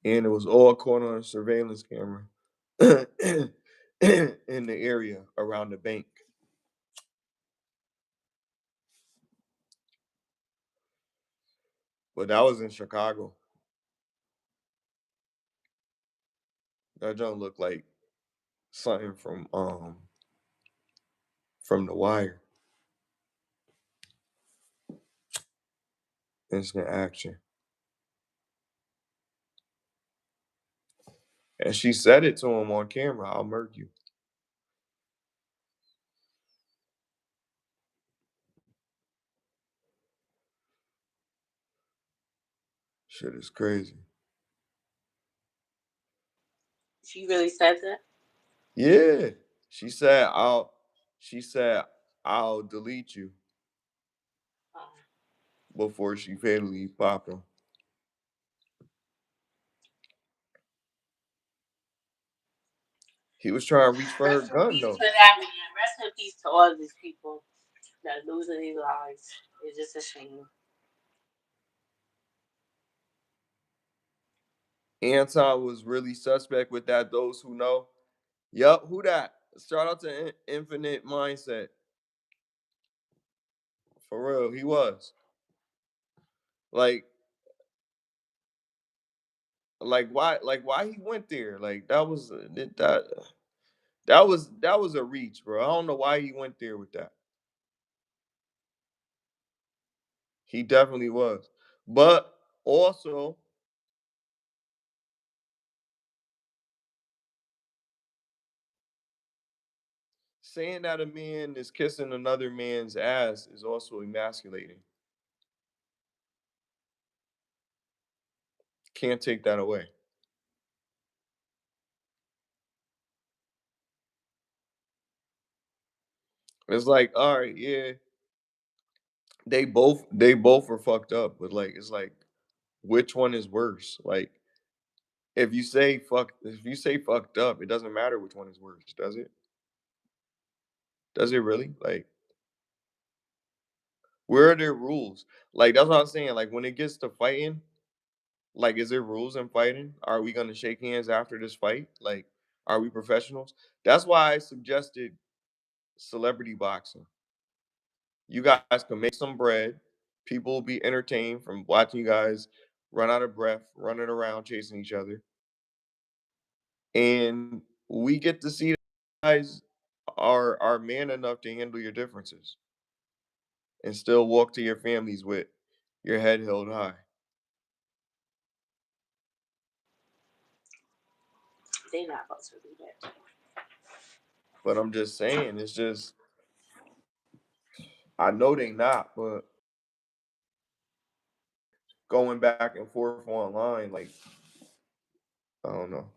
and it was all caught on a surveillance camera in the area around the bank. But that was in Chicago. That don't look like something from The Wire. Instant action. And she said it to him on camera. I'll murk you. Shit is crazy. She really said that. Yeah. She said I'll she said I'll delete you Oh. before she fatally popped him. He was trying to reach for her Rest in gun peace though. to that man. Rest in peace to all of these people that losing these lives. It's just a shame. Anton was really suspect with that. Those who know. Yup, who that? Shout out to Infinite Mindset. For real, he was. Like, why he went there? Like that was a reach, bro. I don't know why he went there with that. He definitely was. But also saying that a man is kissing another man's ass is also emasculating. Can't take that away. It's like, all right, yeah, they both are fucked up, but like it's like which one is worse? Like if you say fucked up, it doesn't matter which one is worse, does it? Does it really? Like where are their rules? Like that's what I'm saying. Like when it gets to fighting, like is there rules in fighting? Are we gonna shake hands after this fight? Like, are we professionals? That's why I suggested celebrity boxing. You guys can make some bread. People will be entertained from watching you guys run out of breath, running around chasing each other. And we get to see that you guys are man enough to handle your differences and still walk to your families with your head held high. They not supposed to do that. But I'm just saying, it's just I know they not, but going back and forth online, like I don't know.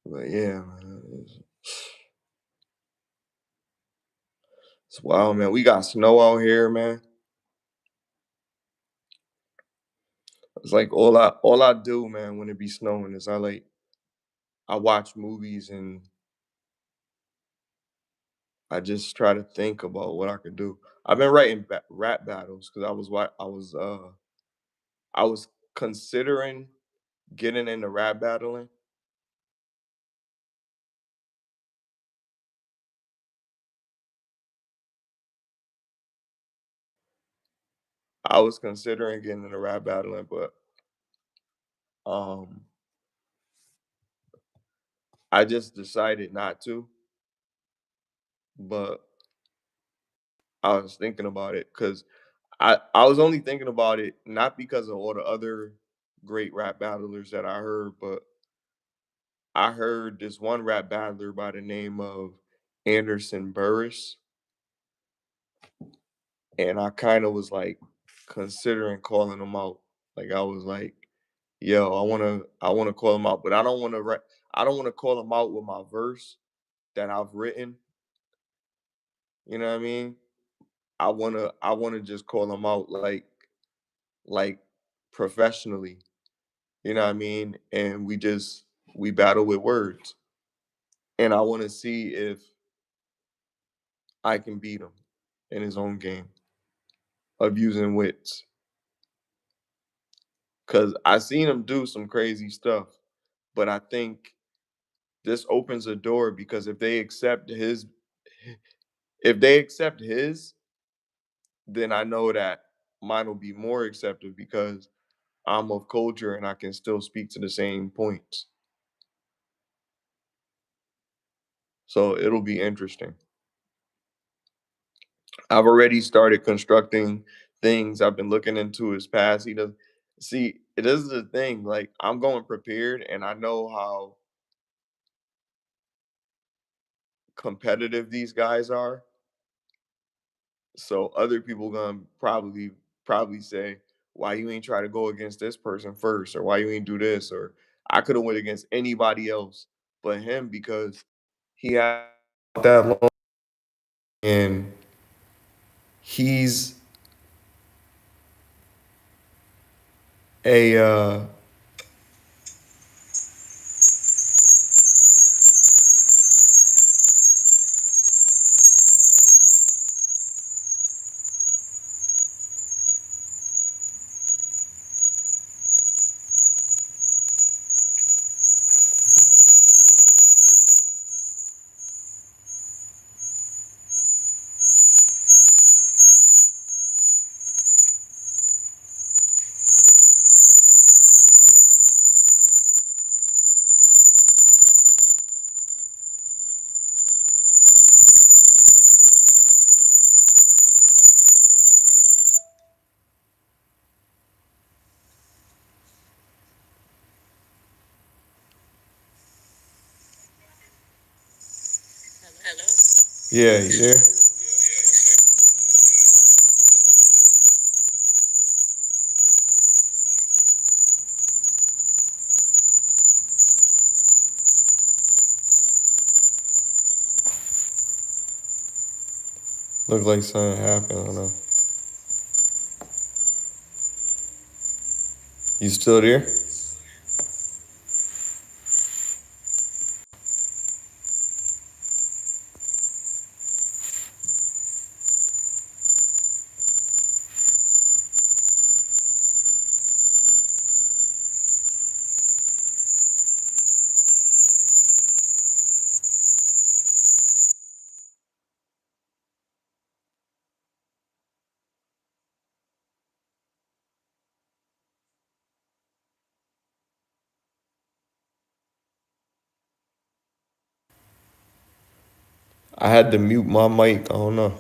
But yeah, man, it's wild, man. We got snow out here, man. It's like all I do, man, when it be snowing is I watch movies and I just try to think about what I could do. I've been writing rap battles because I was considering getting into rap battling. I was considering getting into rap battling, but um, I just decided not to. But I was thinking about it because I was only thinking about it not because of all the other great rap battlers that I heard, but I heard this one rap battler by the name of Anderson Burris, and I kind of was like considering calling him out. Like I was like, yo, I wanna call him out, but I don't wanna call him out with my verse that I've written. You know what I mean? I wanna just call him out like professionally. You know what I mean? And we battle with words. And I wanna see if I can beat him in his own game of using wits. Cause I seen him do some crazy stuff. But I think this opens a door because if they accept his, then I know that mine will be more accepted because I'm of culture and I can still speak to the same points. So it'll be interesting. I've already started constructing things. I've been looking into his past. He does see this is the thing. Like I'm going prepared and I know how competitive these guys are. So other people gonna probably say, why you ain't try to go against this person first, or why you ain't do this, or I could have went against anybody else but him because he had that long and he's a yeah, you there? Look like something happened. I don't know. You still there? I had to mute my mic. I don't know.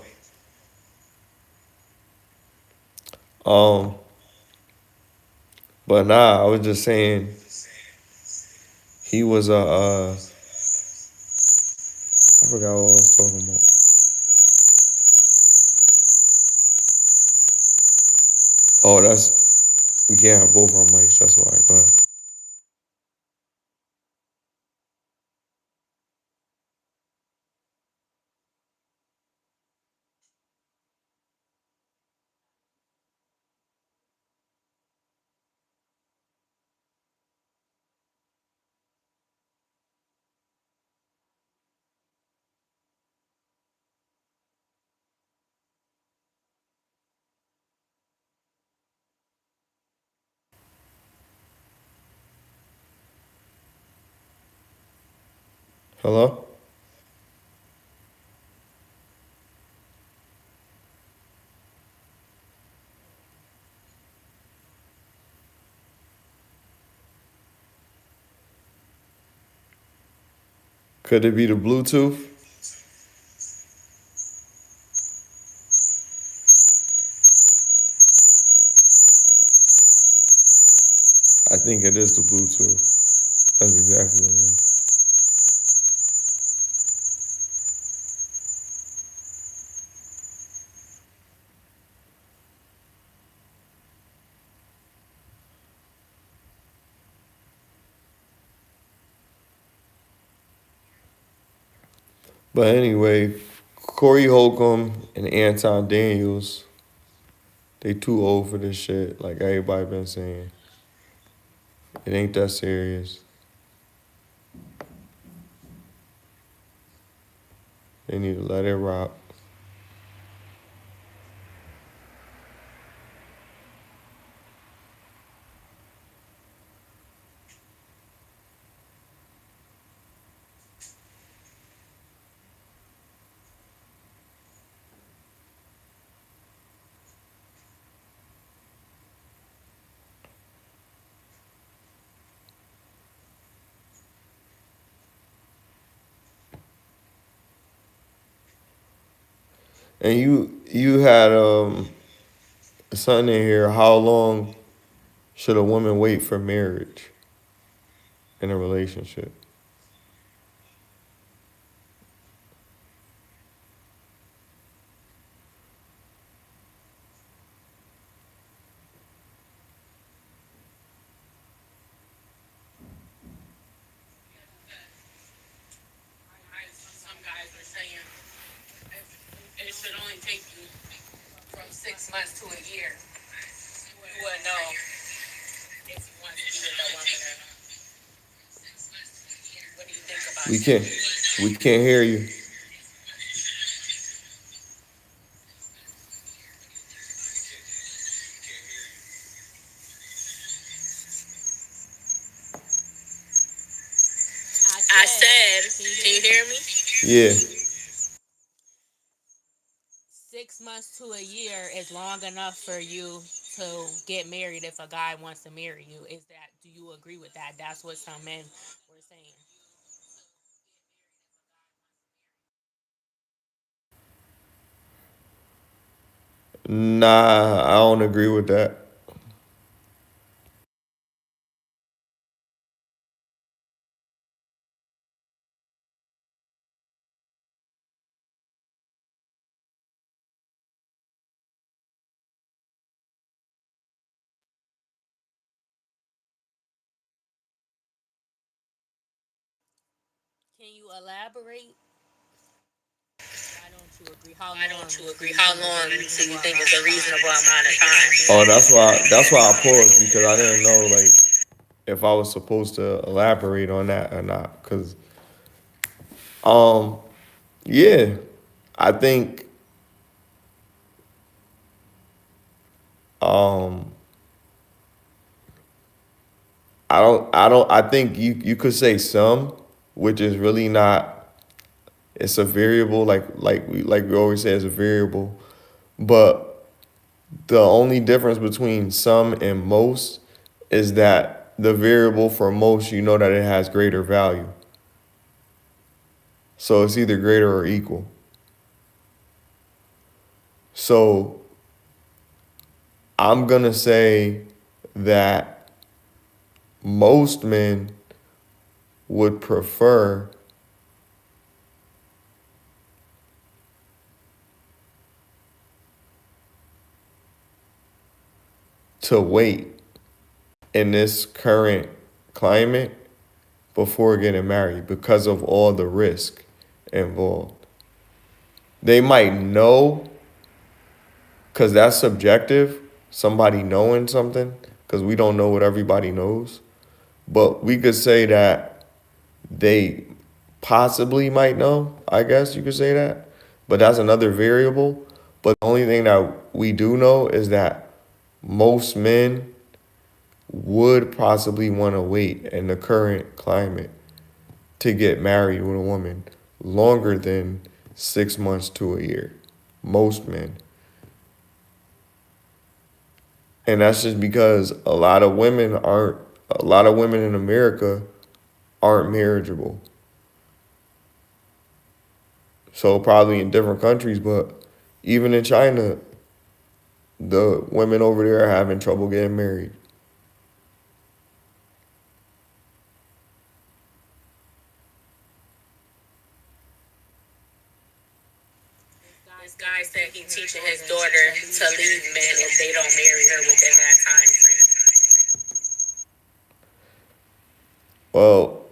Um, but nah, I was just saying he was a I forgot what I was talking about. Oh, that's we can't have both our mics. That's why. But hello. Could it be the Bluetooth? I think it is the Bluetooth. That's exactly what it is. But anyway, Corey Holcomb and Anton Daniels, they too old for this shit. Like everybody been saying, it ain't that serious. They need to let it rock. And you had something in here. How long should a woman wait for marriage in a relationship? Some guys are saying it should only take you from 6 months to a year. You would know if you want to be with that woman or not. What do you think about We that? can't we can't hear you. I said, can you hear me? Yeah. 6 months to a year is long enough for you to get married if a guy wants to marry you. Is that, do you agree with that? That's what some men were saying. Nah, I don't agree with that. Can you elaborate? Why don't you agree? How Why long don't you do agree? you How think is a long do you reasonable think amount is of a time reasonable amount of to get time? Oh, married? that's why I paused because I didn't know like if I was supposed to elaborate on that or not. Cause um yeah, I think um I think you could say some, which is really not, it's a variable like we always say it's a variable. But the only difference between some and most is that the variable for most, you know that it has greater value. So it's either greater or equal. So I'm gonna say that most men would prefer to wait in this current climate before getting married because of all the risk involved. They might know, because that's subjective, somebody knowing something, because we don't know what everybody knows. But we could say that they possibly might know, I guess you could say that. But that's another variable. But the only thing that we do know is that most men would possibly want to wait in the current climate to get married with a woman longer than 6 months to a year. Most men. And that's just because a lot of women in America aren't marriageable. So probably in different countries, but even in China, the women over there are having trouble getting married. This This guy guy said said he he teaching teaching his his daughter daughter to to leave men leave if they men don't if they marry don't her marry her within within that that time time frame. frame. Well,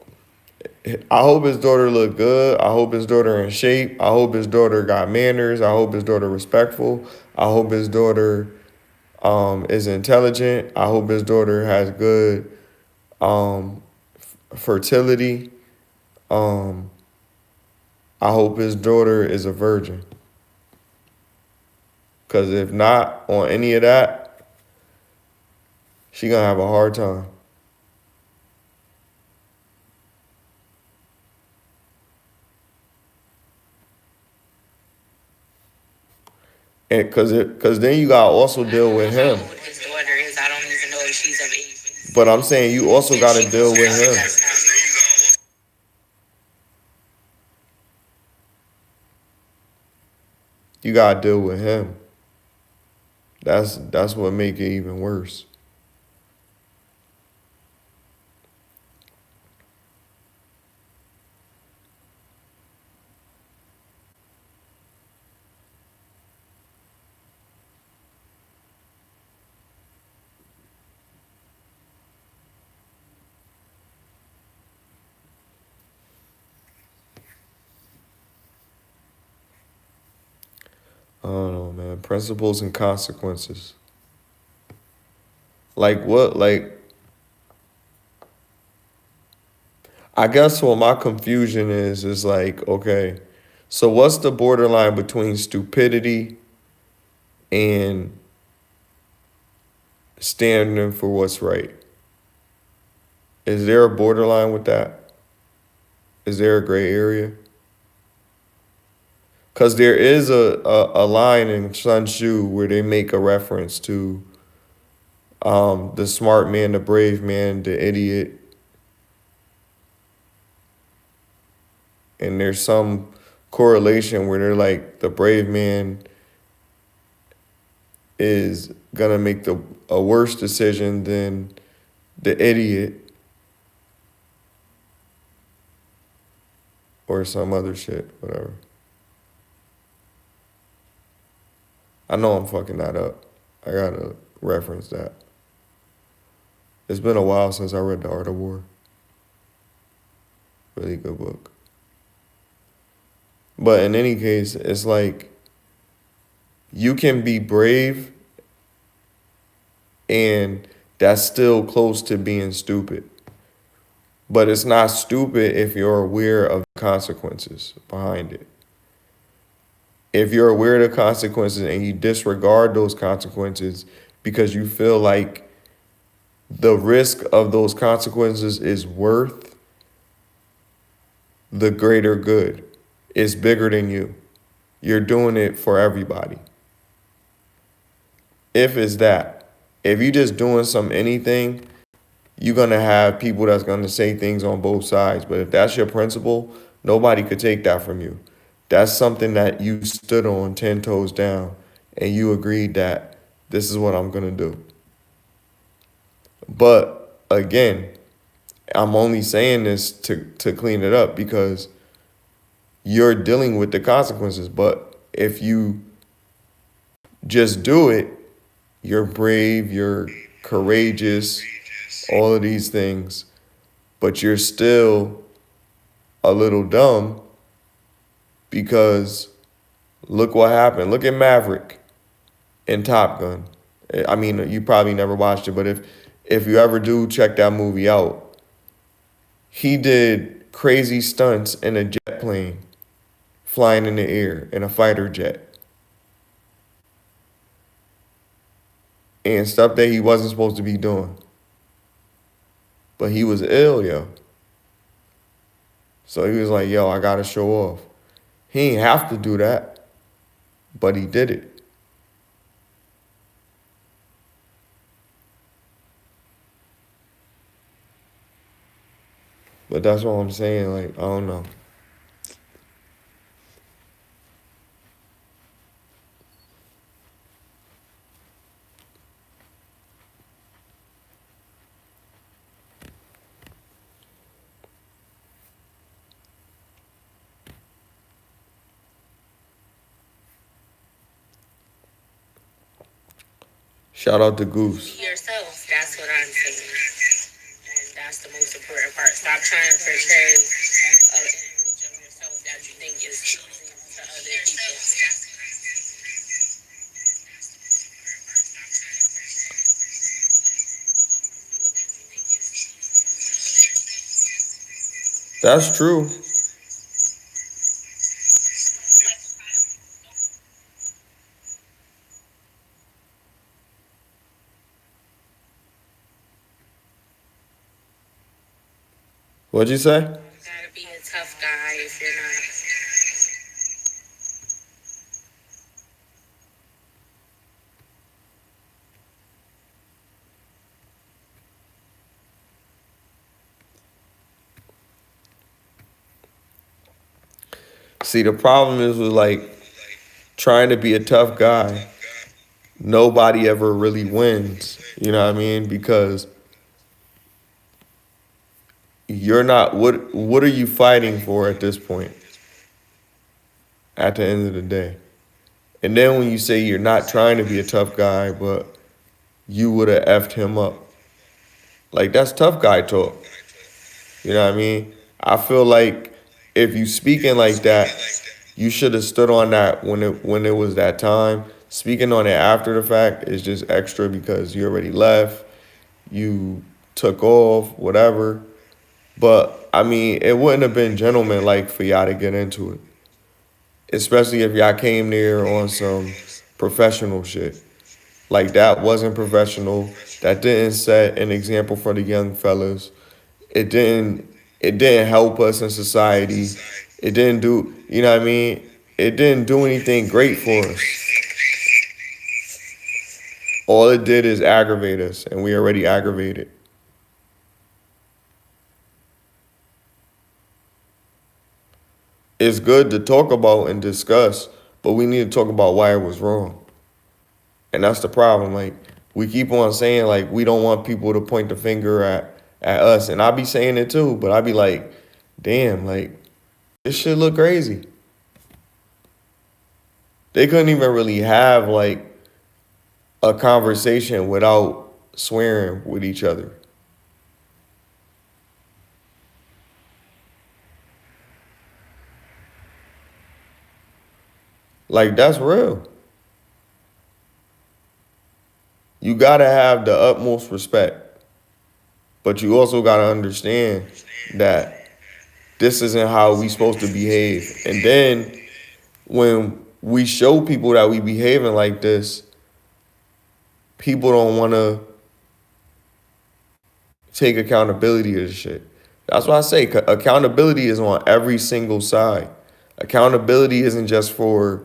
I hope his daughter look good. I hope his daughter in shape. I hope his daughter got manners. I hope his daughter respectful. I hope his daughter is intelligent. I hope his daughter has good um, fertility. Um, I hope his daughter is a virgin. Cause if not on any of that, she gonna have a hard time. And cause then you gotta also deal with him. His daughter is. I don't even know if she's of age. But I'm saying you also If gotta she deal with possesses, him. that's not. You gotta deal with him. That's what make it even worse. I don't know, man. Principles and consequences. Like what? Like I guess what my confusion is like, okay, so what's the borderline between stupidity and standing for what's right? Is there a borderline with that? Is there a gray area? Because there is a line in Sun Tzu where they make a reference to the smart man, the brave man, the idiot, and there's some correlation where they're like the brave man is gonna make a worse decision than the idiot or some other shit, whatever. I know I'm fucking that up. I gotta reference that. It's been a while since I read The Art of War. Really good book. But in any case, it's like you can be brave and that's still close to being stupid. But it's not stupid if you're aware of the consequences behind it. If you're aware of the consequences and you disregard those consequences because you feel like the risk of those consequences is worth the greater good, it's bigger than you. You're doing it for everybody. If it's that, if you just doing some anything, you're gonna have people that's gonna say things on both sides. But if that's your principle, nobody could take that from you. That's something that you stood on 10 toes down and you agreed that this is what I'm gonna do. But again, I'm only saying this to clean it up because you're dealing with the consequences. But if you just do it, you're brave, you're courageous, all of these things, but you're still a little dumb because look what happened. Look at Maverick in Top Gun. I mean, you probably never watched it, but if you ever do check that movie out, he did crazy stunts in a jet plane flying in the air in a fighter jet and stuff that he wasn't supposed to be doing. But he was ill, yo. So he was like, yo, I gotta show off. He ain't have to do that, but he did it. But that's what I'm saying. Like, I don't know. Shout out to Goose. Yourself. That's what I'm saying. And that's the most important part. Stop trying to portray That's true. What'd you say? You gotta be a tough guy if you're not. See, the problem is with like trying to be a tough guy. Nobody ever really wins. You know what I mean? Because you're not. What are you fighting for at this point? At the end of the day, and then when you say you're not trying to be a tough guy, but you would have effed him up, like that's tough guy talk. You know what I mean? I feel like if you speaking like that, you should have stood on that when it was that time. Speaking on it after the fact is just extra because you already left, you took off, whatever. But I mean, it wouldn't have been gentleman like for y'all to get into it, especially if y'all came there on some professional shit. Like that wasn't professional. That didn't set an example for the young fellas. It didn't. It didn't help us in society. It didn't do. You know what I mean? It didn't do anything great for us. All it did is aggravate us, and we already aggravated. It's good to talk about and discuss, but we need to talk about why it was wrong. And that's the problem. Like we keep on saying like we don't want people to point the finger at us, and I be saying it too, but I be like, damn, like this shit look crazy. They couldn't even really have like a conversation without swearing with each other. Like that's real. You gotta have the utmost respect, but you also gotta understand that this isn't how we supposed to behave. And then when we show people that we behaving like this, people don't want to take accountability of this shit. That's why I say accountability is on every single side. Accountability isn't just for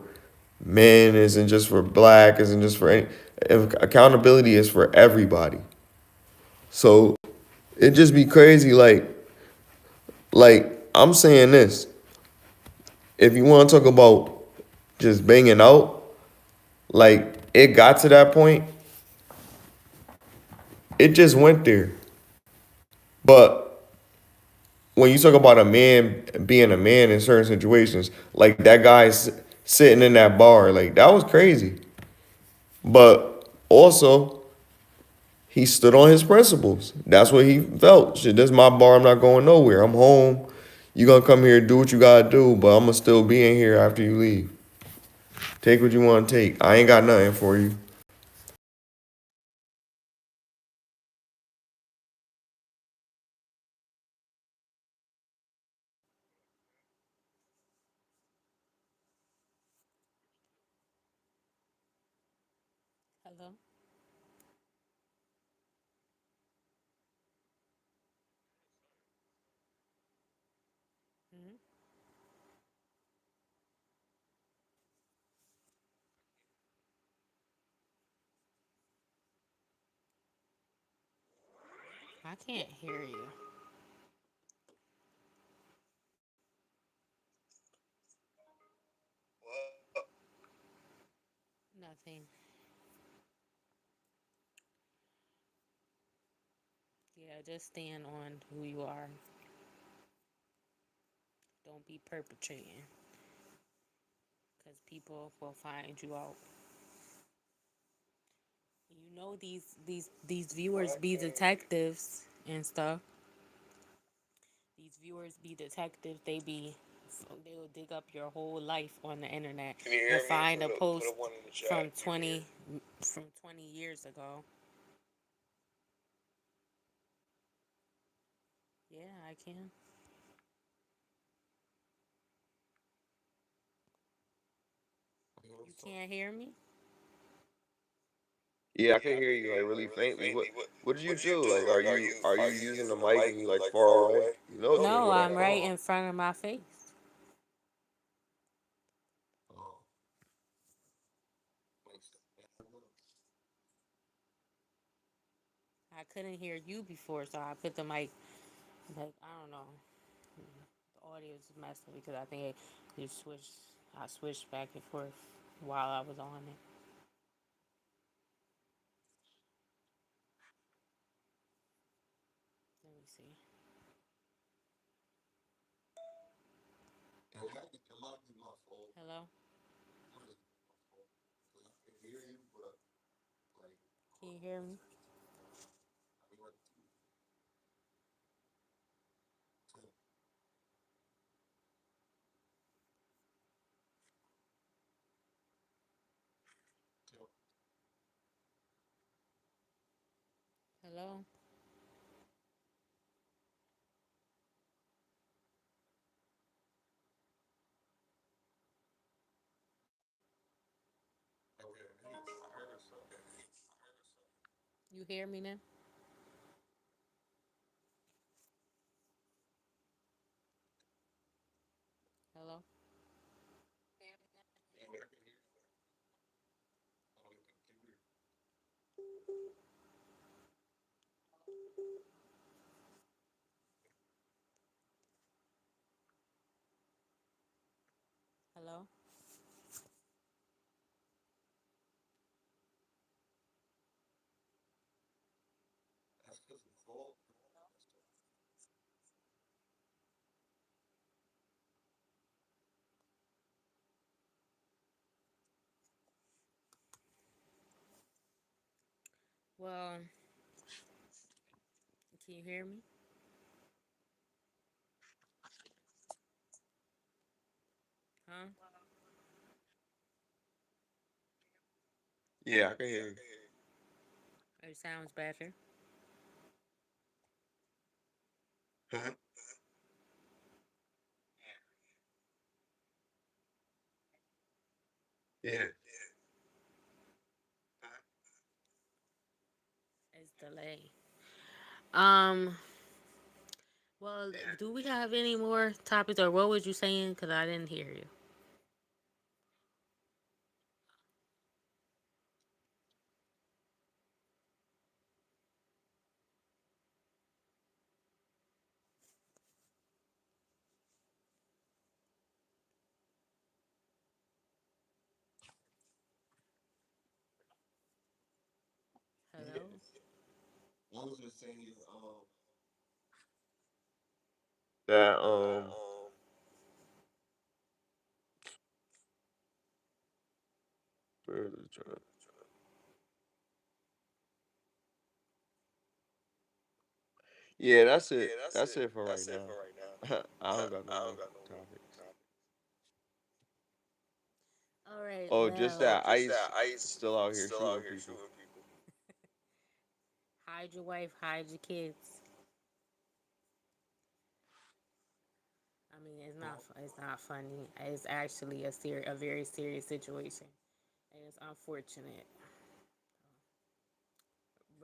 men, isn't just for black, isn't just for any. Accountability is for everybody. So it just be crazy. Like I'm saying this. If you want to talk about just banging out, like it got to that point, it just went there. But when you talk about a man being a man in certain situations, like that guy's sitting in that bar, like that was crazy. But also, he stood on his principles. That's what he felt. Shit, this is my bar. I'm not going nowhere. I'm home. You gonna come here and do what you gotta do, but I'm gonna still be in here after you leave. Take what you want to take. I ain't got nothing for you. Hello. Hmm. I can't hear you. Nothing. Yeah, just stand on who you are. Don't be perpetrating, because people will find you out. You know these viewers be detectives and stuff. These viewers be detectives. They will dig up your whole life on the internet and find a post from 20 years ago. Yeah, I can. You can't hear me? Yeah, I can hear you like really faintly. What did you do? Like, are you using the mic and you like far away? You know it's gonna No, go that I'm right far. in front of my face. Oh. I couldn't hear you before, so I put the mic. Like I don't know, the audio is messed up because I think you switched. I switched back and forth while I was on it. Let me see. Hello, can you hear me? Hello, you hear me now? Hello, hello. Well, can you hear me? Huh? Yeah, I can hear you. It sounds better. Yeah. It's delay. Um. Well, do we have any more topics, or what was you saying? Because I didn't hear you. Yeah. Hello. I was just saying, that where is it? Yeah, that's it. That's it for right now. I don't got no more topics. All right. Oh, just Well, that Ice still out here shooting people. hide your wife, hide your kids. I mean, it's not. It's not funny. It's actually a very serious situation, and it's unfortunate.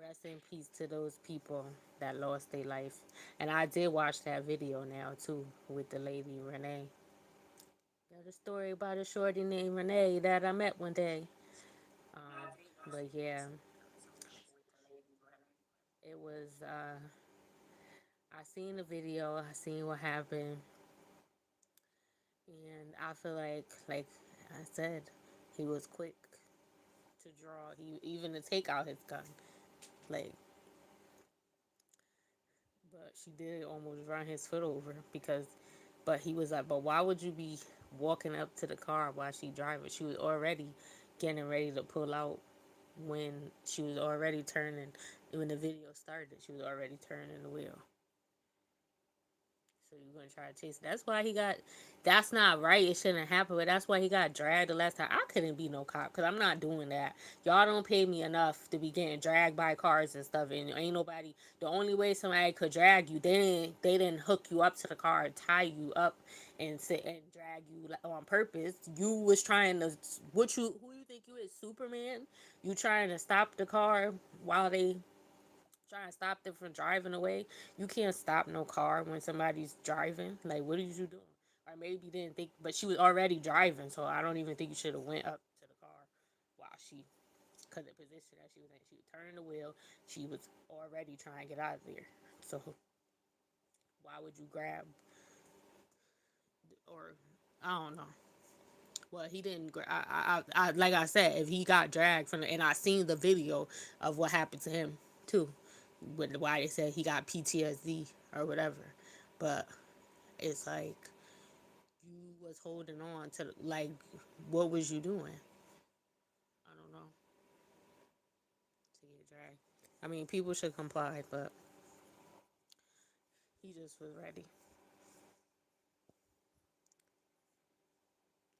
Rest in peace to those people that lost their life. And I did watch that video now too with the lady Renee. Got a story about a shorty named Renee that I met one day. But yeah, it was. I seen the video. I seen what happened, and I feel like I said, he was quick to draw. He even to take out his gun. Like, but she did almost run his foot over because. But he was like, but why would you be walking up to the car while she driving? She was already getting ready to pull out when she was already turning. When the video started, she was already turning the wheel. So you're gonna try to chase. That's why he got. That's not right. It shouldn't happen. But that's why he got dragged the last time. I couldn't be no cop because I'm not doing that. Y'all don't pay me enough to be getting dragged by cars and stuff. And ain't nobody. The only way somebody could drag you, they didn't hook you up to the car, tie you up, and sit and drag you on purpose. You was trying to who you think you is, Superman? You trying to stop the car while they trying to stop them from driving away. You can't stop no car when somebody's driving. Like, what are you doing? Or maybe you didn't think, but she was already driving, so I don't even think you should have went up to the car while she, because the position that she was in, she was turning the wheel. She was already trying to get out of there. So why would you grab or I don't know. Well, he didn't. Like I said, if he got dragged from, and I seen the video of what happened to him too, with why they said he got PTSD or whatever, but it's like you was holding on to like, what was you doing? I don't know, to get dragged. I mean, people should comply, but he just was ready.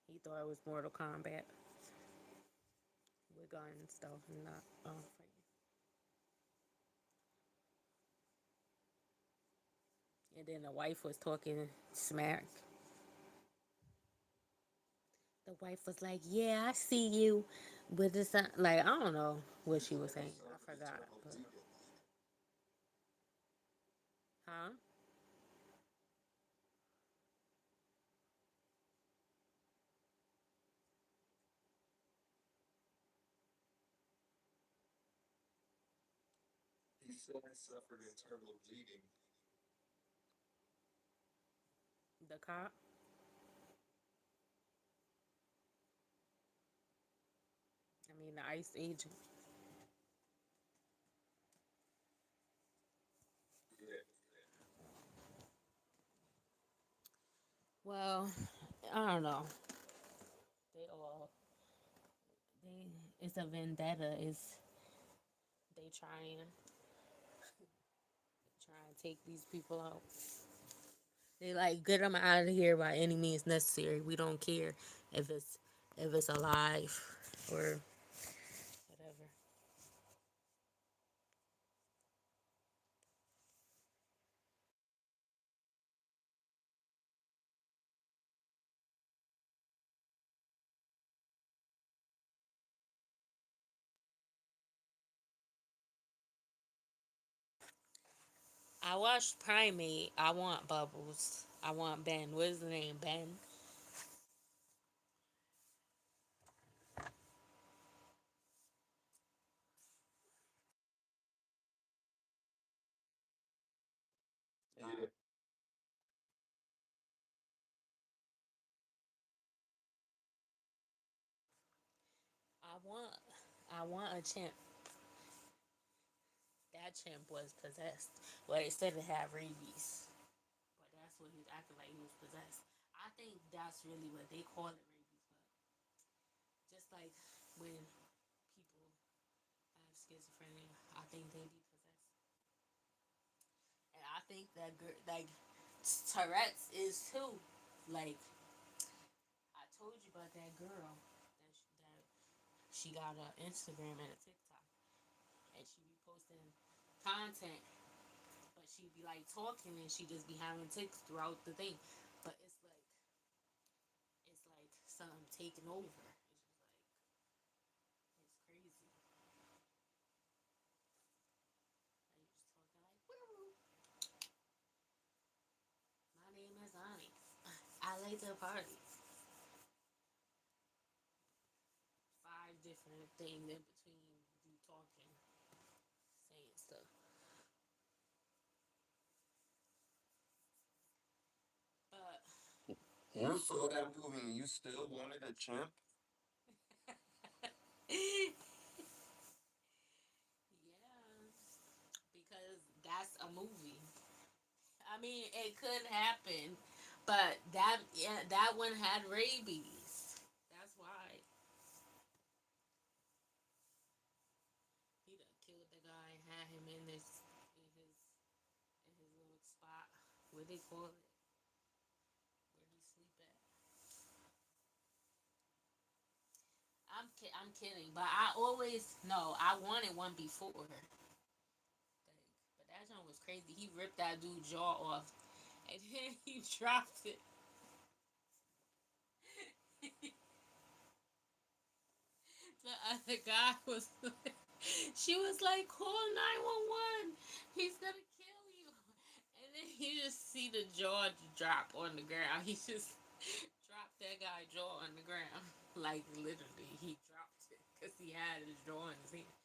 He thought it was Mortal Kombat with guns and stuff, and not fighting. And then the wife was talking smack. The wife was like, "Yeah, I see you," but it's not, like, I don't know what she was saying. I forgot. But huh? The cop? I mean, the ICE agent. Well, I don't know. They all they it's a vendetta. It's they try and take these people out. They like get them out of here by any means necessary. We don't care if it's alive or whatever. I watched Primate. I want Bubbles. I want Ben. What is the name? Ben. I want I want a chimp. That chimp was possessed. Well, they said it had rabies, but that's what he was acting like, he was possessed. I think that's really what they call it, rabies. But just like when people have schizophrenia, I think they be possessed. And I think that like Tourette's is too. Like I told you about that girl that she got a Instagram and a TikTok, and she be posting content, but she be like talking and she just be having tics throughout the thing. But it's like something taking over. It's just like it's crazy. Like you just talking like, woo, my name is Ani. I like to party. Five different things in between you talking, saying stuff. But You saw that movie and you still wanted a chimp? yeah, because that's a movie. I mean, it could happen, but that one had rabies. That's why he done killed the guy and had him in his little spot. Where they call it? Where he sleep at? I'm kidding, but I always no. I wanted one before her. But that one was crazy. He ripped that dude's jaw off, and then he dropped it. The other guy was she was like, call 911. He's gonna kill you. And then you just see the jaw drop on the ground. He just dropped that guy jaw on the ground. Like literally, he dropped it because he had his jaw in his hand.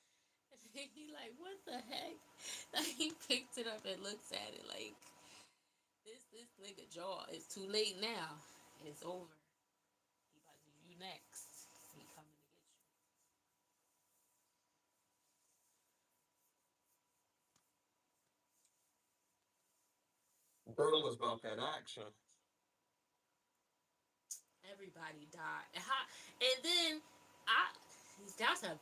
And then he like, what the heck? Like, he picked it up and looks at it like, this nigga jaw is too late now. It's over. He about to you next. He coming to get you. Girl was about that action. Everybody died. And then I that's a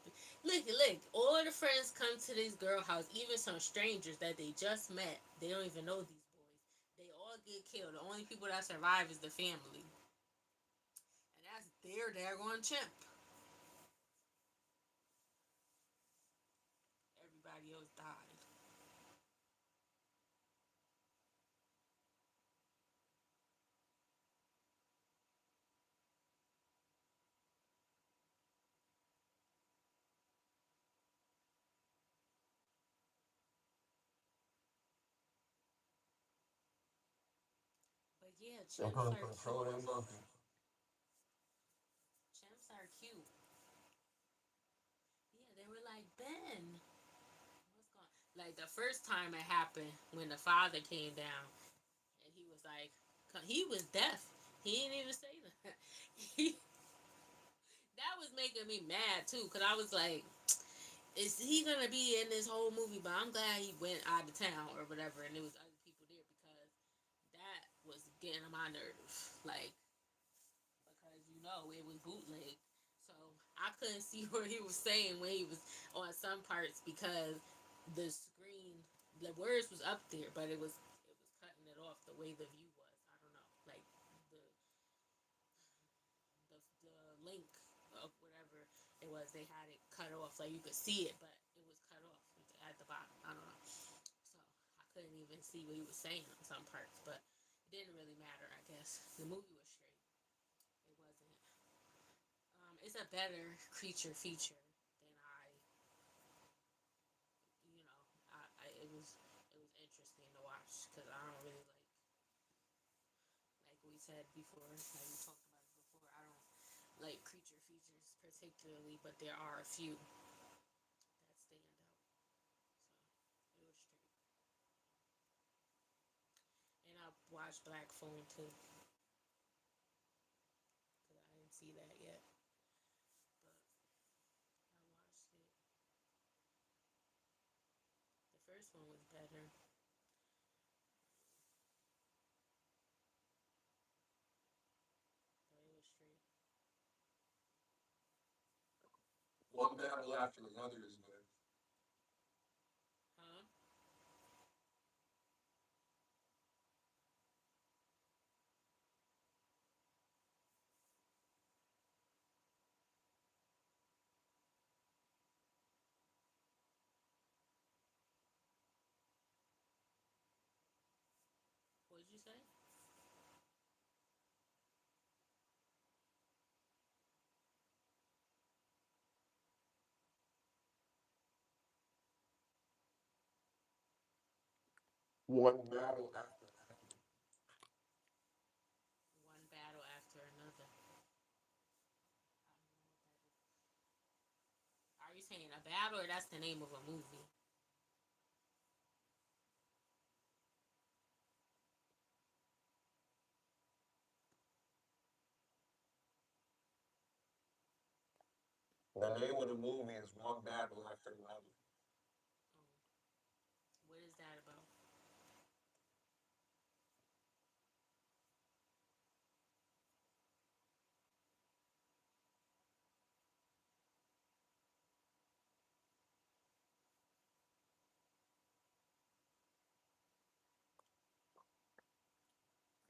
look. All the friends come to this girl house, even some strangers that they just met. They don't even know these boys. They all get killed. The only people that survive is the family, and that's their daggone chimp. Everybody else died. But yeah, They chimps couldn't are control cute. their monkeys. Chimps are cute. Yeah, they were like, Ben, what's going? Like the first time it happened when the father came down and he was like, he was deaf. He didn't even say that. He, that was making me mad too, cause I was like, is he gonna be in this whole movie? But I'm glad he went out of town or whatever, and there was other people there because that was getting on my nerves. Like, because it was bootleg, so I couldn't see what he was saying when he was on some parts because the screen, the words was up there, but it was cutting it off the way the view was. I don't know, like the the link of whatever it was, they had it cut off, like you could see it, but it was cut off at the bottom. I don't know, so I couldn't even see what he was saying on some parts, but it didn't really matter. I guess the movie was straight. It wasn't. It's a better creature feature than you know, it was interesting to watch because I don't really like we said before, like we talked about it before. I don't like creature features particularly, but there are a few that stand out. So it was straight. And I watched Black Phone too because I didn't see that yet, but I watched it. The first one was better, but it was straight. One battle after another is good. Huh? What did you say? One battle after another. One battle after another. I don't know what that is. Are you saying a battle or that's the name of a movie? The name of the movie is One Battle After Another. Oh, what is that about?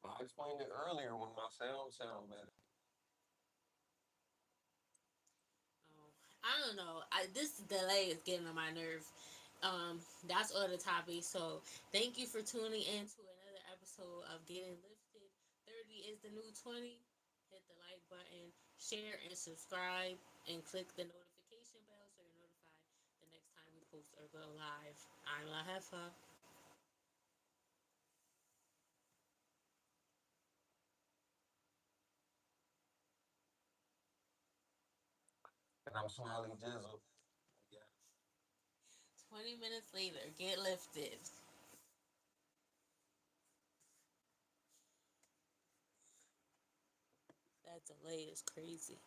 I explained it earlier when my sound better. Oh, I don't know. This delay is getting on my nerves. That's all the topics. So thank you for tuning in to another episode of Getting Lifted. 30 is the new 20. hit the like button, share and subscribe, and click the notification bell so you're notified the next time we post or go live. I'm La Hefa. And I'm SmileyJizzle. Yeah. 20 minutes later, get lifted. That delay is crazy.